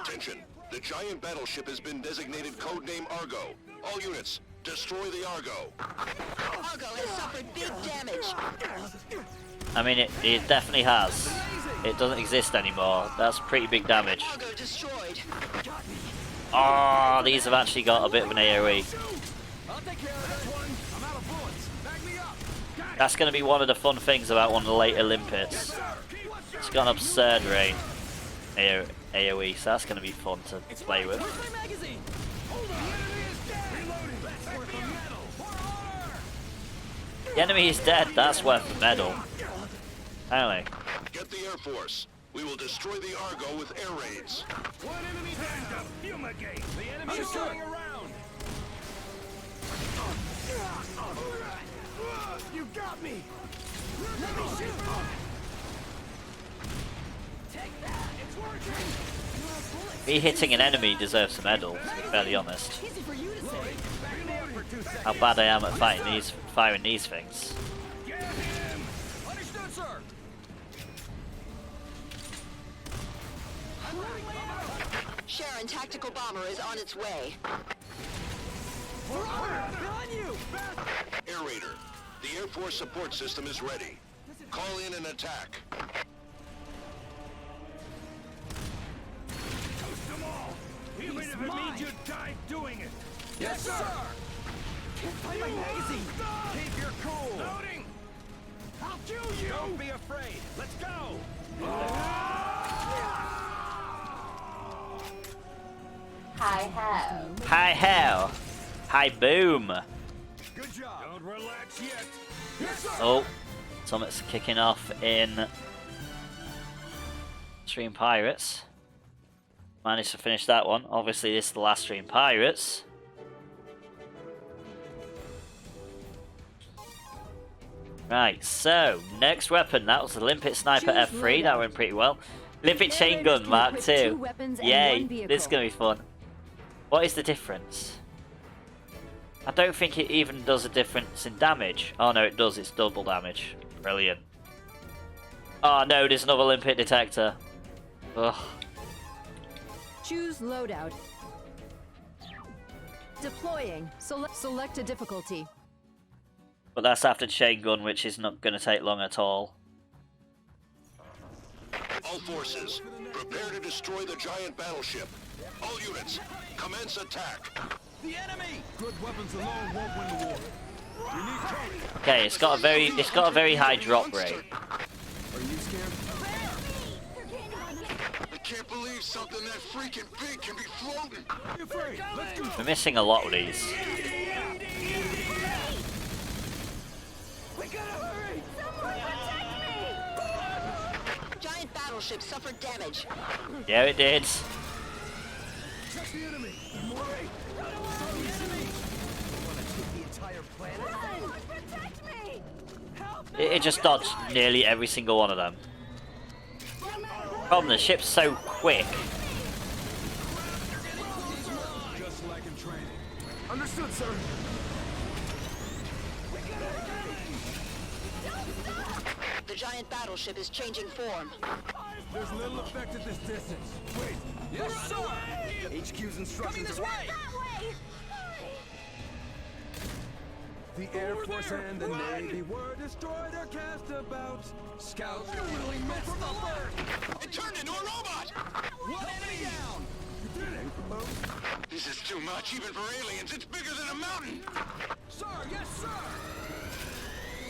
Attention. The giant battleship has been designated codename Argo. All units, destroy the Argo. Argo has suffered big damage. I mean, it definitely has. It doesn't exist anymore. That's pretty big damage. Argo destroyed. Oh, these have actually got a bit of an AoE. I'll take care of that one. I'm out of bullets. Back me up. That's going to be one of the fun things about one of the later Limpets. It's got an absurd range AoE, so that's going to be fun to play with. Where's my magazine? Hold on. The enemy is dead. That's worth the medal. Apparently. Get the Air Force. We will destroy the Argo with air raids. One enemy down. Fumigate. The enemy is coming around. You got me. Let me shoot. Take that. It's working. Me hitting an enemy deserves a medal, to be fairly honest. Easy for you to say. Back me up for 2 seconds. How bad I am at firing these things. Get him. Understood, sir. Sharon tactical bomber is on its way. Behind you. Air Raider, the Air Force support system is ready. Call in an attack. Toast them all. Even if it means you die doing it. Yes, sir. Can't find my magazine. Keep your cool. Loading. I'll kill you. Don't be afraid. Let's go. Hi ho. Hi hell. Hi boom. Good job. Don't relax yet. Yes, sir. Oh, something's kicking off in Stream Pirates. Managed to finish that one. Obviously, this is the last Stream Pirates. Right, so next weapon. That was the Limpet Sniper F3. That went pretty well. Limpet Chain Gun Mark II. Yay, this is gonna be fun. What is the difference? I don't think it even does a difference in damage. Oh no, it does. It's double damage. Brilliant. Oh no, there's another Limpet detector. Ugh. Choose loadout. Deploying. Select a difficulty. But that's after Chain Gun, which is not going to take long at all. All forces, prepare to destroy the giant battleship. All units, commence attack. The enemy. Good weapons alone won't win the war. You need cover. Okay, it's got a very high drop rate. Are you scared? I can't believe something that freaking big can be floating. You're afraid. Let's go. We're missing a lot of these. We gotta hurry. Giant battleship suffered damage. Yeah, it did. Check the enemy. More aid. Show the enemy. Wanna take the entire planet? Protect me. Help me. It just dodged nearly every single one of them. Problem, the ship's so quick. Just like in training. Understood, sir. The giant battleship is changing form. There's little effect at this distance. Wait. Yes, sir. HQ's instructions this way. The Air Force and the Navy were destroyed or cast about. Scouts really messed up. It turned into a robot! One enemy down. You did it. This is too much, even for aliens. It's bigger than a mountain. Sir, yes, sir.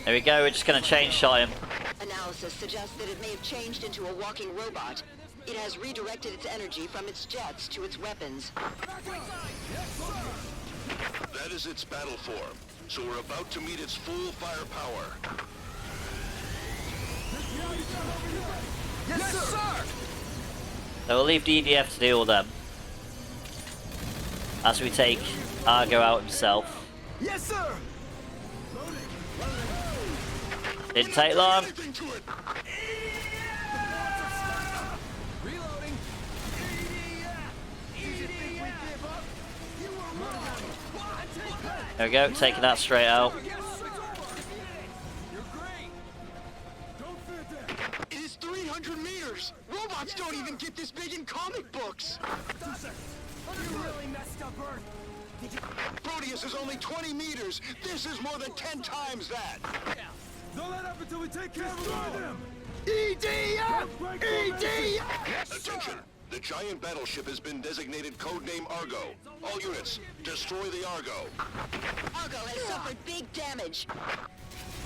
There we go, we're just going to chain shot him. Analysis suggests that it may have changed into a walking robot. It has redirected its energy from its jets to its weapons. That is its battle form, so we're about to meet its full firepower. Yes, sir. So we'll leave the EDF to deal with them. as we take Argo out himself. Yes, sir. Didn't take long. Anything to it. Reloading. There we go, taking that straight out. You're great. It is 300 meters. Robots don't even get this big in comic books. You really messed up, Earth. Proteus is only 20 meters. This is more than 10 times that. Don't let up until we take care of them. EDF! EDF! Attention. The giant battleship has been designated codename Argo. All units, destroy the Argo. Argo has suffered big damage.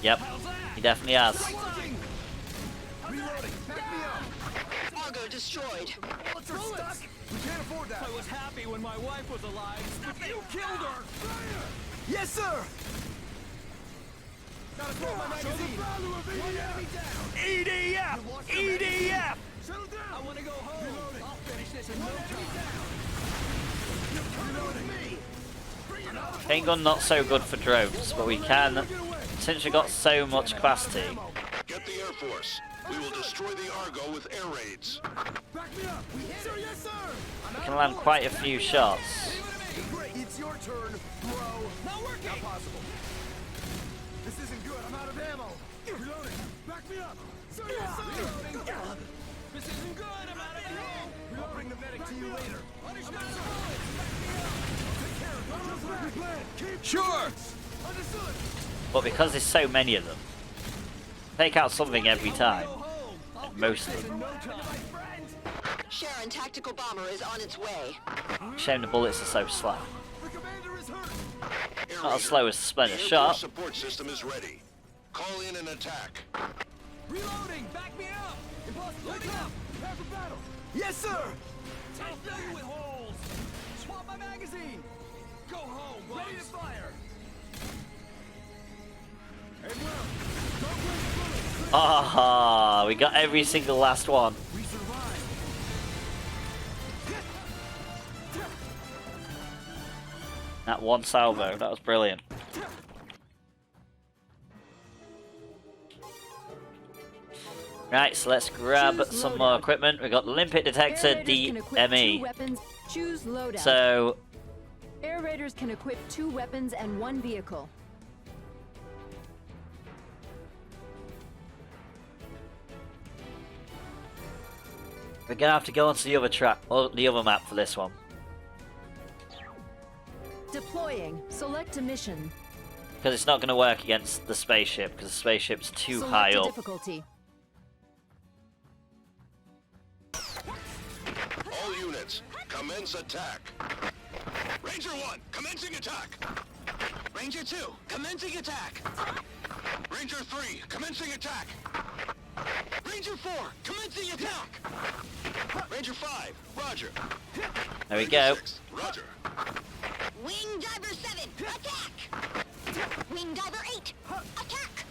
Yep, he definitely has. Reloading. Back me up. Argo destroyed. Bullets are stuck. We can't afford that. I was happy when my wife was alive, but you killed her. Yes, sir. Gotta throw my magazine. EDF! EDF! Settle down. I want to go home. I'll finish this in no time. Chain gun not so good for drones, but we can, since we got so much capacity, Get the Air Force. We will destroy the Argo with air raids. Back me up. Sir, yes, sir. we can land quite a few shots. It's your turn, bro. Not working. Not possible. This isn't good. I'm out of ammo. Reloading. Back me up. Sir, yes, sir. Reloading. This isn't good. I'm out of ammo. I'll bring the medic to you later. Take care of it. Sure. Understood. But because there's so many of them, take out something every time. And most of them. Sharon tactical bomber is on its way. Shame the bullets are so slow. The commander is hurt. Air Not as Raider, slow as Splinter the Air Shot. Force support system is ready. Call in an attack. Reloading. Back me up. Loading up. Prepare for battle. Yes, sir. I'll fill you with holes. Swap my magazine. Go home. Ready to fire. Hey, well, don't waste bullets. Ah, we got every single last one. We survived. That one salvo, that was brilliant. Right, so let's grab Choose some more loadout. equipment. We got the Limpet Detector Air raiders can equip 2 DME. weapons. Choose loadout. So, Air raiders can equip 2 weapons and 1 vehicle. we're gonna have to go onto the other track, or the other map for this one. Deploying. Select a mission. Because it's not gonna work against the spaceship, because the spaceship's too Select high a up. difficulty. All units, commence attack. Ranger 1, commencing attack. Ranger 2, commencing attack. Ranger 3, commencing attack. Ranger 4, commencing attack. Ranger 5, roger. There we Ranger go. 6, roger. Wing Diver 7, attack! Wing Diver 8, attack!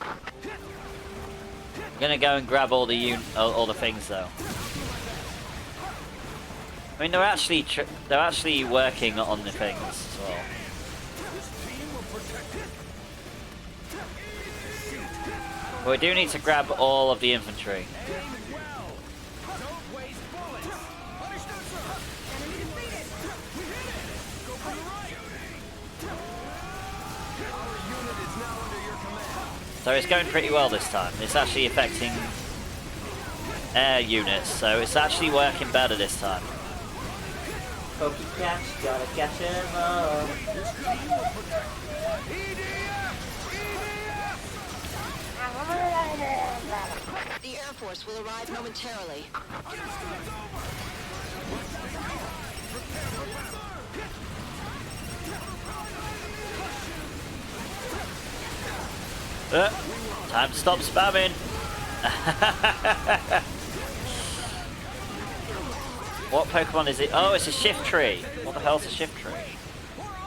I'm gonna go and grab all the all the things though. I mean, they're actually working on the things as well. But we do need to grab all of the infantry. So it's going pretty well this time. It's actually affecting air units, so it's actually working better this time. Pokey catch, gotta catch him all. The Air Force will arrive momentarily. Time to stop spamming. What Pokemon is it? Oh, it's a shift tree. What the hell's a shift tree?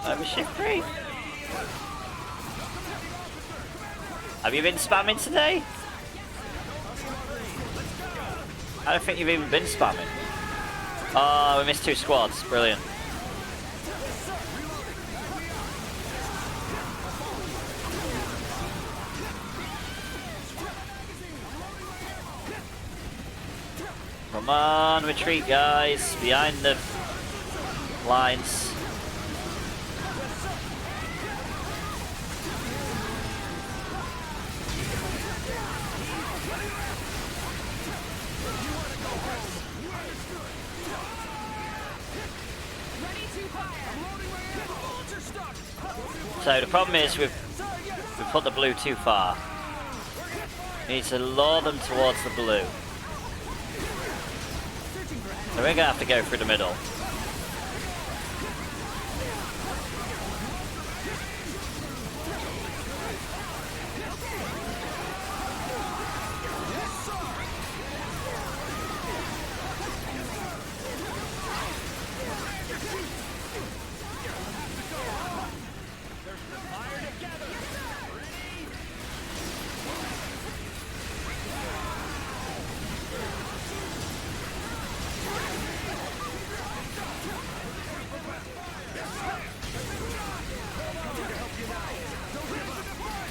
A shift tree? Have you been spamming today? I don't think you've even been spamming. Oh, we missed 2 squads. Brilliant. Come on, retreat, guys. Behind the lines. So the problem is we've put the blue too far. We need to lure them towards the blue. So we're gonna have to go through the middle.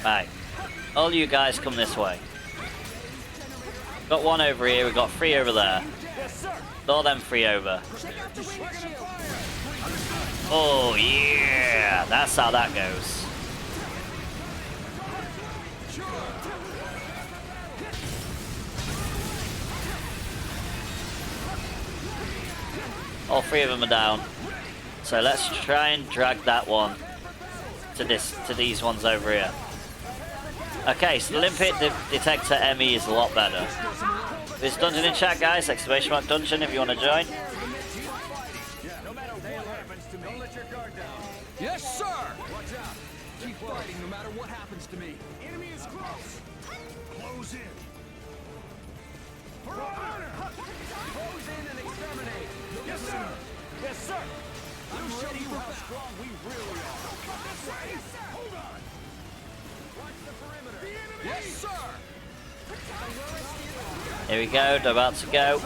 Right, all you guys come this way. Got one over here, we've got three over there. All them three over. Oh yeah, that's how that goes. All three of them are down. So let's try and drag that one to these ones over here. Okay, so the Limpet detector ME is a lot better. There's dungeon in chat, guys. Exclamation mark dungeon if you want to join. Yes, sir! Watch out. Keep fighting no matter what happens to me. Enemy is close. Close in. For honor. Close in and exterminate. Yes, sir. Yes, sir. I'm ready you how strong we really are. This way. Yes, sir. Hold on. Watch the perimeter. The enemy. Yes, sir! Here we go, they're about to go.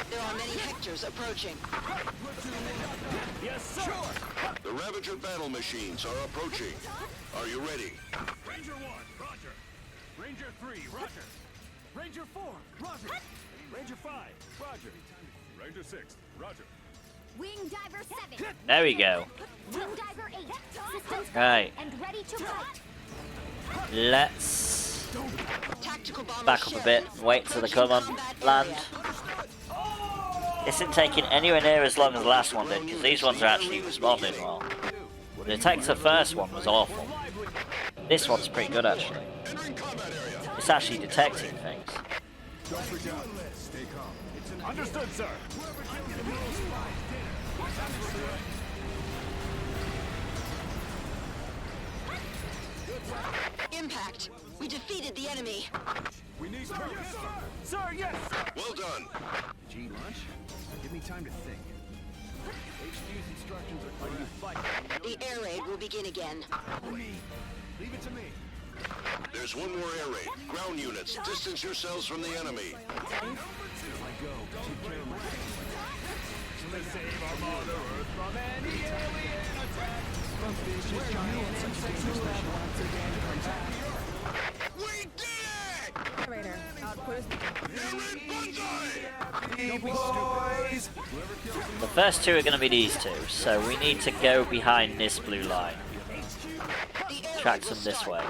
There are many Hectors approaching. Yes, sir. The Ravager battle machines are approaching. Are you ready? Ranger 1, roger. Ranger 3, roger. Ranger 4, roger. Ranger 5, roger. Ranger 6, roger. Wing Diver 7. There we go. Wing Diver 8. Systems Right. and ready to fight. Let's Tactical bomber back up a bit, wait till they come on land. This isn't taking anywhere near as long as the last one did, because these ones are actually responding well. The detector first one was awful. This one's pretty good actually. Entering combat area. It's actually detecting things. Understood, sir. Impact. We defeated the enemy. We need cover. Yes, sir. Sir, yes. Well done. G lunch? Give me time to think. HQ's instructions are clear. Fight. The air raid will begin again. Leave it to me. There's one more air raid. Ground units, distance yourselves from the enemy. I go. Take care of my To save our Mother Earth from any alien attack. From vicious giants and sexual once again come back. We did it! Raider, output is... Air raid Banzai! Boys! The first two are going to be these two, so we need to go behind this blue line. The air Track raid will them this start. way.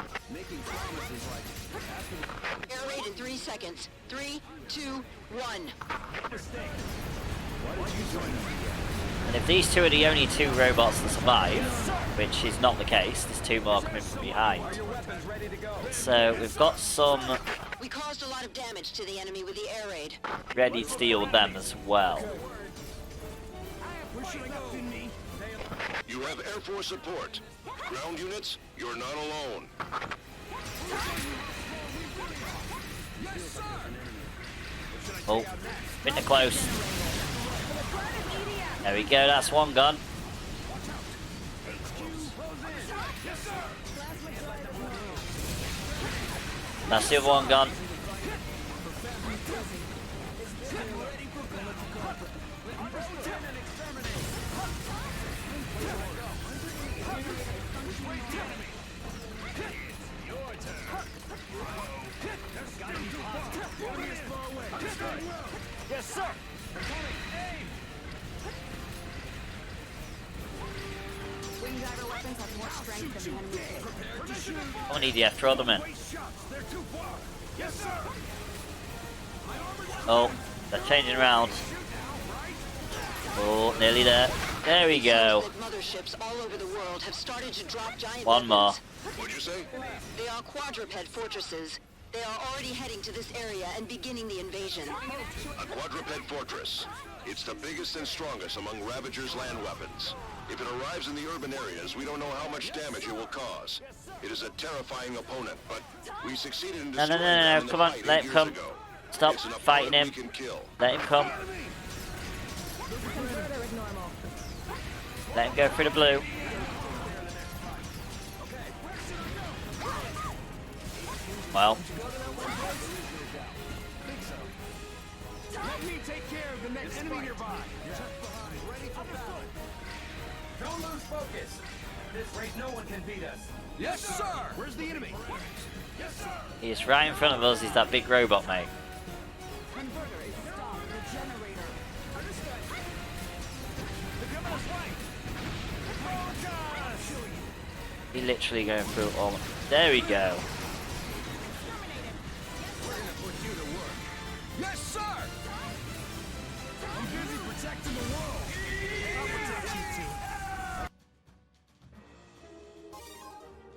Air raid in 3 seconds. 3, 2, 1. And if these two are the only two robots that survive, which is not the case, there's two more coming from behind. So we've got some We caused a lot of damage to the enemy with the air raid. ready to deal with them as well. You have Air Force support. Ground units, you're not alone. Oh, bit too close. There we go, that's one gone. That's the other one gone. Yes, sir. Wing diver weapons have more strength than the enemy. I need the throw them in. They're too far. Yes, sir. Oh, they're changing around. Oh, nearly there. There we go. Motherships all over the world have started to drop giant One more. weapons. What'd you say? They are quadruped fortresses. They are already heading to this area and beginning the invasion. A quadruped fortress. It's the biggest and strongest among Ravager's land weapons. If it arrives in the urban areas, we don't know how much damage it will cause. It is a terrifying opponent, but we succeeded in destroying them in the Come on, fight let 8 him years come. ago. Stop It's an fighting opponent him. we can kill. Let him come. Converter is normal. Let him go through the blue. Well, Let me take care of the next enemy nearby. Ready for battle. Don't lose focus. This race, no one can beat us. Yes, sir. Where's the enemy? Yes, sir. he's right in front of us. He's that big robot, mate. Converter is stopped. The generator. Understood. They're coming this way. Broncos. He's literally going through all. There we go. Yes, sir. I'm busy protecting the world. I'll protect you too.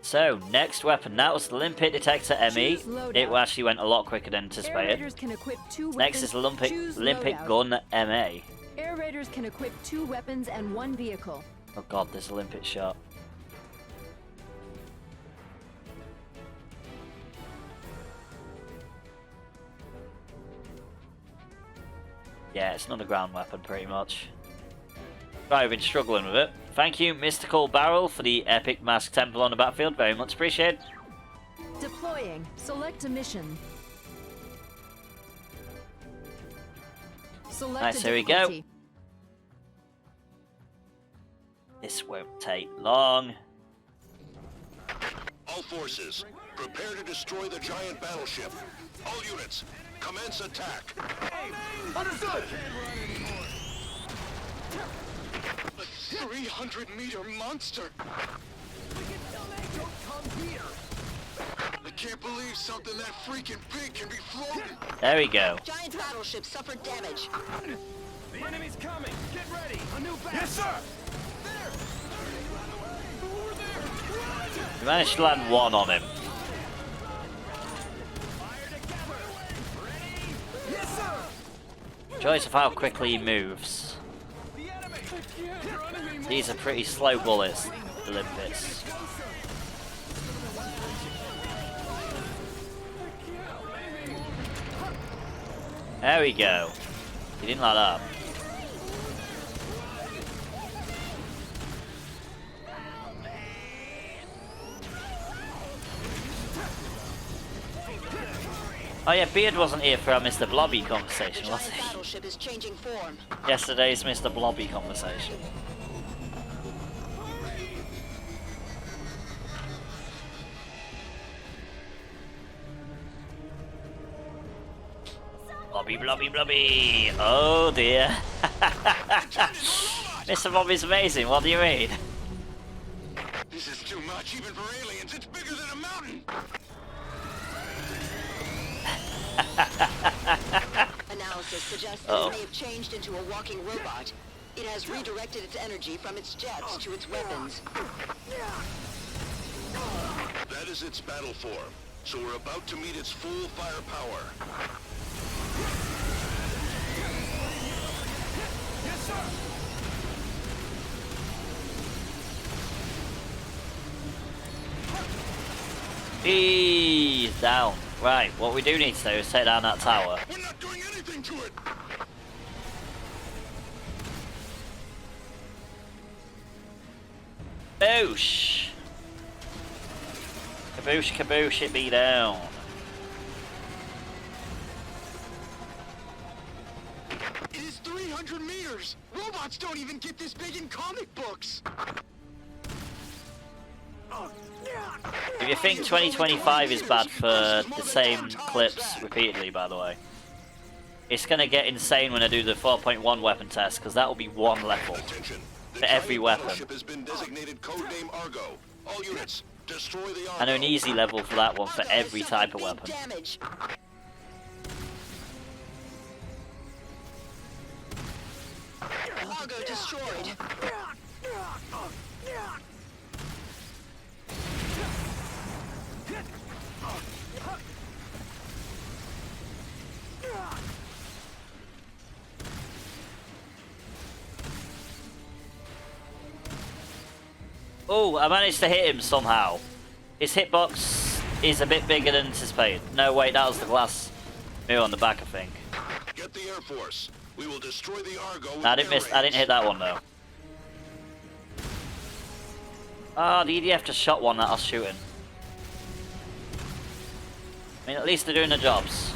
So, next weapon. That was the Limpet Detector ME. Choose loadout. It actually went a lot quicker than anticipated. Air Raiders can equip 2 Next weapons. is the Limpet Choose Limpet loadout. Gun MA. Air Raiders can equip 2 weapons and 1 vehicle. Oh god, there's a Limpet shot. Yeah, it's not a ground weapon, pretty much. Right, I've been struggling with it. Thank you, Mystical Barrel, for the epic mask temple on the battlefield. Very much appreciated. Deploying. Select a mission. Select Nice, a here we go. difficulty. This won't take long. All forces, prepare to destroy the giant battleship. All units, commence attack. Understood. A 300-meter monster. Don't come here. I can't believe something that freaking big can be floating. There we go. Giant battleship suffered damage. The enemy's coming. Get ready. A new battle. Yes, sir. There. Over there. We managed to land one on him. Fire together. Ready. Yes, sir. Choice of how quickly he moves. The enemy. I can't run anymore. These are pretty slow bullets, the Limpets. There we go. He didn't light up. Oh yeah, Beard wasn't here for our Mr. Blobby The conversation, was giant he? battleship is changing form. Yesterday's Mr. Blobby conversation. Blobby, blobby, blobby! Oh dear. Mr. Blobby's amazing, what do you mean? This is too much, even for aliens. It's bigger than a mountain. Analysis suggests that it may have changed into a walking robot. It has redirected its energy from its jets to its weapons. That is its battle form. So we're about to meet its full firepower. Yes, sir. He's down. Right, what we do need to do is take down that tower. We're not doing anything to it. Boosh! Kaboosh, kaboosh, it be down. It is 300 meters. Robots don't even get this big in comic books. If you think 2025 is bad for the same clips repeatedly, by the way. It's gonna get insane when I do the 4.1 weapon test, because that will be one level Attention. The for every giant weapon. battleship has been designated codename Argo. All units, destroy the Argo. And an easy level for that one for Argo has every suffered type of big weapon. Damage. Argo destroyed. Oh, I managed to hit him somehow. His hitbox is a bit bigger than anticipated. No, wait, that was the glass mirror on the back, I think. Get the Air Force. We will destroy the Argo. with I didn't air miss. I didn't raids. hit that one though. Oh, the EDF just shot one that I was shooting. I mean, at least they're doing their jobs.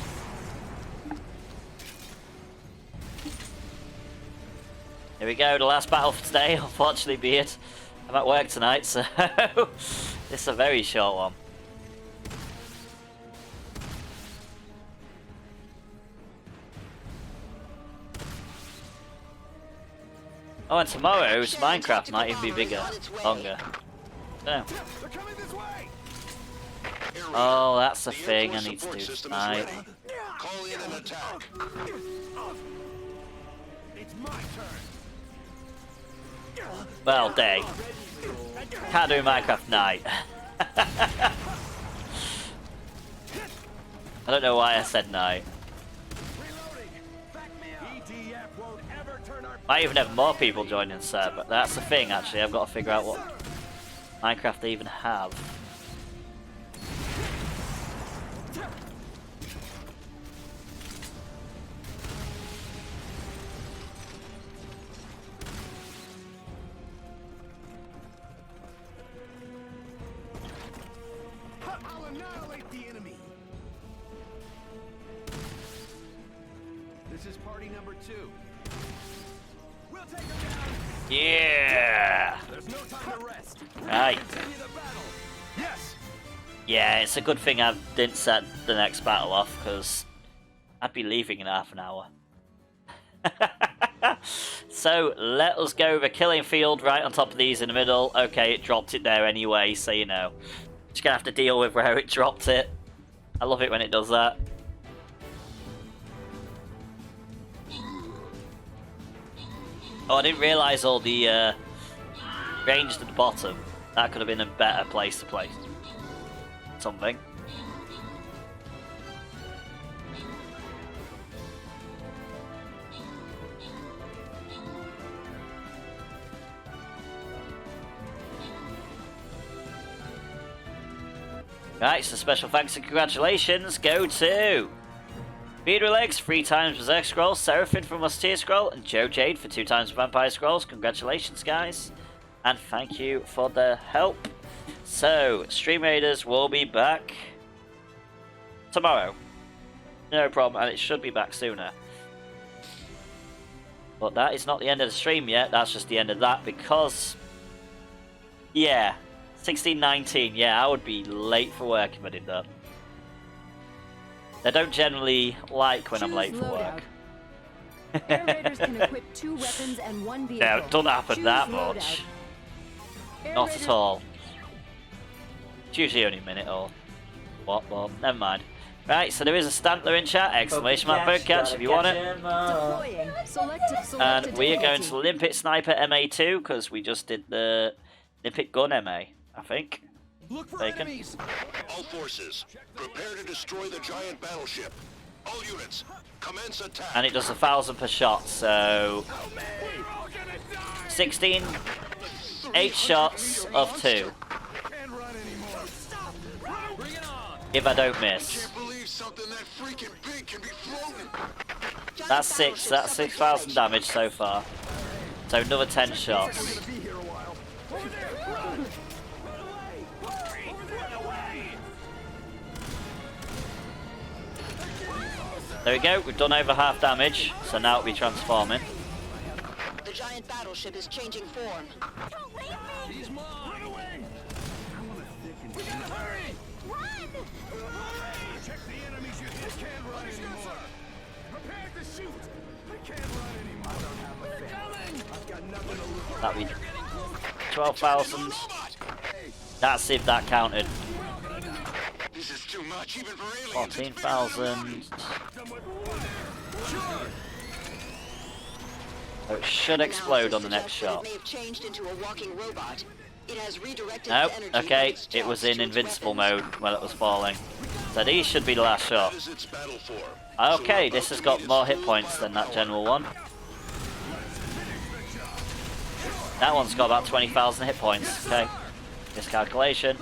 Here we go, the last battle for today. Unfortunately, be it. I'm at work tonight, so this is a very short one. Oh, and tomorrow's Minecraft might even be bigger, longer. Yeah. They're coming this way! Air raid. Oh, that's a The Air thing I Force need to support do system is tonight. ready. Call in an attack. It's my turn! Well, day. Can't do Minecraft night. I don't know why I said night. Reloading! Back me up! EDF won't ever turn our Might even have more people joining server, but that's the thing actually, I've got to figure out what Minecraft they even have. I'll annihilate the enemy! This is party number 2. We'll take them down! Yeah! There's no time to rest! Right. Continue the battle! Yes! Yeah, it's a good thing I didn't set the next battle off, because I'd be leaving in half an hour. So, let us go with a killing field right on top of these in the middle. Okay, it dropped it there anyway, so you know. Just gonna have to deal with where it dropped it. I love it when it does that. Oh, I didn't realise all the range at the bottom. That could have been a better place to place something. Right, so special thanks and congratulations go to Beater Legs, 3 times Berserk Scrolls, Seraphim from Musketeer Scroll, and Joe Jade for 2 times Vampire Scrolls. Congratulations, guys. And thank you for the help. So, Stream Raiders will be back tomorrow. No problem, and it should be back sooner. But that is not the end of the stream yet, that's just the end of that, because... yeah, 16:19, yeah, I would be late for work if I did that. They don't generally like when I'm Choose late for loadout. work. Air Raiders can equip 2 weapons and 1 vehicle. Yeah, it doesn't happen Choose that loadout. much. Air Not Raiders- at all. It's usually only a minute or what, well, never mind. Right, so there is a Stantler in chat, exclamation mark Pokecatch if you want it. Deploying. Select And we are going to Limpet Sniper MA2 because we just did the Limpet Gun MA, I think. Look for Taken. enemies! All forces, prepare to destroy the giant battleship. All units, commence attack. And it does 1,000 per shot, so We're all gonna die! 16, 8 shots of 2, Can't run anymore! Stop! Run! Bring it on! if I don't miss. Can't believe something that freaking big can be floating. That's 6, that's 6,000 damage so far. So another 10 shots. Be here a while. Over there! Run! Run away! Hurry! Run away! There we go, we've done over half damage, so now it'll be transforming. The giant battleship is changing form. Don't leave me! He's mine! Run away! We gotta hurry! Run! Hurry! Check the enemies you hit. Can't run anymore. Prepare to That'd be 12,000. That's if that counted. This is too much, even for aliens. 14,000. So it should explode on the next shot. It may have changed into a walking robot. It has redirected Nope, its energy okay, from its it was jets in to its invincible weapons. mode when it was falling. So these should be the last shot. That is its battle form. Okay, this has got more hit points than that general one. That one's got about 20,000 hit points, okay. Miscalculation.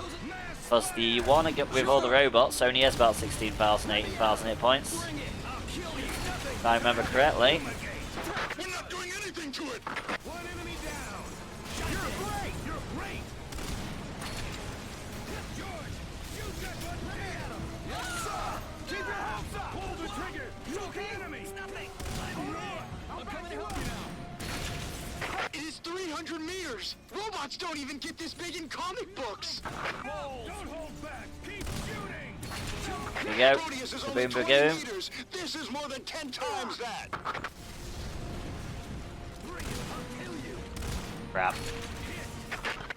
Plus the one with all the robots only has about 16,000, 18,000 hit points. If I remember correctly. We're not doing anything to it. One enemy down. You're great. You're great. George, shoot that one right at him. Yes, sir. Keep your hopes up. Pull the trigger. Shoot the enemy. Nothing. I'll come and help you now. It is 300 meters. Robots don't even get this big in comic books. Don't hold back. Keep shooting. Here we go. Proteus is The only boom 20 boom. meters. This is more than 10 times that. Crap.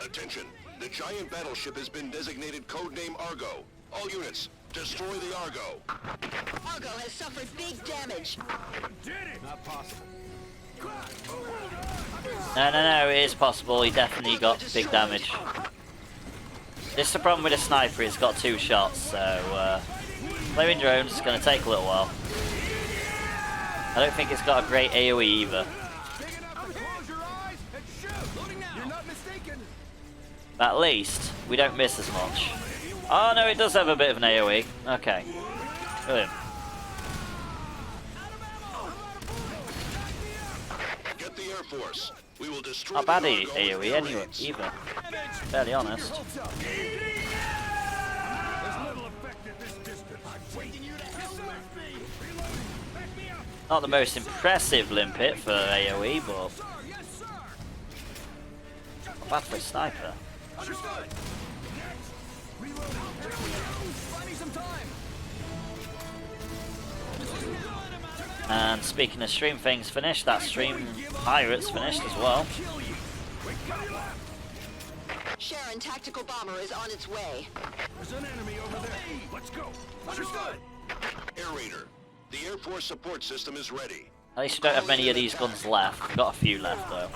Attention. The giant battleship has been designated codename Argo. All units, destroy the Argo. Argo has suffered big damage. Did it. Not possible. No, it is possible. He definitely got big damage. This is the problem with a sniper, it's got 2 shots, so flaming drones is going to take a little while. I don't think it's got a great AoE either. Big enough to close your eyes and shoot. Loading now. You're not mistaken. At least, we don't miss as much. Oh no, it does have a bit of an AoE. Okay. Brilliant. Get the Air Force. We will destroy Not bad the Argo AoE with anyway, air either. Fairly honest. There's little effect at this distance. I'm waiting you to help me. Reloading. Back me up. Not the most impressive limpet for AoE, but Sir, yes, sir. not bad for a sniper. Understood. Next. Reloading. Find me some time. And speaking of stream things finished, that stream Pirates finished as well. Sharon tactical bomber is on its way. There's an enemy over there. Let's go. Understood. Air Raider. The Air Force support system is ready. At least we don't have many of these guns left. We've got a few left though.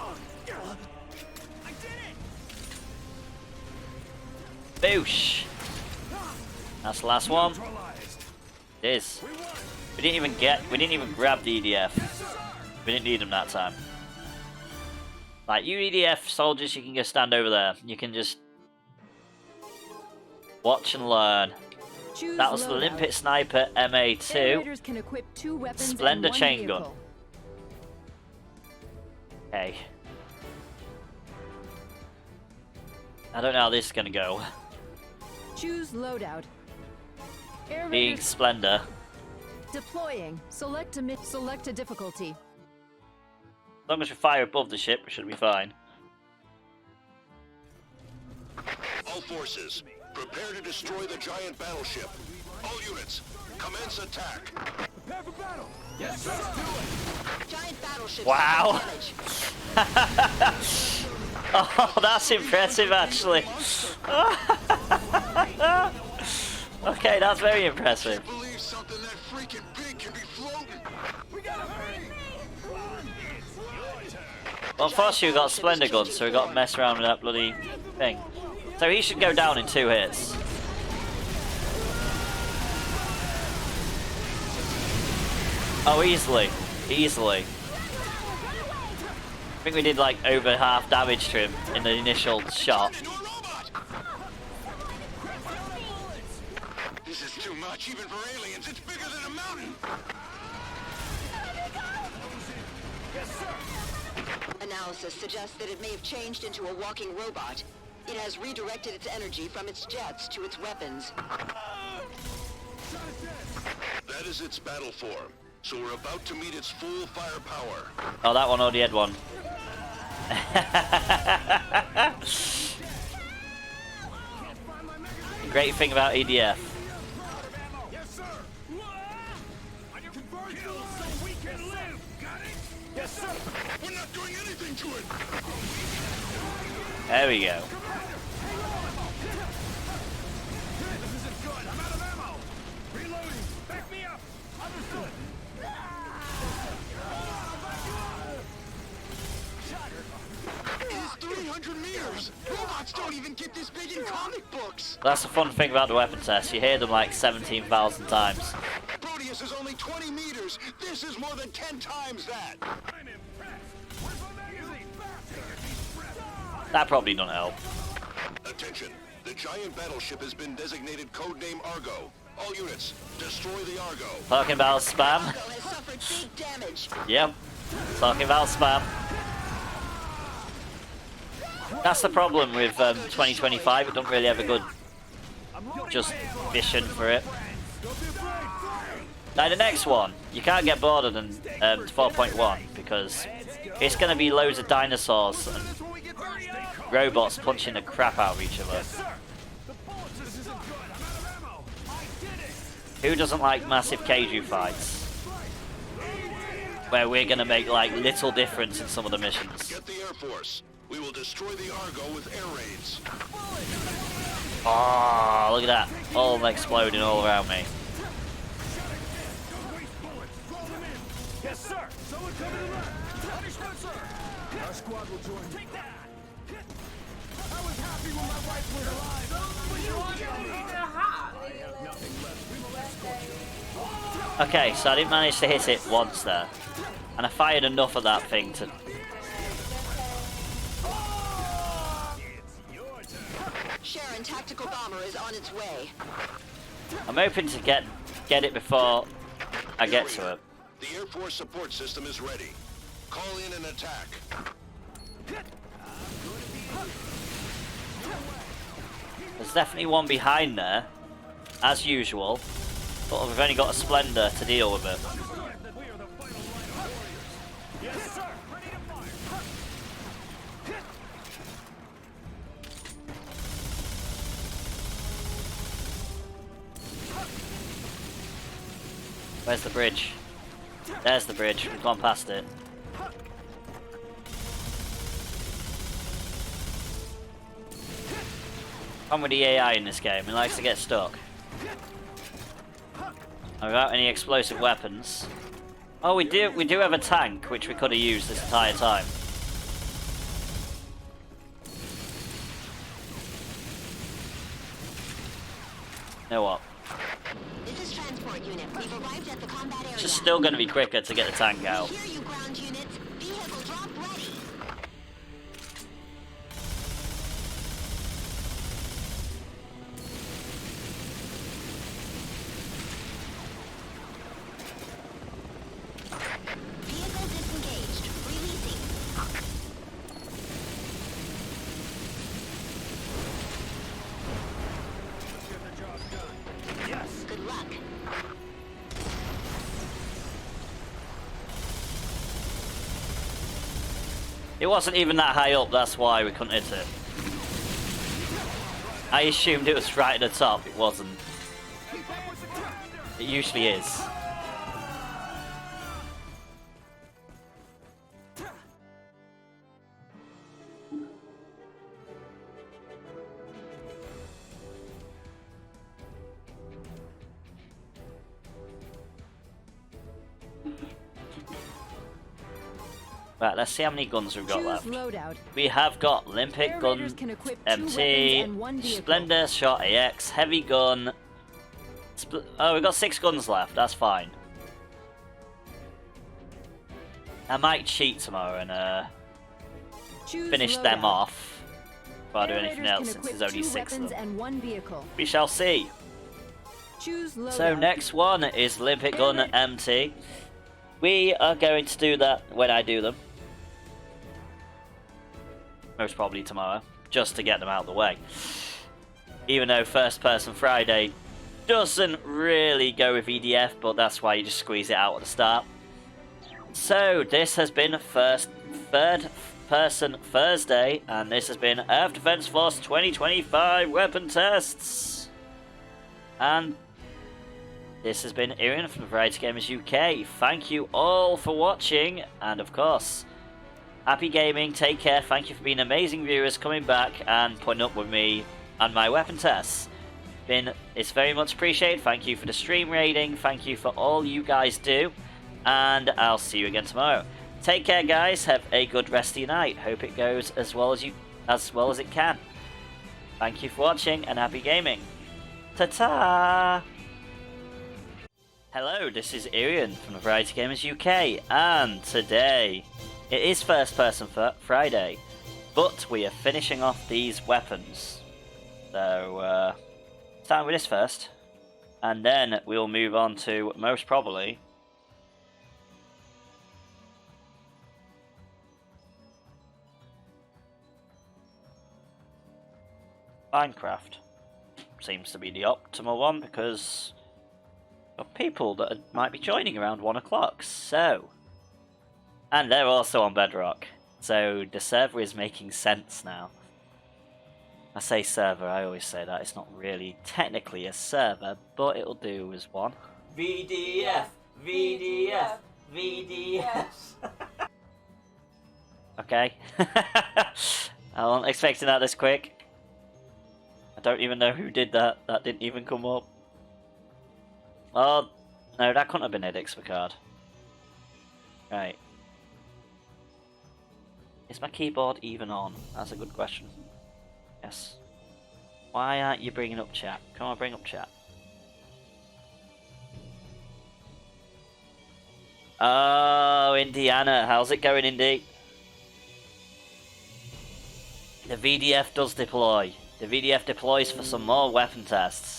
I did it. Boosh! That's the last one. It is. We didn't even grab the EDF. We didn't need them that time. Like, you EDF soldiers, you can go stand over there. You can just watch and learn. Choose That was the loadout. Limpet Sniper Air MA2. Raiders can equip 2 weapons Splendor and 1 chain gun. vehicle. Okay. I don't know how this is gonna go. Choose loadout. Air Being Raiders Splendor. deploying. Select a difficulty. As long as we fire above the ship, we should be fine. All forces, prepare to destroy the giant battleship. All units, commence attack. Prepare for battle. Yes, sir. Let's do it. Giant battleship. Wow. damage. Oh, that's impressive actually. Okay, that's very impressive. Believe something that freaking big can be floating. We gotta hurry. Well, unfortunately we got Splendor guns, so we got to mess around with that bloody thing. So he should go down in 2 hits. Oh, easily. Easily. I think we did like over half damage to him in the initial shot. Into a robot. This is too much, even for aliens. It's bigger than a mountain. Analysis suggests that it may have changed into a walking robot. It has redirected its energy from its jets to its weapons. That is its battle form. So we're about to meet its full firepower. Oh, that one already had one. The great thing about EDF. Yes, sir. On your Kill so we can live. Got it? Yes, sir. We're not doing anything to it. There we go. This isn't good. I'm out of ammo. Reloading. Back me up. Understood. It is 300 meters! Robots don't even get this big in comic books! That's the fun thing about the weapon test. You hear them like 17,000 times. Proteus is only 20 meters! This is more than 10 times that! I'm impressed. Where's my magazine? Bastard. That probably don't help. Attention! The giant battleship has been designated codename Argo. All units, destroy the Argo. Talking about spam? Argo has suffered big damage. Yep. Talking about spam. That's the problem with 2025. It don't really have a good just vision for it. Now the next one, you can't get bored than 4.1 because it's going to be loads of dinosaurs and robots punching the crap out of each other. Who doesn't like massive kaiju fights? Where we're going to make like little difference in some of the missions. Get the Air Force. We will destroy the Argo with air raids. Oh, look at that. All exploding all around me. Yes, sir. Someone come to the left. Understood, sir. Our squad will join. Take that. I was happy when my wife was alive. Okay, so I didn't manage to hit it once there. And I fired enough of that thing to... Sharon tactical bomber is on its way. I'm hoping to get it before I get to it. The Air Force support system is ready. Call in an attack. There's definitely one behind there, as usual. But we've only got a Splendor to deal with it. Yes, sir. Ready to fire. Where's the bridge? There's the bridge. We've gone past it. Come with the AI in this game. He likes to get stuck. And without any explosive weapons. Oh, we do have a tank, which we could have used this entire time. You know what? This is transport unit. We've arrived at the combat area. It's just still going to be quicker to get the tank out. We hear you, ground units. Vehicle drop ready. Vehicle disengaged. Releasing. Get the job done. Yes. Good luck. It wasn't even that high up, that's why we couldn't hit it. I assumed it was right at the top, it wasn't. It usually is. Right, let's see how many guns we've got Choose left. loadout. We have got Limpet Air Gun, Raiders can equip 2 MT, weapons and 1 vehicle. Splendor Shot AX, Heavy Gun. Oh, we've got 6 guns left, that's fine. I might cheat tomorrow and Choose finish them loadout. off before I do Air anything Raiders else can since equip there's only 2 6 of weapons them. and 1 vehicle. We shall see. Choose loadout. So next one is Limpet Gun MT. We are going to do that when I do them. Most probably tomorrow, just to get them out of the way. Even though First Person Friday doesn't really go with EDF, but that's why you just squeeze it out at the start. So this has been Third Person Thursday, and this has been Earth Defense Force 2025 weapon tests. And this has been Yreon from VarietyGamersUK. Thank you all for watching, and of course, happy gaming, take care, thank you for being amazing viewers, coming back and putting up with me and my weapon tests. It's very much appreciated, thank you for the stream rating, thank you for all you guys do, and I'll see you again tomorrow. Take care guys, have a good rest of your night, hope it goes as well as it can. Thank you for watching, and happy gaming. Ta-ta! Hello, this is Yreon from VarietyGamersUK, and today it is First Person Friday, but we are finishing off these weapons. So, starting with this first, and then we'll move on to, most probably, Minecraft. Seems to be the optimal one because of people that might be joining around 1 o'clock, so... And they're also on Bedrock, so the server is making sense now. I say server, I always say that, it's not really technically a server, but it'll do as one. VDF! VDF! VDF! Okay. I wasn't expecting that this quick. I don't even know who did that, that didn't even come up. Oh, no, that couldn't have been Edix Picard. Right. Is my keyboard even on? That's a good question. Yes. Why aren't you bringing up chat? Come on, bring up chat. Oh, Indiana. How's it going, Indy? The VDF does deploy. The VDF deploys for some more weapon tests.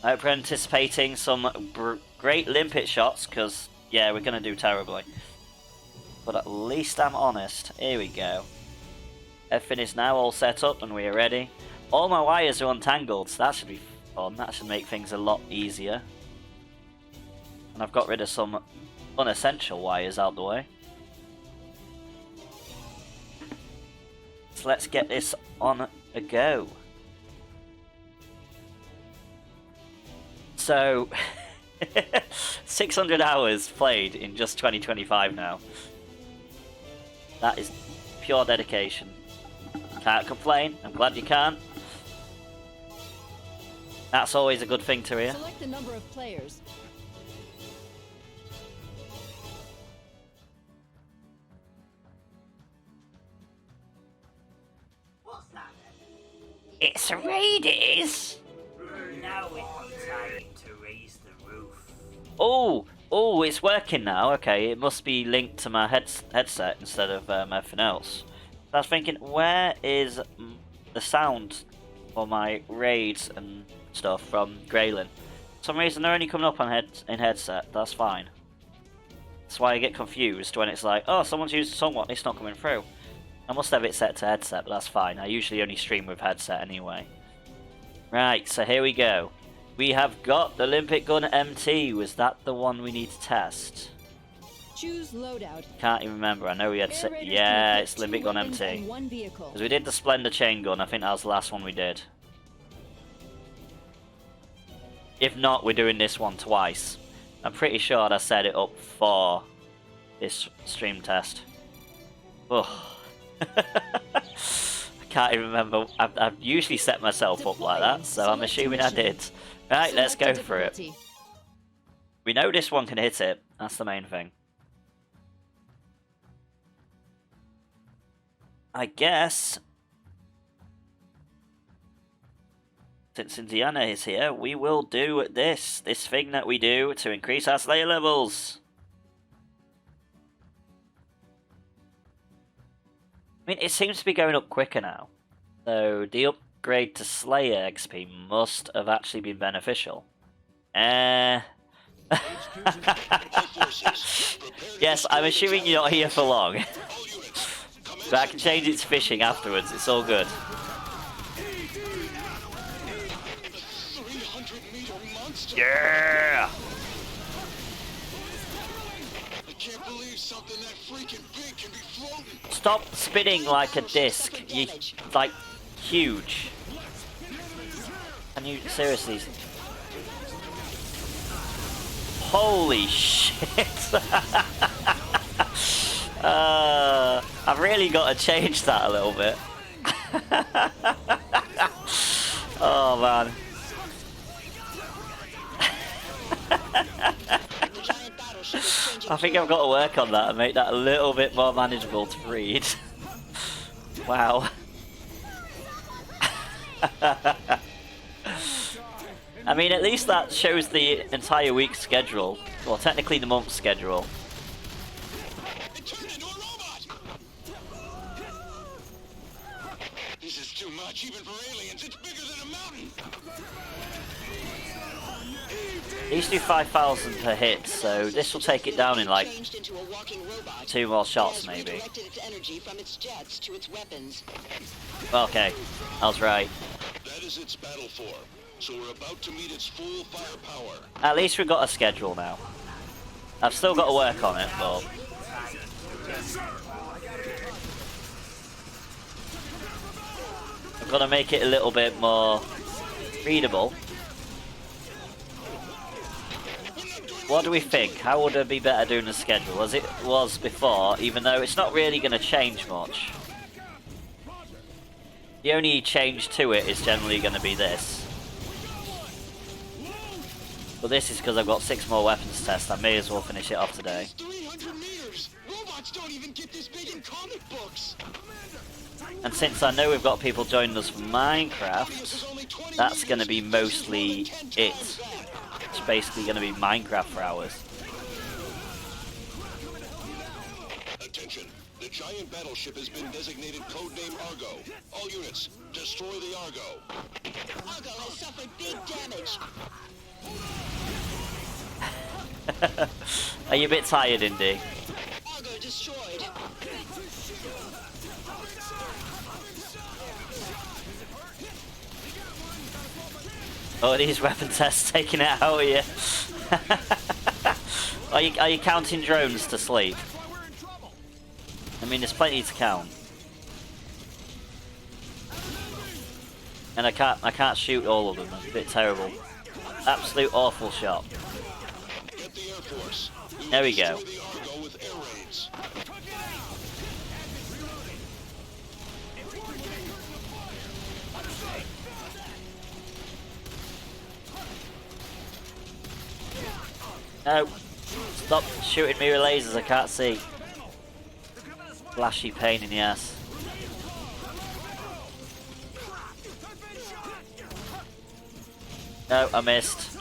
I hope we're anticipating some great limpet shots, because, yeah, we're going to do terribly. But at least I'm honest. Here we go. Everything is now all set up and we are ready. All my wires are untangled, so that should be fun. That should make things a lot easier. And I've got rid of some unessential wires out the way. So let's get this on a go. So, 600 hours played in just 2025 now. That is pure dedication. Can't complain. I'm glad you can't. That's always a good thing to hear. Select the number of players. What's that? It's a raid, it is. Now it's time to raise the roof. Oh, it's working now. Okay, it must be linked to my headset instead of everything else. I was thinking, where is the sound for my raids and stuff from Graylin? For some reason they're only coming up on headset. That's fine. That's why I get confused when it's like, oh, someone's used someone, it's not coming through. I must have it set to headset, but that's fine. I usually only stream with headset anyway. Right, so here we go. We have got the Limpet Gun MT. Was that the one we need to test? Choose loadout. Can't even remember. I know we had... Yeah, it's Limpet Gun MT. Because we did the Splendor Chain Gun. I think that was the last one we did. If not, we're doing this one twice. I'm pretty sure I set it up for this stream test. Ugh. I can't even remember. I've usually set myself up like that, so I'm assuming I did. Right, let's go for it. We know this one can hit it. That's the main thing. I guess, since Indiana is here, we will do this thing that we do to increase our Slayer levels. I mean, it seems to be going up quicker now. So the upgrade to Slayer XP must have actually been beneficial. Yes, I'm assuming you're not here for long. But I can change it to fishing afterwards, it's all good. Yeah! I can't believe something that freaking big can be floating. Stop spinning like a disc. You like huge. Can you seriously? Holy shit! I've really got to change that a little bit. Oh man. I think I've got to work on that and make that a little bit more manageable to read. Wow. I mean, at least that shows the entire week's schedule. Well, technically the month's schedule. It turned into a robot! This is too much, even for aliens. It's bigger than a mountain! These do 5,000 per hit, so this will take it down in like 2 more shots, maybe. Okay, I was right. That is its battle form, so we're about to meet its full firepower. At least we've got a schedule now. I've still got to work on it, but... I've got to make it a little bit more readable. What do we think? How would it be better doing the schedule as it was before, even though it's not really going to change much? The only change to it is generally going to be this. But this is because I've got 6 more weapons to test. I may as well finish it off today. 300 meters! Robots don't even get this big in comic books! And since I know we've got people joining us from Minecraft, that's going to be mostly it. It's basically going to be Minecraft for hours. Attention! The giant battleship has been designated codename Argo. All units, destroy the Argo. Argo has suffered big damage. Are you a bit tired, Indy? Argo destroyed. Oh, these weapon tests taking it out of you. Are you counting drones to sleep? I mean, there's plenty to count. And I can't shoot all of them. It's a bit terrible. Absolute awful shot. Get the Air Force. There we go. The Argo with air raids. No. Stop shooting me with lasers, I can't see. Flashy pain in the ass. No, I missed.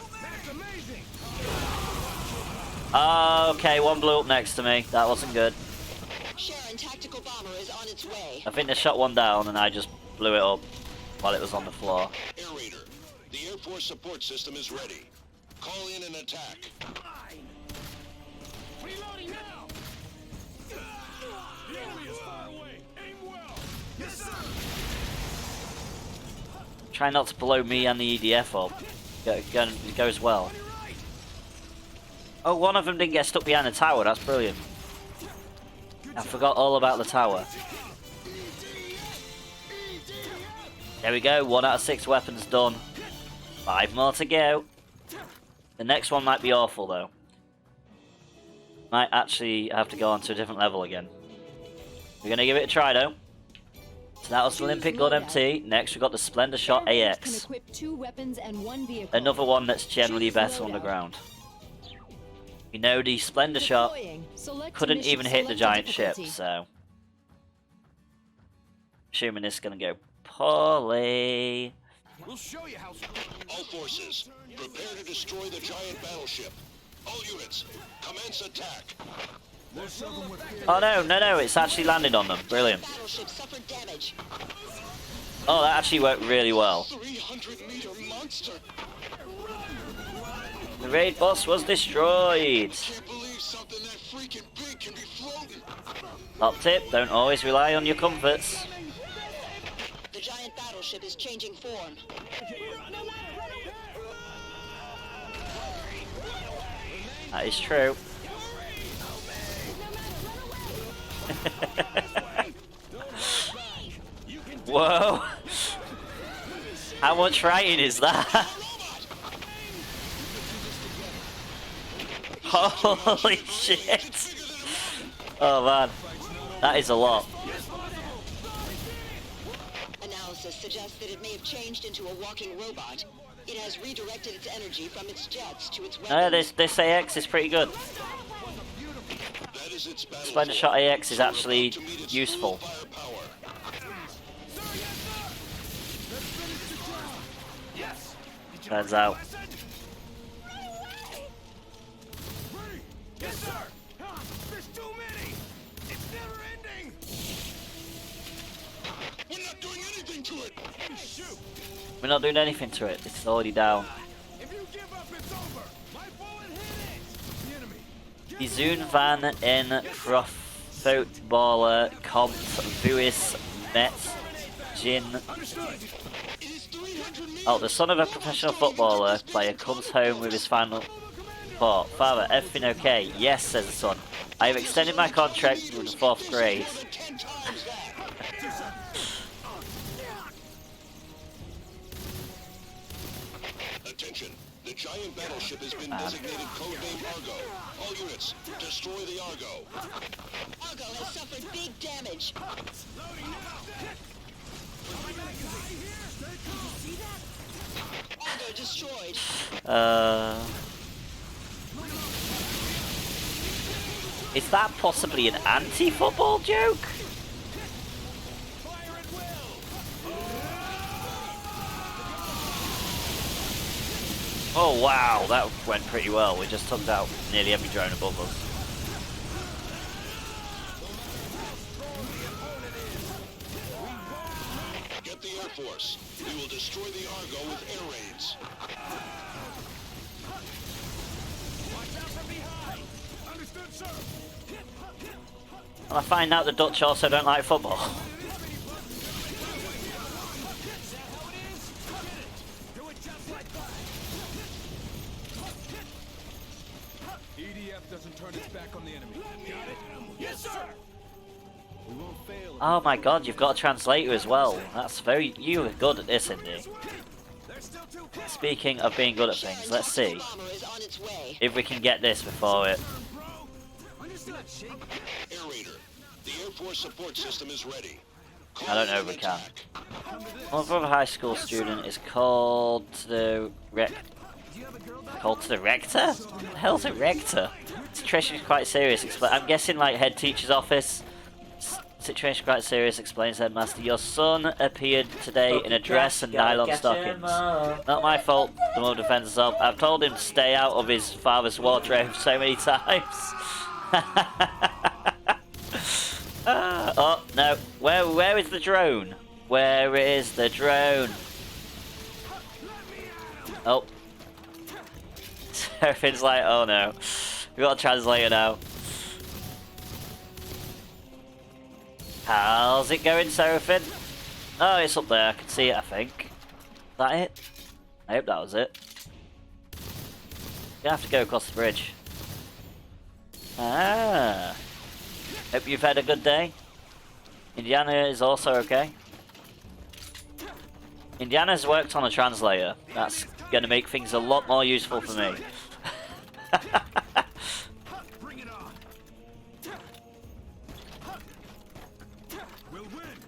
Oh, okay, one blew up next to me. That wasn't good. Sharon tactical bomber is on its way. I think they shot one down and I just blew it up while it was on the floor. Air Raider, the Air Force support system is ready. Call in an attack. Reloading now! The enemy is far away! Aim well! Yes, sir! Try not to blow me and the EDF up. It goes well. Oh, one of them didn't get stuck behind the tower. That's brilliant. I forgot all about the tower. There we go. 1 out of 6 weapons done. 5 more to go. The next one might be awful, though. Might actually have to go on to a different level again. We're going to give it a try, though. So that was the Limpet Gun MT. Next, we've got the Splendor Shot AX. Another one that's generally better on the ground. You know, the Splendor Shot couldn't even hit the giant ship, so... Assuming this is going to go poorly. We'll show you how. All forces, prepare to destroy the giant battleship. All units, commence attack. Oh no, it's actually landed on them. Brilliant. Battleship suffered damage. Oh, that actually worked really well. 300-meter monster. The raid boss was destroyed. Can't believe something that freaking big can be floating. Top tip, don't always rely on your comforts. The giant battleship is changing form. That is true. Whoa! How much writing is that? Holy shit! Oh man, that is a lot. Analysis suggests that it may have changed into a walking robot. It has redirected its energy from its jets to its weapons. This AX is pretty good. That is its battle Splendor Shot AX is actually useful. Turns out. Yes, sir! There's too many! It's never ending! We're not doing anything to it! Shoot! We're not doing anything to it. It's already down. If you give up, it's over! My bullet hit it! The enemy! Die Zoon van en Profvoetballer komt Vuis met Jin. Oh, the son of a professional footballer player comes home with his final thought. Father, everything okay? Yes, says the son. I have extended my contract through the 4th grade. Attention. The giant battleship has been designated codename Argo. All units, destroy the Argo. Argo has suffered big damage. Argo destroyed. Is that possibly an anti-football joke? Oh wow, that went pretty well. We just took out nearly every drone above us. Get the Air Force. We will destroy the Argo with air raids. Watch out from behind! Understood, sir! And I find out the Dutch also don't like football. Do it just like that! EDF doesn't turn its back on the enemy. Got it? Yes, sir! We won't fail. Oh my god, you've got a translator as well. That's very... You are good at this, Indy. There's still too close. Speaking of being good at things, let's see Bomber is on its way. if we can get this before it... Understood, Shake. Air Raider. The Air Force support system is ready. I don't know if we can. My brother high school student is called to the Called to the rector? What the hell's a rector? Situation is quite serious. I'm guessing like head teacher's office. Situation quite serious, explains headmaster. Your son appeared today in a dress and nylon stockings. Not my fault, the mother defends herself. I've told him to stay out of his father's wardrobe so many times. Oh, no. Where is the drone? Where is the drone? Oh. Everything's like, oh no. We've got a translator now. How's it going, Seraphim? Oh, it's up there. I can see it, I think. Is that it? I hope that was it. You have to go across the bridge. Ah. Hope you've had a good day. Indiana is also okay. Indiana's worked on a translator. That's going to make things a lot more useful for me. Bring it on. We'll win.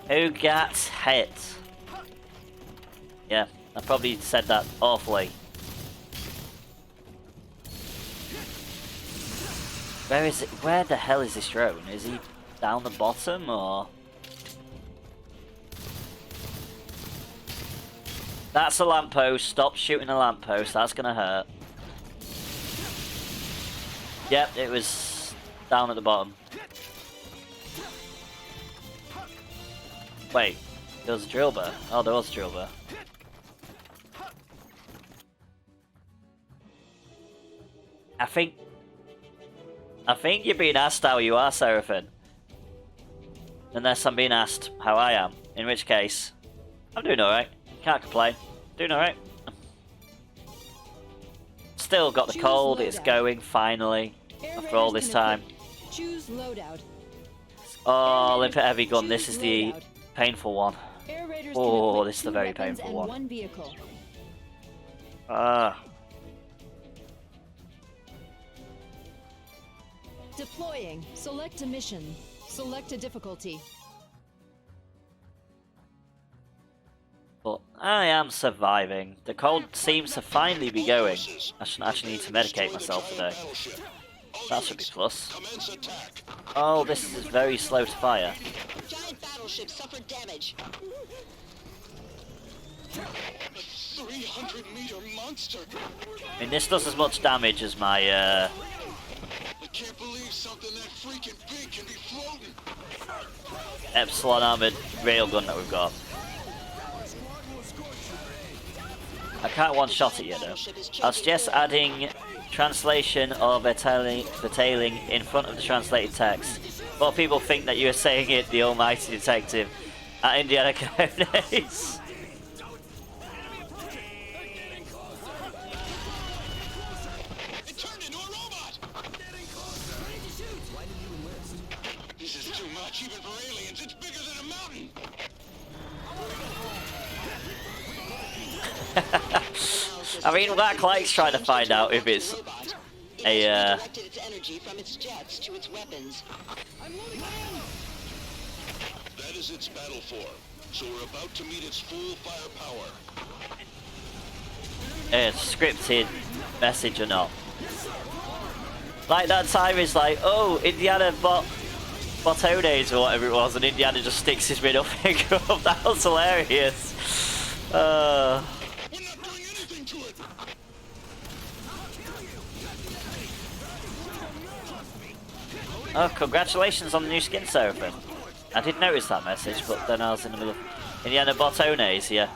Who gets hit? Yeah, I probably said that awfully. Where is it? Where the hell is this drone? Is he down the bottom or? That's a lamppost. Stop shooting a lamppost. That's gonna hurt. Yep, it was down at the bottom. Wait, there was a drill bar. Oh, there was a drill bar. I think you're being asked how you are, Seraphim. Unless I'm being asked how I am. In which case, I'm doing alright. Can't complain. Doing alright. Still got the cold, it's going, finally. After all this time. Choose loadout. Oh, Limpet Heavy Gun, this is the painful one. Air raiders Oh, can equip this is a 2 very weapons painful and one. 1 vehicle. Ah. Deploying. Select a mission. Select a difficulty. But I am surviving. The cold seems to finally be going. I shouldn't actually need to medicate myself today. That should be plus. Commence attack. Oh, this is very slow to fire. Giant battleship suffered damage. 300-meter monster. I mean, this does as much damage as my, I can't believe something that freaking big can be floating. Epsilon armored railgun that we've got. I can't one-shot it yet, though. I'll suggest adding translation of detailing in front of the translated text. More people think that you are saying it, the almighty detective, at Indiana Coyotes. It turned into a robot. This is too much, even for aliens. It's bigger than a mountain. I mean, that Clyde's trying to find out if it's a, Redirected its energy from its jets to its weapons. That is its battle form. So we're about to meet its full firepower. scripted message or not. Like that time is like, oh, Indiana Botones or whatever it was, and Indiana just sticks his middle finger up. That was hilarious. We're not doing anything to it. Oh, congratulations on the new skin seraphim. I did notice that message, but then I was in the middle of Indiana Botones, yeah.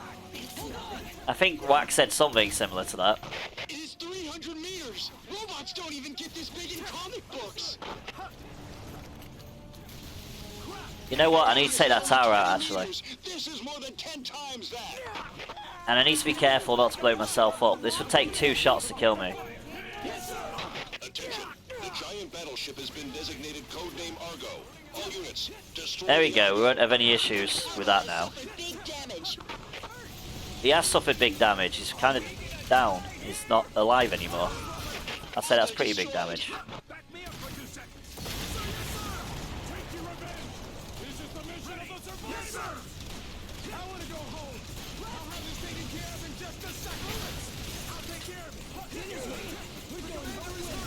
I think Wack said something similar to that. It is 300 meters. Robots don't even get this big in comic books. You know what? I need to take that tower out, actually. This is more than 10 times that. And I need to be careful not to blow myself up. This would take 2 shots to kill me. Attention. The giant battleship has been designated codename Argo. All units, destroy. There we go. We won't have any issues with that now. Big damage. He has suffered big damage. He's kind of down. He's not alive anymore. I'd say that's pretty big damage. Back me up for 2 seconds. Take your revenge. This is the mission of the survivor. Yes, sir. I want to go home. I'll have this taken care of in just a second. I'll take care of it. We're going very well.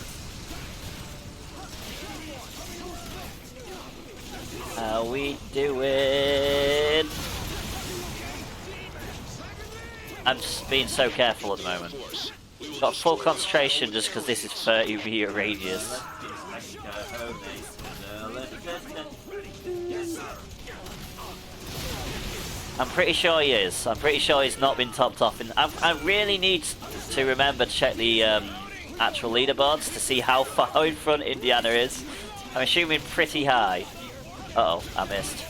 How we doing? I'm just being so careful at the moment. Got full concentration just because this is 30 meter radius. I'm pretty sure he is. I'm pretty sure he's not been topped off. And I really need to remember to check the actual leaderboards to see how far in front Indiana is. I'm assuming pretty high. Uh oh, I missed.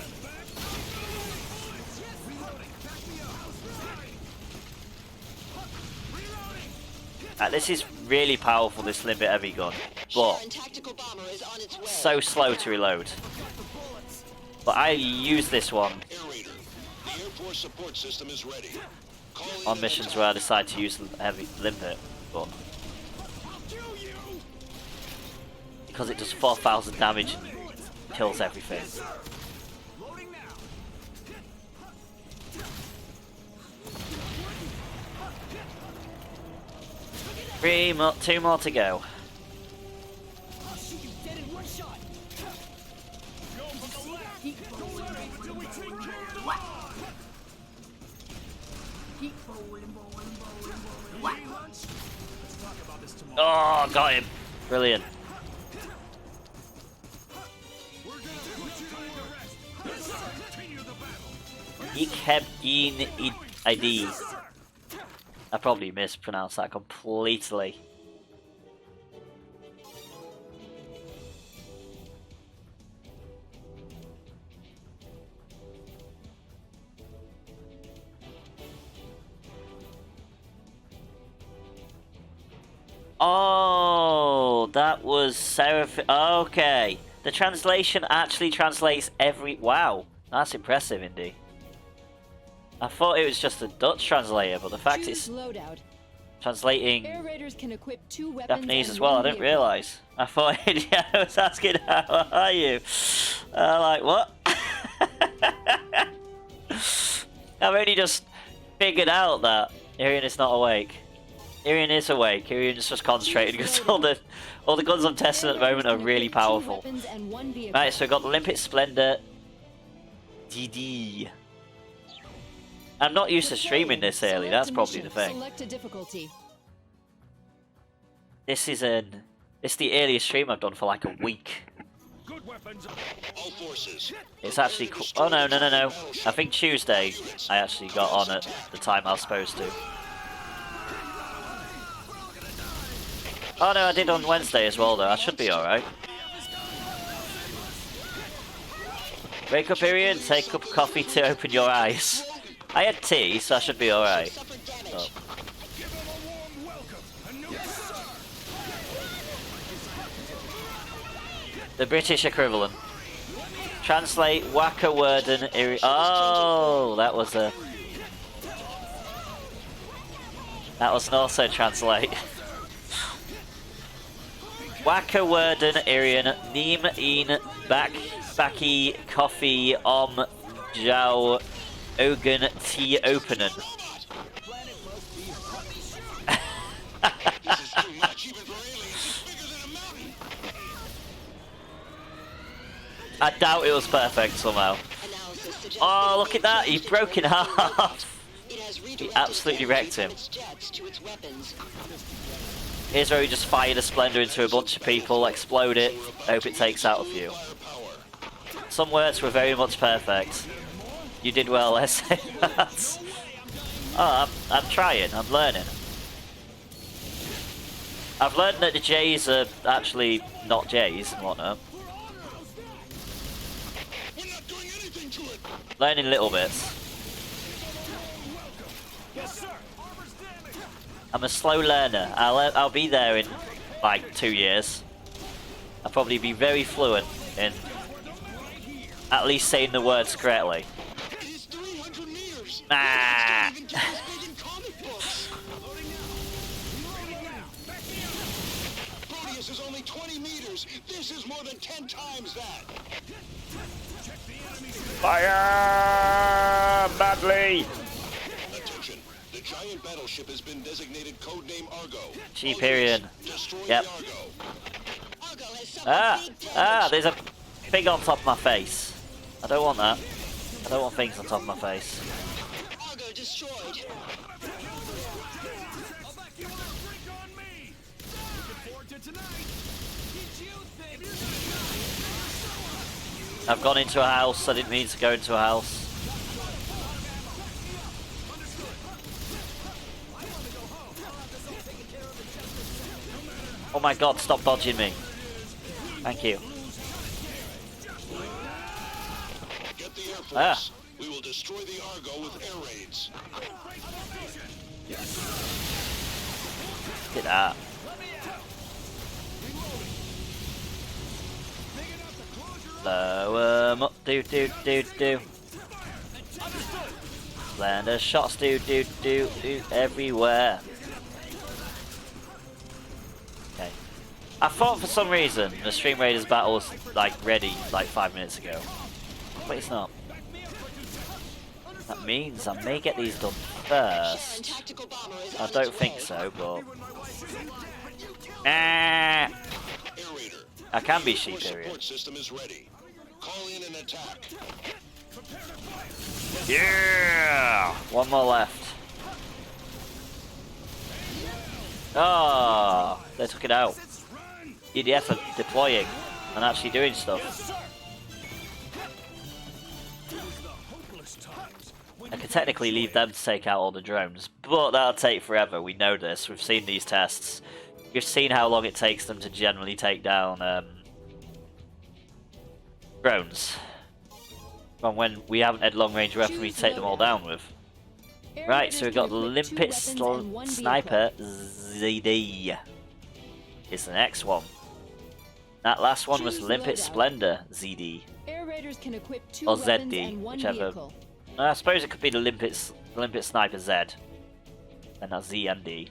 This is really powerful, this Limpet heavy gun, but Tactical bomber is on its way. so slow to reload. But I use this one Air Raider. The Air Force support system is ready. Calling on in missions attack. where I decide to use the heavy Limpet, but because it does 4,000 damage and kills everything. Loading now. 2 more to go. I'll shoot you dead in one shot. Go for the left. Don't let me until we take care of the mob. Keep bowling, bowling, bowling, bowling. What? Lunch? Let's talk about this tomorrow. Oh, got him. Brilliant. We're gonna put you to rest. Yes, sir. Continue the battle. Ich hab ihn ID. I probably mispronounced that completely. Oh, that was Seraph. Okay. The translation actually translates every. Wow. That's impressive, Indy. I thought it was just a Dutch translator, but the fact Choose it's loadout. translating Air raiders can equip 2 weapons Japanese and as well. I 1 didn't vehicle. realise. I thought yeah, I was asking how are you? Like what? I've only just figured out that Yreon is not awake. Yreon is awake. Yreon is just concentrated because all the guns I'm testing at the moment are really powerful. Right, so we've got the Limpet Splendor DD. I'm not used to streaming this early, that's probably the thing. Select a difficulty. This is the earliest stream I've done for like a week. Good weapons. All forces. It's actually cool. Oh no. I think Tuesday I actually got on at the time I was supposed to. Oh no, I did on Wednesday as well though. I should be alright. Wake up, Yreon. Take a cup of coffee to open your eyes. I had tea, so I should be alright. Oh. Give them a warm welcome. And no The British equivalent. Translate Waka Worden Yreon. Oh, that was an also translate. Waka Worden Yreon Neem in Baki Coffee Jiao Ogun T Openen. This is too much, even for aliens. Bigger than a mountain. I doubt it was perfect somehow. Analysis suggests Oh, look at that! He broke in half! it has He redirected absolutely wrecked him. its jets to its weapons. Here's where he just fired a Splendor into a bunch of people, explode it, hope it takes out a few. Some words were very much perfect. You did well, let's say that. Oh, I'm trying, I'm learning. I've learned that the J's are actually not J's and whatnot. We're not doing anything to it. Learning little bits. Yes, sir. Armor's damaged. I'm a slow learner. I'll be there in like 2 years. I'll probably be very fluent in at least saying the words correctly. It is 300 meters. Ah. It's not even twice as big in comic books. Proteus is only 20 meters. This is more than 10 times that. Fire badly. Attention. The giant battleship has been designated codename Argo. Cheap Yreon. Destroy Yep. the Argo. Argo has suffered big damage. There's a thing on top of my face. I don't want that. I don't want things on top of my face. Argo destroyed. I'll back you up. Drink on me. Looking forward to tonight. Did you think? I've gone into a house. I didn't mean to go into a house. Oh my god, stop dodging me. Thank you. Get the Air Force. Ah. We will destroy the Argo with air raids. Get that. Blow 'em up, do. Splendor shots, do everywhere. Okay. I thought for some reason the Stream Raiders battle was like ready like 5 minutes ago. But it's not. That means I may get these done first. Tactical bomber is I on don't its think way. so, but ah, Air Raider. I can be Air sheep Force area. support system is ready. Call in an attack. Yeah! One more left. Oh, they took it out. EDF are deploying and actually doing stuff. I could technically leave them to take out all the drones, but that'll take forever. We know this. We've seen these tests. We've seen how long it takes them to generally take down drones. From when we haven't had long-range weaponry to take them all down with. Air Right, raiders so we've can got the equip 2 Limpet weapons and 1 Sniper vehicle. ZD. Is the next one. That last one was Choose Limpet loadout. Splendor ZD. Air raiders can equip 2 Or weapons ZD, and 1 whichever vehicle. I suppose it could be the Limpet Sniper Z. And that's Z and D.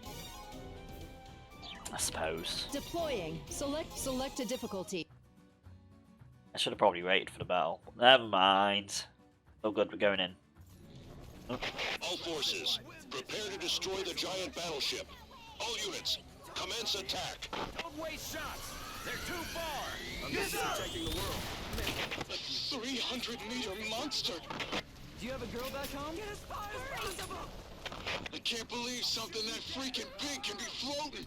I suppose. Deploying. Select a difficulty. I should have probably waited for the battle. Never mind. Oh good, we're going in. Oh. All forces, prepare to destroy the giant battleship. All units, commence attack. Don't waste shots. They're too far. I'm just protecting the world. A 300-meter monster. Do you have a girl back home? Get as far as possible. I can't believe something that freaking big can be floating.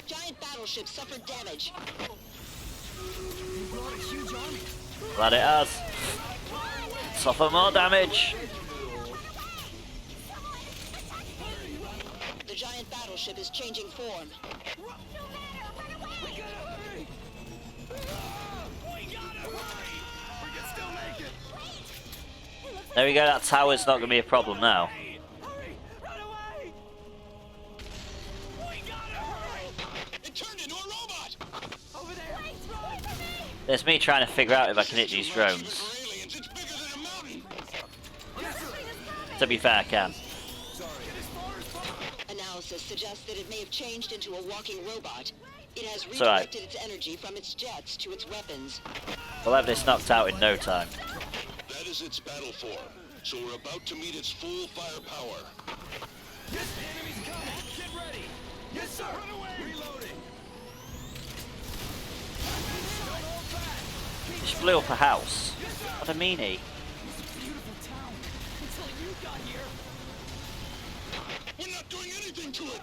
Giant battleship suffered damage. You brought a huge army. Glad it has. Suffer more damage. The giant battleship is changing form. We gotta hurry. We gotta hurry. We can still make it. There we go, that tower's not going to be a problem now. Hurry. Run away. We gotta hurry. It turned into a robot. Over there. There's me trying to figure out if I can hit these drones. For aliens, it's bigger than a mountain. To be fair, I can. Analysis suggests that it may have changed into a walking robot. It has It's alright. redirected its energy from its jets to its weapons. We'll have this knocked out in no time. That is its battle form, so we're about to meet its full firepower. Yes, the enemy's coming. Get ready. Yes, sir. Run away. Reloading. Don't hold back. Just blew up a house. What a meanie. Beautiful town. Until you got here. We're not doing anything to it.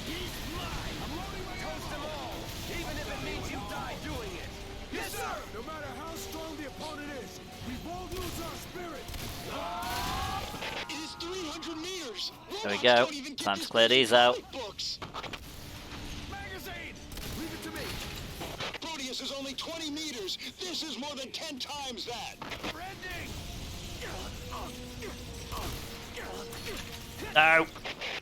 He's mine. I'm loading my toast them all. Even if it means you die doing it. Yes, sir. No matter how strong the opponent is, we won't lose our spirit. It is 300 meters. There we Robots go. don't even get Time to this clear many these out. comic books. Magazine! Leave it to me. Proteus is only 20 meters. This is more than 10 times that. Ending! No!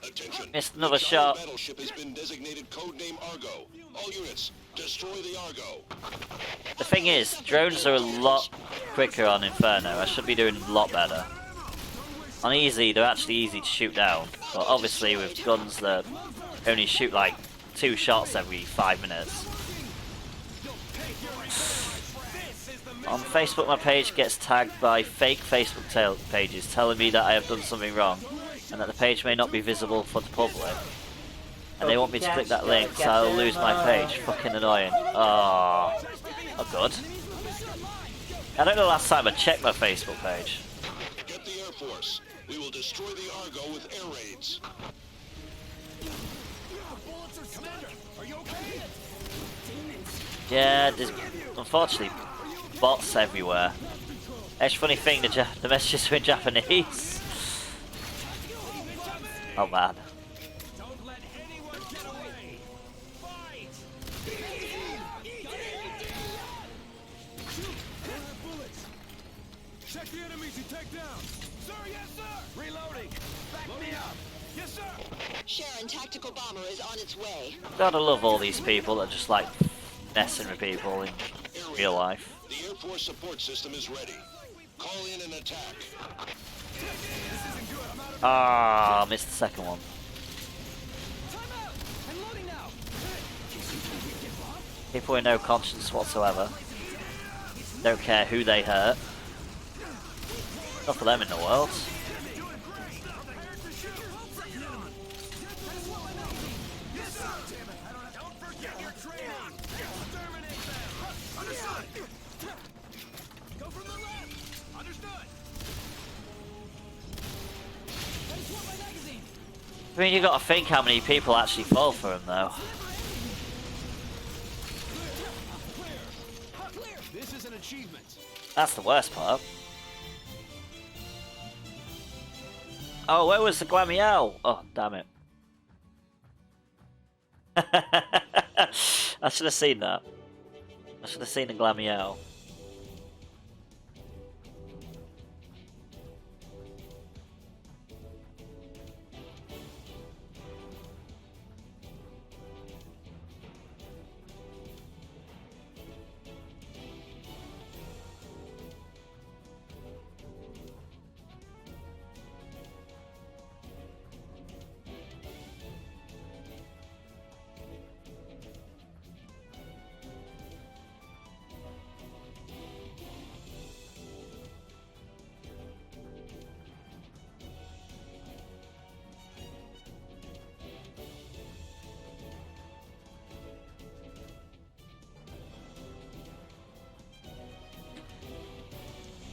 Attention. Missed another The shot. giant battleship has been designated codename Argo. All units, destroy the Argo. The thing is, drones are a lot quicker on Inferno. I should be doing a lot better. On easy, they're actually easy to shoot down. But obviously with guns that only shoot like 2 shots every 5 minutes. On Facebook, my page gets tagged by fake Facebook pages telling me that I have done something wrong and that the page may not be visible for the public. And they want me to click that link, so I'll lose my page. Fucking annoying. Oh, not good. I don't know the last time I checked my Facebook page. Get the Air Force. We will destroy the Argo with air raids. Commander, are you okay? Yeah, there's unfortunately bots everywhere. It's a funny thing, the messages were in Japanese. Oh man. Don't let anyone get away. Fight. Bullets! Check the enemies you take down! Sir, yes, sir. Reloading. Back me up. Yes, sir. Sharon Tactical Bomber is on its way. Gotta love all these people that just like messing with people in real life. The Air Force support system is ready. Call in an attack. Ah, missed the second one. Time out. I'm loading now. People with no conscience whatsoever. Don't care who they hurt. Not for them in the world. Go from the left. Understood. I just want my magazine. I mean, you gotta think how many people actually fall for him though. Clear. This is an achievement. That's the worst part. Oh, where was the Glamiel? Oh, damn it. I should have seen that. I should have seen the Glamiel.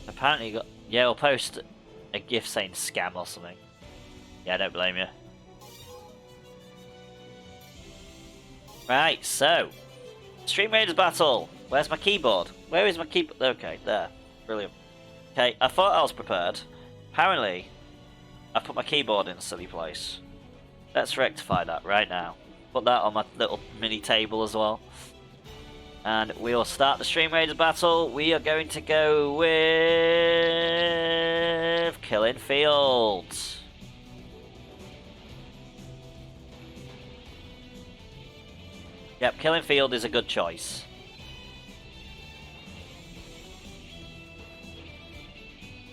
Apparently you got... Yeah, we'll post a gift saying scam or something. Yeah, I don't blame you. Right, so... Stream Raiders battle! Where's my keyboard? Where is my keyboard? Okay, there. Brilliant. Okay, I thought I was prepared. Apparently, I put my keyboard in a silly place. Let's rectify that right now. Put that on my little mini table as well. And we will start the Stream Raiders battle. We are going to go with... Killing Fields. Yep, Killing Field is a good choice.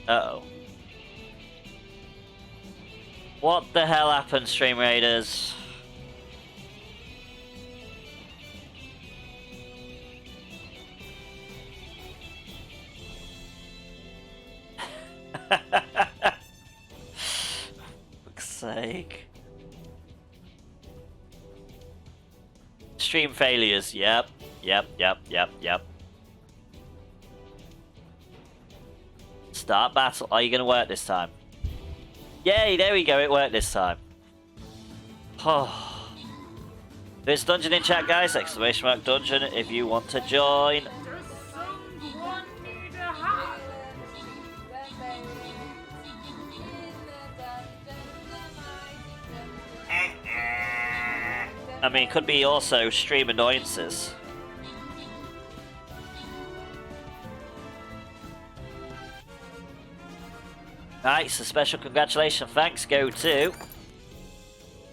Uh-oh. What the hell happened, Stream Raiders? Fuck's sake. Stream failures, yep. Start battle. Are you going to work this time? Yay, there we go, it worked this time. Oh. There's dungeon in chat, guys. Exclamation mark dungeon if you want to join. Does someone need a hand? I mean, it could be also stream annoyances. Nice, a special congratulations thanks go to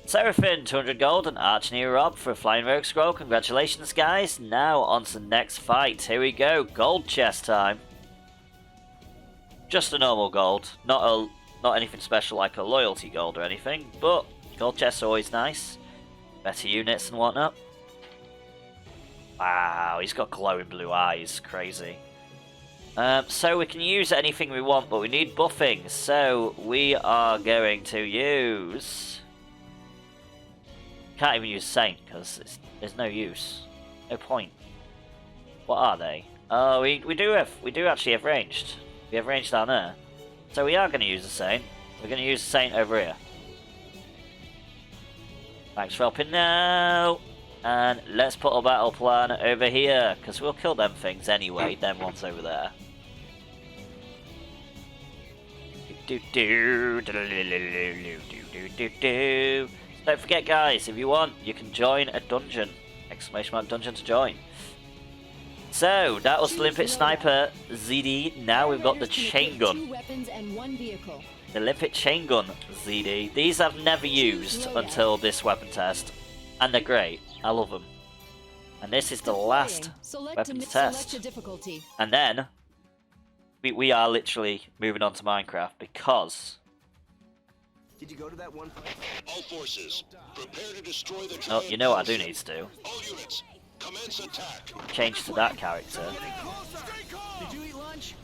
Seraphim, 200 gold, and Archneer Rob for a Flying Rogue Scroll. Congratulations, guys. Now on to the next fight. Here we go, gold chest time. Just a normal gold, not anything special like a loyalty gold or anything, but gold chests are always nice. Better units and whatnot. Wow, he's got glowing blue eyes, crazy. So we can use anything we want, but we need buffing. So we are going to use... Can't even use Saint, because there's no use. No point. What are they? Oh, we do actually have ranged. We have ranged down there. So we are going to use the Saint. We're going to use the Saint over here. Thanks for helping now. And let's put a battle plan over here, because we'll kill them things anyway, them ones over there. Don't forget, guys, if you want, you can join a dungeon. Exclamation mark dungeon to join. So, that was the Limpet Sniper ZD. Now we've got the chain gun. The Limpet chain gun ZD. These I've never used until this weapon test. And they're great. I love them. And this is the last weapons test. And then, we are literally moving on to Minecraft because... Did you go to that one fight? All forces, prepare to destroy the Oh, you know what I do need to do? All units, commence attack. Change to that character. Did you eat lunch?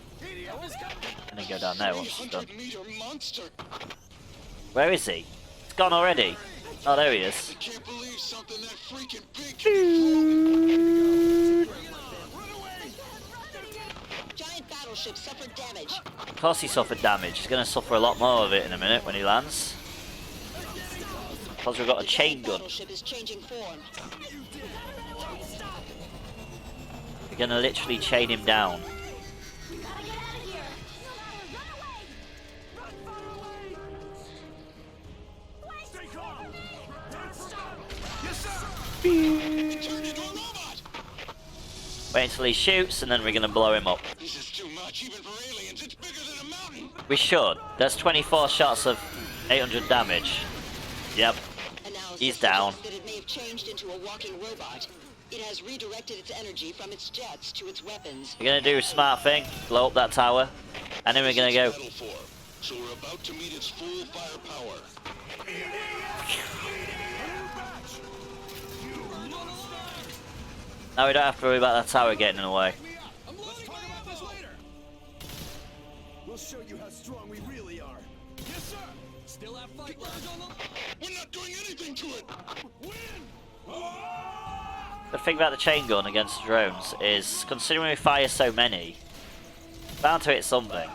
And then go down there once it's done. 300-meter monster. Where is he? It's gone already. Oh, there he is. I can't believe something that freaking big. Giant battleship suffered damage. Of course he suffered damage. He's going to suffer a lot more of it in a minute when he lands. Because we've got a chain gun. Battleship is changing form. We're going to literally chain him down. Wait until he shoots and then we're going to blow him up. This is too much, even for aliens. It's bigger than a mountain. We should. There's 24 shots of 800 damage. Yep. He's down. That it may have changed into a walking robot. It has redirected its energy from its jets to its weapons. We're going to do a smart thing. Blow up that tower. And then we're going to go... Battle form, so we're about to meet its full firepower. Now we don't have to worry about that tower getting in the way. Let's talk about this later. We'll show you how strong we really are. Yes, sir. Still have fight lines on them? We're not doing anything to it. Win! The thing about the chain gun against drones is, considering we fire so many, Bound to hit something.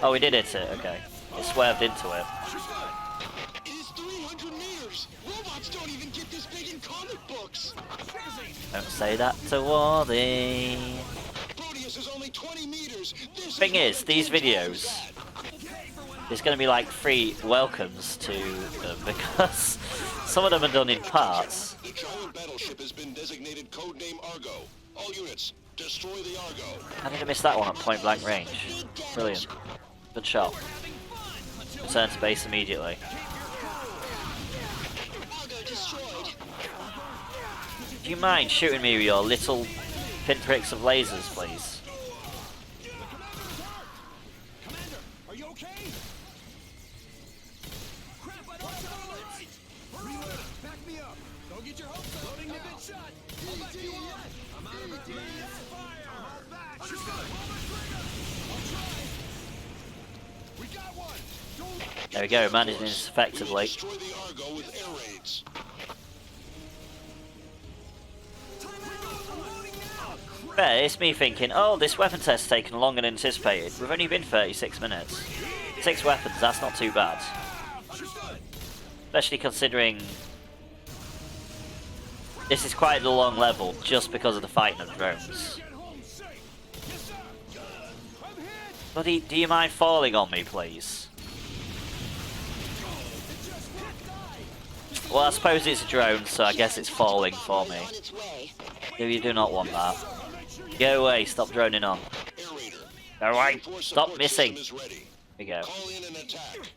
Oh, we did hit it. Okay. It swerved into it. It is 300 meters. Robots don't even get this big in comic books. Don't say that to Wardy. Proteus is only 20 meters. This Thing is, what these a team videos, there's going to be like 3 welcomes to them because some of them are done in parts. The giant battleship has been designated codename Argo. All units, destroy the Argo. How did I miss that one at point blank range? Brilliant. Good shot. Return to base immediately. Argo destroyed. Do you mind shooting me with your little pinpricks of lasers, please? Commander, are you okay? Crap, I don't have bullets! Reload, back me up! Don't get your hopes up! Loading the big shot! I'll back you up! I'm out of ammunition! Fire! Hold back! Understood! Pull my trigger! I'll try! We got one! Don't... There we go, managing this effectively. Destroy the Argo with air raids. Fair, it's me thinking, oh, this weapon test's taken longer than anticipated. We've only been 36 minutes. 6 weapons, that's not too bad. Especially considering this is quite a long level just because of the fighting of drones. Buddy, do you mind falling on me, please? Well, I suppose it's a drone, so I guess it's falling for me. On its way. No, you do not want that. Go away, stop droning on. Air raider. Go away, Force stop support missing. system is ready. Here we go. Call in an attack.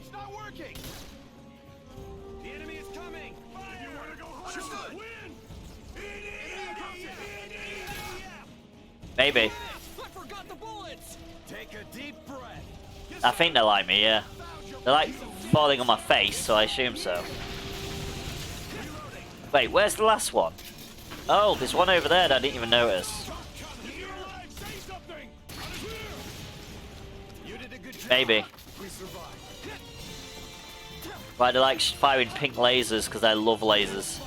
It's not working! The enemy is coming! Fire! You wanna go home? Understood! Win! Maybe. I forgot the bullets! Take a deep breath. I think they're like me, yeah. They're like falling on my face, so I assume so. Wait, where's the last one? Oh, there's one over there that I didn't even notice. Maybe. Why do I like firing pink lasers? Because I love lasers.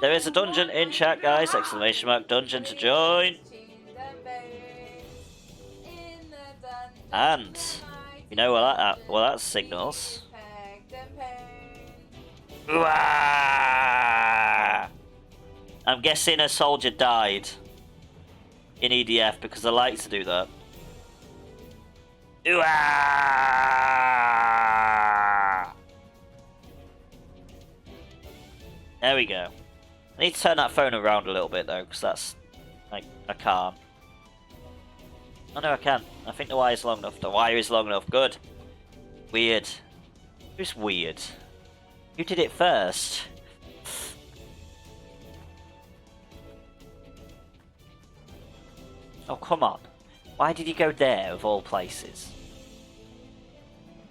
There is a dungeon in chat, guys. Exclamation mark dungeon to join. And you know what that signals. Ooh, ah! I'm guessing a soldier died in EDF because I like to do that. Ooh, ah! There we go. I need to turn that phone around a little bit though, because that's like I can't. Oh no, I can. I think the wire is long enough. The wire is long enough. Good. Weird. Who's weird? Who did it first? Oh, come on. Why did you go there, of all places?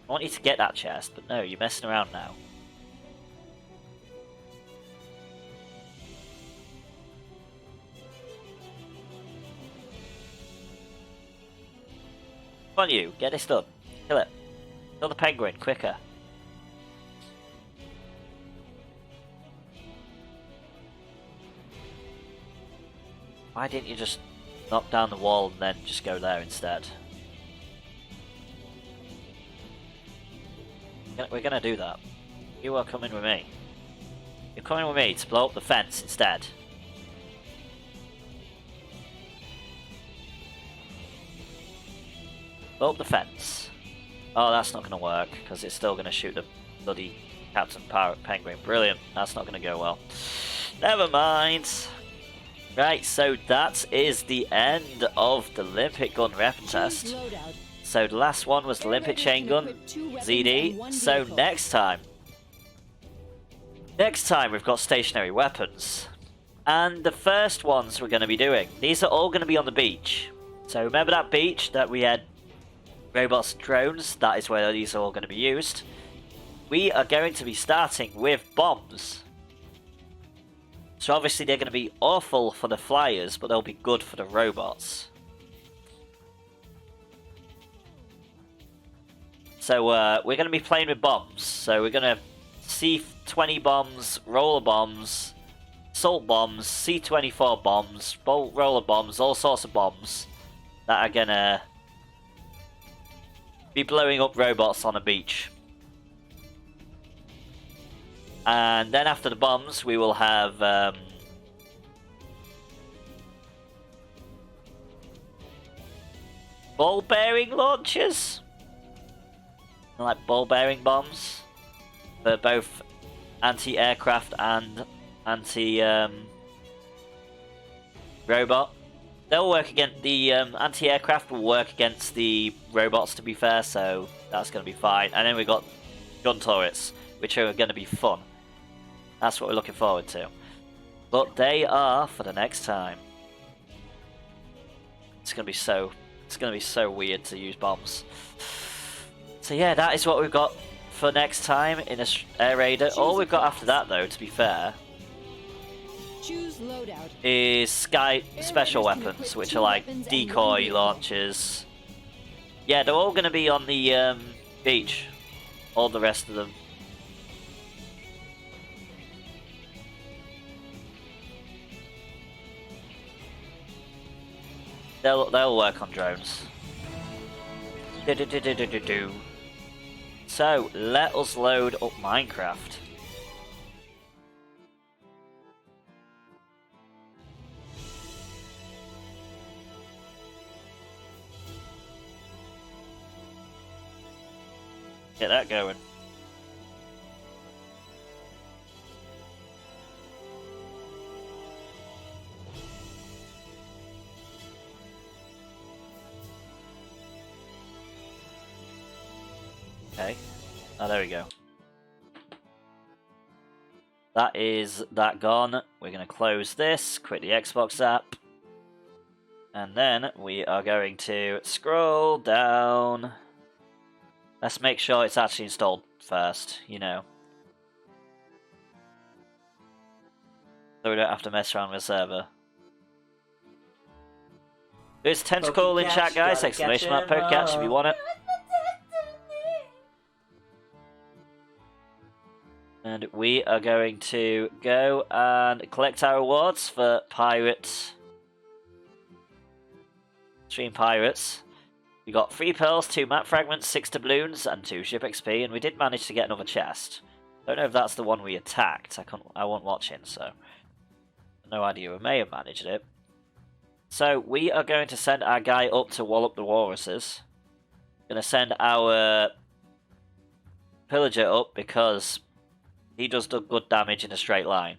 I want you to get that chest, but no, you're messing around now. Come on, you. Get this done. Kill it. Kill the penguin, quicker. Why didn't you just knock down the wall and then just go there instead? We're gonna do that. You are coming with me. You're coming with me to blow up the fence instead. Blow up the fence. Oh, that's not gonna work because it's still gonna shoot the bloody Captain Penguin. Brilliant. That's not gonna go well. Never mind. Right, so that is the end of the Limpet Gun weapon test. So the last one was the Limpet Chain Gun ZD. So next time we've got stationary weapons. And the first ones we're going to be doing, these are all going to be on the beach. So remember that beach that we had robots and drones? That is where these are all going to be used. We are going to be starting with bombs. So obviously they're going to be awful for the flyers, but they'll be good for the robots. So we're going to be playing with bombs. So we're going to C-20 bombs, roller bombs, salt bombs, C-24 bombs, roller bombs, all sorts of bombs that are going to be blowing up robots on a beach. And then after the bombs, we will have ball bearing launchers, like ball bearing bombs for both anti-aircraft and anti-robot. They'll work against the anti-aircraft will work against the robots, to be fair, so that's going to be fine. And then we've got gun turrets, which are going to be fun. That's what we're looking forward to. But they are for the next time. It's going to be so weird to use bombs. So yeah, that is what we've got for next time in a Air Raider. All we've got after that, though, to be fair, Choose loadout. is Sky special weapons, which are like decoy launchers. Yeah, they're all going to be on the beach. All the rest of them. They'll work on drones. So let us load up Minecraft. Get that going. Okay. Oh, there we go. That is that gone. We're going to close this, quit the Xbox app. And then we are going to scroll down. Let's make sure it's actually installed first, you know. So we don't have to mess around with the server. There's Tentacle in chat, guys. Exclamation mark Pokecatch if you want it. And we are going to go and collect our awards for Pirates. Stream Pirates. We got 3 pearls, 2 map fragments, 6 doubloons, and 2 ship XP, and we did manage to get another chest. Don't know if that's the one we attacked. I wasn't watching, so no idea. We may have managed it. So we are going to send our guy up to wall up the walruses. Going to send our pillager up because he does good damage in a straight line.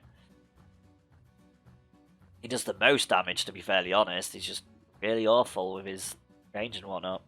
He does the most damage, to be fairly honest. He's just really awful with his range and whatnot.